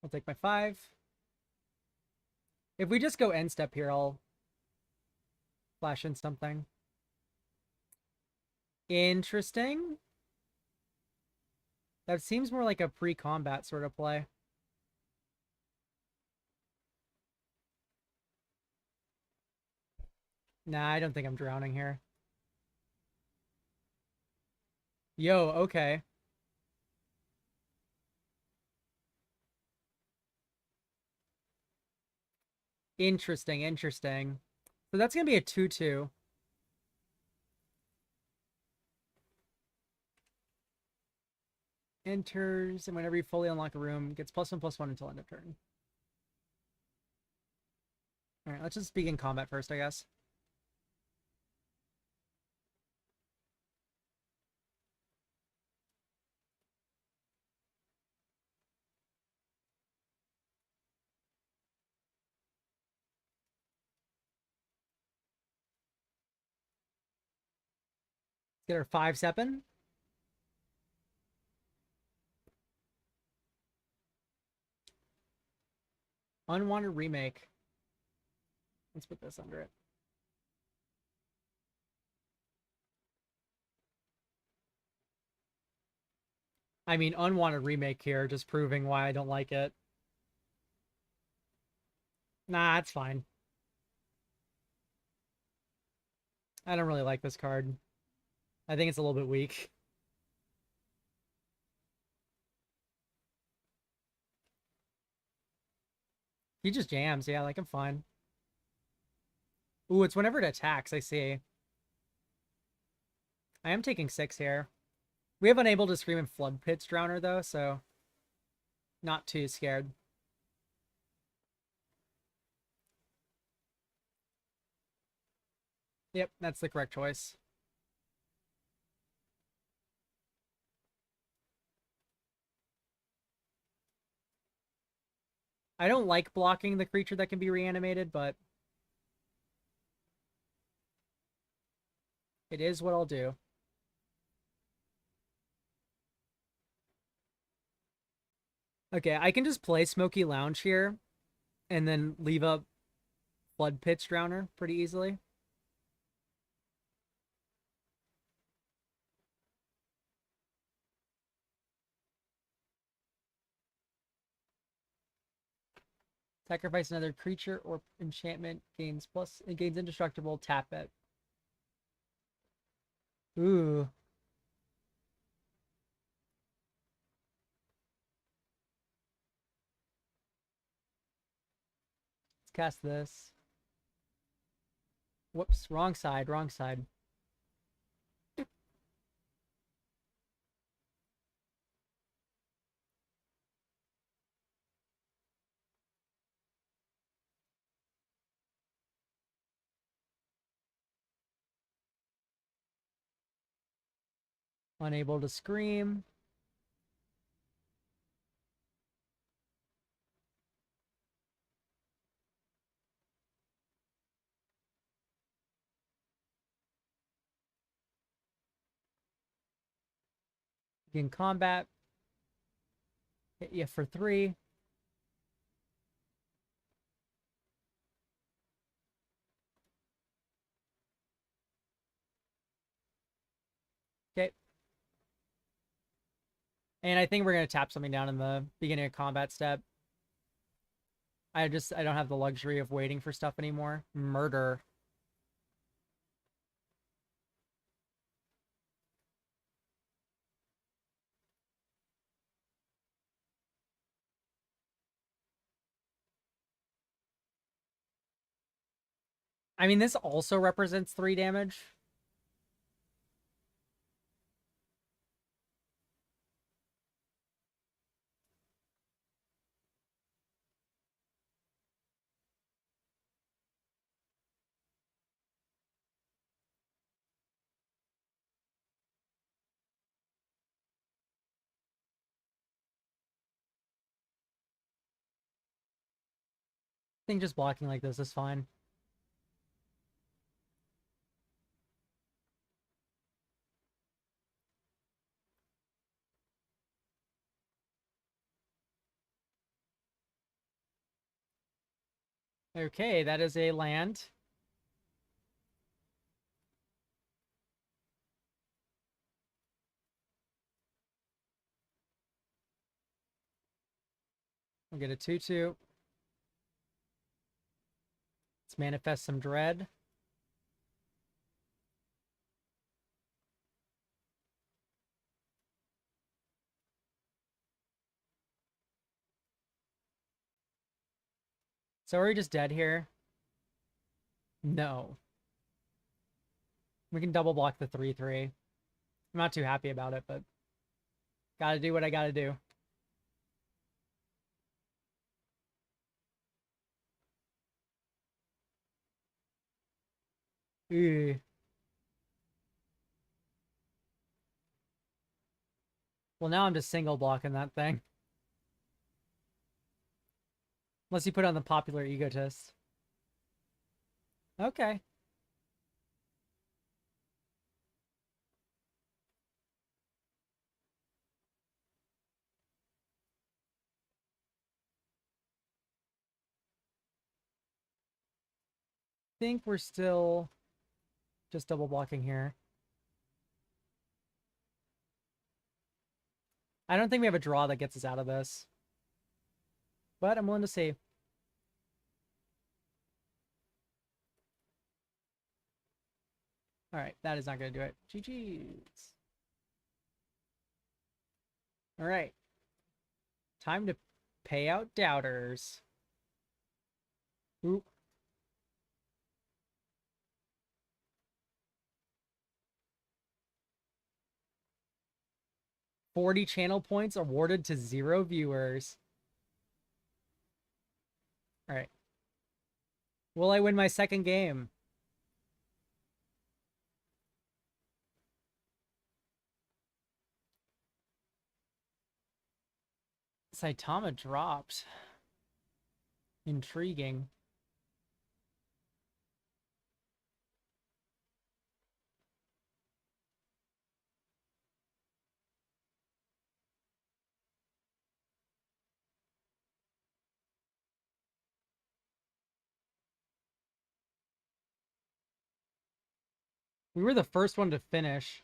I'll take my 5. If we just go end step here, I'll flash in something. Interesting. That seems more like a pre-combat sort of play. Nah, I don't think I'm drowning here. Yo, okay. Interesting, interesting. So that's going to be a 2/2. Enters, and whenever you fully unlock a room, gets +1/+1 until end of turn. Alright, let's just begin combat first, I guess. Get our 5/7. Unwanted remake. Let's put this under it. I mean, unwanted remake here, just proving why I don't like it. Nah, it's fine. I don't really like this card. I think it's a little bit weak. He just jams. Yeah, like, I'm fine. Ooh, it's whenever it attacks, I see. I am taking 6 here. We have Unable to Scream and Flood Pitch Drowner, though, so not too scared. Yep, that's the correct choice. I don't like blocking the creature that can be reanimated, but it is what I'll do. Okay, I can just play Smoky Lounge here and then leave up Flood Pitch Drowner pretty easily. Sacrifice another creature or enchantment, gains indestructible, tap it. Ooh. Let's cast this. Whoops, wrong side, wrong side. Unable to scream. In combat. Hit you for 3. Okay. And I think we're going to tap something down in the beginning of combat step. I don't have the luxury of waiting for stuff anymore. Murder. I mean, this also represents 3 damage. I think just blocking like this is fine. Okay, that is a land. We'll get a 2/2. Let's manifest some dread. So are we just dead here? No. We can double block the 3/3. I'm not too happy about it, but gotta do what I gotta do. Ew. Well, now I'm just single blocking that thing. Unless you put on the popular egotist. Okay. Think we're still just double blocking here. I don't think we have a draw that gets us out of this. But I'm willing to see. Alright, that is not going to do it. GG's. Alright. Time to pay out doubters. Oop. 40 channel points awarded to 0 viewers. Alright. Will I win my second game? Saitama dropped. Intriguing. We were the first one to finish.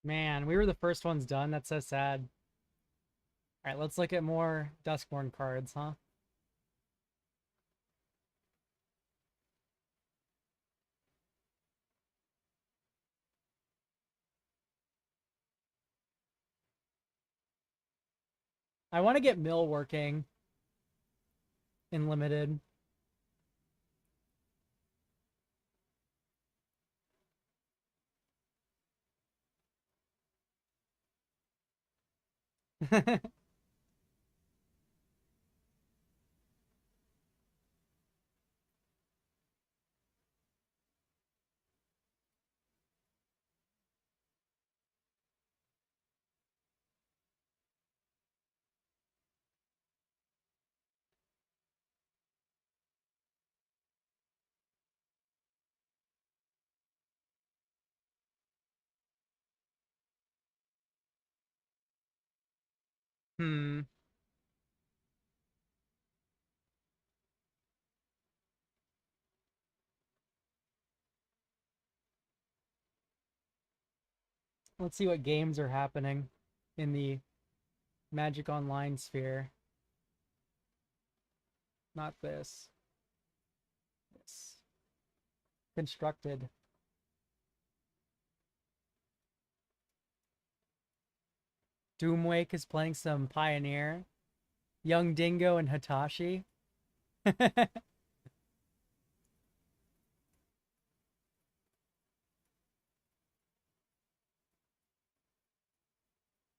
Man, we were the first ones done. That's so sad. All right, let's look at more Duskborn cards, huh? I want to get Mill working in limited. Hmm. Let's see what games are happening in the Magic Online sphere. Not this. This. Constructed. Doomwake is playing some Pioneer. Young Dingo and Hitachi. Man,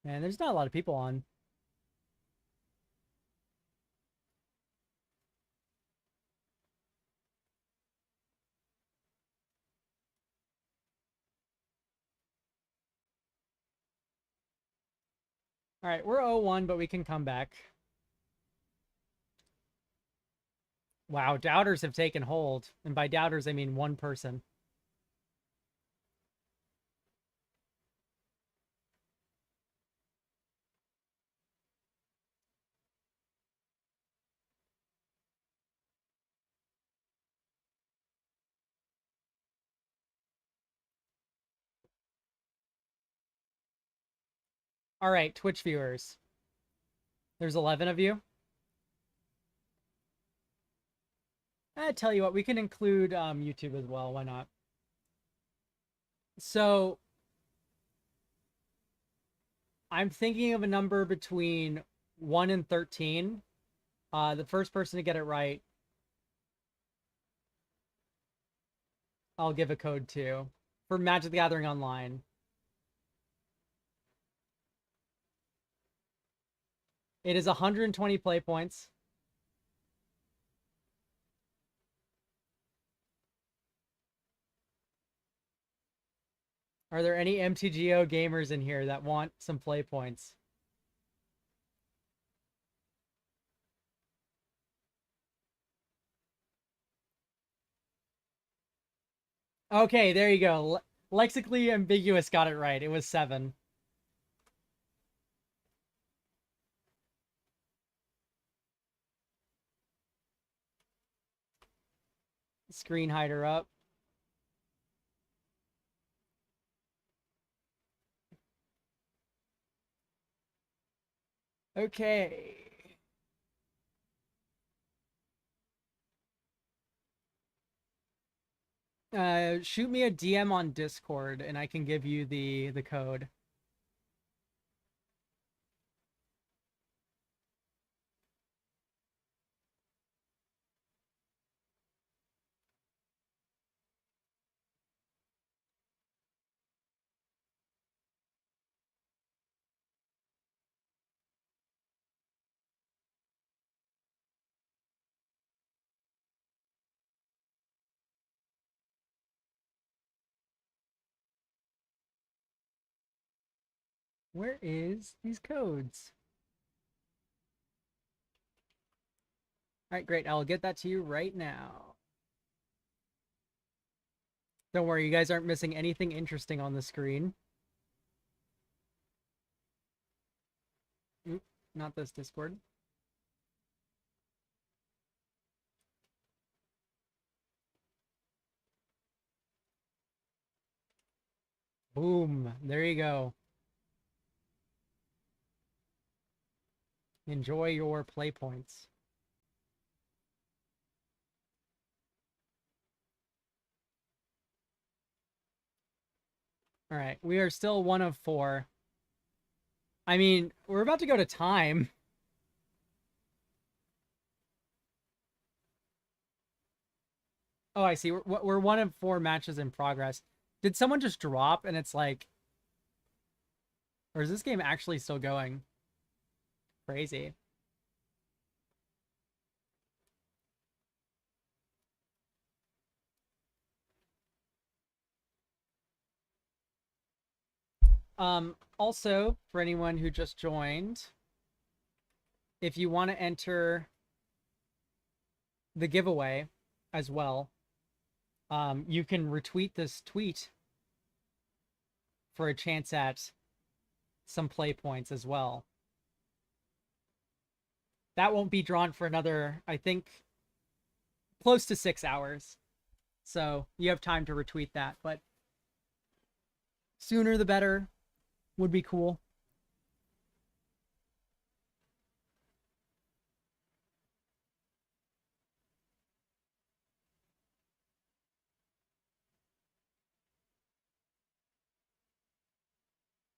there's not a lot of people on. All right, we're 0-1, but we can come back. Wow, doubters have taken hold. And by doubters, I mean one person. All right, Twitch viewers. There's 11 of you. I tell you what, we can include YouTube as well. Why not? So I'm thinking of a number between 1 and 13. The first person to get it right, I'll give a code to for Magic the Gathering Online. It is 120 play points. Are there any MTGO gamers in here that want some play points? Okay, there you go. Lexically ambiguous got it right. It was 7. Screen hider up. Okay. Shoot me a DM on Discord and I can give you the code. Where is these codes? All right, great. I'll get that to you right now. Don't worry, you guys aren't missing anything interesting on the screen. Oop, not this Discord. Boom. There you go. Enjoy your play points. All right, we are still 1 of 4. I mean, we're about to go to time. Oh, I see. We're 1 of 4 matches in progress. Did someone just drop and it's like, or is this game actually still going? Crazy. Also, for anyone who just joined, if you want to enter the giveaway as well, you can retweet this tweet for a chance at some play points as well. That won't be drawn for another, I think, close to 6 hours. So you have time to retweet that, but sooner the better would be cool.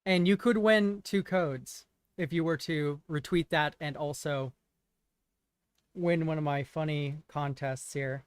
And you could win 2 codes if you were to retweet that and also win one of my funny contests here.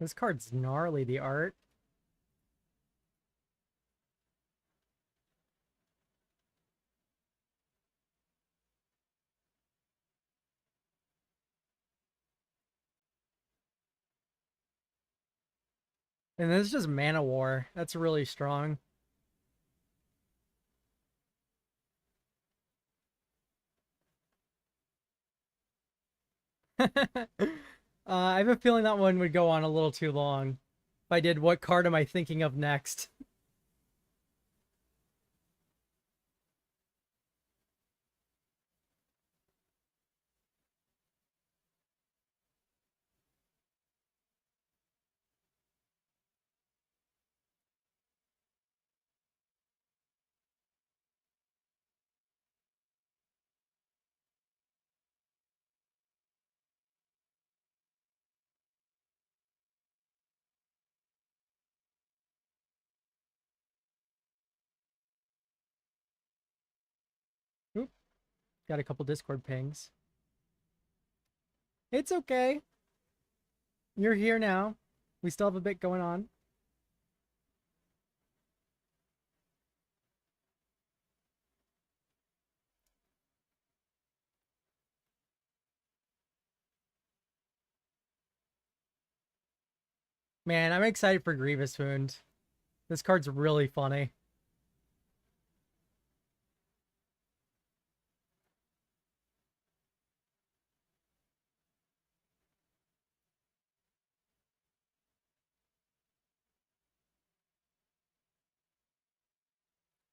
This card's gnarly, the art. And this is just Mana War. That's really strong. I have a feeling that one would go on a little too long. If I did, what card am I thinking of next? Oop, got a couple Discord pings. It's okay. You're here now. We still have a bit going on. Man, I'm excited for Grievous Wound. This card's really funny.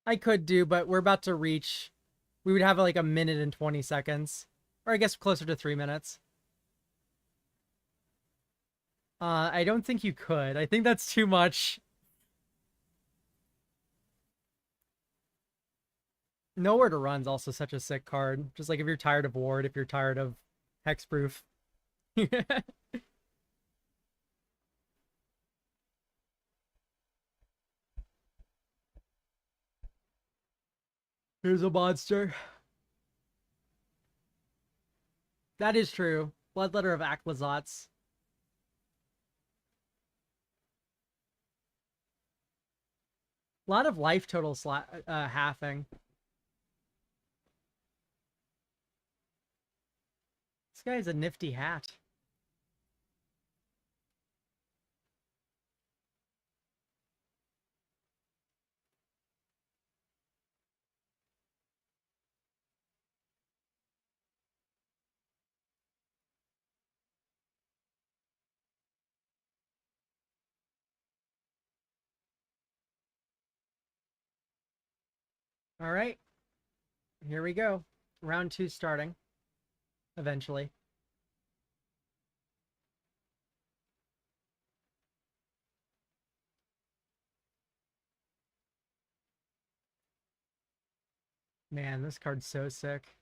I could do, but we're about to reach... We would have like a minute and 20 seconds. Or I guess closer to 3 minutes. I don't think you could. I think that's too much. Nowhere to Run's also such a sick card. Just like if you're tired of Ward, if you're tired of Hexproof. Here's a monster. That is true. Bloodletter of Aklazotz. A lot of life total halving. This guy has a nifty hat. All right, here we go. Round 2 starting. Eventually. Man, this card's so sick.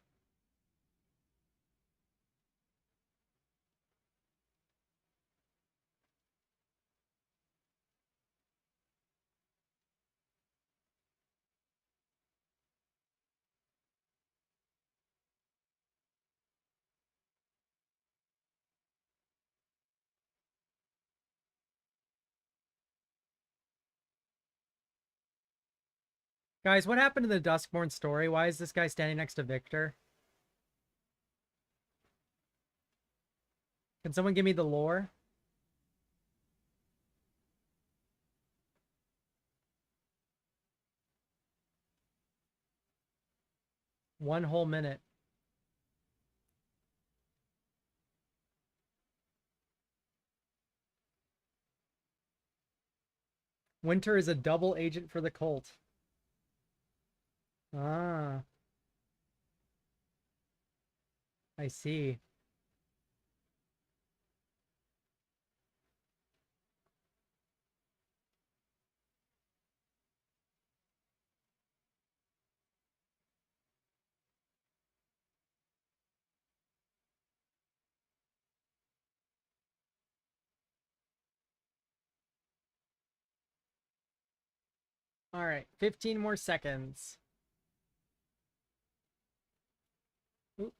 Guys, what happened to the Duskborn story? Why is this guy standing next to Victor? Can someone give me the lore? One whole minute. Winter is a double agent for the cult. Ah, I see. All right, 15 more seconds. Oop.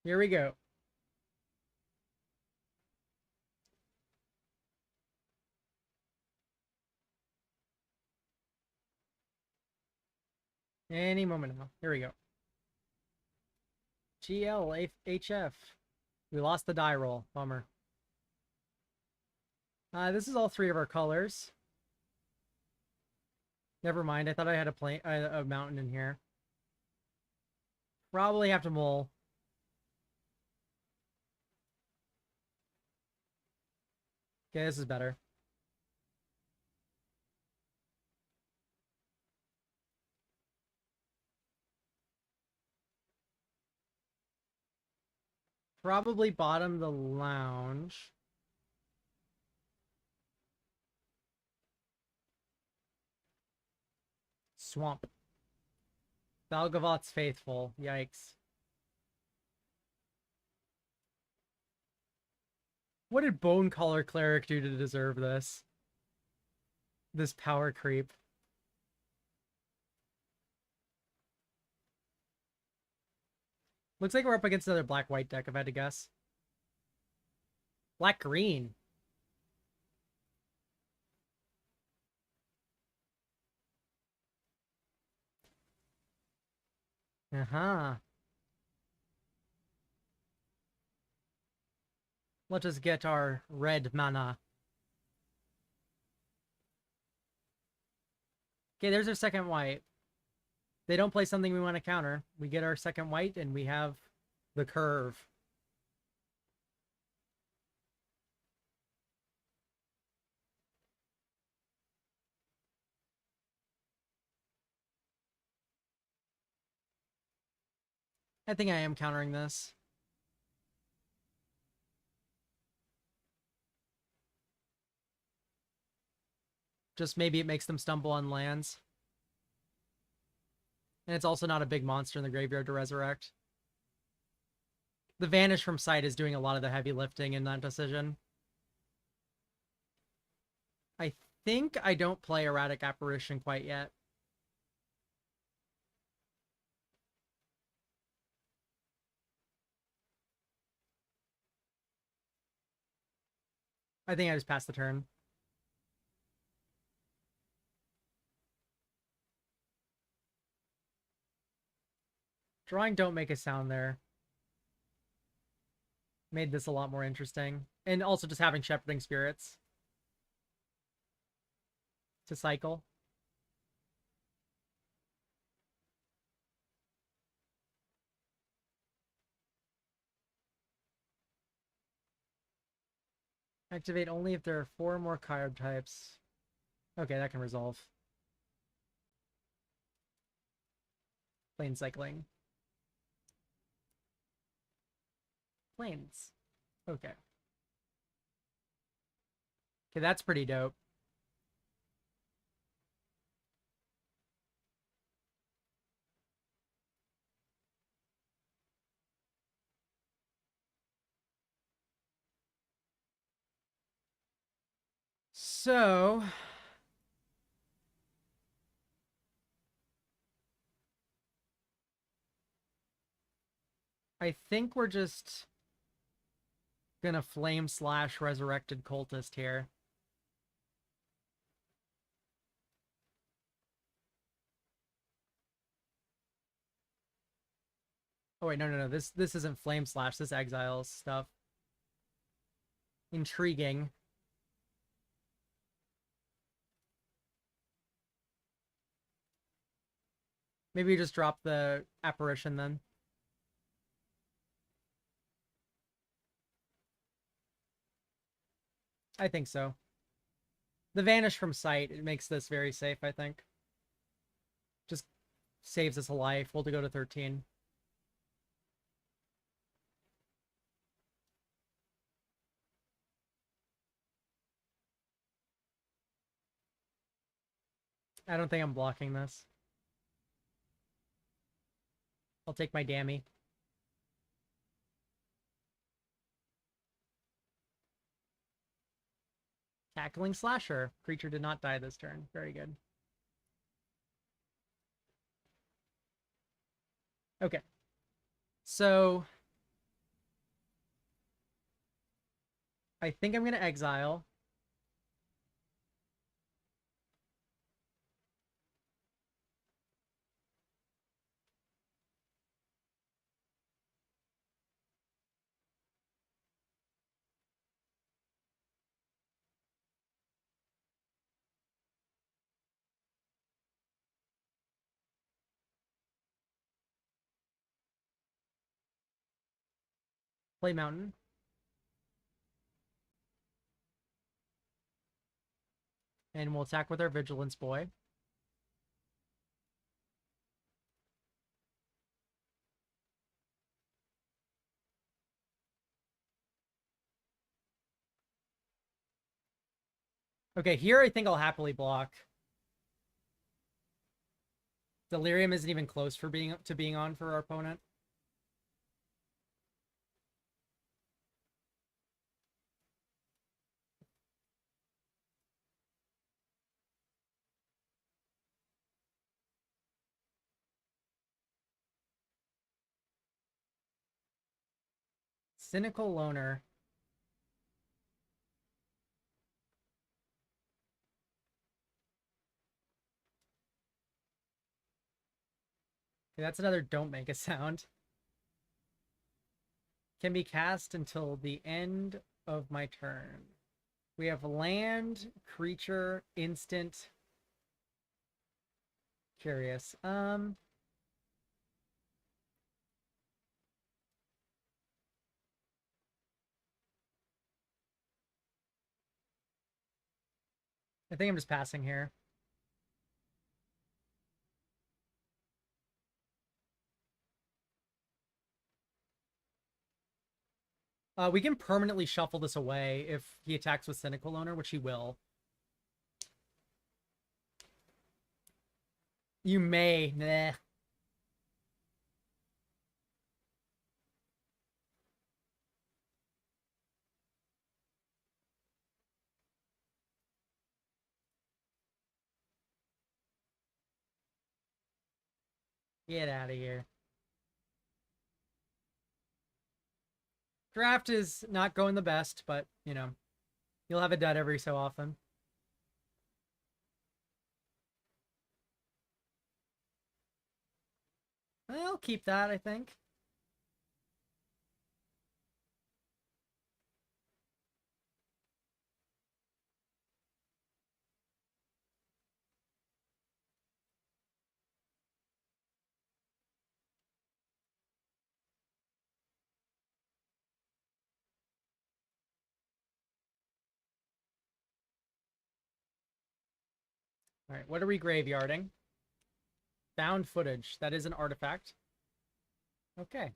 Here we go. Any moment now. Here we go. GLHF. We lost the die roll. Bummer. This is all 3 of our colors. Never mind. I thought I had a mountain in here. Probably have to mull. Okay, this is better. Probably bottom the lounge. Swamp. Valgavott's faithful. Yikes. What did Bone Collar Cleric do to deserve this? This power creep. Looks like we're up against another black-white deck, if I had to guess. Black-green. Uh-huh. Let us get our red mana. Okay, there's our second white. They don't play something we want to counter. We get our second white, and we have the curve. I think I am countering this. Just maybe it makes them stumble on lands. And it's also not a big monster in the graveyard to resurrect. The Vanish from Sight is doing a lot of the heavy lifting in that decision. I think I don't play Erratic Apparition quite yet. I think I just passed the turn. Drawing Don't Make a Sound there. Made this a lot more interesting. And also just having Shepherding Spirits to cycle. Activate only if there are 4 more card types. Okay, that can resolve. Plane cycling. Planes. Okay. Okay, that's pretty dope. So, I think we're just gonna flame slash resurrected cultist here. Oh wait, no. This isn't flame slash. This exiles stuff. Intriguing. Maybe you just drop the apparition then. I think so. The vanish from sight, it makes this very safe, I think. Just saves us a life. We'll go to 13. I don't think I'm blocking this. I'll take my dammy. Tackling slasher. Creature did not die this turn. Very good. Okay. So I think I'm going to exile. Play mountain. And we'll attack with our vigilance boy. Okay, here I think I'll happily block. Delirium isn't even close for being on for our opponent. Cynical Loner. Okay, that's another don't make a sound. Can be cast until the end of my turn. We have land, creature, instant. Curious. I think I'm just passing here. We can permanently shuffle this away if he attacks with Cynical Owner, which he will. You may. Nah. Get out of here. Draft is not going the best, but, you know, you'll have a dud every so often. I'll keep that, I think. All right, what are we graveyarding? Found footage. That is an artifact. Okay.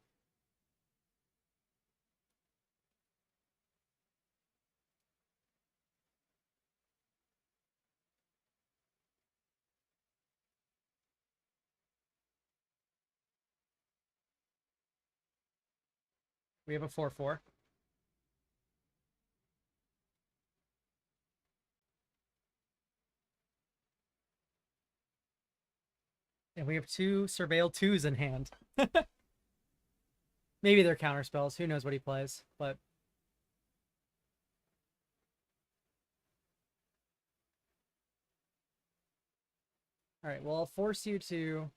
We have a 4/4. And we have 2 Surveil 2s in hand. Maybe they're counter spells. Who knows what he plays, but all right, well, I'll force you to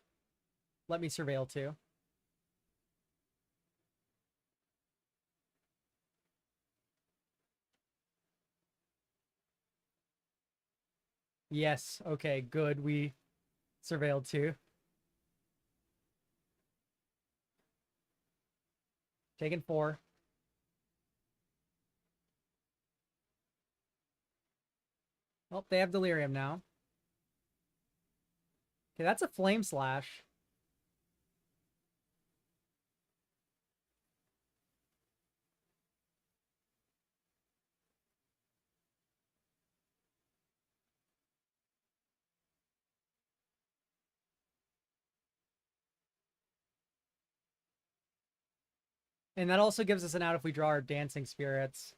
let me Surveil 2. Yes, okay, good. We Surveilled 2. Taking 4. Oh, they have Delirium now. Okay, that's a Flame Slash. And that also gives us an out if we draw our Dancing Spirits.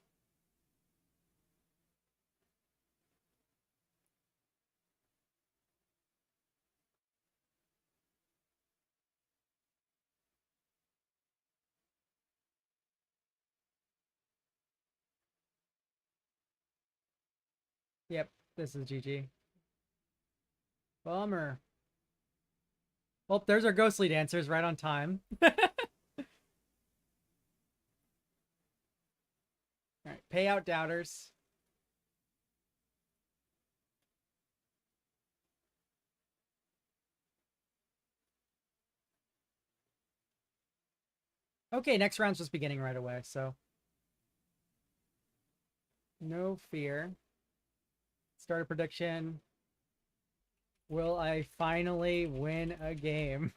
Yep, this is GG. Bummer. Oh, there's our Ghostly Dancers right on time. All right, pay out Doubters. Okay, next round's just beginning right away, so no fear. Start a prediction. Will I finally win a game?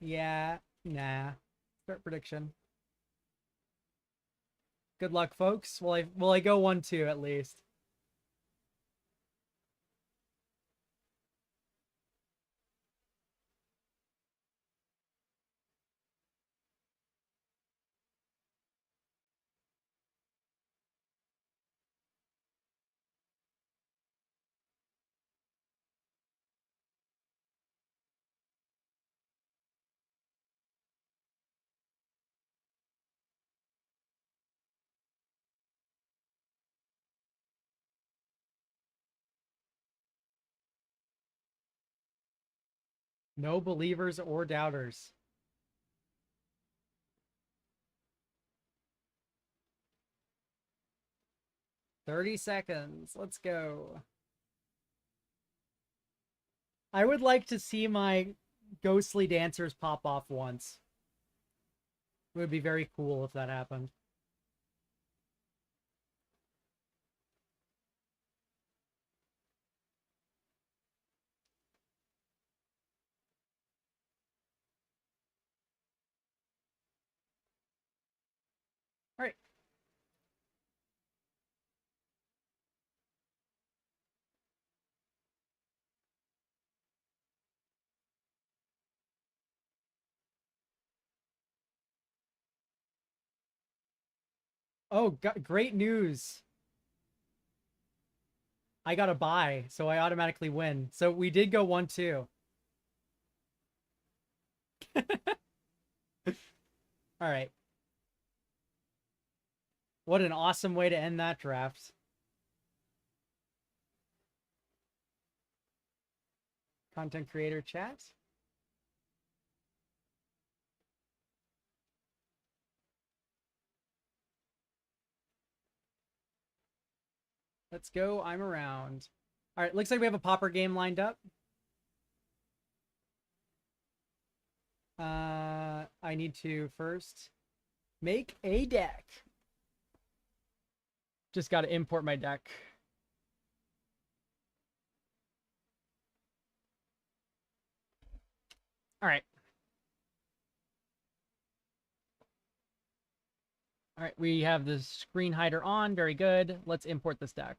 Yeah, nah. Start prediction. Good luck, folks. Will I go 1-2 at least? No believers or doubters. "30 seconds. Let's go." I would like to see my Ghostly Dancers pop off once. It would be very cool if that happened. All right. Oh, great news. I got a buy, so I automatically win. So we did go 1-2. All right. What an awesome way to end that draft. Content creator chat. Let's go. I'm around. All right. Looks like we have a Pauper game lined up. I need to first make a deck. Just got to import my deck. All right. All right, we have the screen hider on. Very good. Let's import this deck.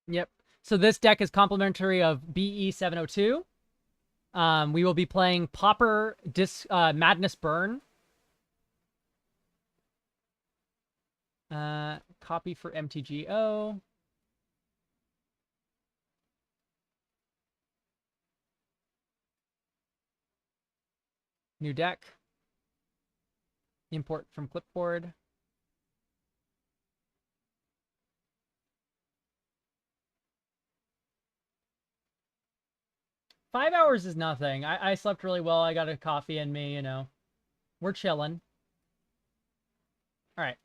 Yep. So this deck is complementary of BE 702. We will be playing Pauper Madness Burn. Copy for MTGO. New deck. Import from clipboard. Five hours is nothing. I slept really well. I got a coffee in me, you know. We're chilling. All right.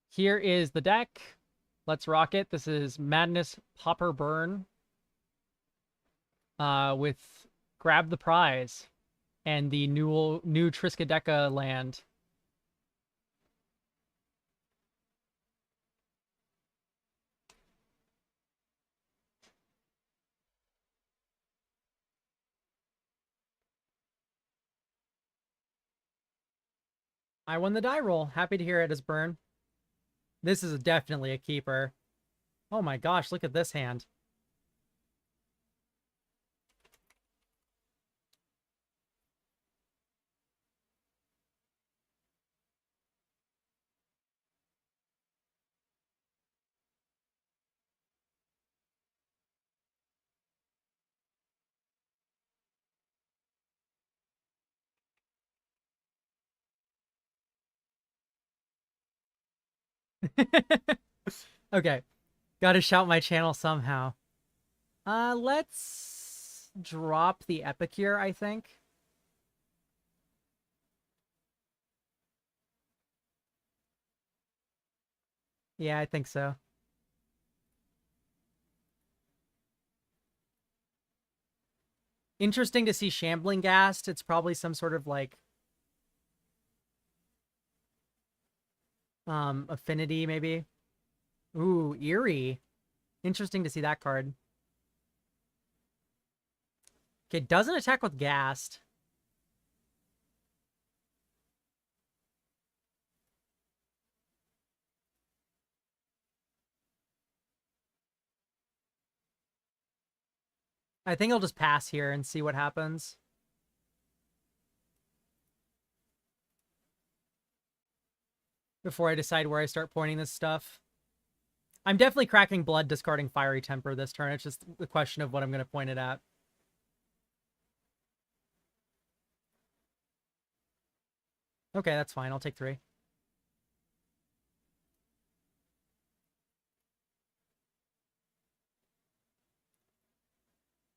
Here is the deck. Let's rock it. This is Madness Pauper Burn. With Grab the Prize and the new Triskaideka land. I won the die roll. Happy to hear it as Burn. This is definitely a keeper. Oh my gosh, look at this hand. Okay. Gotta shout my channel somehow. Let's drop the Epicure, I think. Yeah, I think so. Interesting to see Shambling Ghast. It's probably some sort of like affinity, maybe. Ooh, Eerie. Interesting to see that card. Okay, doesn't attack with Ghast. I think I'll just pass here and see what happens. Before I decide where I start pointing this stuff. I'm definitely cracking Blood, discarding Fiery Temper this turn. It's just the question of what I'm going to point it at. Okay, that's fine. I'll take 3.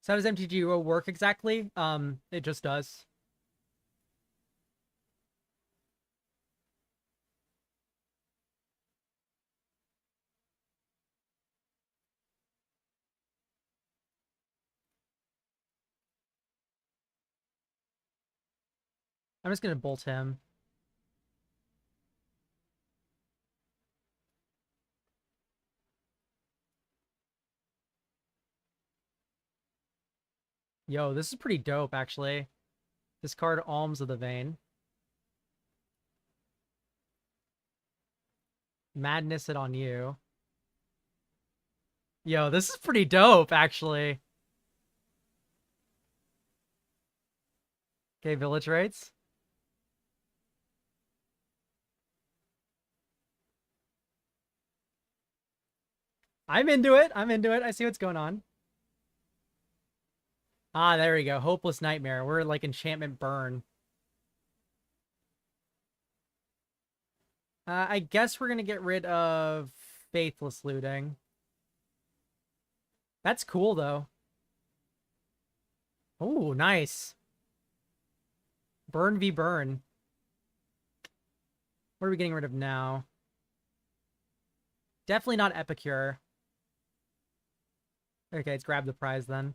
So how does MTGO work exactly? It just does. I'm just going to bolt him. Yo, this is pretty dope, actually. Discard Alms of the Vein. Madness it on you. Yo, this is pretty dope, actually. Okay, Village Rates. I'm into it. I'm into it. I see what's going on. Ah, there we go. Hopeless Nightmare. We're like Enchantment Burn. I guess we're going to get rid of Faithless Looting. That's cool, though. Oh, nice. Burn v. Burn. What are we getting rid of now? Definitely not Epicure. Okay, let's grab the prize then.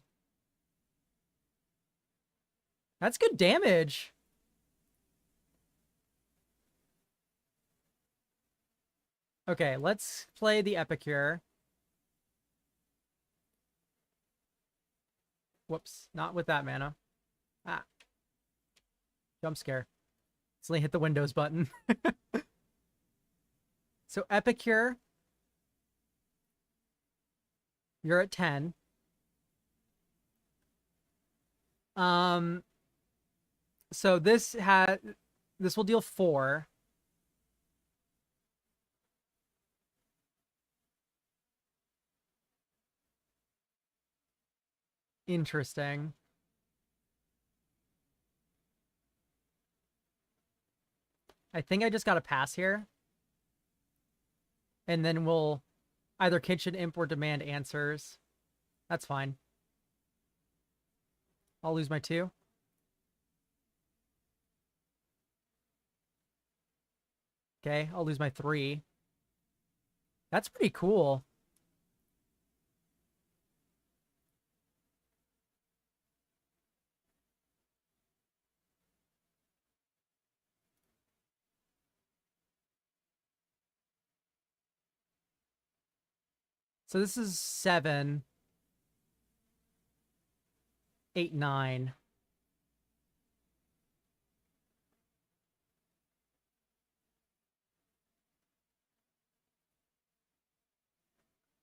That's good damage. Okay, let's play the Epicure. Whoops, not with that mana. Ah. Jump scare. Instantly hit the Windows button. So Epicure, you're at 10. So this will deal 4. Interesting. I think I just got to pass here. And then we'll either Kitchen Imp or demand answers. That's fine. I'll lose my 2. Okay, I'll lose my 3. That's pretty cool. So this is 7, 8, 9.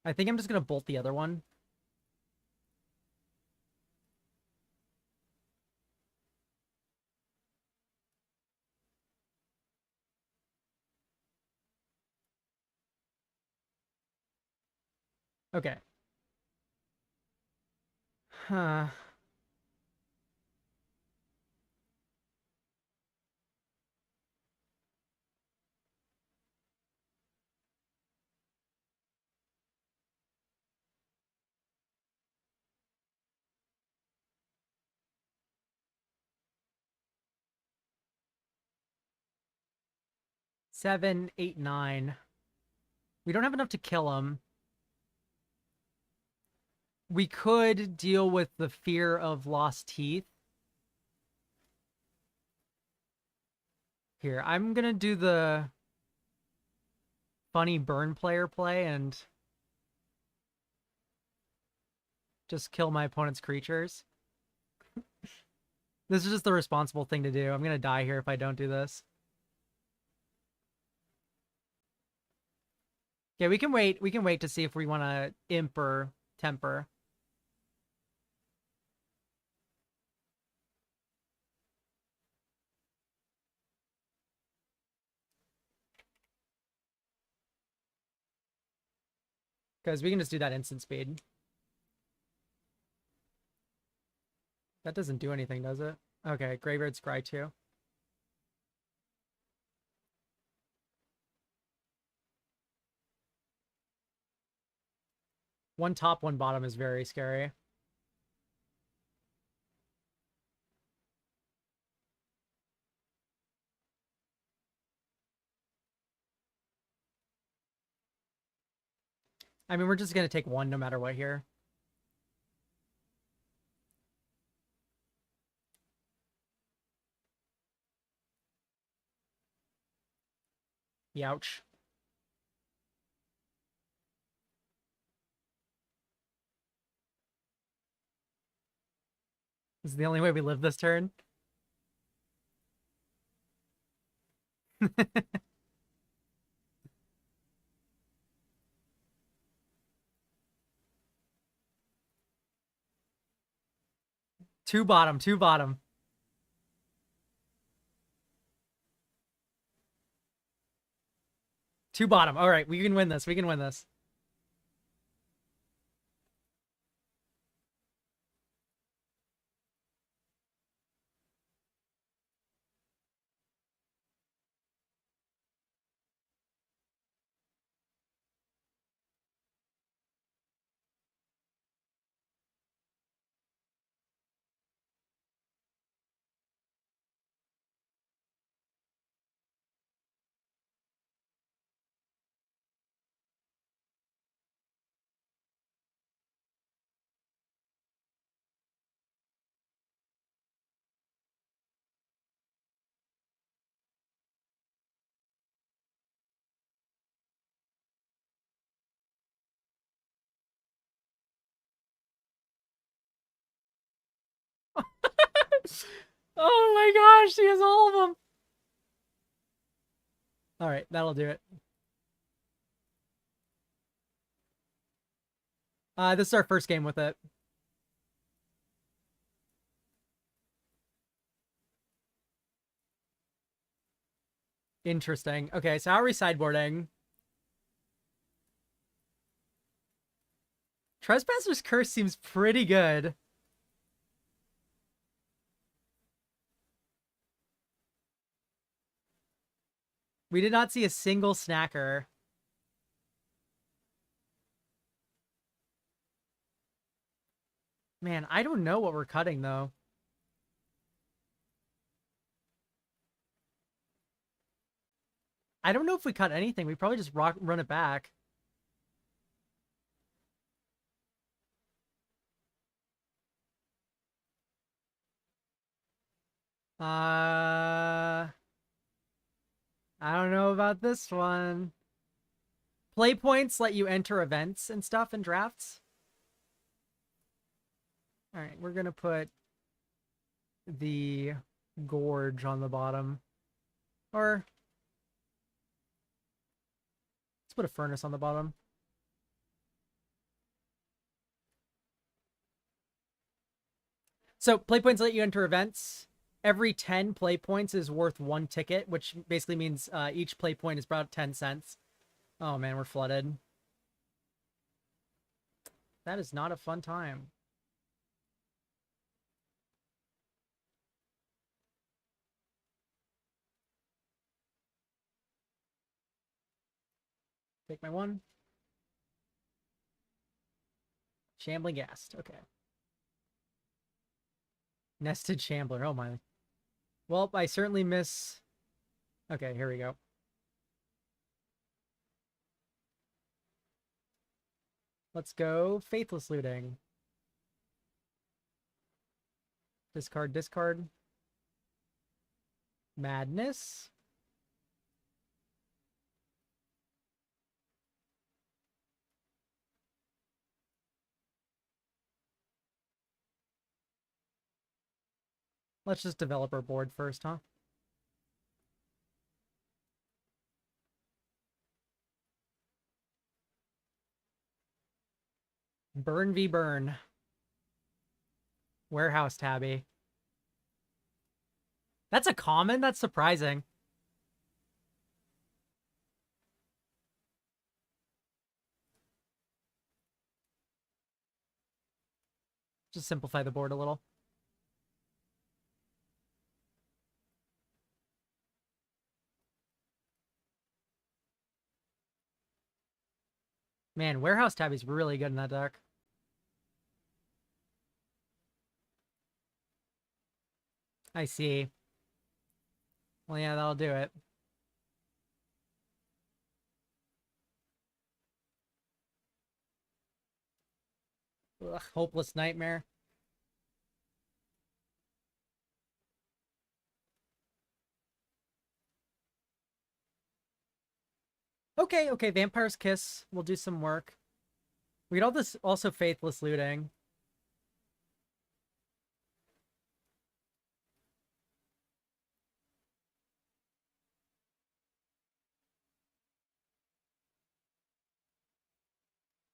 I think I'm just going to bolt the other one. Okay. Huh. Seven, 8, 9. We don't have enough to kill him. We could deal with the fear of lost teeth. Here, I'm gonna do the funny burn player play and just kill my opponent's creatures. This is just the responsible thing to do. I'm gonna die here if I don't do this. Okay, we can wait. We can wait to see if we want to imp or temper. Because we can just do that instant speed. That doesn't do anything, does it? Okay, Graveyard Scry 2. One top, one bottom is very scary. I mean, we're just going to take one no matter what here. Youch. This is the only way we live this turn. Two bottom, two bottom. Two bottom. All right, we can win this. We can win this. Oh my gosh, he has all of them. All right, that'll do it. This is our first game with it. Interesting. Okay, so how are we sideboarding? Trespasser's Curse seems pretty good. We did not see a single snacker. Man, I don't know what we're cutting, though. I don't know if we cut anything. We probably just run it back. I don't know about this one. Play points let you enter events and stuff in drafts. All right, we're going to put the Gorge on the bottom. Or let's put a Furnace on the bottom. So play points let you enter events. Every 10 play points is worth 1 ticket, which basically means each play point is about 10 cents. Oh man, we're flooded. That is not a fun time. Take my 1. Shambling Ghast. Okay. Nested Shambler. Oh my. Well, I certainly miss... Okay, here we go. Let's go Faithless Looting. Discard, discard. Madness. Let's just develop our board first, huh? Burn v. Burn. Warehouse Tabby. That's a common? That's surprising. Just simplify the board a little. Man, Warehouse Tabby's really good in that deck. I see. Well, yeah, that'll do it. Ugh, Hopeless Nightmare. Okay, okay, Vampire's Kiss. We'll do some work. We could all this also Faithless Looting.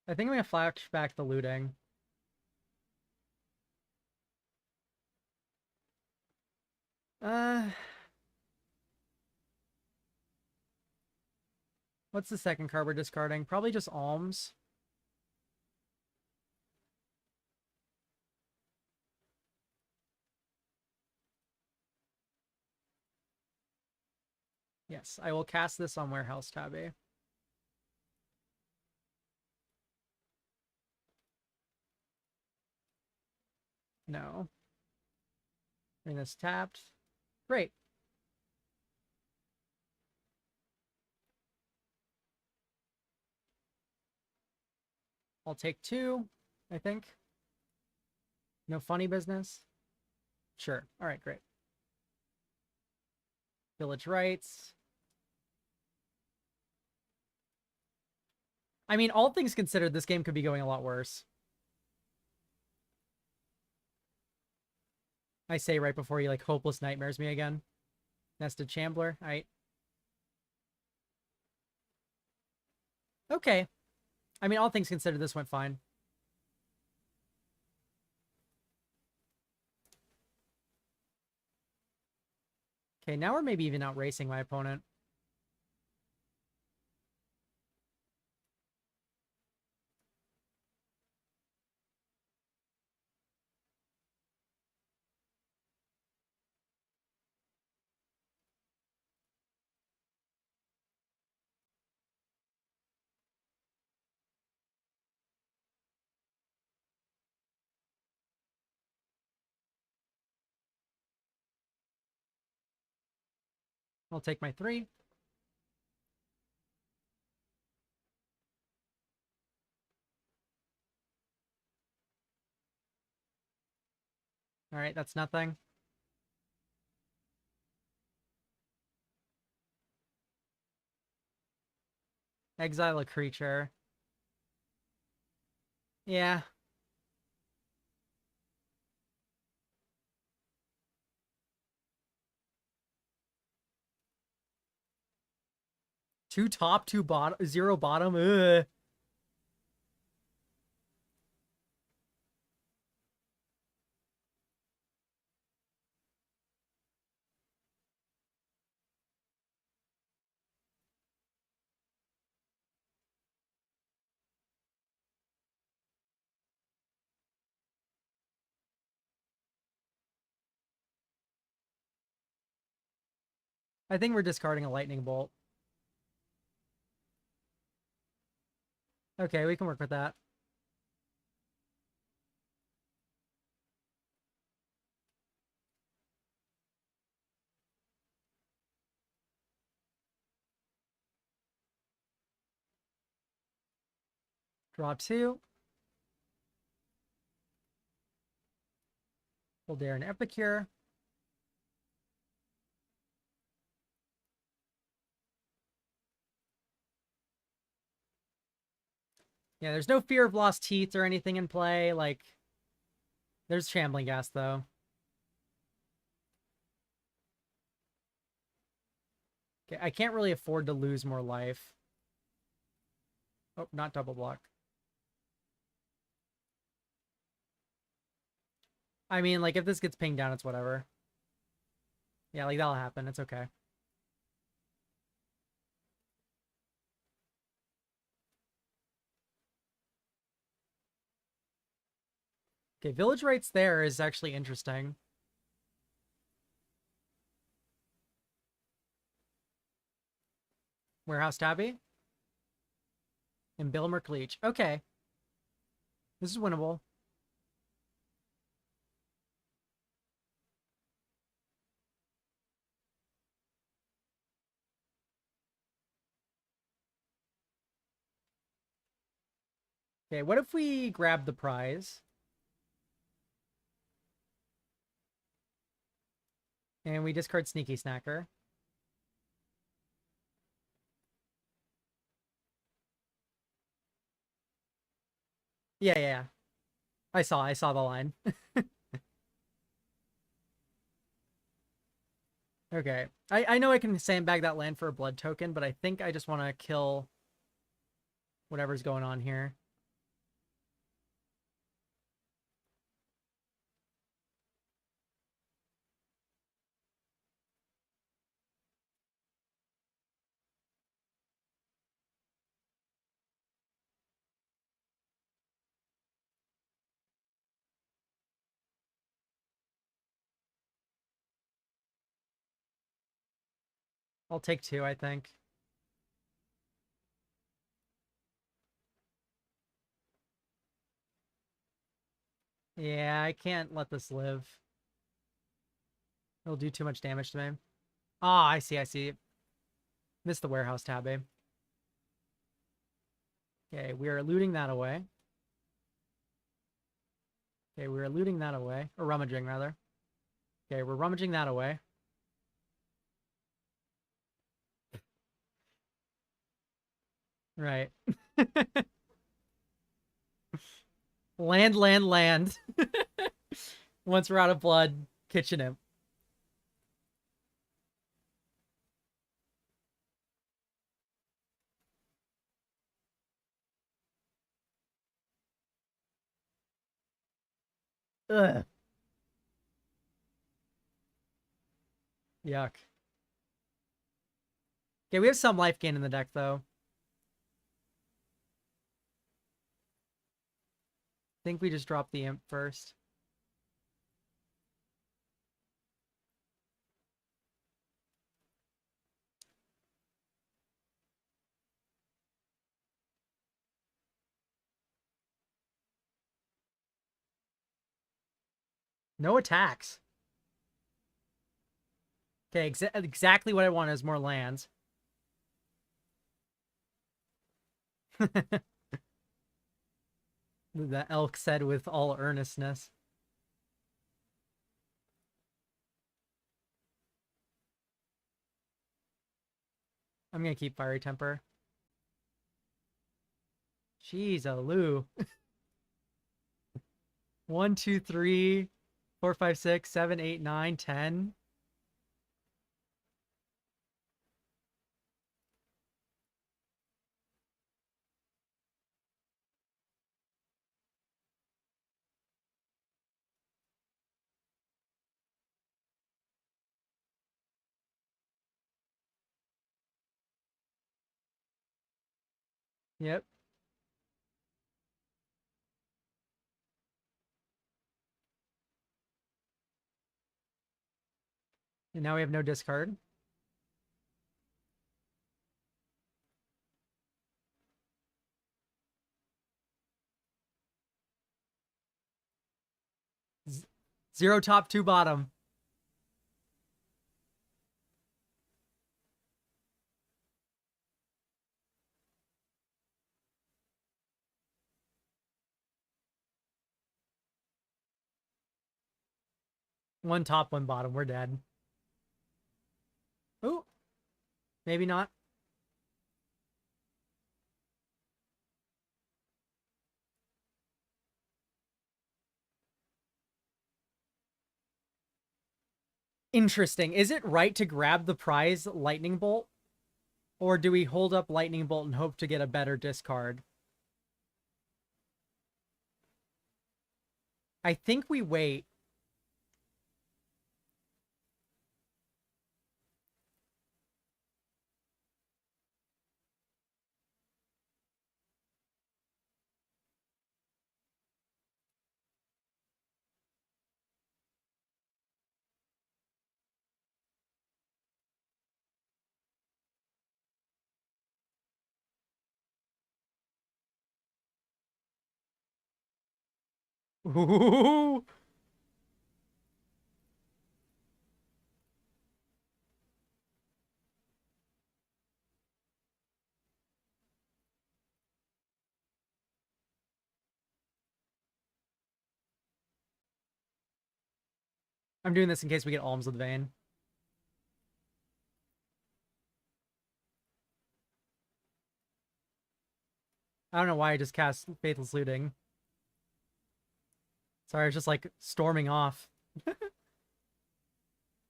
I think I'm gonna flash back the looting. What's the second card we're discarding? Probably just Alms. Yes, I will cast this on Warehouse Tabby. No. And this tapped. Great. I'll take 2, I think. No funny business. Sure. All right, great. Village Rights. I mean, all things considered, this game could be going a lot worse. I say right before he like hopeless nightmares me again. Nested Shambler. Alright. Okay. I mean, all things considered, this went fine. Okay, now we're maybe even outracing my opponent. I'll take my 3. Alright, that's nothing. Exile a creature. Yeah. Two top, two bottom, 0 bottom. Ugh. I think we're discarding a lightning bolt. Okay, we can work with that. Draw 2. We'll dare an Epicure. Yeah, there's no fear of lost teeth or anything in play. Like, there's Shambling Gas, though. Okay, I can't really afford to lose more life. Oh, not double block. I mean, like, if this gets pinged down, it's whatever. Yeah, like, that'll happen. It's okay. Okay, Village Rites there is actually interesting. Warehouse Tabby. And Bilmer Leech. Okay. This is winnable. Okay, what if we grab the prize? And we discard Sneaky Snacker. Yeah. I saw the line. Okay. I know I can sandbag that land for a blood token, but I think I just want to kill whatever's going on here. I'll take 2, I think. Yeah, I can't let this live. It'll do too much damage to me. Ah, I see. Missed the Warehouse Tabby. Okay, we are looting that away. Okay, we are looting that away. Or rummaging, rather. Okay, we're rummaging that away. Right. Land. Once we're out of blood. Kitchen Imp. Ugh. Yuck. Okay, we have some life gain in the deck, though. I think we just dropped the Imp first. No attacks. Okay, exactly what I want is more lands. The elk said with all earnestness. I'm gonna keep Fiery Temper. Jeez, oh Lou. 1, 2, 3, 4, 5, 6, 7, 8, 9, 10. Yep. And now we have no discard. Zero top, two bottom. One top, one bottom. We're dead. Oh, maybe not. Interesting. Is it right to grab the prize Lightning Bolt? Or do we hold up Lightning Bolt and hope to get a better discard? I think we wait. Ooh. I'm doing this in case we get Alms of the Vein. I don't know why I just cast Faithless Looting. Sorry, I was just like storming off.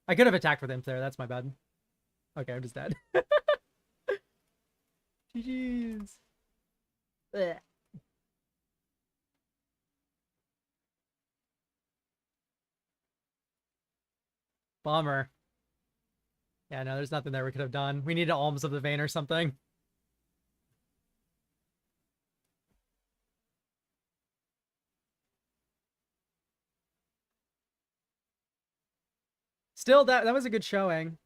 I could have attacked with Imp there. That's my bad. Okay, I'm just dead. GG's. Ugh. Bummer. Yeah, no, there's nothing there we could have done. We needed Alms of the Vein or something. Still, that was a good showing.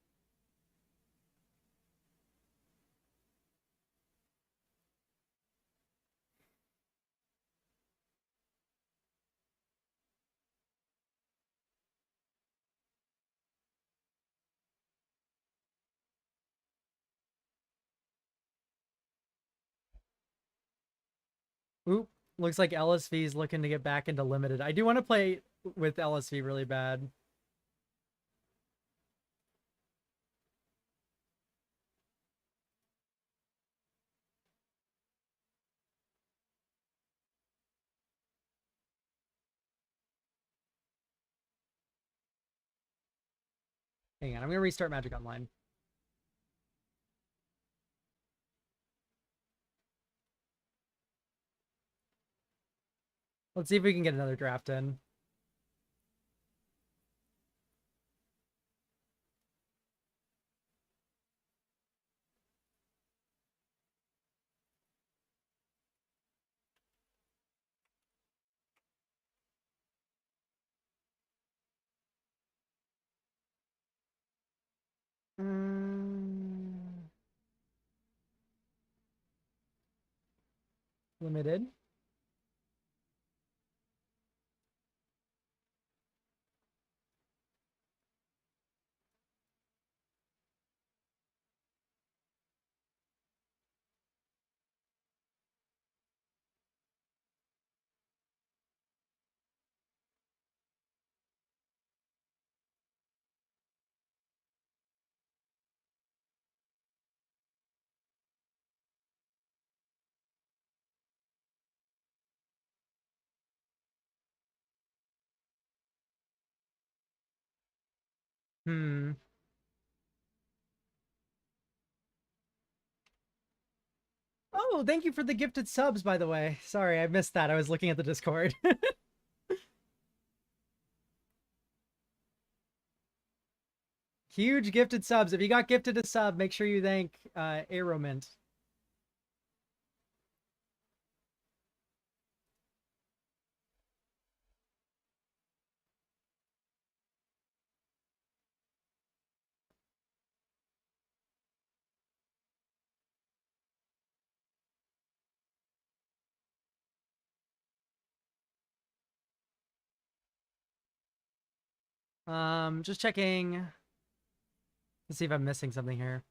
Oop. Looks like LSV is looking to get back into limited. I do want to play with LSV really bad. Hang on, I'm gonna restart Magic Online. Let's see if we can get another draft in. Limited. Oh, thank you for the gifted subs, by the way. Sorry, I missed that. I was looking at the Discord. Huge gifted subs. If you got gifted a sub, make sure you thank Aeromint. Just checking. Let's see if I'm missing something here.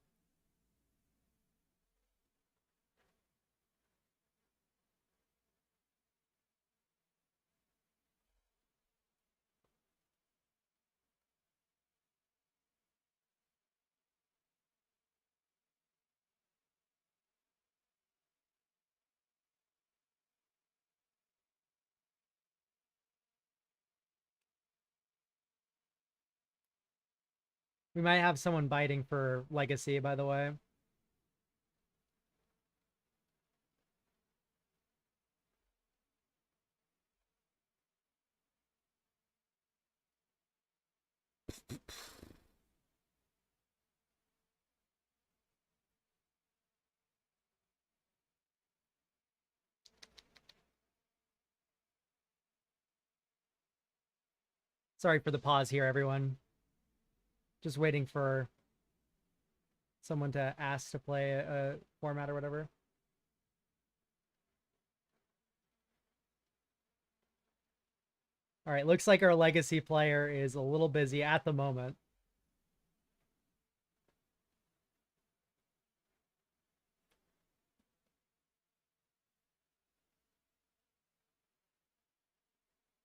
We might have someone biting for Legacy, by the way. Sorry for the pause here, everyone. Just waiting for someone to ask to play a format or whatever. All right, looks like our Legacy player is a little busy at the moment.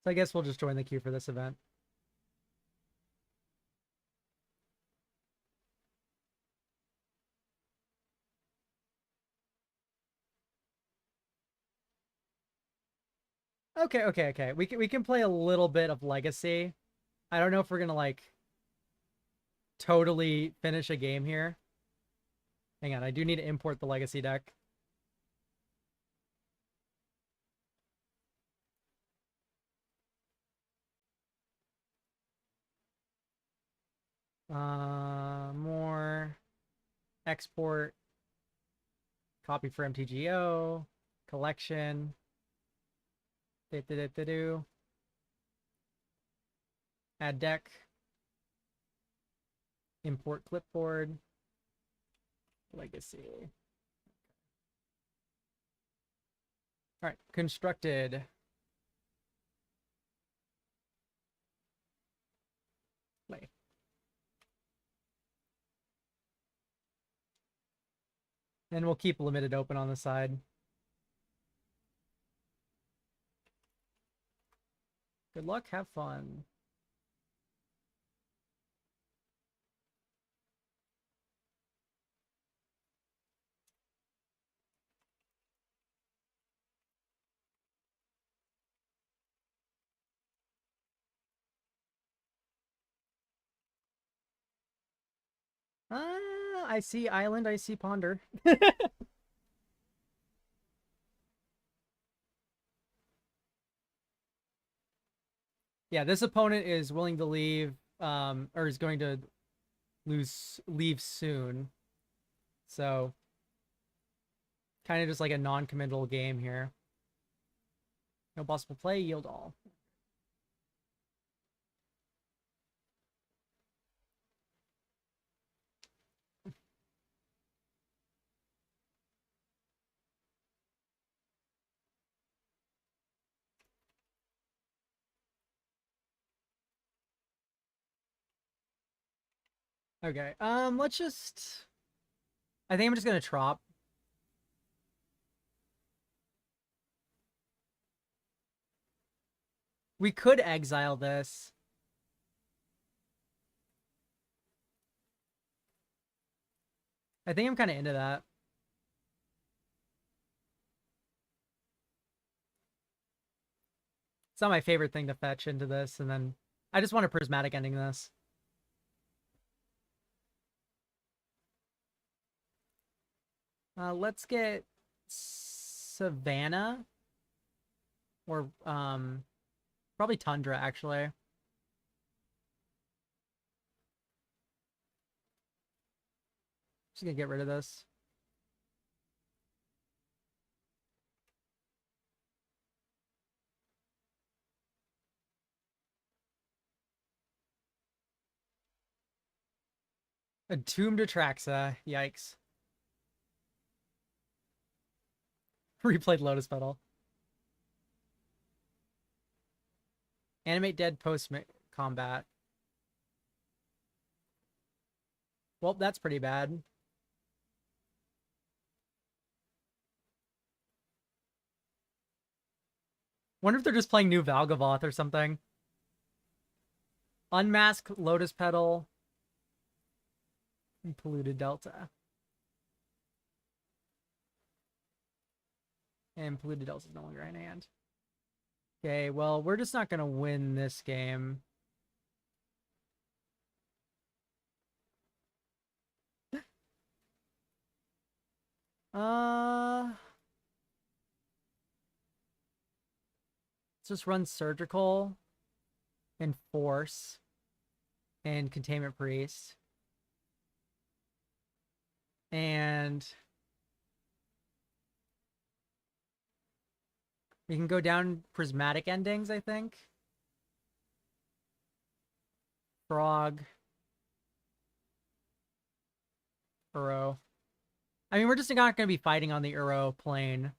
So I guess we'll just join the queue for this event. Okay. We can play a little bit of Legacy. I don't know if we're gonna like totally finish a game here. Hang on, I do need to import the Legacy deck. More export, copy for MTGO, collection. Add deck. Import clipboard. Legacy. All right, constructed. Play. And we'll keep limited open on the side. Good luck, have fun. I see island, I see ponder. Yeah, this opponent is willing to leave, or is going to leave soon. So, kind of just like a non-committal game here. No possible play, yield all. Okay, let's just... I think I'm just gonna trop. We could exile this. I think I'm kind of into that. It's not my favorite thing to fetch into this, and then I just want a prismatic ending this. Let's get Savannah or probably Tundra actually. Just gonna get rid of this. A Tomb Atraxa. Yikes. Replayed Lotus Petal. Animate dead post combat. Well, that's pretty bad. Wonder if they're just playing new Valgavoth or something. Unmask Lotus Petal. And Polluted Delta. And Polluted Delta is no longer in hand. Okay, well, we're just not going to win this game. Let's just run Surgical and Force and Containment Priest. And we can go down prismatic endings, I think. Frog. Uro. I mean, we're just not going to be fighting on the Uro plane.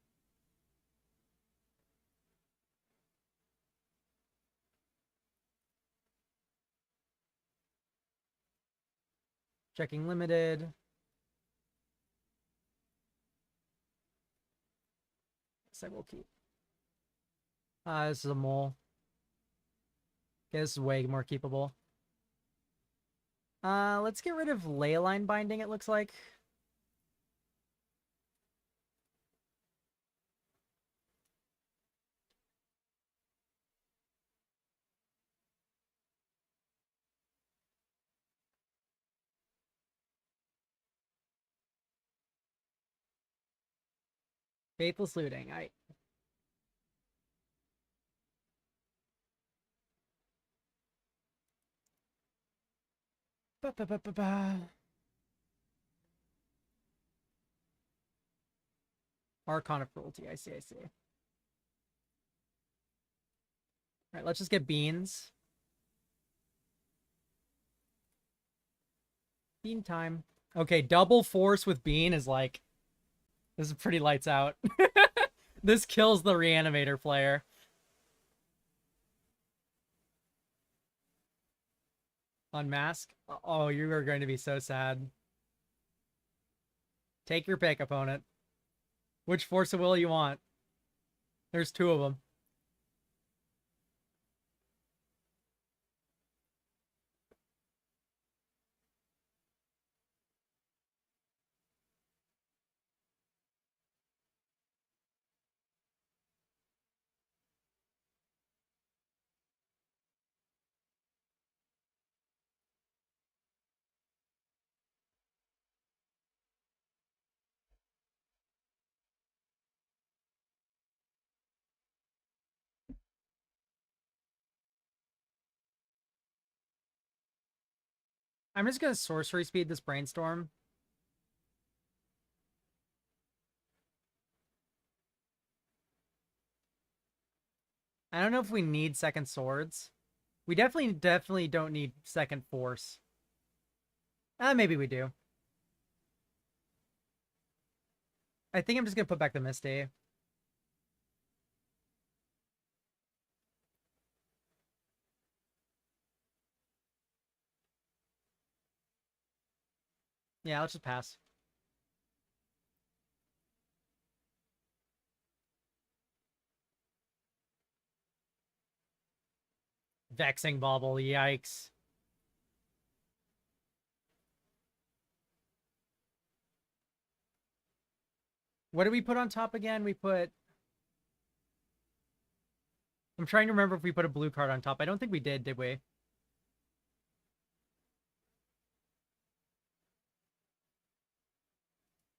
Checking limited. Guess I will keep. This is a mole. Okay, this is way more keepable. Let's get rid of Leyline Binding, it looks like. Faithless Looting. Ba, ba, ba, ba, ba. Archon of Cruelty. I see, I see. Alright, let's just get beans. Bean time. Okay, double force with bean is like... This is pretty lights out. This kills the reanimator player. Unmask? Oh, you are going to be so sad. Take your pick, opponent. Which Force of Will you want? There's two of them. I'm just gonna sorcery speed this brainstorm. I don't know if we need second swords. We definitely don't need second force. Maybe we do. I think I'm just gonna put back the Misty. Yeah, let's just pass. Vexing Bauble, yikes. What did we put on top again? We put... I'm trying to remember if we put a blue card on top. I don't think we did we?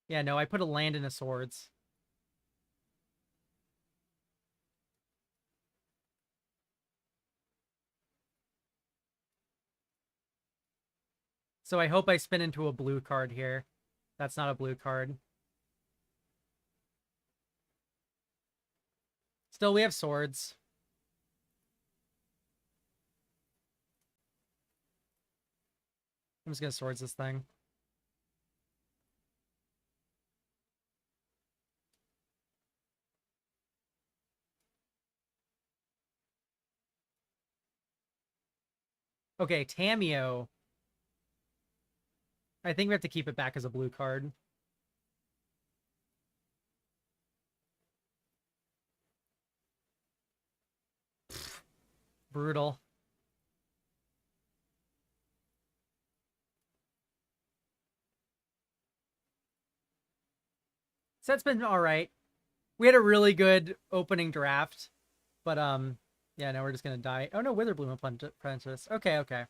Yeah, no, I put a land and a swords. So I hope I spin into a blue card here. That's not a blue card. Still, we have swords. I'm just gonna swords this thing. Okay, Tameo. I think we have to keep it back as a blue card. Brutal. Set's been alright. We had a really good opening draft. But, yeah, no, we're just gonna die. Oh, no, Witherbloom Apprentice. Okay, okay.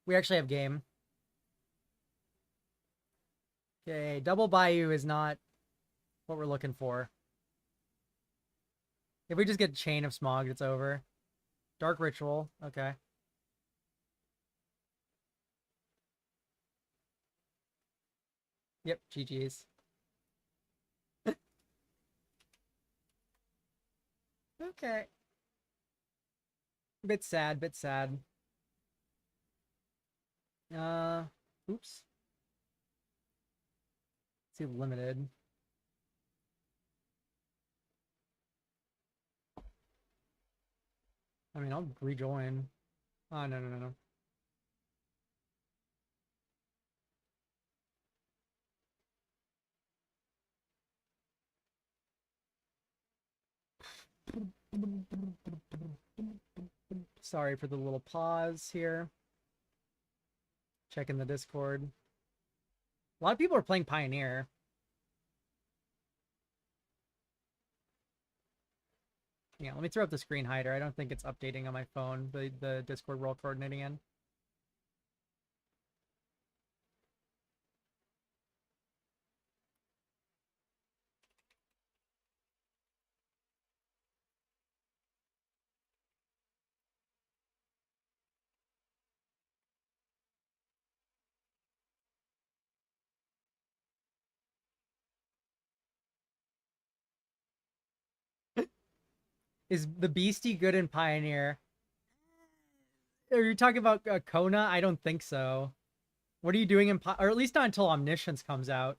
We actually have game. Okay, Double Bayou is not what we're looking for. If we just get Chain of Smog, it's over. Dark Ritual. Okay. Yep, GG's. Okay. Bit sad, bit sad. Oops. Let's see, limited. I mean, I'll rejoin. Oh, no, no, no, no. Sorry for the little pause here. Checking the Discord. A lot of people are playing Pioneer. Yeah, let me throw up the screen hider. I don't think it's updating on my phone, the Discord world coordinating in. Is the Beastie good in Pioneer? Are you talking about Kona? I don't think so. What are you doing in or at least not until Omniscience comes out.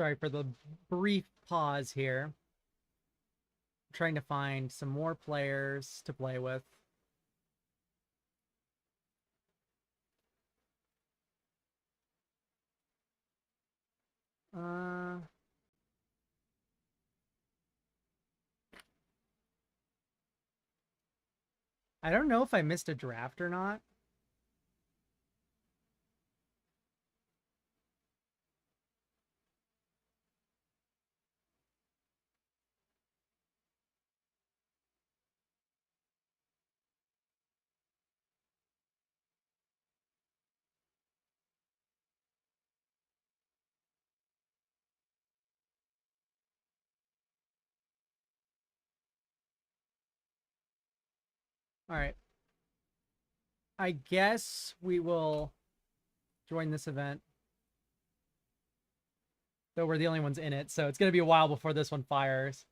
Sorry for the brief pause here. I'm trying to find some more players to play with. I don't know if I missed a draft or not. All right. I guess we will join this event. Though we're the only ones in it, so it's going to be a while before this one fires.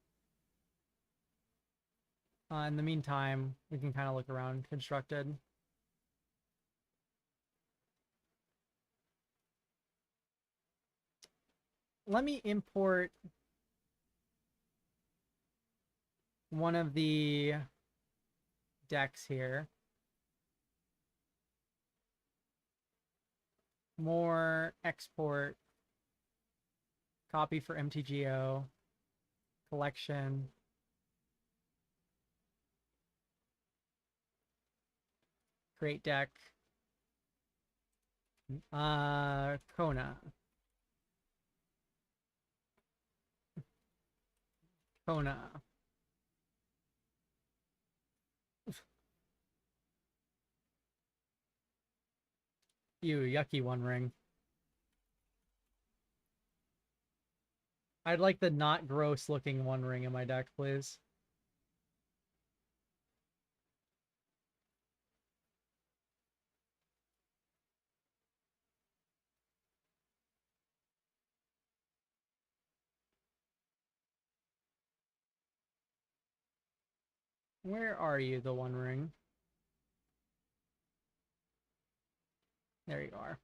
In the meantime, we can kind of look around constructed. Let me import one of the decks here. More export. Copy for MTGO. Collection. Create deck. Kona. Kona. You yucky One Ring. I'd like the not gross looking One Ring in my deck, please. Where are you, the One Ring? There you are.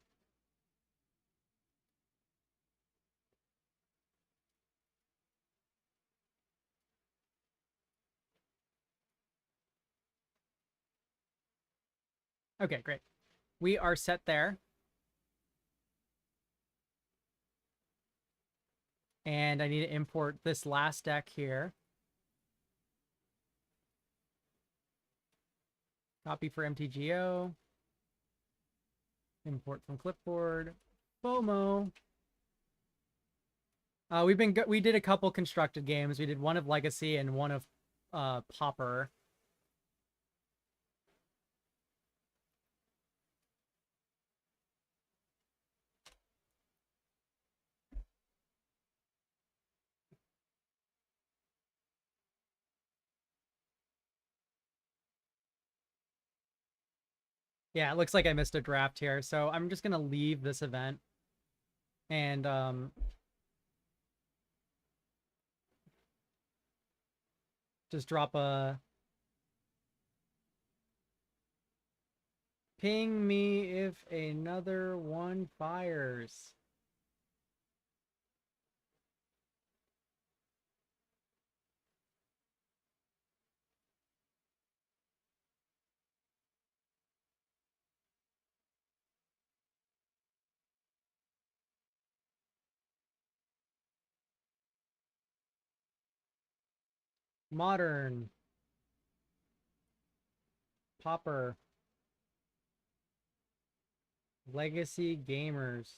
Okay, great. We are set there. And I need to import this last deck here. Copy for MTGO. Import from clipboard. FOMO. We did a couple constructed games. We did one of Legacy and one of Pauper. Yeah, it looks like I missed a draft here, so I'm just gonna leave this event and just drop a ping me if another one fires. Modern. Pauper. Legacy Gamers.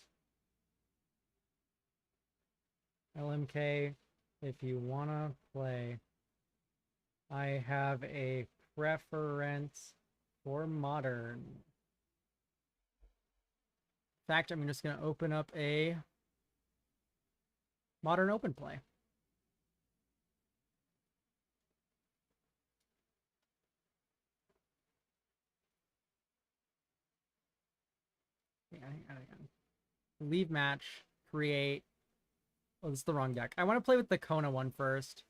LMK, if you wanna play. I have a preference for modern. In fact, I'm just gonna open up a modern open play. Leave match, create. Oh, this is the wrong deck. I want to play with the Kona one first.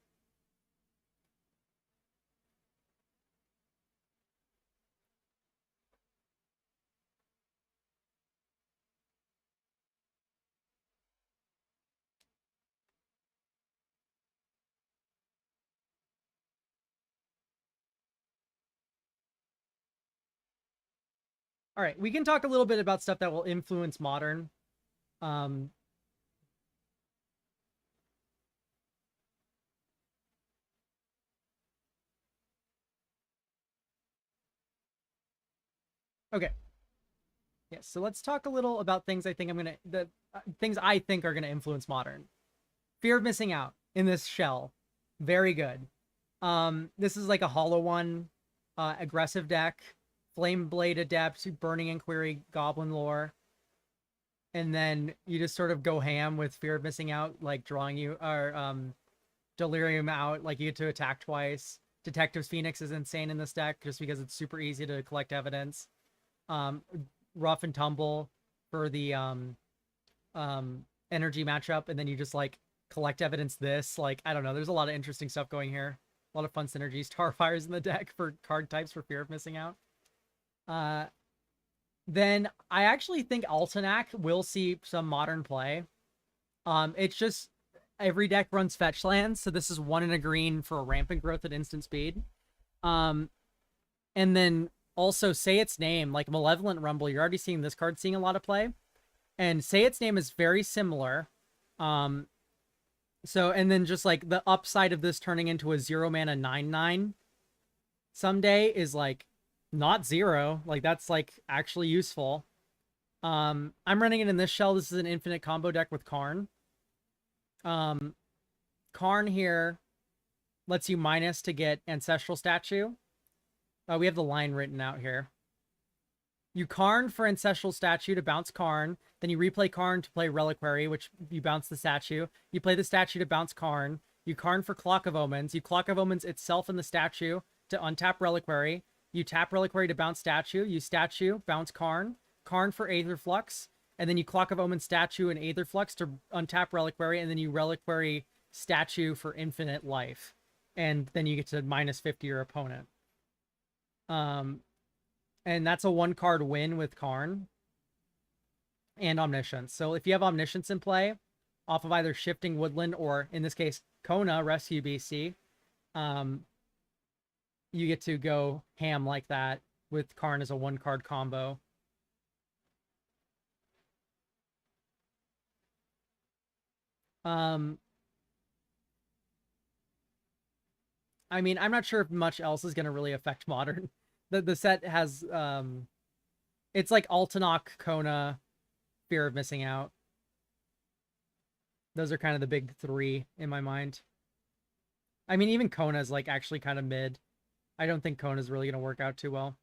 All right, we can talk a little bit about stuff that will influence Modern. Um, okay. Yes, so let's talk a little about things I think things I think are gonna influence Modern. Fear of missing out in this shell, very good. This is like a hollow one, aggressive deck, Flame Blade Adept, Burning Inquiry, Goblin Lore, and then you just sort of go ham with Fear of Missing Out, like drawing you or Delirium out, like you get to attack twice. Detective's Phoenix is insane in this deck just because it's super easy to collect evidence. Um, Rough and Tumble for the energy matchup, and then you just like collect evidence this. Like, I don't know, there's a lot of interesting stuff going here. A lot of fun synergies. Starfires in the deck for card types for Fear of Missing Out. Then I actually think Altenac will see some Modern play. It's just every deck runs fetch lands, so this is 1 and a green for a rampant growth at instant speed. And then also Say Its Name, like Malevolent Rumble, you're already seeing this card seeing a lot of play. And Say Its Name is very similar. So, and then just like the upside of this turning into a 0 mana 9/9 someday is like not 0. Like that's like actually useful. I'm running it in this shell. This is an infinite combo deck with Karn. Karn here lets you minus to get Ancestral Statue. We have the line written out here. You Karn for Ancestral Statue to bounce Karn. Then you replay Karn to play Reliquary, which you bounce the statue. You play the statue to bounce Karn. You Karn for Clock of Omens. You Clock of Omens itself in the statue to untap Reliquary. You tap Reliquary to bounce statue. You statue, bounce Karn. Karn for Aetherflux. And then you Clock of Omens statue and Aetherflux to untap Reliquary. And then you Reliquary statue for infinite life. And then you get to minus 50 your opponent. And that's a 1-card win with Karn and Omniscience. So if you have Omniscience in play off of either Shifting Woodland or, in this case, Kona Rescue BC, you get to go ham like that with Karn as a 1-card combo. I mean, I'm not sure if much else is going to really affect Modern. The set has, it's like Altanok, Kona, Fear of Missing Out. Those are kind of the big 3 in my mind. I mean, even Kona's like actually kind of mid. I don't think Kona's really going to work out too well.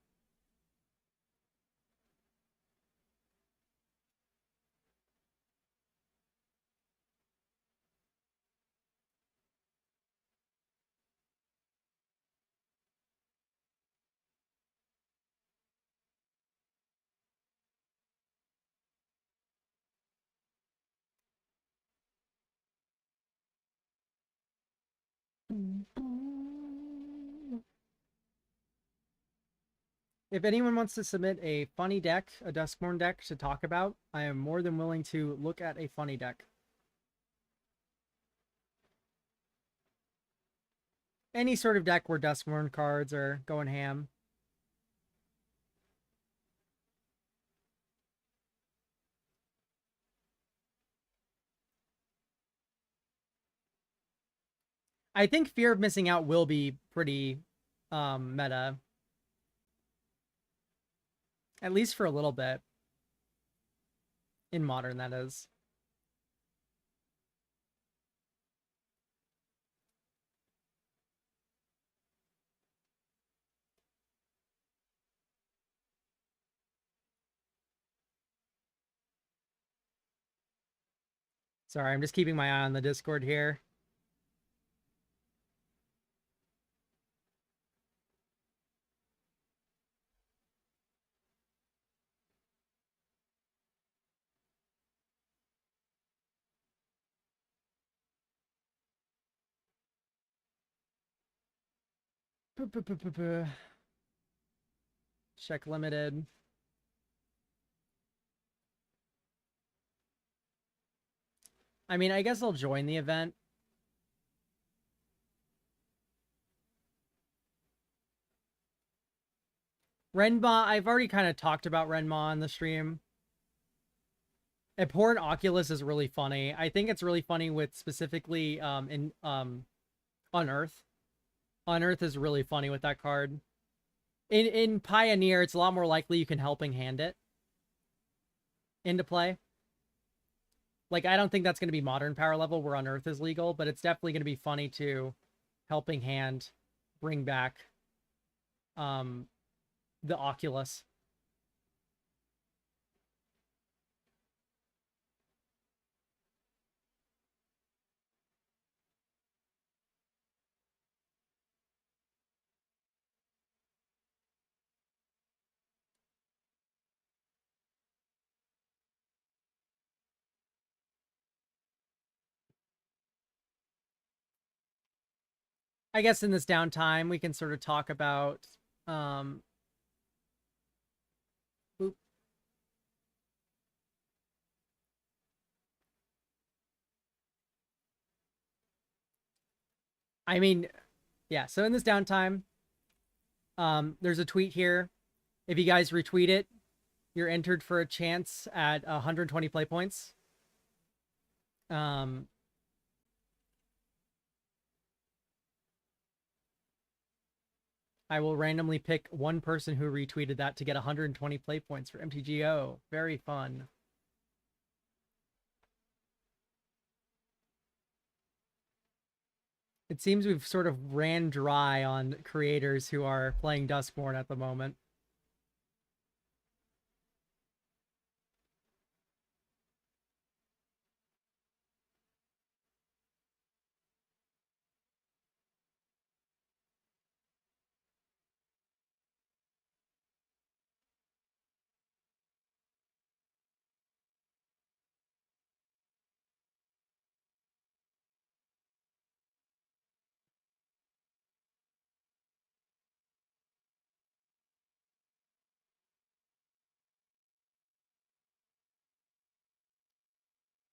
If anyone wants to submit a funny deck, a Duskmourn deck to talk about, I am more than willing to look at a funny deck. Any sort of deck where Duskmourn cards are going ham. I think Fear of Missing Out will be pretty meta. At least for a little bit. In Modern, that is. Sorry, I'm just keeping my eye on the Discord here. Check limited. I mean, I guess I'll join the event. Renma, I've already kind of talked about Renma on the stream. Abhorrent Oculus is really funny. I think it's really funny with specifically Unearth. Unearth is really funny with that card. In Pioneer, it's a lot more likely you can helping hand it into play. Like, I don't think that's going to be modern power level where Unearth is legal, but it's definitely going to be funny to helping hand bring back the Oculus. I guess in this downtime, we can sort of talk about I mean, yeah, so in this downtime, there's a tweet here. If you guys retweet it, you're entered for a chance at 120 play points. I will randomly pick one person who retweeted that to get 120 play points for MTGO. Very fun. It seems we've sort of ran dry on creators who are playing Duskborn at the moment.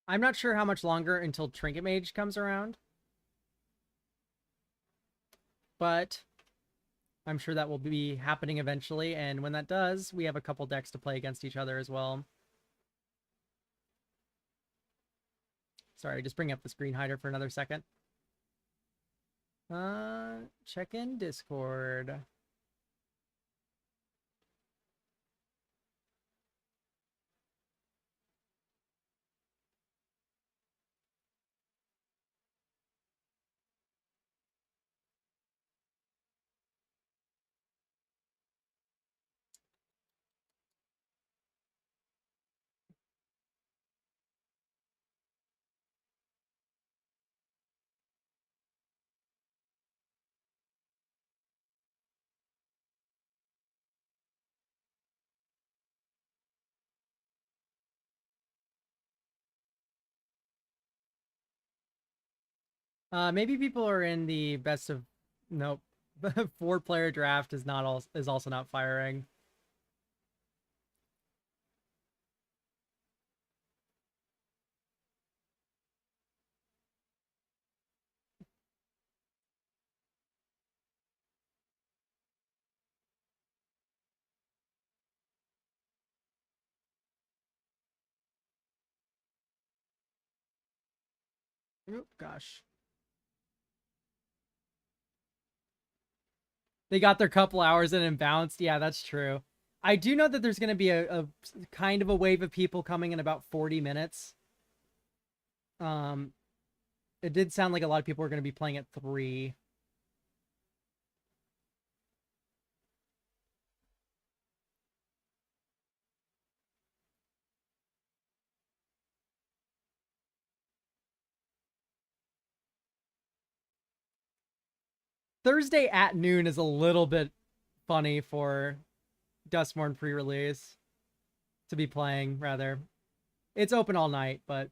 I'm not sure how much longer until Trinket Mage comes around, but I'm sure that will be happening eventually, and when that does, we have a couple decks to play against each other as well. Sorry, just bring up the screen hider for another second. Check in Discord. Maybe people are in the best of... Nope. 4-player draft is also not firing. Oop, gosh. They got their couple hours in and bounced. Yeah, that's true. I do know that there's going to be a kind of a wave of people coming in about 40 minutes. It did sound like a lot of people are going to be playing at 3. Thursday at noon is a little bit funny for Dustborn pre-release to be playing, rather. It's open all night, but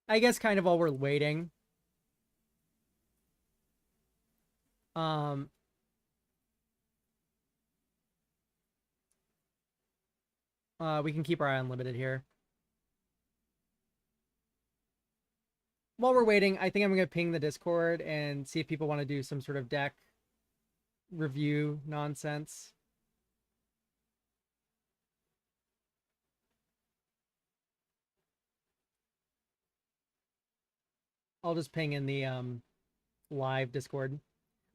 I guess kind of while we're waiting. We can keep our eye on limited here. while we're waiting, I think I'm gonna ping the Discord and see if people want to do some sort of deck review nonsense. I'll just ping in the live Discord.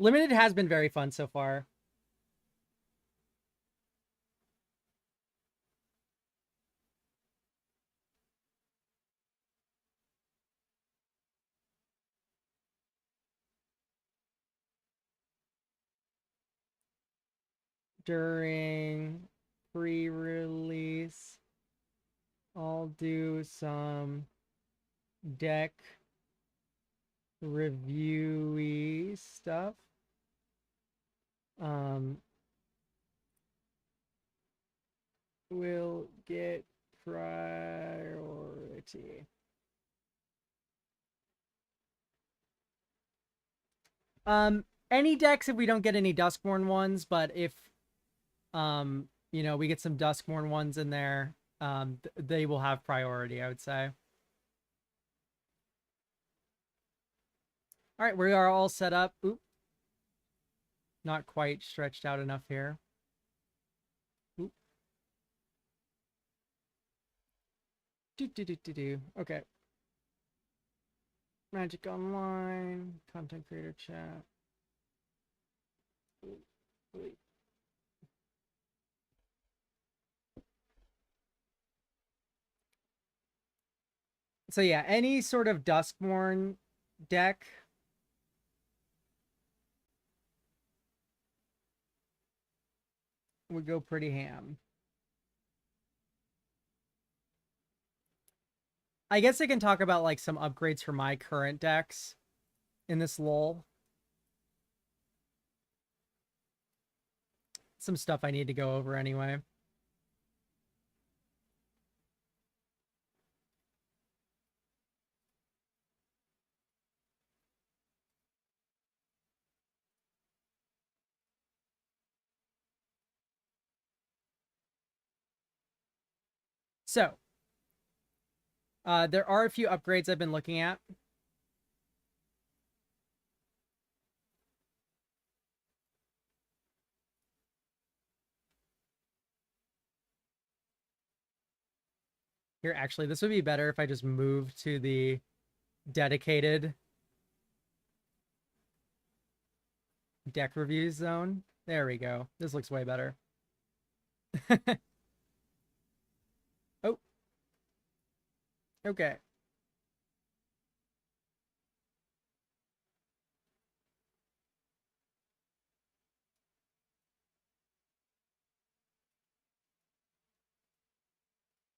Limited has been very fun so far. During pre-release, I'll do some deck reviewy stuff. Will get priority. Any decks if we don't get any Duskmourn ones, but if you know, we get some Duskmourn ones in there, they will have priority, I would say. All right, we are all set up. Oop. Not quite stretched out enough here. Oop. Okay. Magic Online, content creator chat. Wait. So yeah, any sort of Duskmourn deck would go pretty ham. I guess I can talk about like some upgrades for my current decks in this lull. Some stuff I need to go over anyway. So, there are a few upgrades I've been looking at. Here, actually, this would be better if I just moved to the dedicated deck reviews zone. There we go. This looks way better. Oh. Okay.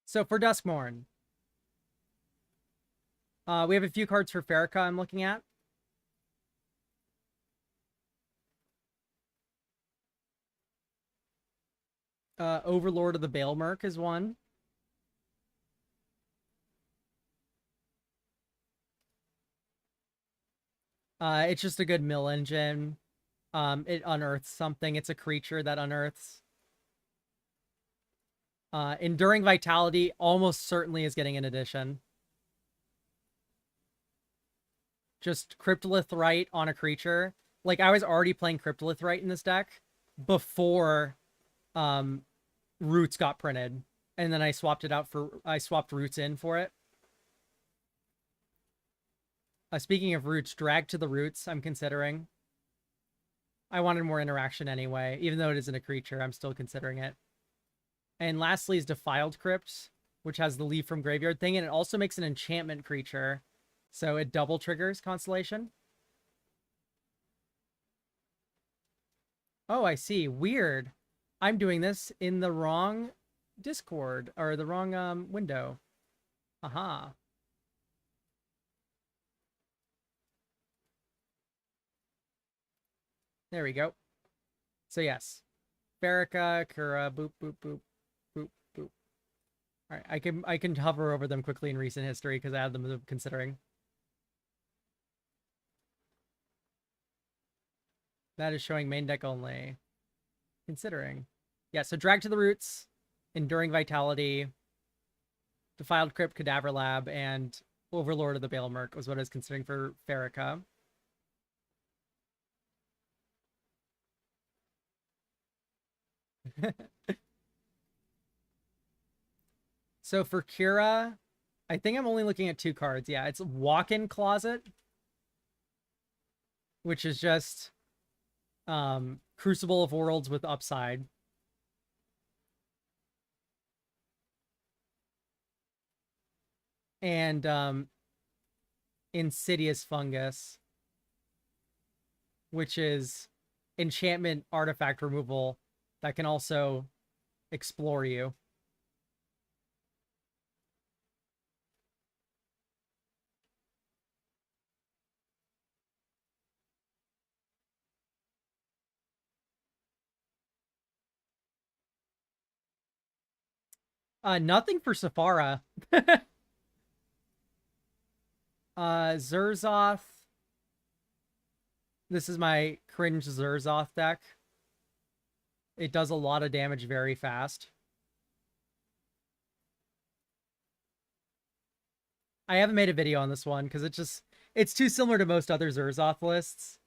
So for Duskmourn, we have a few cards for Farrakha I'm looking at. Overlord of the Baelmerk is one. It's just a good mill engine. It unearths something. It's a creature that unearths. Enduring Vitality almost certainly is getting an addition. Just Cryptolith Right on a creature. Like, I was already playing Cryptolith Right in this deck before Roots got printed. And then I swapped Roots in for it. Speaking of Roots, Drag to the Roots, I'm considering. I wanted more interaction anyway. Even though it isn't a creature, I'm still considering it. And lastly is Defiled Crypt, which has the Leave from Graveyard thing, and it also makes an enchantment creature. So it double triggers Constellation. Oh, I see. Weird. I'm doing this in the wrong Discord, or the wrong window. Aha. There we go. So yes. Farrakha, Kura, boop, boop, boop, boop, boop. Alright, I can hover over them quickly in recent history because I had them considering. That is showing main deck only. Considering. Yeah, so Drag to the Roots, Enduring Vitality, Defiled Crypt, Cadaver Lab, and Overlord of the Baelmerk was what I was considering for Farrakha. So for Kira, I think I'm only looking at 2 cards. Yeah, it's Walk-in Closet, which is just Crucible of Worlds with upside. And Insidious Fungus, which is enchantment artifact removal that can also explore you. Nothing for Safara. Zerzoth. This is my cringe Zerzoth deck. It does a lot of damage very fast. I haven't made a video on this one because it's too similar to most other Zerzoth lists.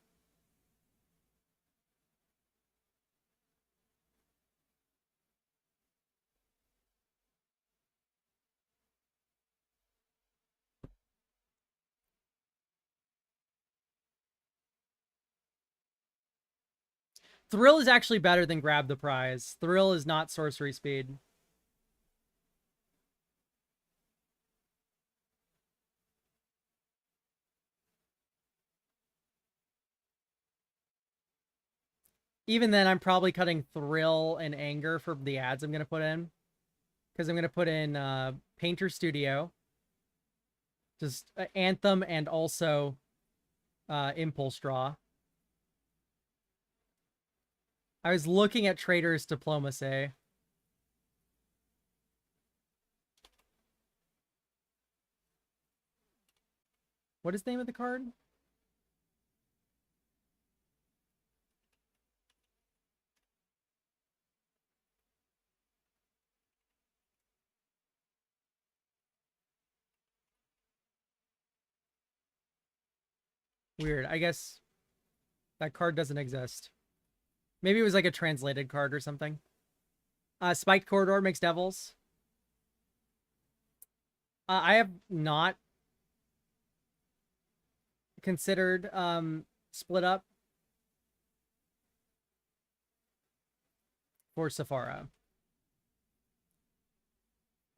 Thrill is actually better than Grab the Prize. Thrill is not sorcery speed. Even then, I'm probably cutting Thrill and Anger for the ads I'm going to put in. Because I'm going to put in Painter Studio. Just Anthem and also Impulse Draw. I was looking at Trader's Diplomacy. What is the name of the card? Weird. I guess that card doesn't exist. Maybe it was like a translated card or something. Spiked Corridor makes Devils. I have not considered Split Up for Safara.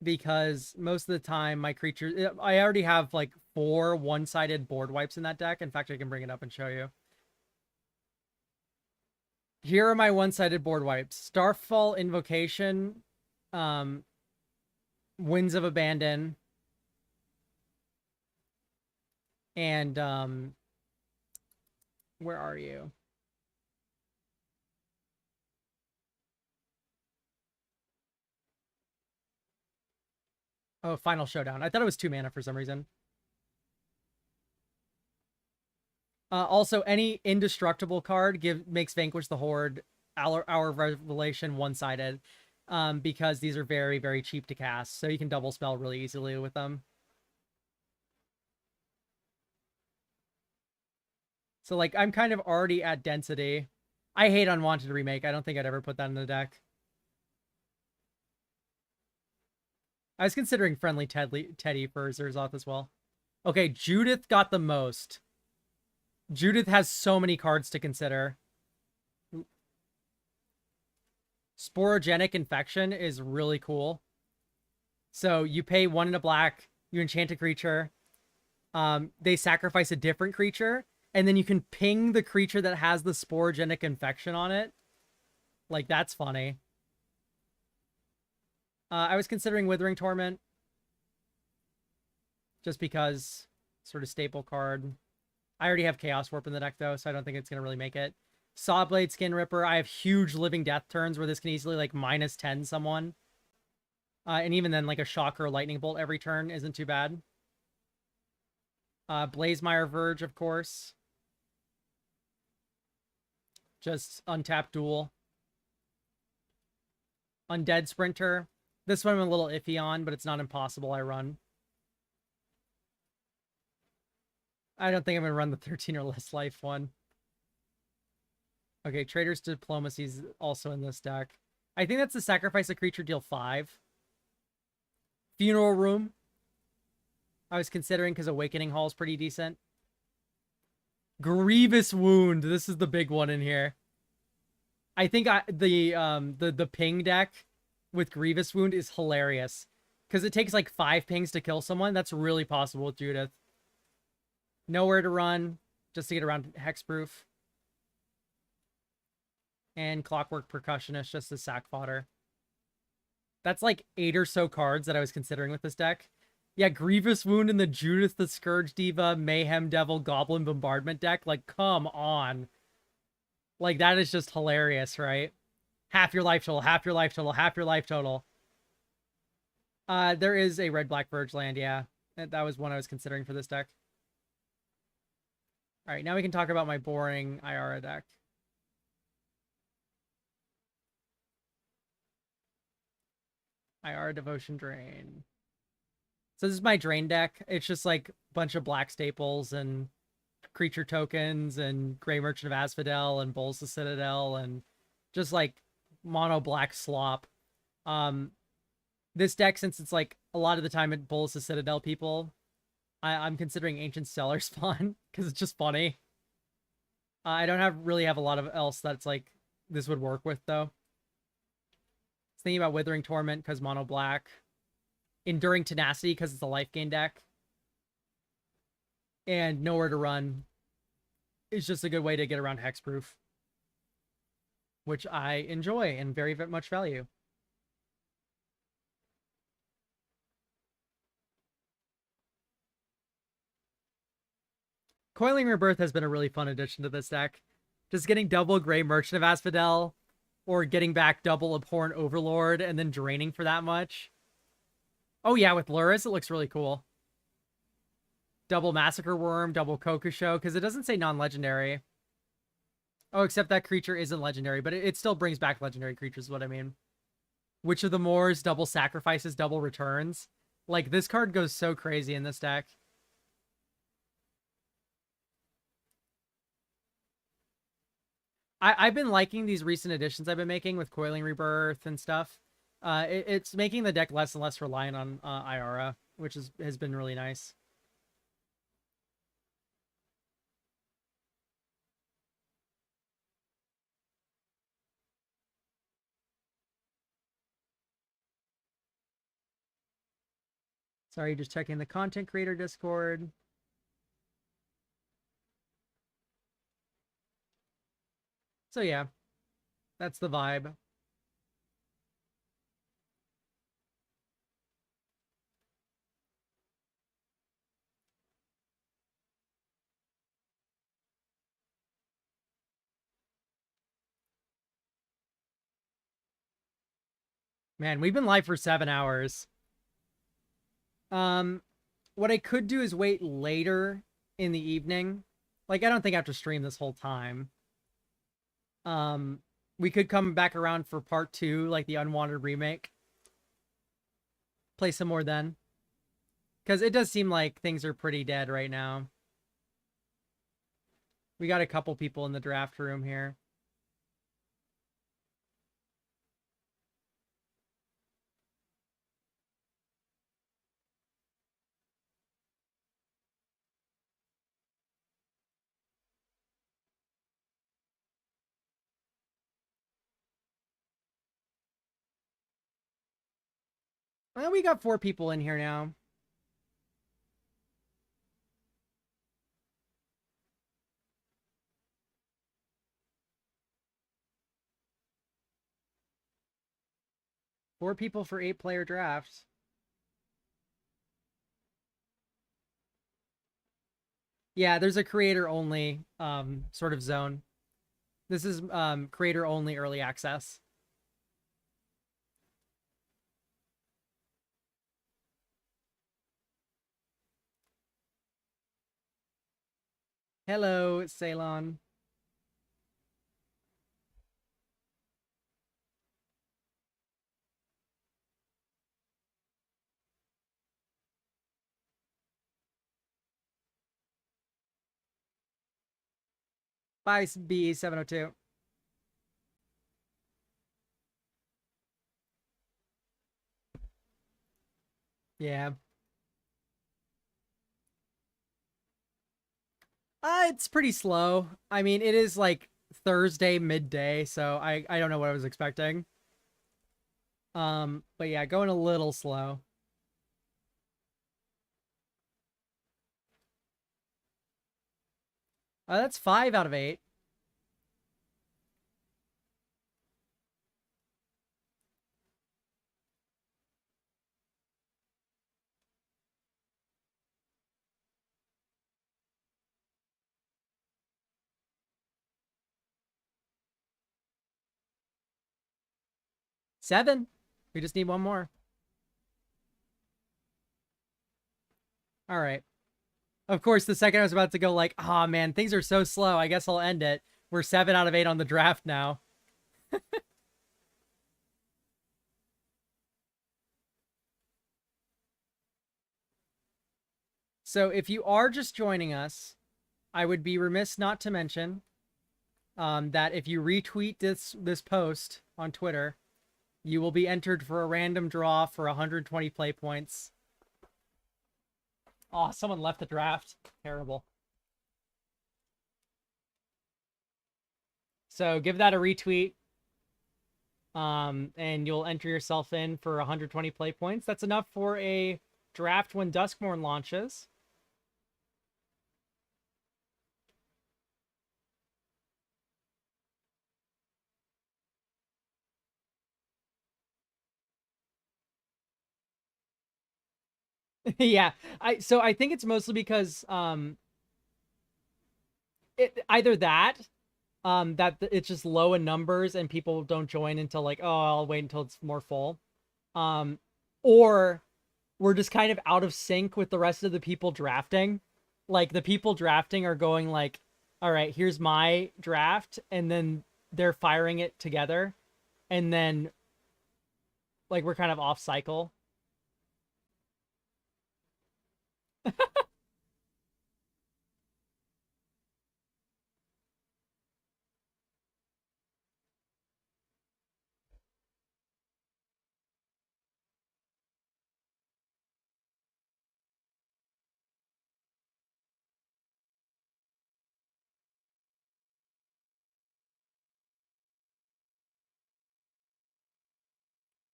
Because most of the time my creatures... I already have like 4 one-sided board wipes in that deck. In fact, I can bring it up and show you. Here are my one-sided board wipes. Starfall Invocation, Winds of Abandon, and where are you? Oh, Final Showdown. I thought it was 2 mana for some reason. Also, any indestructible card makes Vanquish the Horde, Hour of Revelation one-sided, because these are very, very cheap to cast, so you can double spell really easily with them. So, like, I'm kind of already at density. I hate Unwanted Remake. I don't think I'd ever put that in the deck. I was considering Friendly Teddy for Zerzoth as well. Okay, Judith got the most. Judith has so many cards to consider. Sporogenic Infection is really cool. So you pay 1 and a black, you enchant a creature. They sacrifice a different creature, and then you can ping the creature that has the Sporogenic Infection on it. Like, that's funny. I was considering Withering Torment. Just because, sort of staple card. I already have Chaos Warp in the deck, though, so I don't think it's going to really make it. Sawblade, Skin Ripper. I have huge Living Death turns where this can easily, like, -10 someone. And even then, like, a Shocker or Lightning Bolt every turn isn't too bad. Blazemire Verge, of course. Just untap duel. Undead Sprinter. This one I'm a little iffy on, but it's not impossible I run. I don't think I'm gonna run the 13 or less life one. Okay, Trader's Diplomacy is also in this deck. I think that's the sacrifice a creature, deal 5. Funeral Room. I was considering because Awakening Hall is pretty decent. Grievous Wound. This is the big one in here. I think the ping deck with Grievous Wound is hilarious because it takes like 5 pings to kill someone. That's really possible with Judith. Nowhere to Run, just to get around Hexproof. And Clockwork Percussionist, just as sack fodder. That's like 8 or so cards that I was considering with this deck. Yeah, Grievous Wound in the Judith the Scourge Diva, Mayhem Devil, Goblin Bombardment deck. Like, come on. Like, that is just hilarious, right? Half your life total, half your life total, half your life total. There is a Red-Black Verge land, yeah. That was one I was considering for this deck. All right, now we can talk about my boring IRA deck. IR Devotion Drain. So this is my drain deck. It's just like a bunch of black staples and creature tokens and Grey Merchant of Asphodel and Bowls the Citadel and just like mono black slop. This deck, since it's like a lot of the time it Bowls the Citadel people, I'm considering Ancient Stellar Spawn because it's just funny. I don't really have a lot of else that's like this would work with though. Thinking about Withering Torment because mono black. Enduring Tenacity because it's a life gain deck. And Nowhere to Run is just a good way to get around Hexproof, which I enjoy and very, very much value. Coiling Rebirth has been a really fun addition to this deck. Just getting double Grey Merchant of Asphodel or getting back double Abhorrent Overlord and then draining for that much. Oh yeah, with Luris, it looks really cool. Double Massacre Worm, double Kokusho, because it doesn't say non-legendary. Oh, except that creature isn't legendary, but it still brings back legendary creatures, is what I mean. Witch of the Moors, double sacrifices, double returns. Like, this card goes so crazy in this deck. I've been liking these recent additions I've been making with Coiling Rebirth and stuff. It's making the deck less and less reliant on IRA, which has been really nice. Sorry, just checking the content creator Discord. So yeah, that's the vibe. Man, we've been live for 7 hours. What I could do is wait later in the evening. Like, I don't think I have to stream this whole time. We could come back around for part 2, like the Unwanted remake. Play some more then. Because it does seem like things are pretty dead right now. We got a couple people in the draft room here. Well, we got 4 people in here now. Four people for 8-player drafts. Yeah, there's a creator only sort of zone. This is creator only early access. Hello, Ceylon. Bye, B702. Yeah. It's pretty slow. I mean, it is like Thursday midday, so I don't know what I was expecting. But yeah, going a little slow. That's 5 out of 8. Seven. We just need one more. All right. Of course, the second I was about to go like, oh man, things are so slow. I guess I'll end it. We're 7 out of 8 on the draft now. So if you are just joining us, I would be remiss not to mention that if you retweet this post on Twitter, you will be entered for a random draw for 120 play points. Oh, someone left the draft. Terrible. So give that a retweet. And you'll enter yourself in for 120 play points. That's enough for a draft when Duskmorn launches. Yeah, I think it's mostly because either that it's just low in numbers and people don't join until like, oh, I'll wait until it's more full. Um or we're just kind of out of sync with the rest of the people drafting. Like the people drafting are going like, all right, here's my draft, and then they're firing it together, and then like we're kind of off cycle.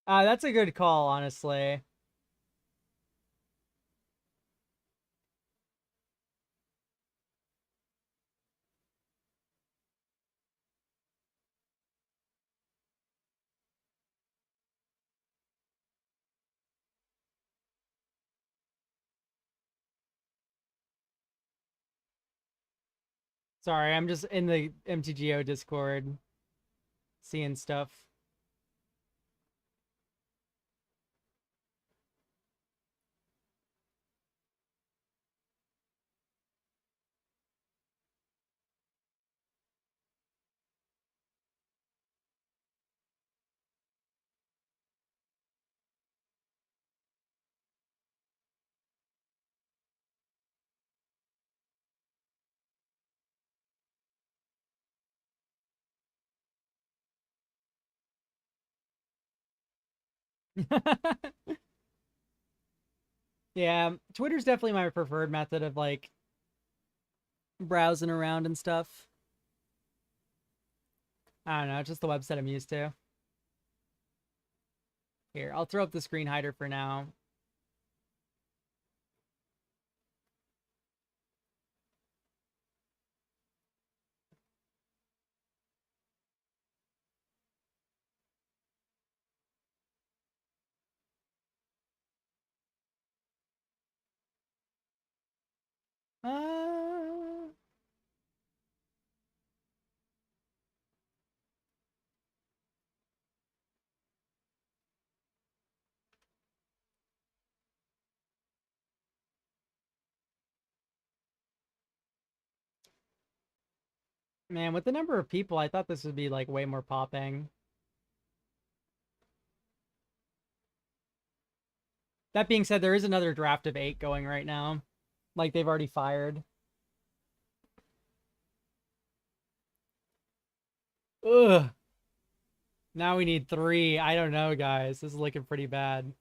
That's a good call, honestly. Sorry, I'm just in the MTGO Discord seeing stuff. Yeah, Twitter's definitely my preferred method of like browsing around and stuff. I don't know, it's just the website I'm used to. Here, I'll throw up the screen hider for now. Uh, Man, with the number of people, I thought this would be like way more popping. That being said, there is another draft of 8 going right now. Like they've already fired. Ugh. Now we need 3. I don't know, guys. This is looking pretty bad.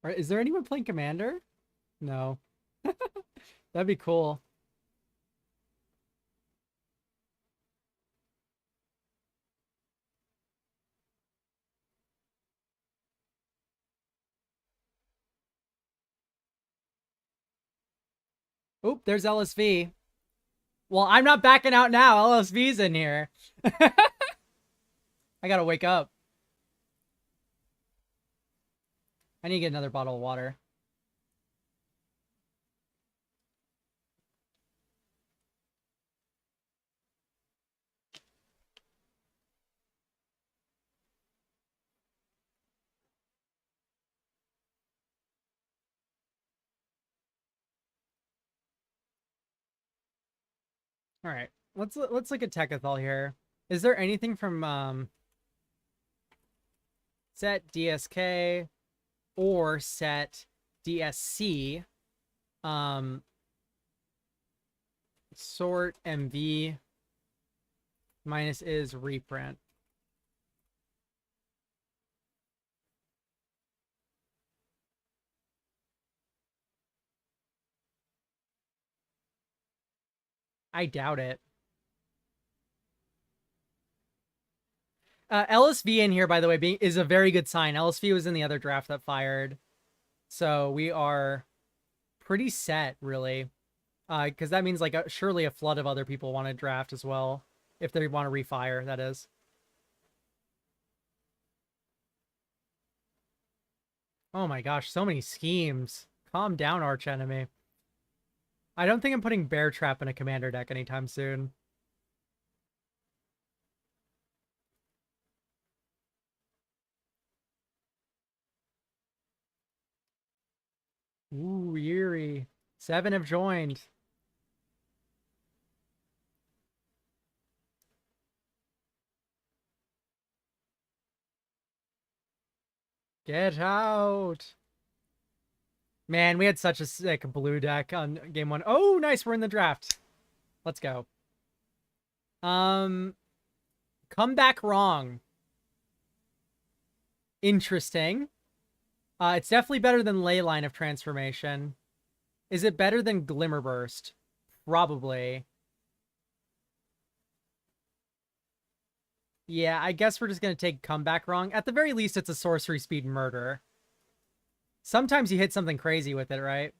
Alright, is there anyone playing Commander? No. That'd be cool. Oop, there's LSV. Well, I'm not backing out now. LSV's in here. I gotta wake up. I need to get another bottle of water. All right, let's look at Techathol here. Is there anything from set DSK or set DSC? Sort MV minus is reprint. I doubt it. LSV in here, by the way, is a very good sign. LSV was in the other draft that fired. So we are pretty set, really. Because that means like surely a flood of other people want to draft as well. If they want to refire, that is. Oh my gosh, so many schemes. Calm down, arch enemy. I don't think I'm putting Bear Trap in a commander deck anytime soon. Ooh, Yuri. 7 have joined. Get out. Man, we had such a sick blue deck on game 1. Oh, nice. We're in the draft. Let's go. Come back wrong. Interesting. It's definitely better than Leyline of Transformation. Is it better than Glimmerburst? Probably. Yeah, I guess we're just going to take Comeback Wrong. At the very least, it's a sorcery speed murder. Sometimes you hit something crazy with it, right?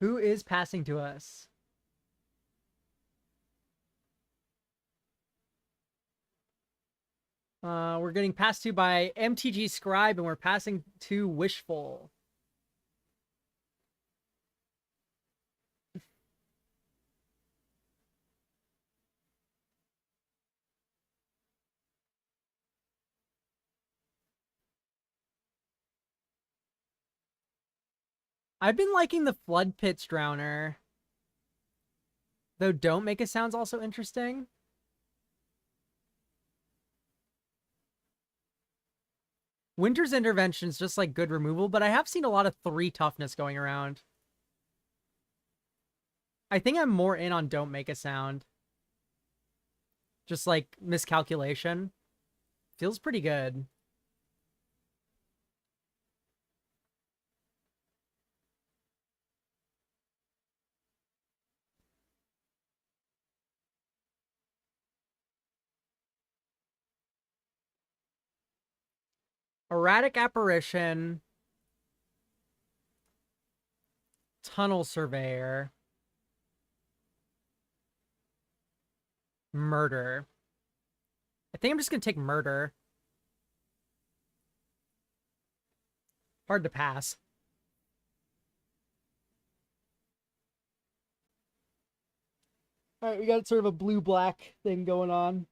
Who is passing to us? We're getting passed to by MTG Scribe, and we're passing to Wishful. I've been liking the Flood Pits Drowner. Though Don't Make a Sound's also interesting. Winter's Intervention's just like good removal, but I have seen a lot of 3 toughness going around. I think I'm more in on Don't Make a Sound. Just like miscalculation. Feels pretty good. Erratic Apparition. Tunnel Surveyor. Murder. I think I'm just going to take Murder. Hard to pass. All right, we got sort of a blue-black thing going on.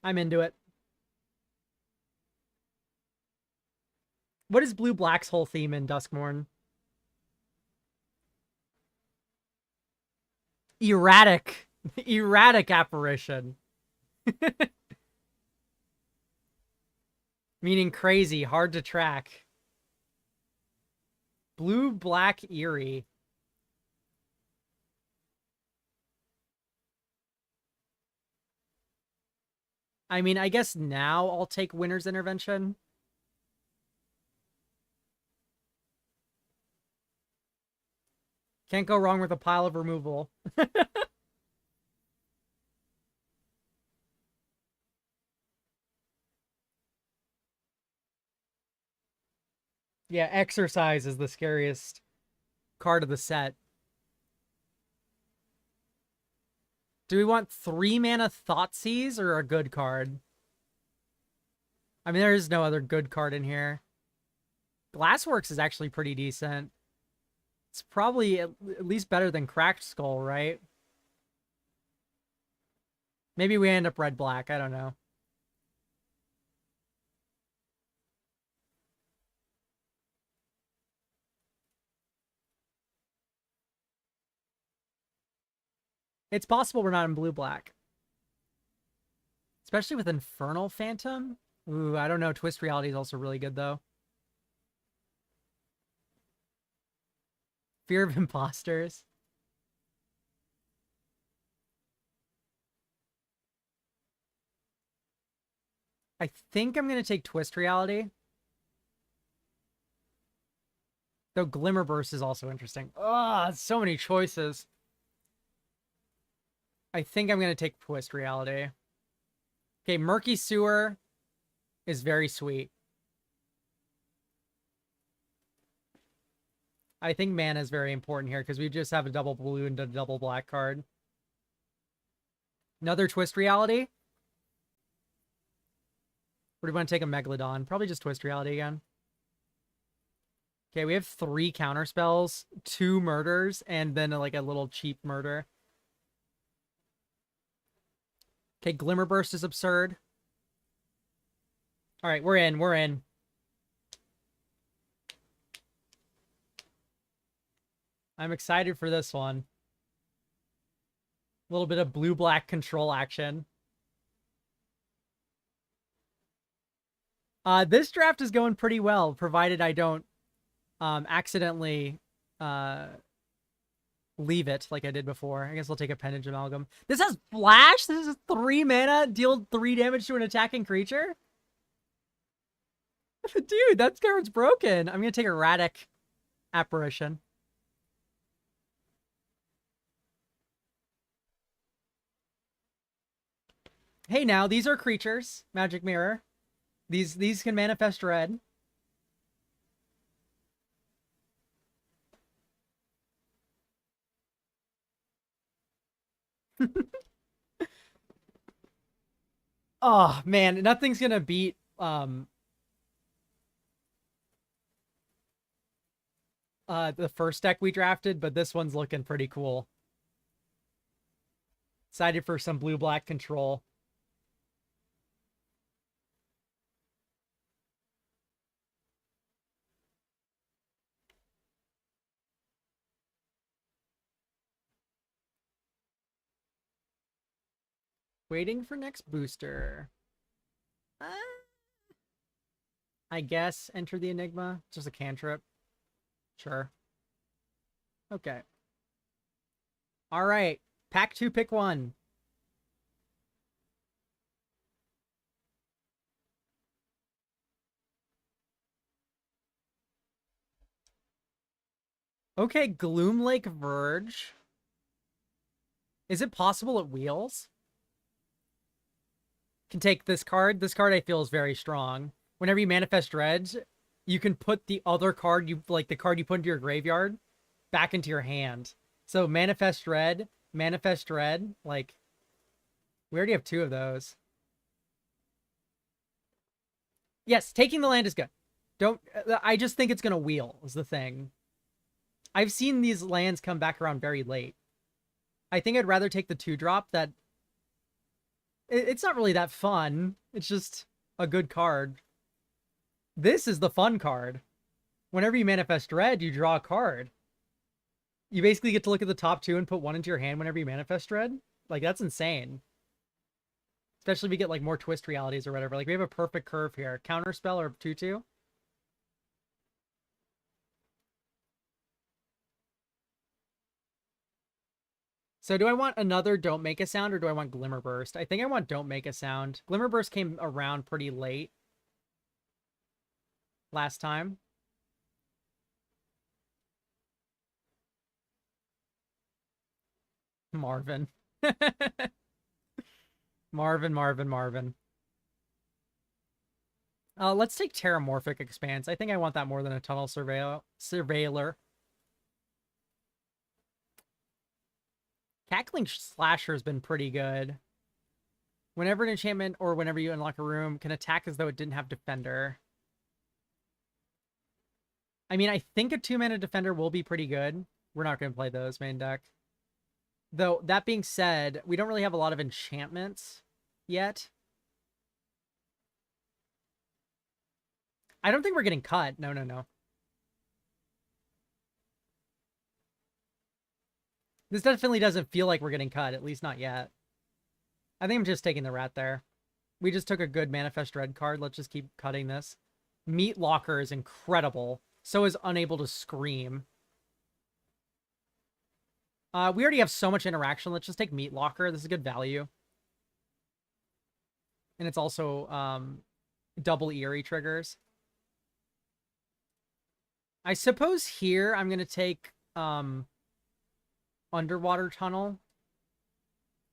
I'm into it. What is blue-black's whole theme in Duskmourn? Erratic. Erratic apparition. Meaning crazy, hard to track. Blue-black eerie. I mean, I guess now I'll take Winter's Intervention. Can't go wrong with a pile of removal. Yeah, Exercise is the scariest card of the set. Do we want 3-mana Thoughtseize or a good card? I mean, there is no other good card in here. Glassworks is actually pretty decent. It's probably at least better than Cracked Skull, right? Maybe we end up red-black. I don't know. It's possible we're not in blue-black. Especially with Infernal Phantom. Ooh, I don't know. Twist Reality is also really good, though. Fear of Imposters. I think I'm going to take Twist Reality. Though Glimmerburst is also interesting. Ah, so many choices. I think I'm going to take Twist Reality. Okay, Murky Sewer is very sweet. I think mana is very important here because we just have a double blue and a double black card. Another Twist Reality. Or do we want to take a Megalodon? Probably just Twist Reality again. Okay, we have 3 counterspells, 2 murders, and then like a little cheap murder. Okay, Glimmerburst is absurd. All right, we're in. We're in. I'm excited for this one. A little bit of blue-black control action. This draft is going pretty well, provided I don't accidentally leave it like I did before. I guess I'll take Appendage Amalgam. This has Flash? This is 3 mana, deal 3 damage to an attacking creature? Dude, that card's broken. I'm going to take Erratic Apparition. Hey, now, these are creatures. Magic Mirror. These can manifest red. Oh, man. Nothing's going to beat... the first deck we drafted, but this one's looking pretty cool. Excited for some blue-black control. Waiting for next booster. I guess enter the Enigma. Just a cantrip. Sure. Okay. All right. Pack 2, pick 1. Okay, Gloomlake Verge. Is it possible it wheels? Can take this card. This card I feel is very strong. Whenever you manifest reds, you can put the other card like the card you put into your graveyard back into your hand. So manifest red, like we already have 2 of those. Yes, taking the land is good. Don't I just think it's gonna wheel is the thing. I've seen these lands come back around very late. I think I'd rather take the 2-drop that it's not really that fun. It's just a good card. This is the fun card. Whenever you manifest red, you draw a card. You basically get to look at the top 2 and put 1 into your hand whenever you manifest red. Like, that's insane. Especially if we get, like, more twist realities or whatever. Like, we have a perfect curve here. Counterspell or 2/2. So do I want another Don't Make a Sound or do I want Glimmer Burst? I think I want Don't Make a Sound. Glimmer Burst came around pretty late last time. Marvin. Marvin. Let's take Terramorphic Expanse. I think I want that more than a Tunnel Surveiller. Cackling Slasher has been pretty good. Whenever an enchantment or whenever you unlock a room can attack as though it didn't have Defender. I mean, I think a 2-mana Defender will be pretty good. We're not going to play those main deck. Though, that being said, we don't really have a lot of enchantments yet. I don't think we're getting cut. No. This definitely doesn't feel like we're getting cut, at least not yet. I think I'm just taking the rat there. We just took a good Manifest Red card. Let's just keep cutting this. Meat Locker is incredible. So is Unable to Scream. We already have so much interaction. Let's just take Meat Locker. This is good value. And it's also double Eerie triggers. I suppose here I'm going to take Underwater Tunnel.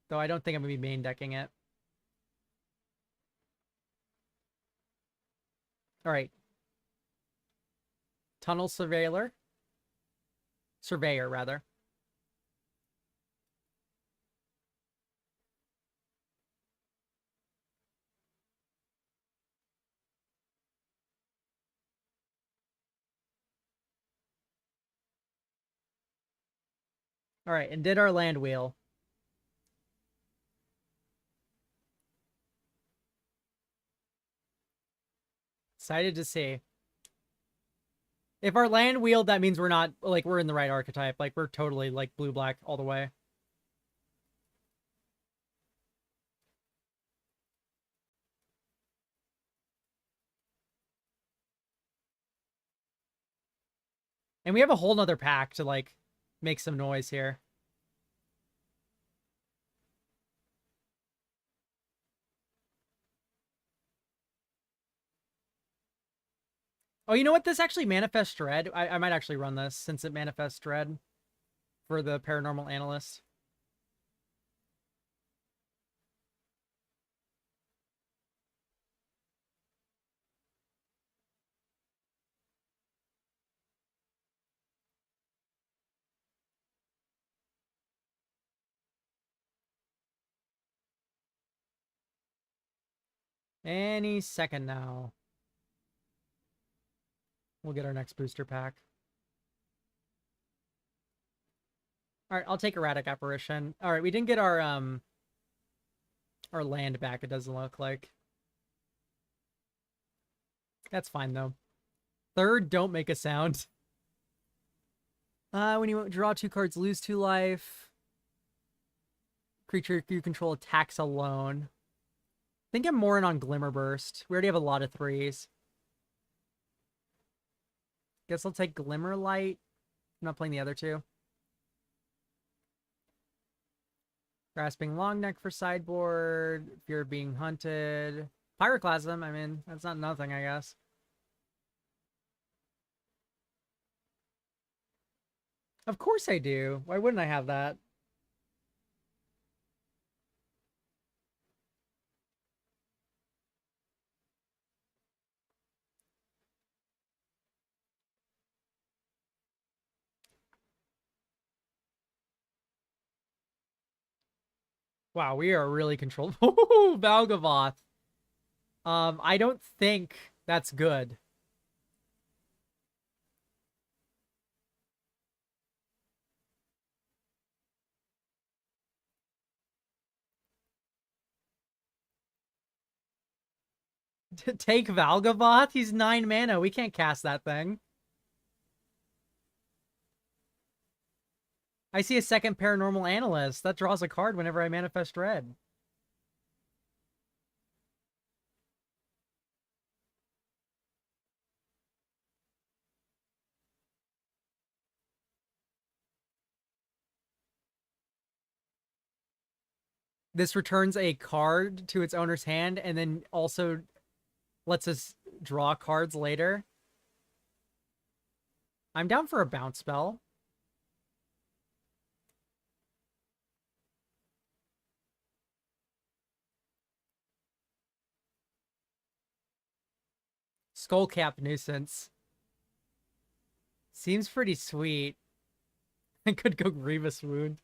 Though I don't think I'm going to be main decking it. Alright. Tunnel Surveyor, rather. Alright, and did our land wheel. Excited to see. If our land wheeled, that means we're not, like, we're in the right archetype. Like, we're totally, like, blue-black all the way. And we have a whole nother pack to, like, make some noise here. Oh, you know what? This actually manifests Dread. I might actually run this since it manifests Dread for the Paranormal Analyst. Any second now. We'll get our next booster pack. Alright, I'll take Erratic Apparition. Alright, we didn't get our land back, it doesn't look like. That's fine, though. Third, Don't Make a Sound. When you draw 2 cards, lose 2 life. Creature you control attacks alone. I think I'm more in on Glimmer Burst. We already have a lot of 3s. Guess I'll take Glimmer Light. I'm not playing the other 2. Grasping Longneck for sideboard. Fear of Being Hunted. Pyroclasm, I mean, that's not nothing, I guess. Of course I do. Why wouldn't I have that? Wow, we are really controlled. Ooh, Valgavoth. I don't think that's good. Take Valgavoth? He's 9 mana. We can't cast that thing. I see a second Paranormal Analyst. That draws a card whenever I manifest red. This returns a card to its owner's hand and then also lets us draw cards later. I'm down for a bounce spell. Skullcap Nuisance. Seems pretty sweet. I could go Grievous Wound.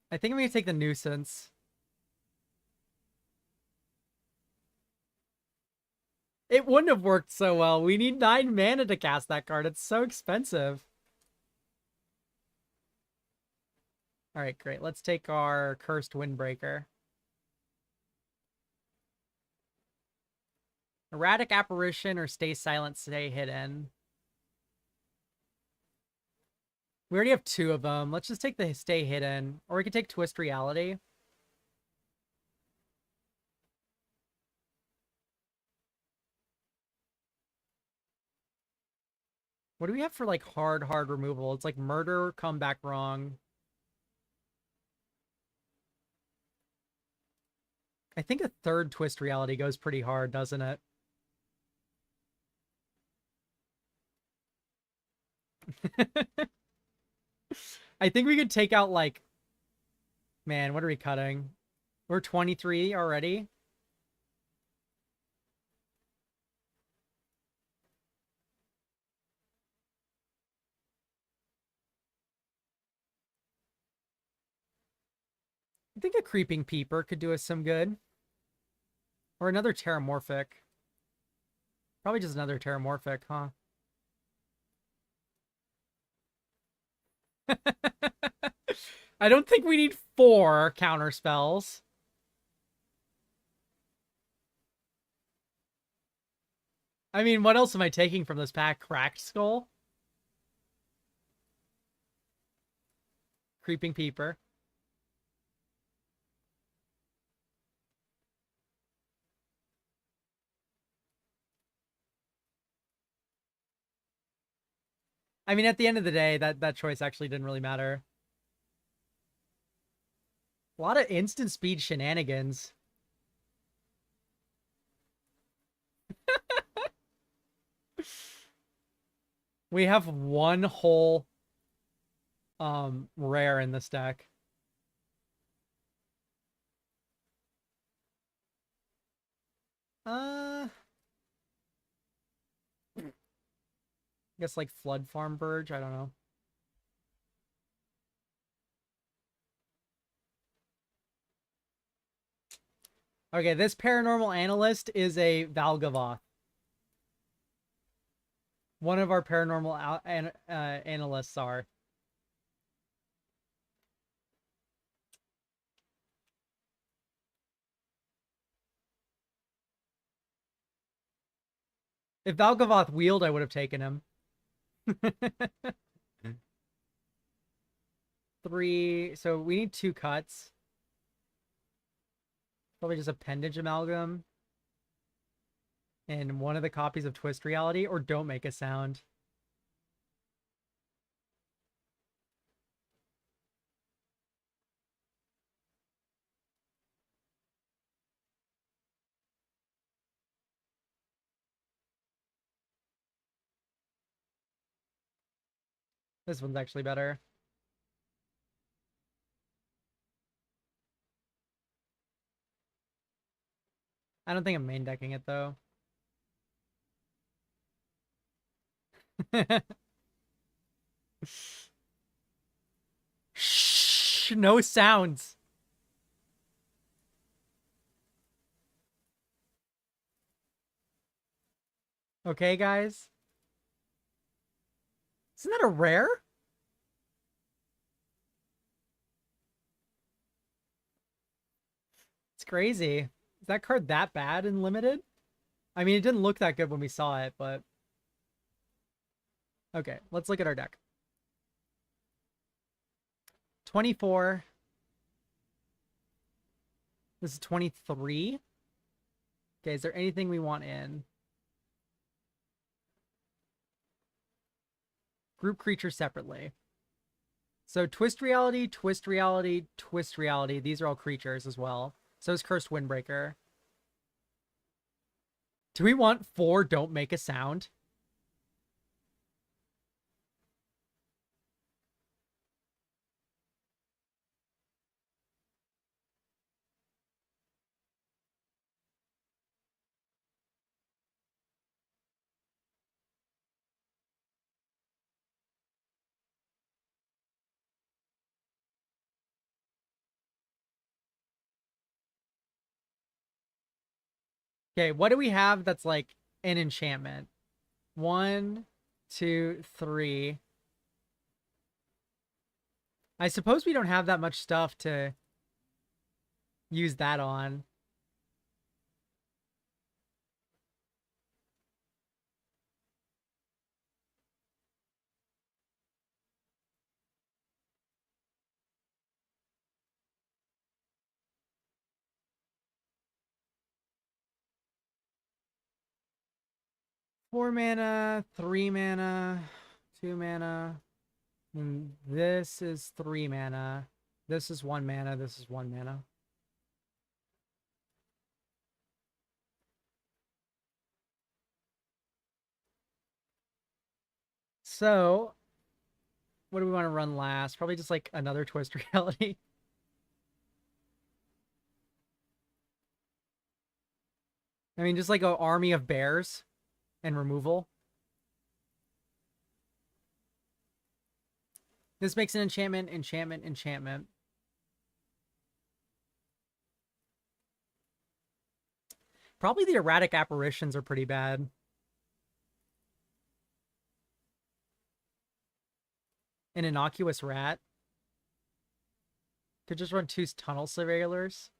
I think I'm going to take the Nuisance. It wouldn't have worked so well. We need 9 mana to cast that card. It's so expensive. Alright, great. Let's take our Cursed Windbreaker. Erratic Apparition or Stay Silent, Stay Hidden. We already have 2 of them. Let's just take the Stay Hidden. Or we could take Twist Reality. What do we have for, like, hard removal? It's like Murder, Come Back Wrong. I think a 3rd Twist Reality goes pretty hard, doesn't it? I think we could take out, like... Man, what are we cutting? We're 23 already. I think a Creeping Peeper could do us some good. Or another Terramorphic. Probably just another Terramorphic, huh? I don't think we need 4 counter spells. I mean, what else am I taking from this pack? Cracked Skull? Creeping Peeper. I mean, at the end of the day, that choice actually didn't really matter. A lot of instant speed shenanigans. We have 1 whole rare in this deck. I guess like Flood Farm Verge, I don't know. Okay, this Paranormal Analyst is a Valgavoth. One of our Paranormal Analysts are. If Valgavoth wheeled, I would have taken him. 3, so we need 2 cuts. Probably just Appendage Amalgam. And 1 of the copies of Twist Reality, or Don't Make a Sound. This one's actually better. I don't think I'm main decking it, though. no sounds. Okay, guys. Isn't that a rare? It's crazy. Is that card that bad in limited? I mean, it didn't look that good when we saw it, but... Okay, let's look at our deck. 24. This is 23. Okay, is there anything we want in? Group creatures separately. So Twist Reality, Twist Reality, Twist Reality. These are all creatures as well. So is Cursed Windbreaker. Do we want 4 Don't Make a Sound? Okay, what do we have that's like an enchantment? 1, 2, 3. I suppose we don't have that much stuff to use that on. Four mana, 3 mana, 2 mana. And this is 3 mana. This is 1 mana. This is 1 mana. So, what do we want to run last? Probably just like another Twist Reality. I mean, just like an army of bears and removal. This makes an enchantment, enchantment, enchantment. Probably the erratic apparitions are pretty bad. An innocuous rat. Could just run 2 tunnel surveyors.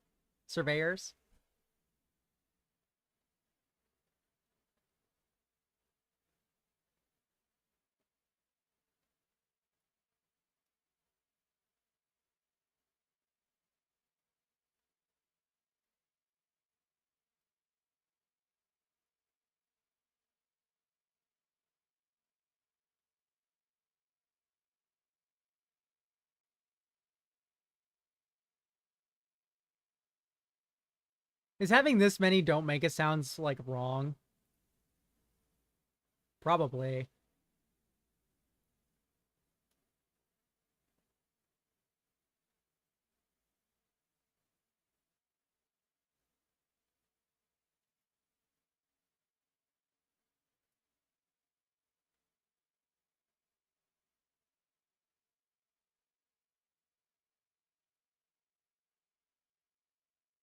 Is having this many Don't Make It sounds like wrong? Probably.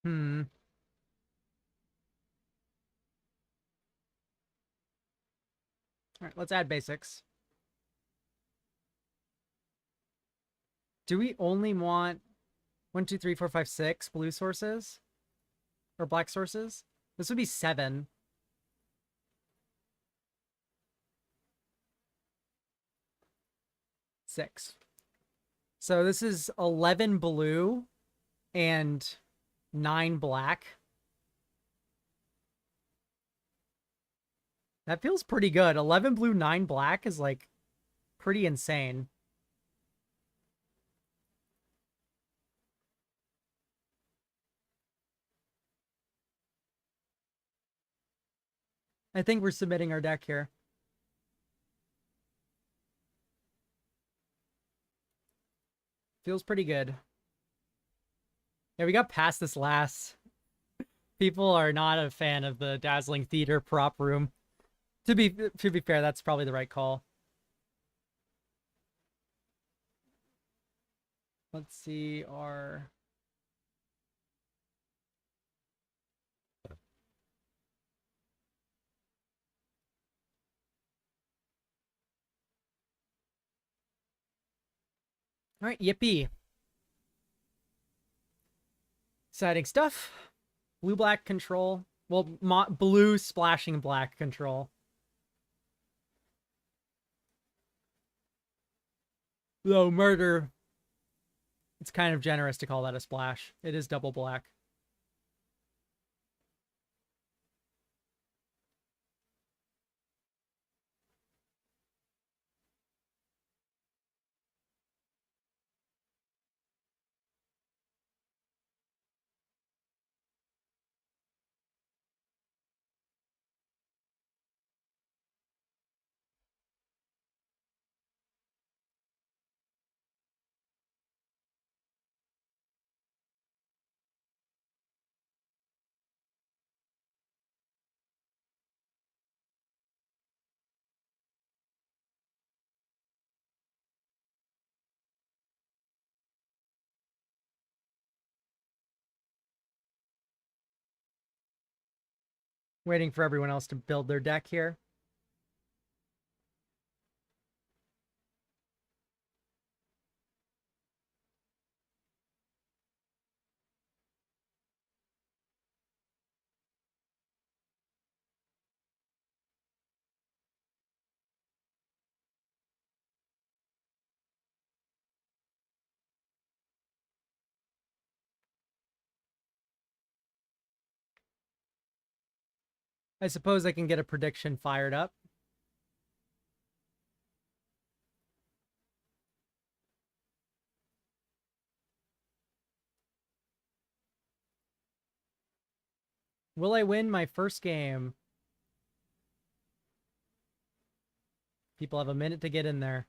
Hmm. All right, let's add basics. Do we only want 1, 2, 3, 4, 5, 6 blue sources? Or black sources? This would be 7. Six. So this is 11 blue and 9 black. That feels pretty good. 11 blue, 9 black is like pretty insane. I think we're submitting our deck here. Feels pretty good. Yeah, we got past this last. People are not a fan of the Dazzling Theater prop room. To be fair, that's probably the right call. Let's see our... All right, yippee. Exciting stuff. Blue-black control. Well, blue splashing black control. Though murder, it's kind of generous to call that a splash. It is double black. Waiting for everyone else to build their deck here. I suppose I can get a prediction fired up. Will I win my first game? People have a minute to get in there.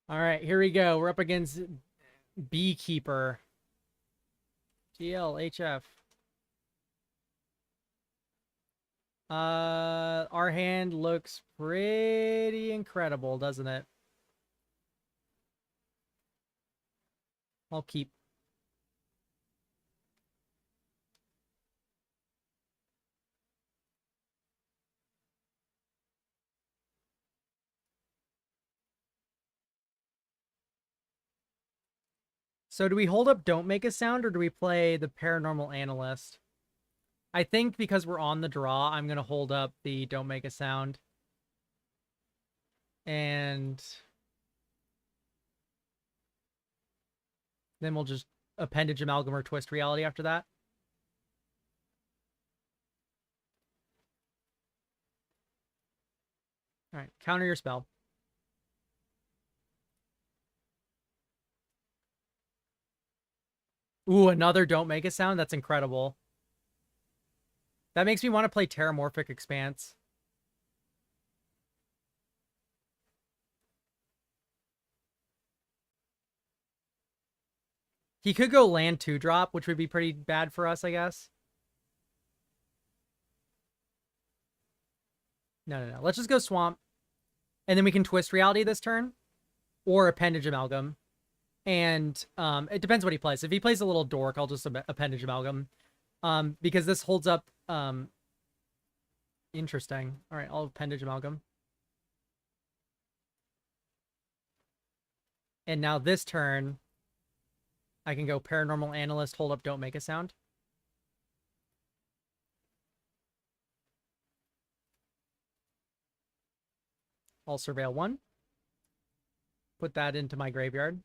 All right, here we go. We're up against Beekeeper. GLHF. Our hand looks pretty incredible, doesn't it? I'll keep. So do we hold up Don't Make a Sound, or do we play the Paranormal Analyst? I think because we're on the draw, I'm going to hold up the Don't Make a Sound. And then we'll just Appendage, Amalgam, or Twist Reality after that. All right, counter your spell. Ooh, another Don't Make a Sound? That's incredible. That makes me want to play Terramorphic Expanse. He could go land 2-drop, which would be pretty bad for us, I guess. No. Let's just go Swamp. And then we can Twist Reality this turn. Or Appendage Amalgam. And it depends what he plays. If he plays a little dork, I'll just Appendage Amalgam. Because this holds up... Interesting. All right, I'll Appendage Amalgam. And now this turn, I can go Paranormal Analyst, hold up, Don't Make a Sound. I'll Surveil 1. Put that into my graveyard.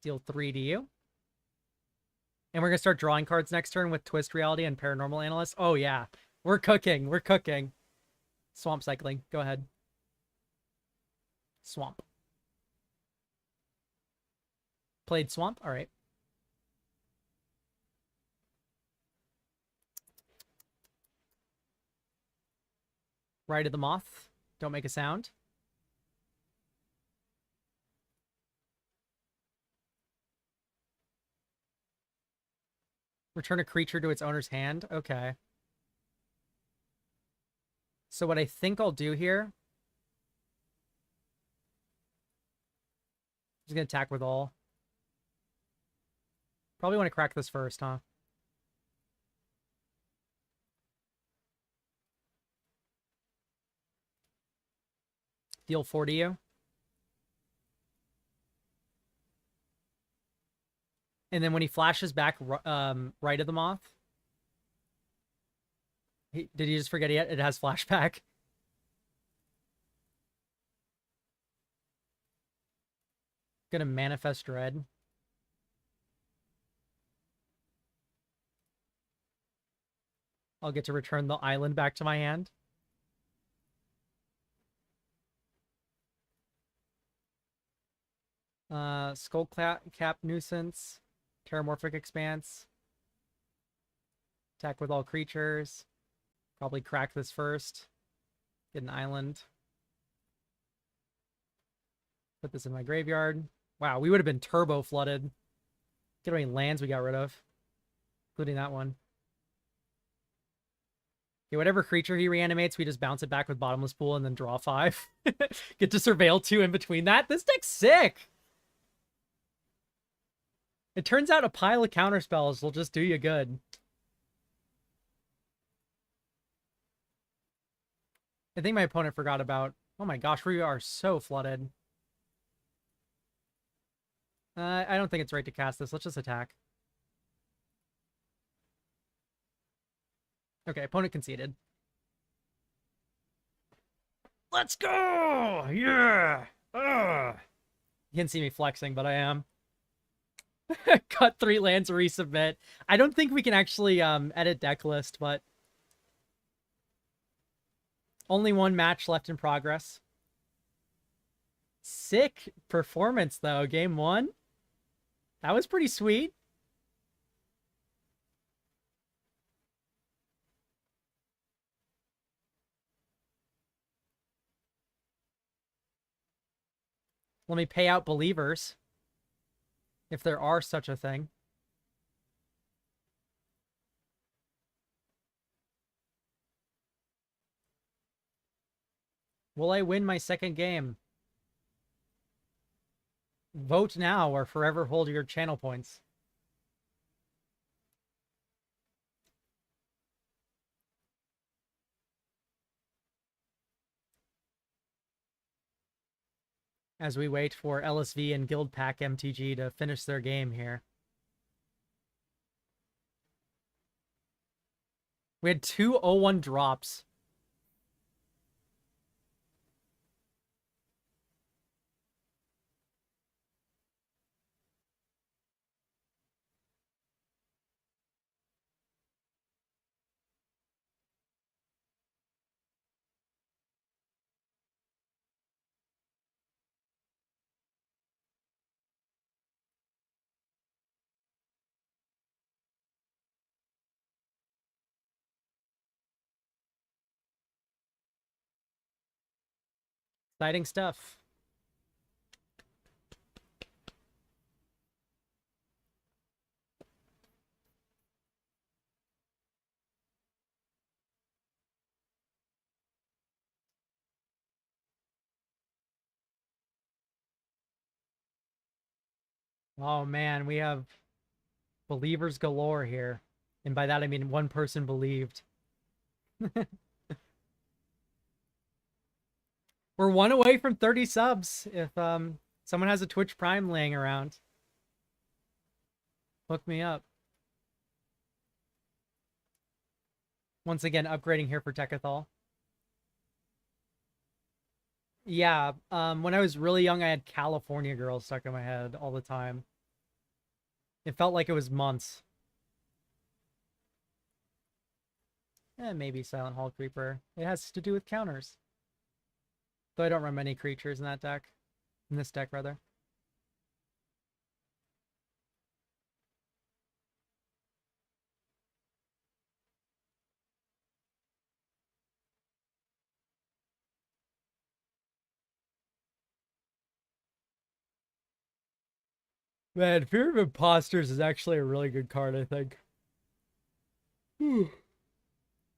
Deal 3 to you. And we're going to start drawing cards next turn with Twist Reality and Paranormal Analyst. Oh, yeah. We're cooking. We're cooking. Swamp Cycling. Go ahead. Swamp. Played Swamp. All right. Rite of the Moth. Don't Make a Sound. Return a creature to its owner's hand. Okay. So what I think I'll do here, just gonna attack with all. Probably want to crack this first, huh? Deal 4 to you. And then when he flashes back right of the moth, did he just forget it has flashback? Gonna manifest dread. I'll get to return the island back to my hand. Skull Cap Nuisance. Terramorphic Expanse. Attack with all creatures. Probably crack this first. Get an island. Put this in my graveyard. Wow, we would have been turbo flooded. Get how many lands we got rid of. Including that one. Okay, whatever creature he reanimates, we just bounce it back with Bottomless Pool and then draw 5. Get to Surveil 2 in between that. This deck's sick! It turns out a pile of counterspells will just do you good. I think my opponent forgot about... Oh my gosh, we are so flooded. I don't think it's right to cast this. Let's just attack. Okay, opponent conceded. Let's go! Yeah! Ugh. You can't see me flexing, but I am. Cut 3 lands, resubmit. I don't think we can actually edit deck list, but... Only one match left in progress. Sick performance, though. Game 1. That was pretty sweet. Let me pay out believers. If there are such a thing. Will I win my second game? Vote now or forever hold your channel points. As we wait for LSV and Guild Pack MTG to finish their game here. We had 2 0-1 drops. Exciting stuff. Oh man, we have believers galore here. And by that I mean one person believed. We're 1 away from 30 subs. If someone has a Twitch Prime laying around, hook me up. Once again, upgrading here for Techathol. Yeah, when I was really young, I had California Girl stuck in my head all the time. It felt like it was months. Maybe Silent Hall Creeper. It has to do with counters. Though I don't run many creatures in that deck. In this deck, rather. Man, Fear of Imposters is actually a really good card, I think.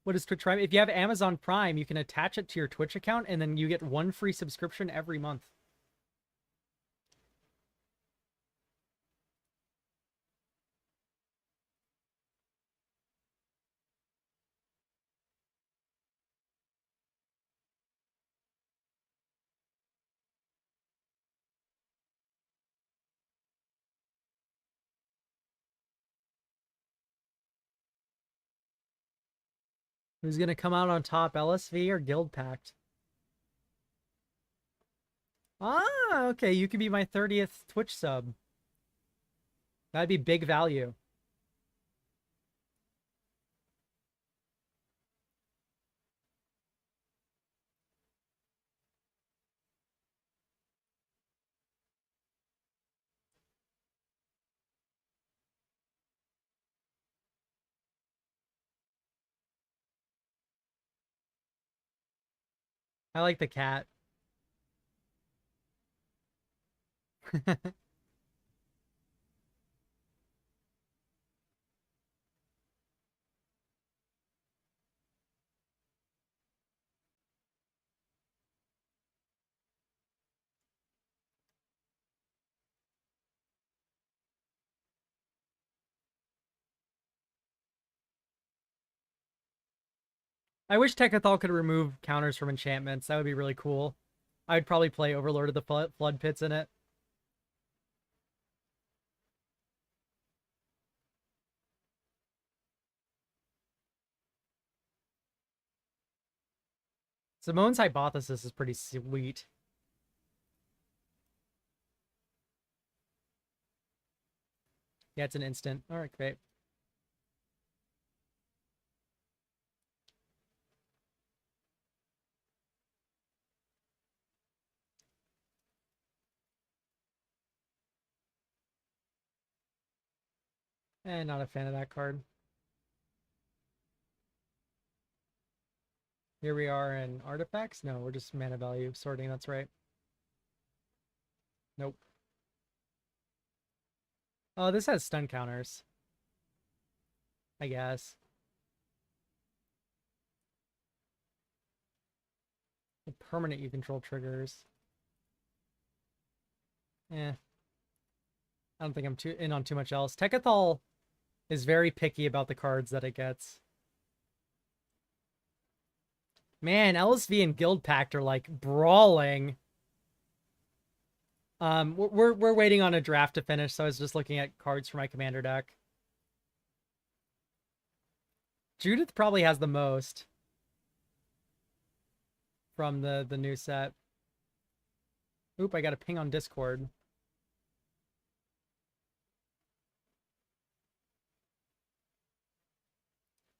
What is Twitch Prime? If you have Amazon Prime, you can attach it to your Twitch account, and then you get one free subscription every month. Who's gonna come out on top, LSV or Guild Pact? Ah, okay, you could be my 30th Twitch sub. That'd be big value. I like the cat. I wish Techathal could remove counters from enchantments. That would be really cool. I'd probably play Overlord of the Flood Pits in it. Simone's Hypothesis is pretty sweet. Yeah, it's an instant. All right, great. Not a fan of that card. Here we are in Artifacts. No, we're just mana value sorting. That's right. Nope. Oh, this has stun counters. I guess. The permanent you control triggers. I don't think I'm too in on too much else. Techathal is very picky about the cards that it gets. Man, LSV and Guild Pact are like brawling. We're waiting on a draft to finish, so I was just looking at cards for my commander deck. Judith probably has the most from the new set. Oop, I got a ping on Discord.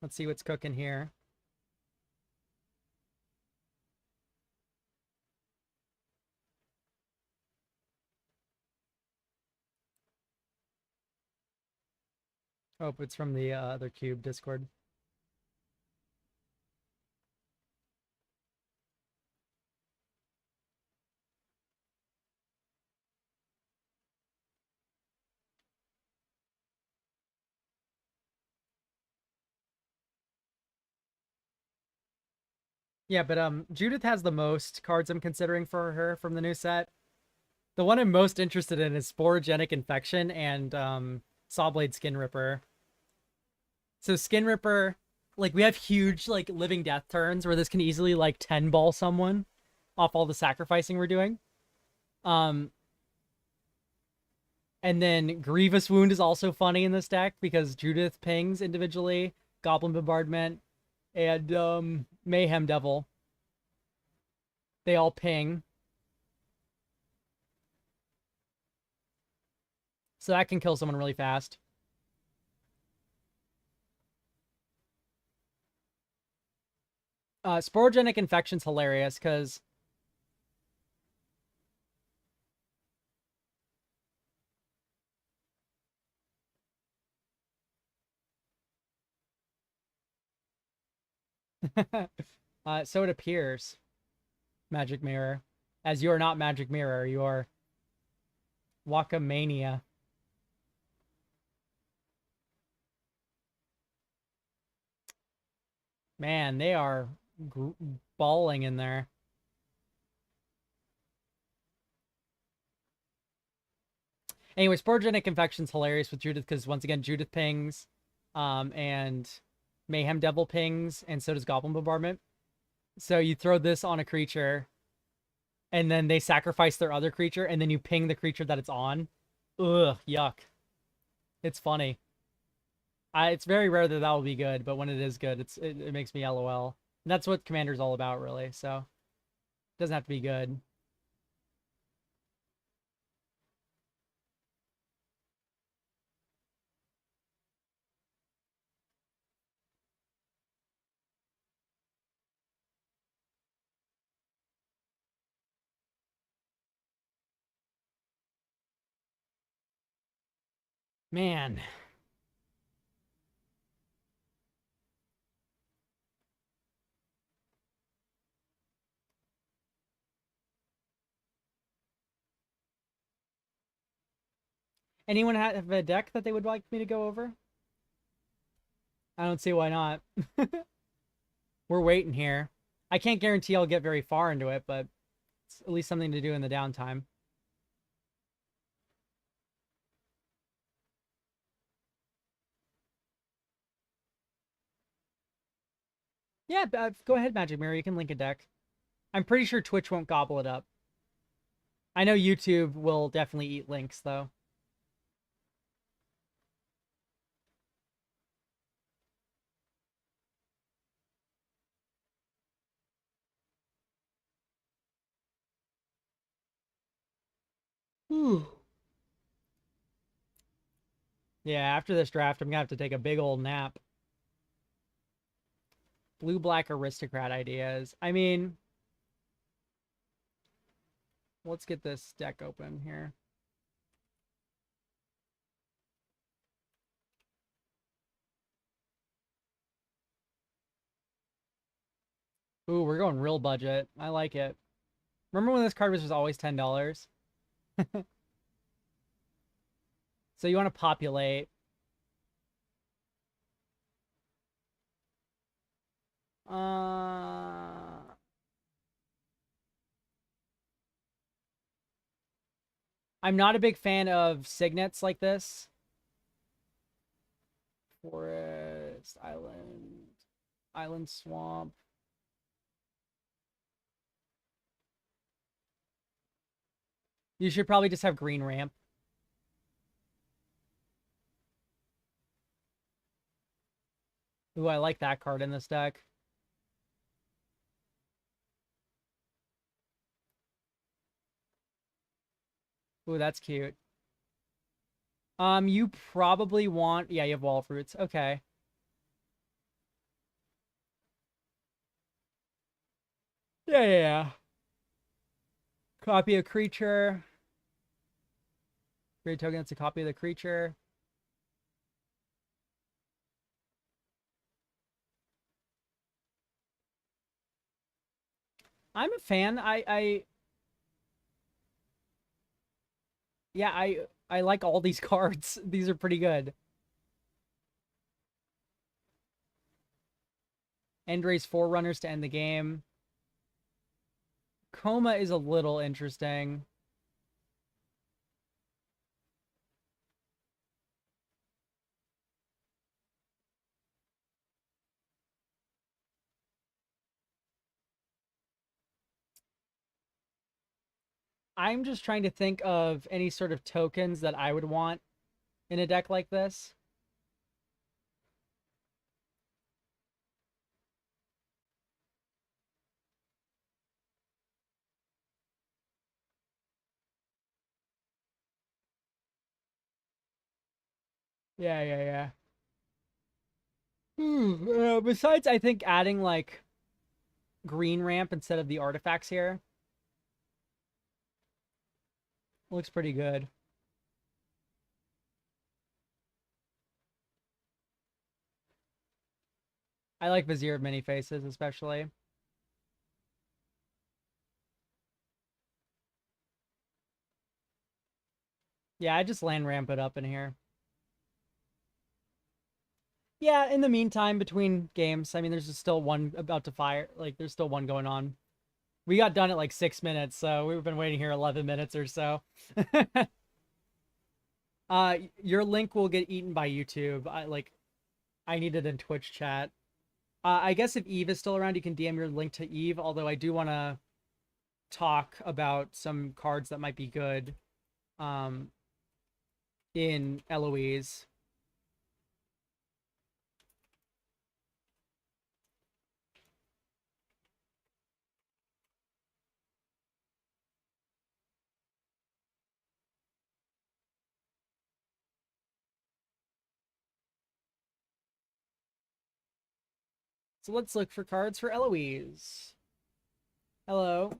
Let's see what's cooking here. Oh, it's from the other cube Discord. Yeah, but Judith has the most cards I'm considering for her from the new set. The one I'm most interested in is Sporogenic Infection and Sawblade Skin Ripper. So Skin Ripper, like we have huge like living death turns where this can easily like 10 ball someone off all the sacrificing we're doing. And then Grievous Wound is also funny in this deck because Judith pings individually, Goblin Bombardment, and Mayhem Devil. They all ping. So that can kill someone really fast. Sporogenic Infection's hilarious because so it appears, Magic Mirror. As you are not Magic Mirror, you are Wakamania. Man, they are balling in there. Anyway, Sporogenic Infection's hilarious with Judith because once again, Judith pings, and Mayhem Devil pings, and so does Goblin Bombardment. So you throw this on a creature, and then they sacrifice their other creature, and then you ping the creature that it's on. Ugh, yuck. It's funny. It's very rare that will be good, but when it is good, it makes me LOL. And that's what Commander's all about, really. So it doesn't have to be good. Man. Anyone have a deck that they would like me to go over? I don't see why not. We're waiting here. I can't guarantee I'll get very far into it, but it's at least something to do in the downtime. Yeah, go ahead, Magic Mirror. You can link a deck. I'm pretty sure Twitch won't gobble it up. I know YouTube will definitely eat links, though. Yeah, after this draft, I'm gonna have to take a big old nap. Blue-black aristocrat ideas. I mean, let's get this deck open here. Ooh, we're going real budget. I like it. Remember when this card was always $10? So you want to populate. I'm not a big fan of signets like this. Forest, island swamp. You should probably just have green ramp. Ooh, I like that card in this deck. Ooh, that's cute. You probably want... Yeah, you have wall fruits. Okay. Yeah. Copy a creature. Create a token that's a copy of the creature. I'm a fan. Yeah, I like all these cards. These are pretty good. Endray's Forerunners to end the game. Coma is a little interesting. I'm just trying to think of any sort of tokens that I would want in a deck like this. Yeah. Besides, I think adding like green ramp instead of the artifacts here looks pretty good. I like Vizier of Many Faces, especially. Yeah, I just land ramp it up in here. Yeah, in the meantime, between games, I mean, there's just still one about to fire. Like, there's still one going on. We got done at like 6 minutes, so we've been waiting here 11 minutes or so. Your link will get eaten by YouTube. I need it in Twitch chat. I guess if Eve is still around, you can DM your link to Eve. Although I do want to talk about some cards that might be good, um, in Eloise. So let's look for cards for Eloise. Hello.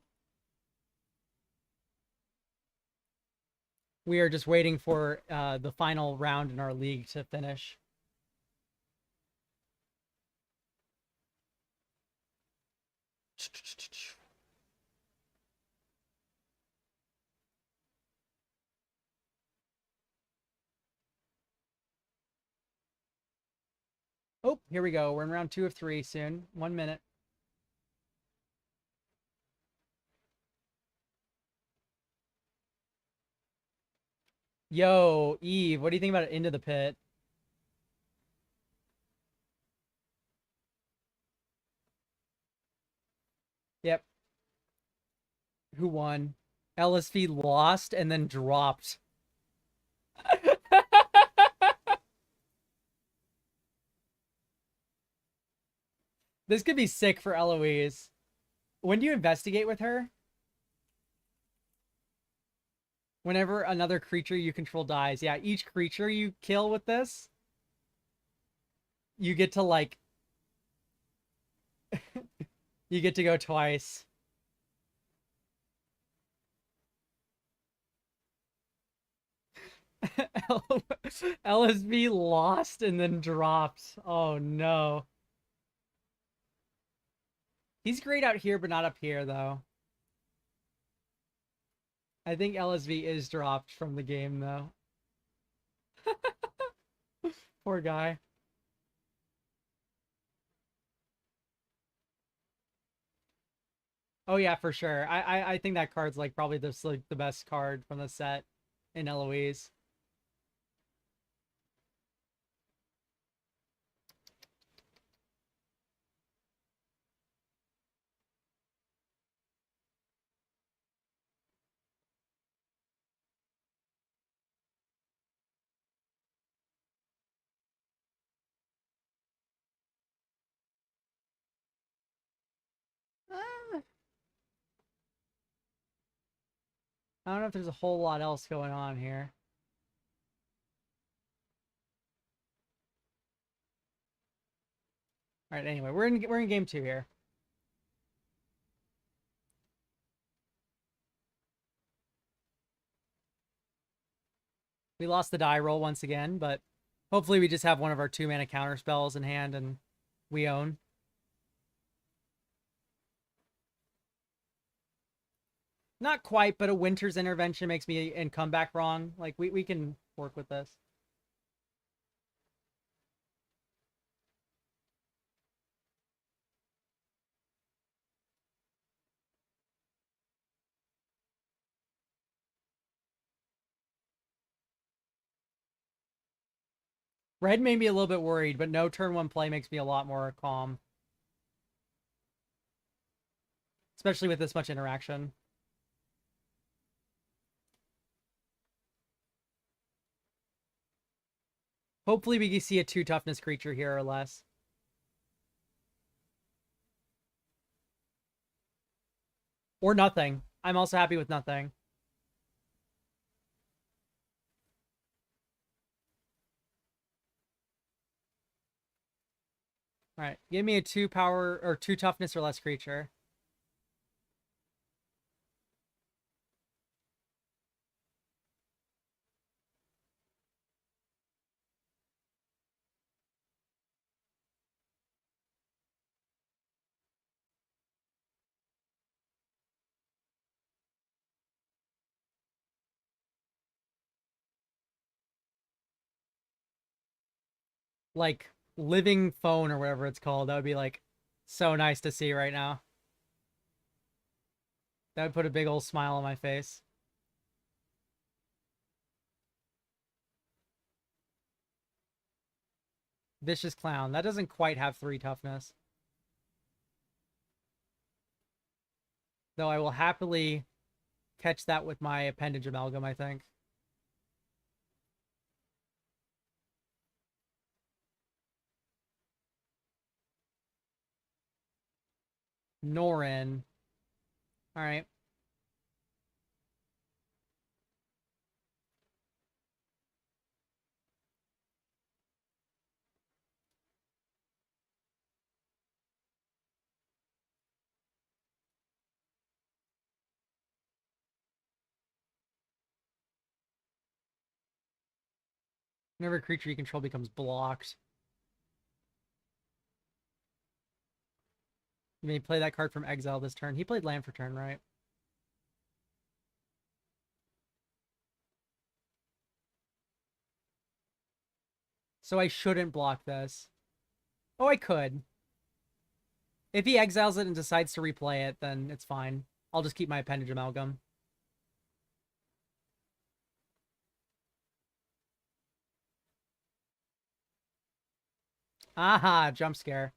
We are just waiting for the final round in our league to finish. Oh, here we go. We're in round 2 of 3 soon. 1 minute. Yo, Eve, what do you think about Into the Pit? Yep. Who won? LSV lost and then dropped. This could be sick for Eloise. When do you investigate with her? Whenever another creature you control dies. Yeah, each creature you kill with this, you get to like you get to go twice. LSV lost and then dropped. Oh no. He's great out here, but not up here though. I think LSV is dropped from the game though. Poor guy. Oh yeah, for sure. I think that card's like probably the best card from the set in Eloise. Ah, I don't know if there's a whole lot else going on here. All right, anyway, we're in game 2 here. We lost the die roll once again, but hopefully we just have one of our 2-mana counter spells in hand and we own. Not quite, but a Winter's Intervention makes me and come back wrong. Like we can work with this. Red made me a little bit worried, but no turn 1 play makes me a lot more calm. Especially with this much interaction. Hopefully we can see a 2 toughness creature here or less. Or nothing. I'm also happy with nothing. All right, give me a 2 power or 2 toughness or less creature. Like living phone or whatever it's called. That would be like so nice to see right now. That would put a big old smile on my face. Vicious Clown. That doesn't quite have 3 toughness. Though I will happily catch that with my Appendage Amalgam, I think. Norin. Alright. Whenever a creature you control becomes blocked. You may play that card from exile this turn. He played land for turn, right? So I shouldn't block this. Oh, I could. If he exiles it and decides to replay it, then it's fine. I'll just keep my Appendage Amalgam. Aha, jump scare.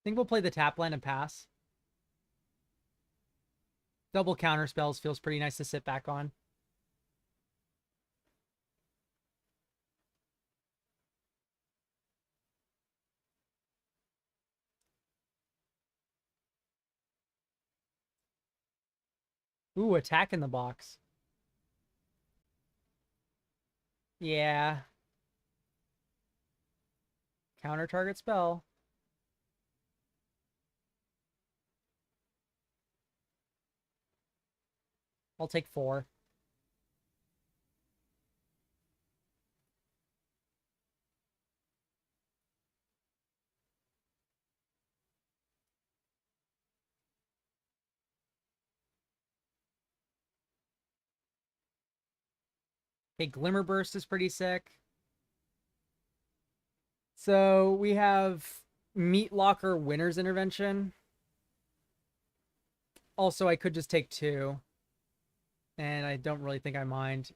I think we'll play the tap land and pass. Double counter spells feels pretty nice to sit back on. Ooh, attack in the box. Yeah. Counter target spell. I'll take 4. Okay, Glimmer Burst is pretty sick. So we have Meat Locker Winner's Intervention. Also, I could just take 2. And I don't really think I mind.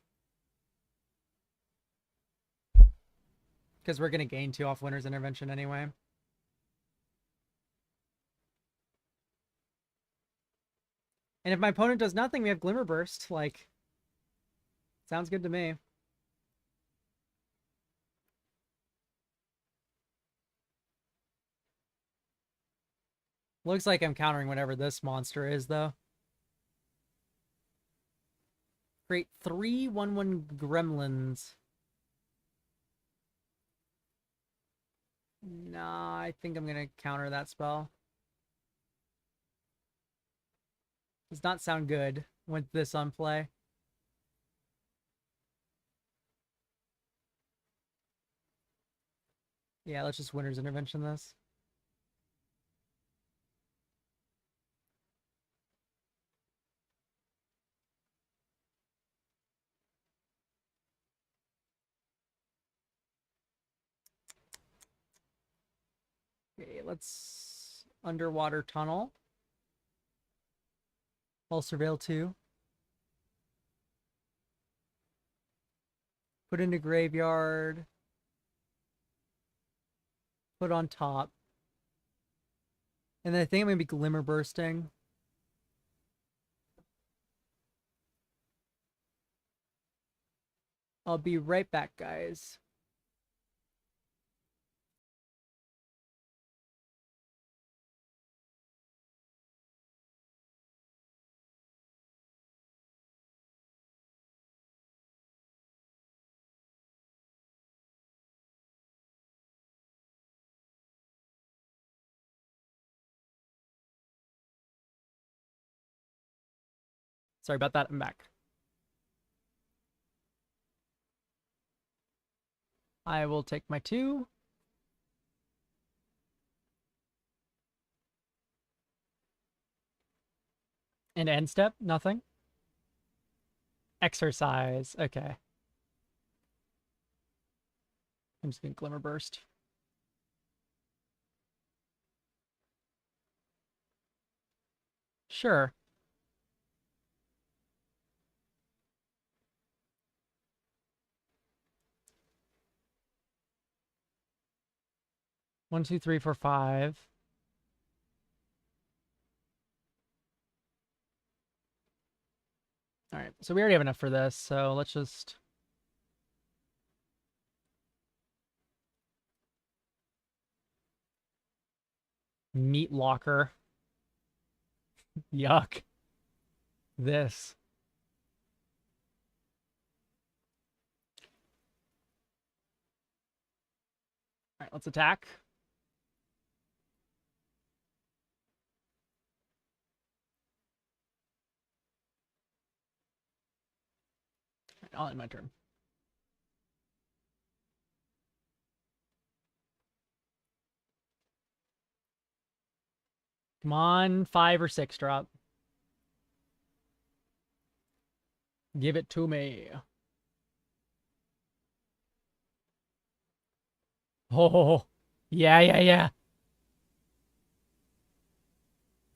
Because we're going to gain 2 off Winner's Intervention anyway. And if my opponent does nothing, we have Glimmer Burst. Like, sounds good to me. Looks like I'm countering whatever this monster is, though. Create 3 1/1 gremlins. Nah, I think I'm gonna counter that spell. Does not sound good with this on play. Yeah, let's just Winner's Intervention this. Okay, let's Underwater Tunnel. I'll Surveil 2. Put into graveyard. Put on top. And then I think I'm going to be Glimmer Bursting. I'll be right back, guys. Sorry about that. I'm back. I will take my 2. And end step, nothing. Exercise, okay. I'm just gonna Glimmer Burst. Sure. One, two, three, four, five. All right, so we already have enough for this, so let's just... Meat locker. Yuck. This. All right, let's attack. All right, I'll end my turn. Come on, 5 or 6 drop. Give it to me. Oh, yeah.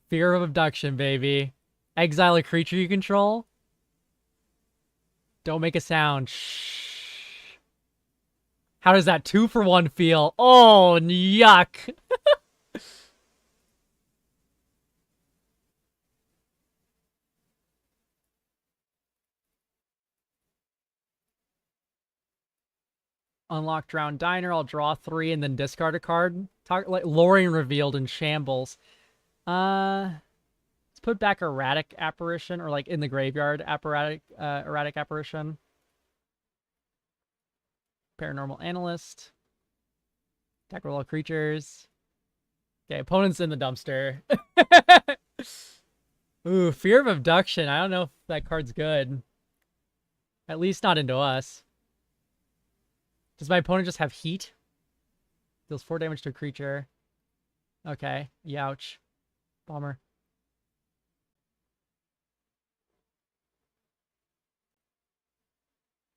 Fear of abduction, baby. Exile a creature you control. Don't make a sound. Shh. How does that 2-for-1 feel? Oh, yuck. Unlock Drowned Diner. I'll draw 3 and then discard a card. Like Lorien Revealed in Shambles. Let's put back Erratic Apparition, or like in the graveyard Erratic Apparition. Paranormal Analyst. Attack roll all creatures. Okay, opponent's in the dumpster. Ooh, Fear of Abduction. I don't know if that card's good. At least not into us. Does my opponent just have heat? Deals 4 damage to a creature. Okay. Youch. Bummer.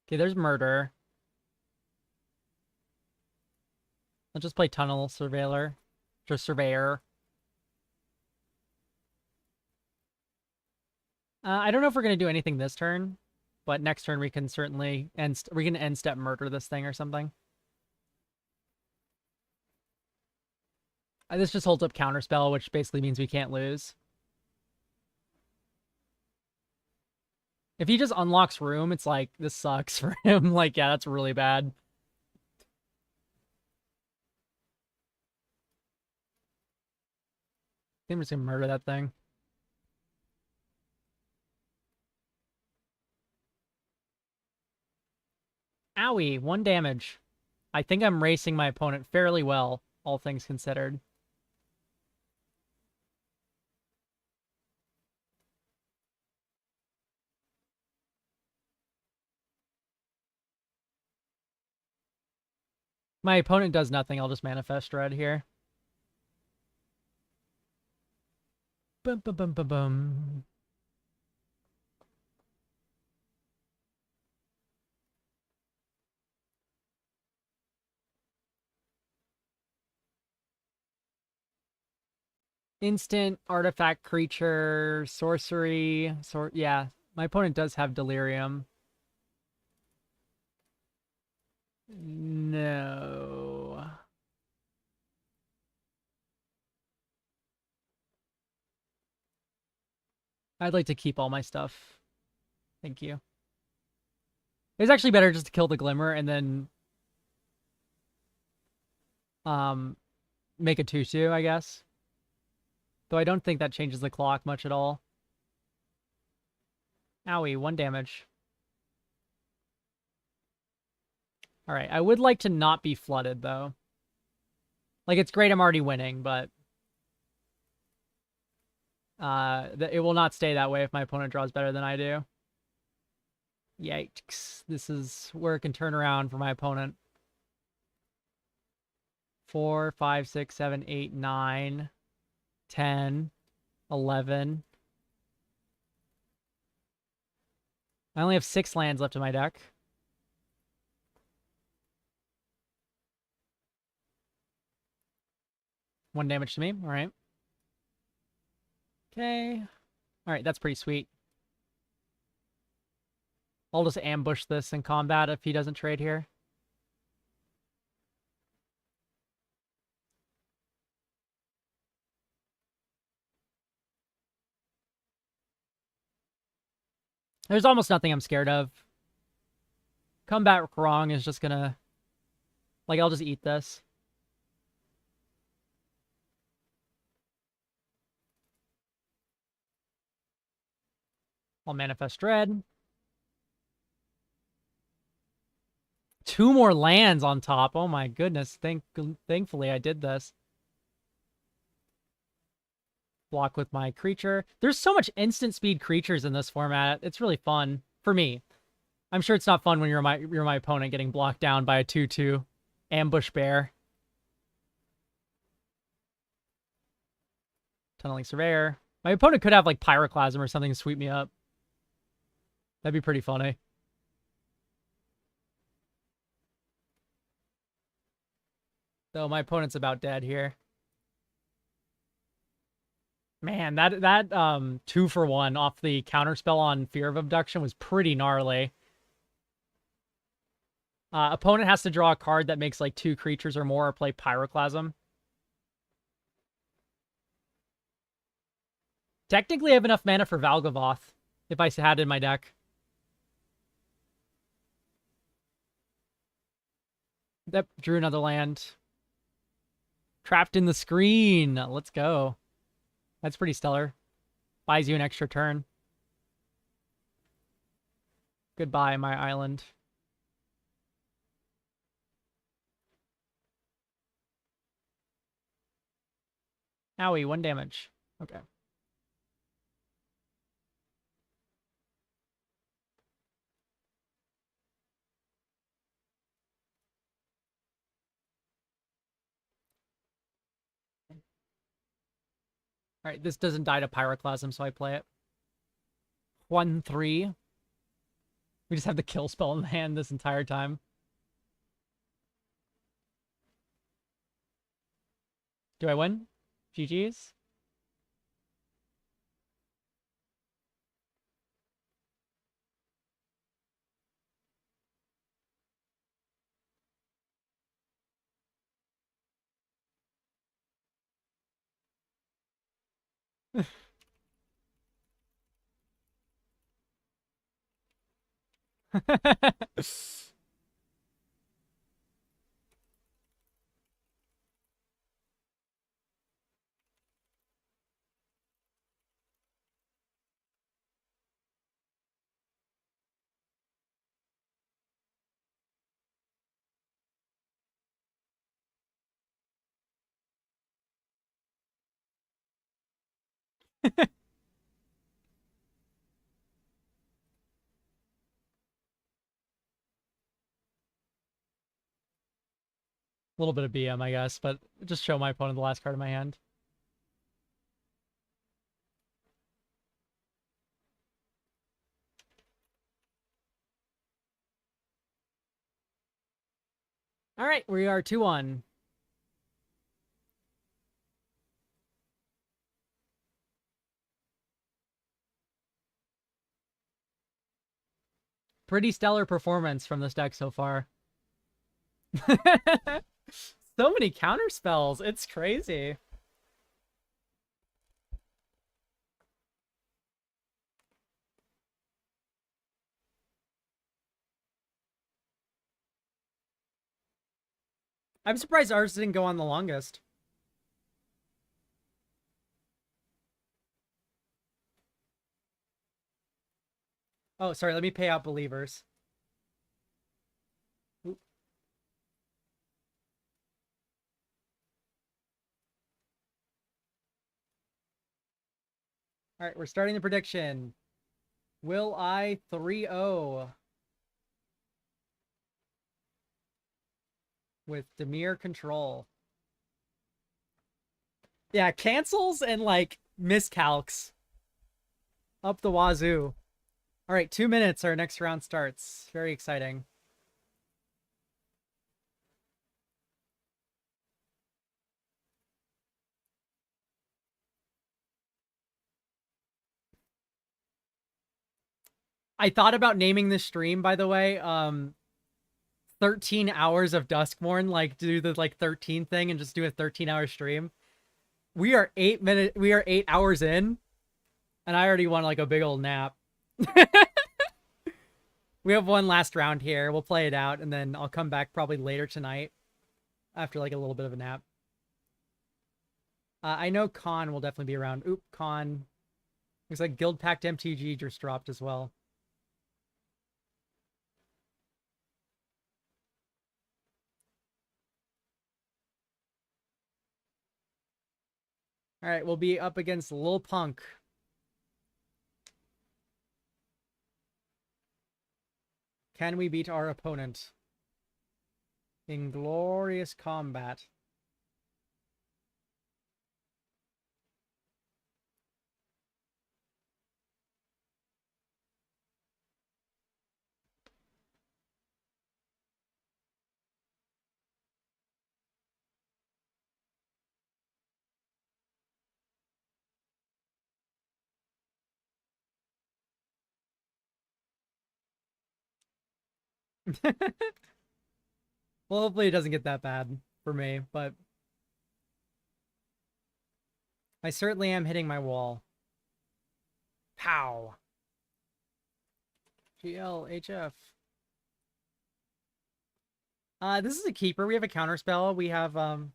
Okay, there's murder. Let's just play Tunnel Surveyor. Just Surveyor. I don't know if we're going to do anything this turn, but next turn we can certainly end step murder this thing or something. This just holds up Counterspell, which basically means we can't lose. If he just unlocks Room, it's like, this sucks for him. Like, yeah, that's really bad. I think I'm just gonna murder that thing. Owie, 1 damage. I think I'm racing my opponent fairly well, all things considered. My opponent does nothing, I'll just Manifest Dread here. Bum, bum, bum, bum, bum. Instant, artifact, creature, sorcery. Yeah, my opponent does have Delirium. No. I'd like to keep all my stuff. Thank you. It's actually better just to kill the Glimmer and then make a 2/2, I guess. Though I don't think that changes the clock much at all. Owie, 1 damage. Alright, I would like to not be flooded, though. Like, it's great I'm already winning, but... it will not stay that way if my opponent draws better than I do. Yikes. This is where it can turn around for my opponent. 4, 5, 6, 7, 8, 9, 10, 11. I only have 6 lands left in my deck. One damage to me. All right. Okay. All right, that's pretty sweet. I'll just ambush this in combat if he doesn't trade here. There's almost nothing I'm scared of. Combat wrong is just gonna... Like, I'll just eat this. I'll Manifest Dread. 2 more lands on top. Oh my goodness. Thankfully I did this. Block with my creature. There's so much instant speed creatures in this format. It's really fun for me. I'm sure it's not fun when you're my opponent getting blocked down by a 2/2 ambush bear. Tunneling Surveyor. My opponent could have like Pyroclasm or something to sweep me up. That'd be pretty funny. Though my opponent's about dead here. Man, that 2-for-1 off the counterspell on Fear of Abduction was pretty gnarly. Opponent has to draw a card that makes like 2 creatures or more or play Pyroclasm. Technically, I have enough mana for Valgavoth if I had it in my deck. Yep, drew another land. Trapped in the screen. Let's go. That's pretty stellar. Buys you an extra turn. Goodbye, my island. Owie, 1 damage. Okay. All right, this doesn't die to Pyroclasm, so I play it. 1/3. We just have the kill spell in the hand this entire time. Do I win? GG's? A little bit of BM, I guess, but just show my opponent the last card in my hand. All right, we are 2-1. Pretty stellar performance from this deck so far. So many counter spells. It's crazy. I'm surprised ours didn't go on the longest. Oh, sorry. Let me pay out Believers. Oop. All right, we're starting the prediction. Will I 3-0 with Dimir control? Yeah, cancels and like miscalcs up the wazoo. All right, 2 minutes. Our next round starts. Very exciting. I thought about naming this stream, by the way, 13 hours of Duskmorn, like do the like 13 thing and just do a 13-hour stream. We are 8 hours in, and I already want like a big old nap. We have one last round here. We'll play it out, and then I'll come back probably later tonight after like a little bit of a nap. I know Khan will definitely be around. Oop, Khan. Looks like Guild Pact MTG just dropped as well. All right, we'll be up against Lil Punk. Can we beat our opponent in glorious combat? Well, hopefully it doesn't get that bad for me, but I certainly am hitting my wall. Pow. GLHF. This is a keeper. We have a counter spell. We have we're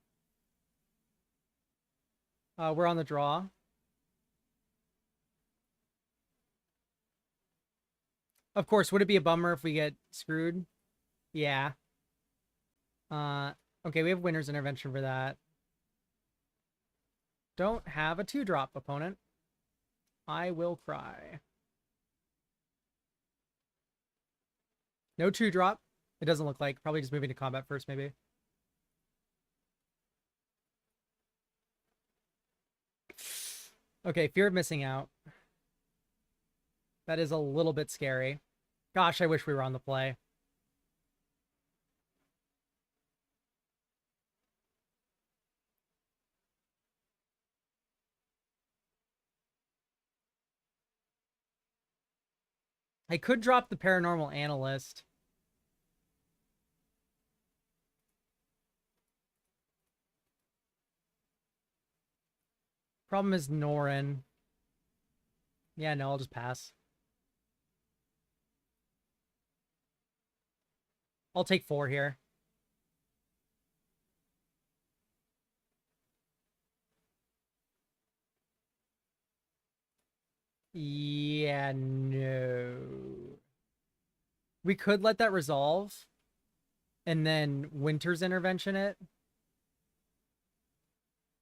on the draw. Of course, would it be a bummer if we get screwed? Yeah. Okay, we have Winter's Intervention for that. Don't have a 2-drop, opponent. I will cry. No 2-drop. It doesn't look like. Probably just moving to combat first, maybe. Okay, fear of missing out. That is a little bit scary. Gosh, I wish we were on the play. I could drop the Paranormal Analyst. Problem is Norin. Yeah, no, I'll just pass. I'll take 4 here. Yeah, no. We could let that resolve and then Winter's Intervention it.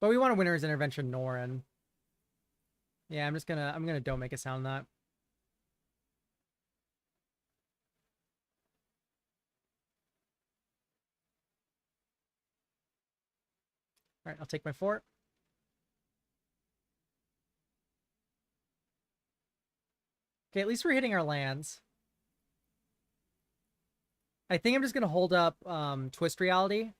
But we want a Winter's Intervention Norin. Yeah, I'm gonna don't make a sound that. All right, I'll take my 4. Okay, at least we're hitting our lands. I think I'm just gonna hold up Twist Reality.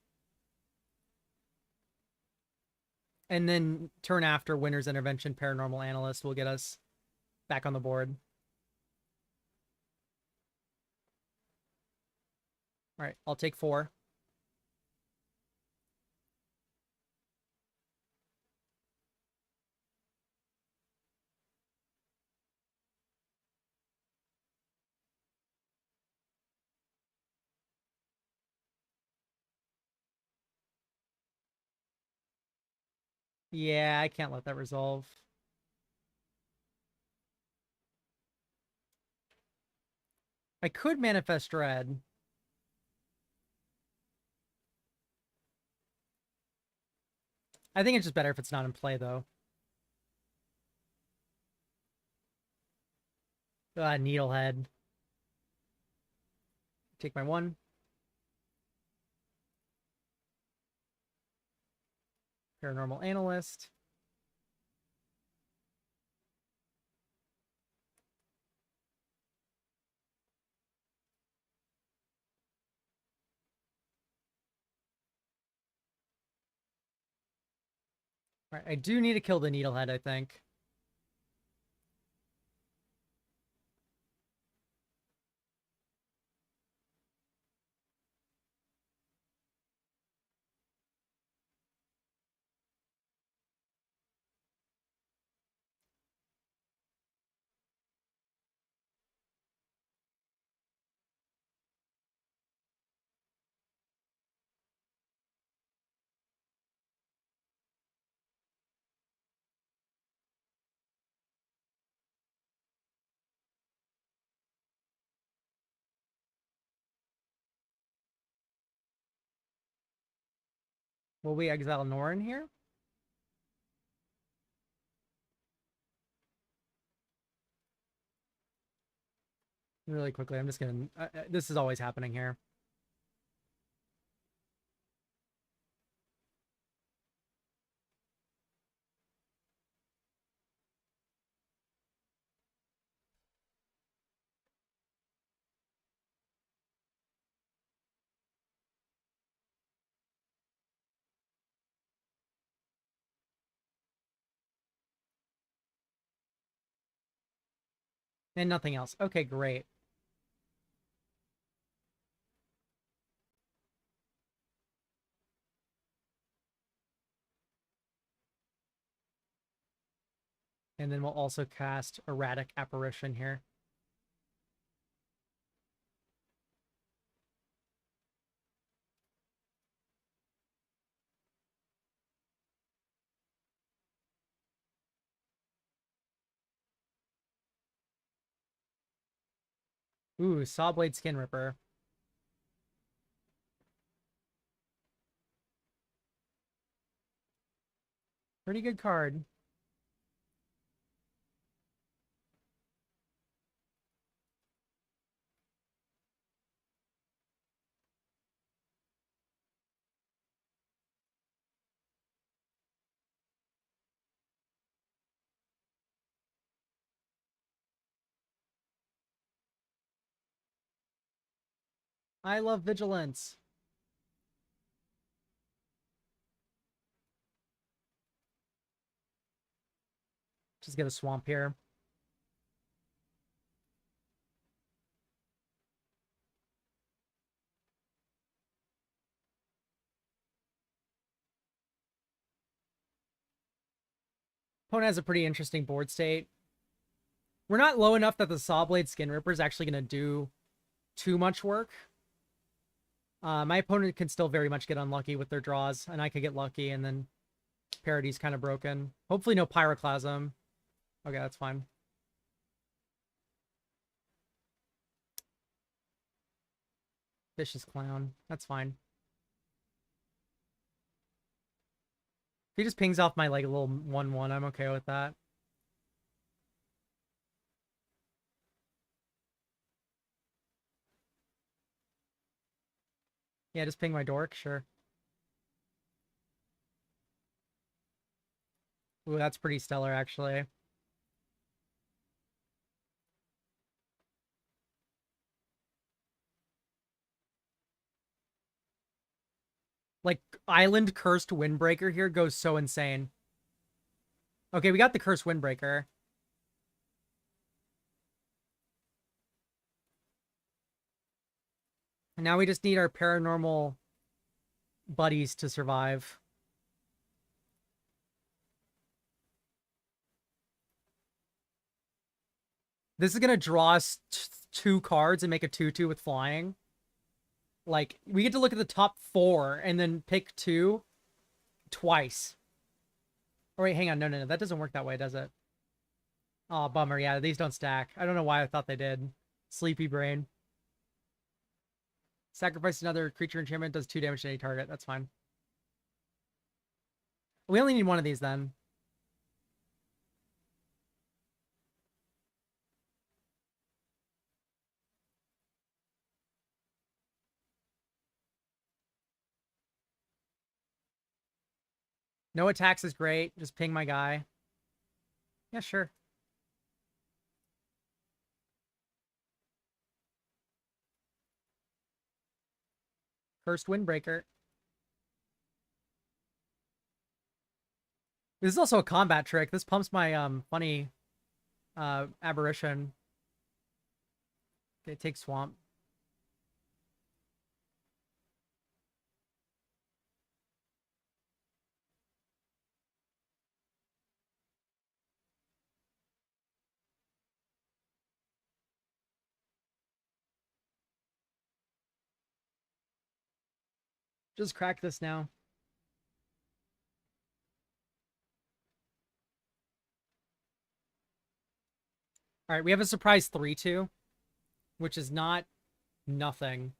And then turn after Winter's Intervention, Paranormal Analyst will get us back on the board. All right, I'll take 4. Yeah, I can't let that resolve. I could Manifest Dread. I think it's just better if it's not in play, though. Needlehead. Take my 1. Paranormal Analyst. Alright, I do need to kill the Needlehead, I think. Will we exile Norn here? Really quickly, I'm just gonna... this is always happening here. And nothing else. Okay, great. And then we'll also cast Erratic Apparition here. Ooh, Sawblade Skin Ripper. Pretty good card. I love Vigilance. Just get a swamp here. Opponent has a pretty interesting board state. We're not low enough that the Sawblade Skin Ripper is actually going to do too much work. My opponent can still very much get unlucky with their draws, and I could get lucky, and then Parody's kind of broken. Hopefully no Pyroclasm. Okay, that's fine. Vicious Clown. That's fine. If he just pings off my, like, little 1-1, I'm okay with that. Yeah, just ping my dork, sure. Ooh, that's pretty stellar, actually. Like, Island Cursed Windbreaker here goes so insane. Okay, we got the Cursed Windbreaker. And now we just need our paranormal buddies to survive. This is going to draw us 2 cards and make a 2-2 with flying. Like, we get to look at the top 4 and then pick 2 twice. Oh, wait, hang on. No. That doesn't work that way, does it? Oh, bummer. Yeah, these don't stack. I don't know why I thought they did. Sleepy brain. Sacrifice another creature enchantment, does 2 damage to any target. That's fine. We only need one of these then. No attacks is great. Just ping my guy. Yeah, sure. Cursed Windbreaker. This is also a combat trick. This pumps my funny aberration. Okay, take swamp. Just crack this now. All right, we have a surprise 3-2, which is not nothing.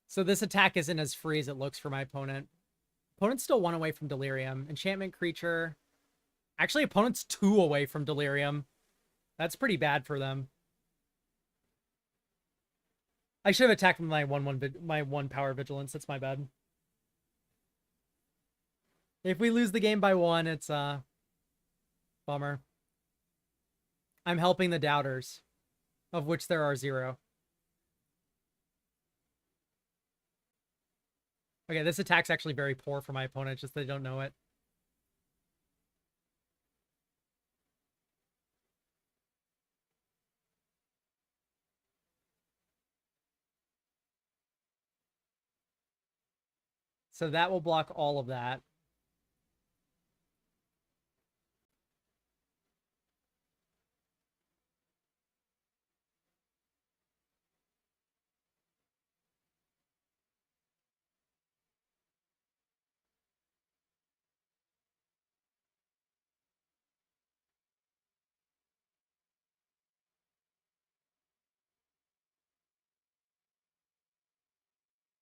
So this attack isn't as free as it looks for my opponent. Opponent's still 1 away from Delirium. Enchantment creature. Actually, opponent's 2 away from Delirium. That's pretty bad for them. I should have attacked with my 1 power vigilance. That's my bad. If we lose the game by 1, it's bummer. I'm helping the doubters, of which there are 0. Okay, this attack's actually very poor for my opponent, just they don't know it. So that will block all of that.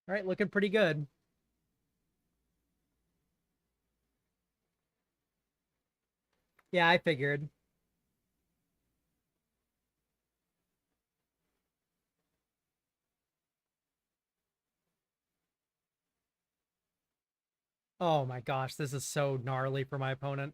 All right, looking pretty good. Yeah, I figured. Oh my gosh, this is so gnarly for my opponent.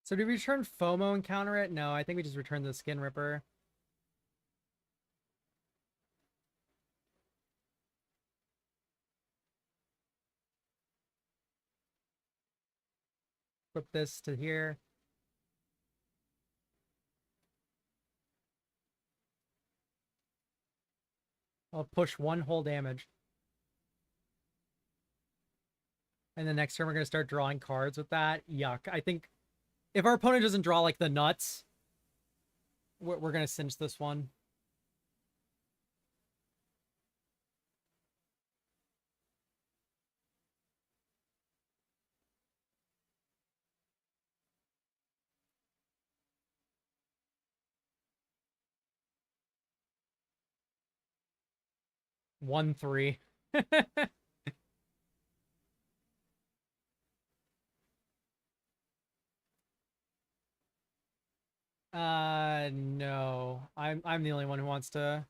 So did we return FOMO and counter it? No, I think we just returned the Skin Ripper. Flip this to here. I'll push 1 whole damage. And the next turn we're going to start drawing cards with that. Yuck. I think if our opponent doesn't draw like the nuts, we're going to cinch this one. One, 3. No. I'm the only one who wants to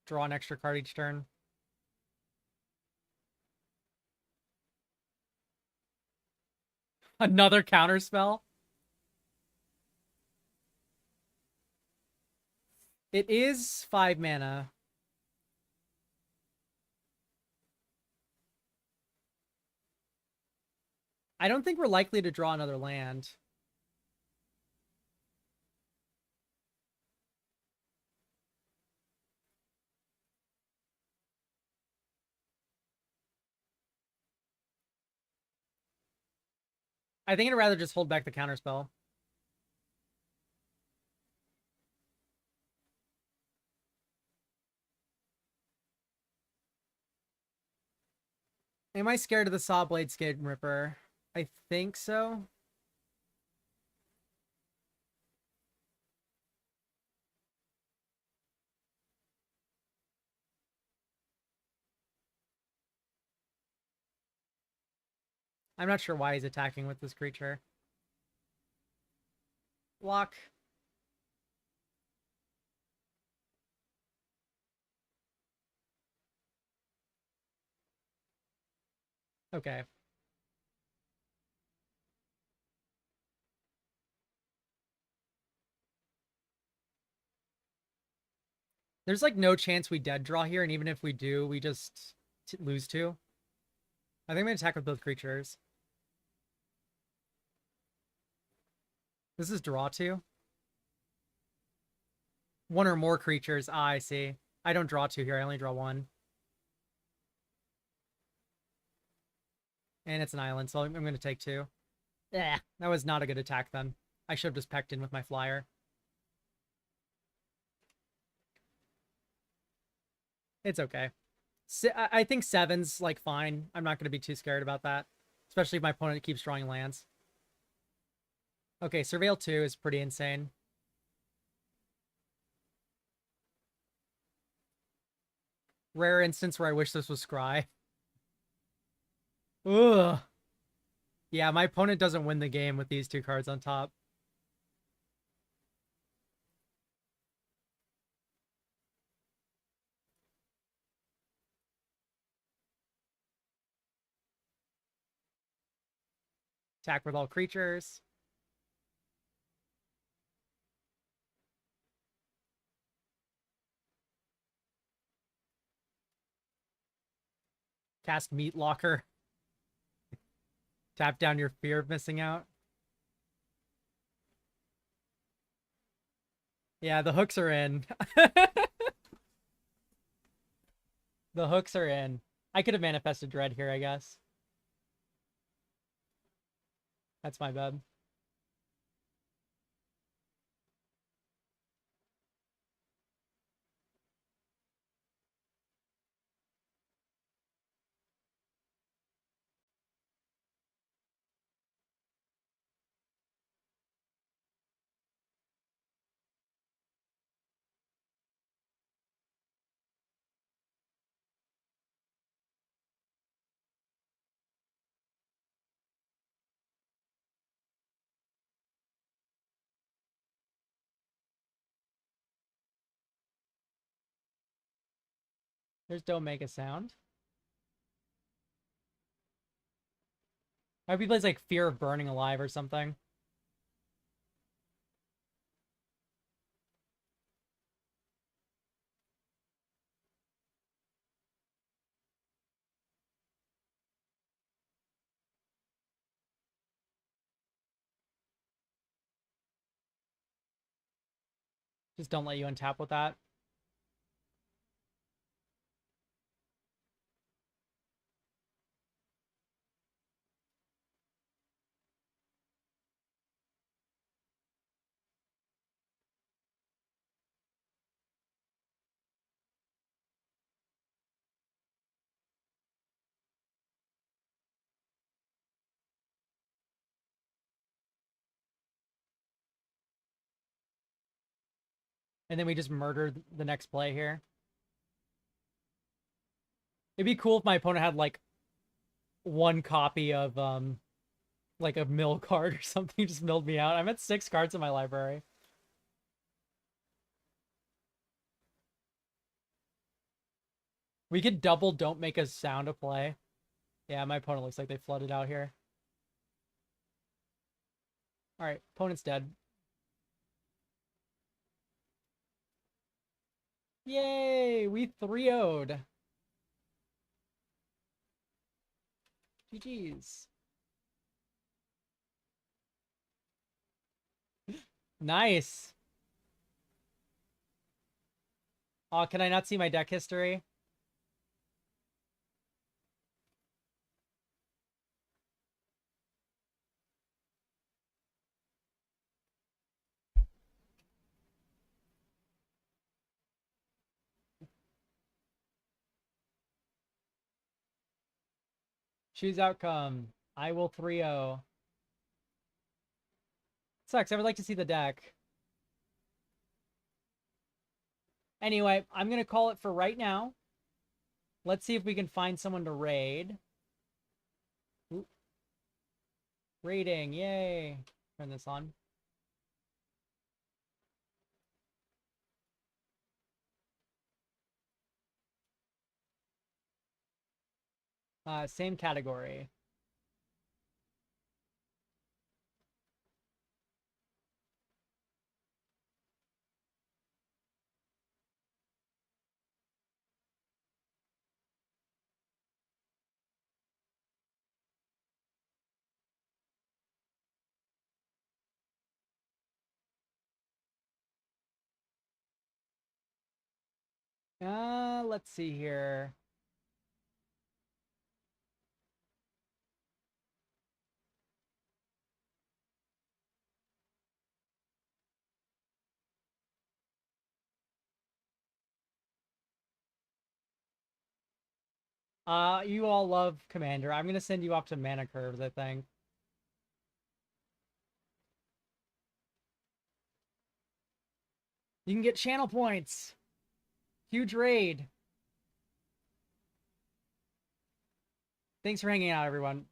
draw an extra card each turn. Another counter spell. It is 5 mana. I don't think we're likely to draw another land. I think I'd rather just hold back the counterspell. Am I scared of the Sawblade Skin Ripper? I think so. I'm not sure why he's attacking with this creature. Block. Okay. There's like no chance we dead draw here, and even if we do, we just lose two. I think I'm gonna attack with both creatures. This is draw two. One or more creatures. Ah, I see. I don't draw two here. I only draw one. And it's an island, so I'm going to take two. Yeah, that was not a good attack then. I should have just pecked in with my flyer. It's okay. I think seven's like fine. I'm not going to be too scared about that. Especially if my opponent keeps drawing lands. Okay, Surveil 2 is pretty insane. Rare instance where I wish this was Scry. Ugh. Yeah, my opponent doesn't win the game with these two cards on top. Attack with all creatures. Cast Meat Locker. Tap down your fear of missing out. Yeah, the hooks are in. The hooks are in. I could have manifested Dread here, I guess. That's my bad. There's Don't Make a Sound. I hope he plays like Fear of Burning Alive or something. Just don't let you untap with that. And then we just murder the next play here. It'd be cool if my opponent had like one copy of like a mill card or something. Just milled me out. I'm at 6 cards in my library. We could double Don't Make a Sound a play. Yeah, my opponent looks like they flooded out here. Alright, opponent's dead. Yay! We 3-0'd. GG's. Nice. Oh, can I not see my deck history? Choose outcome. I will 3-0. Sucks. I would like to see the deck. Anyway, I'm going to call it for right now. Let's see if we can find someone to raid. Ooh. Rating, yay. Turn this on. Same category. Let's see here. You all love Commander. I'm gonna send you up to mana curves, I think. You can get channel points. Huge raid. Thanks for hanging out, everyone.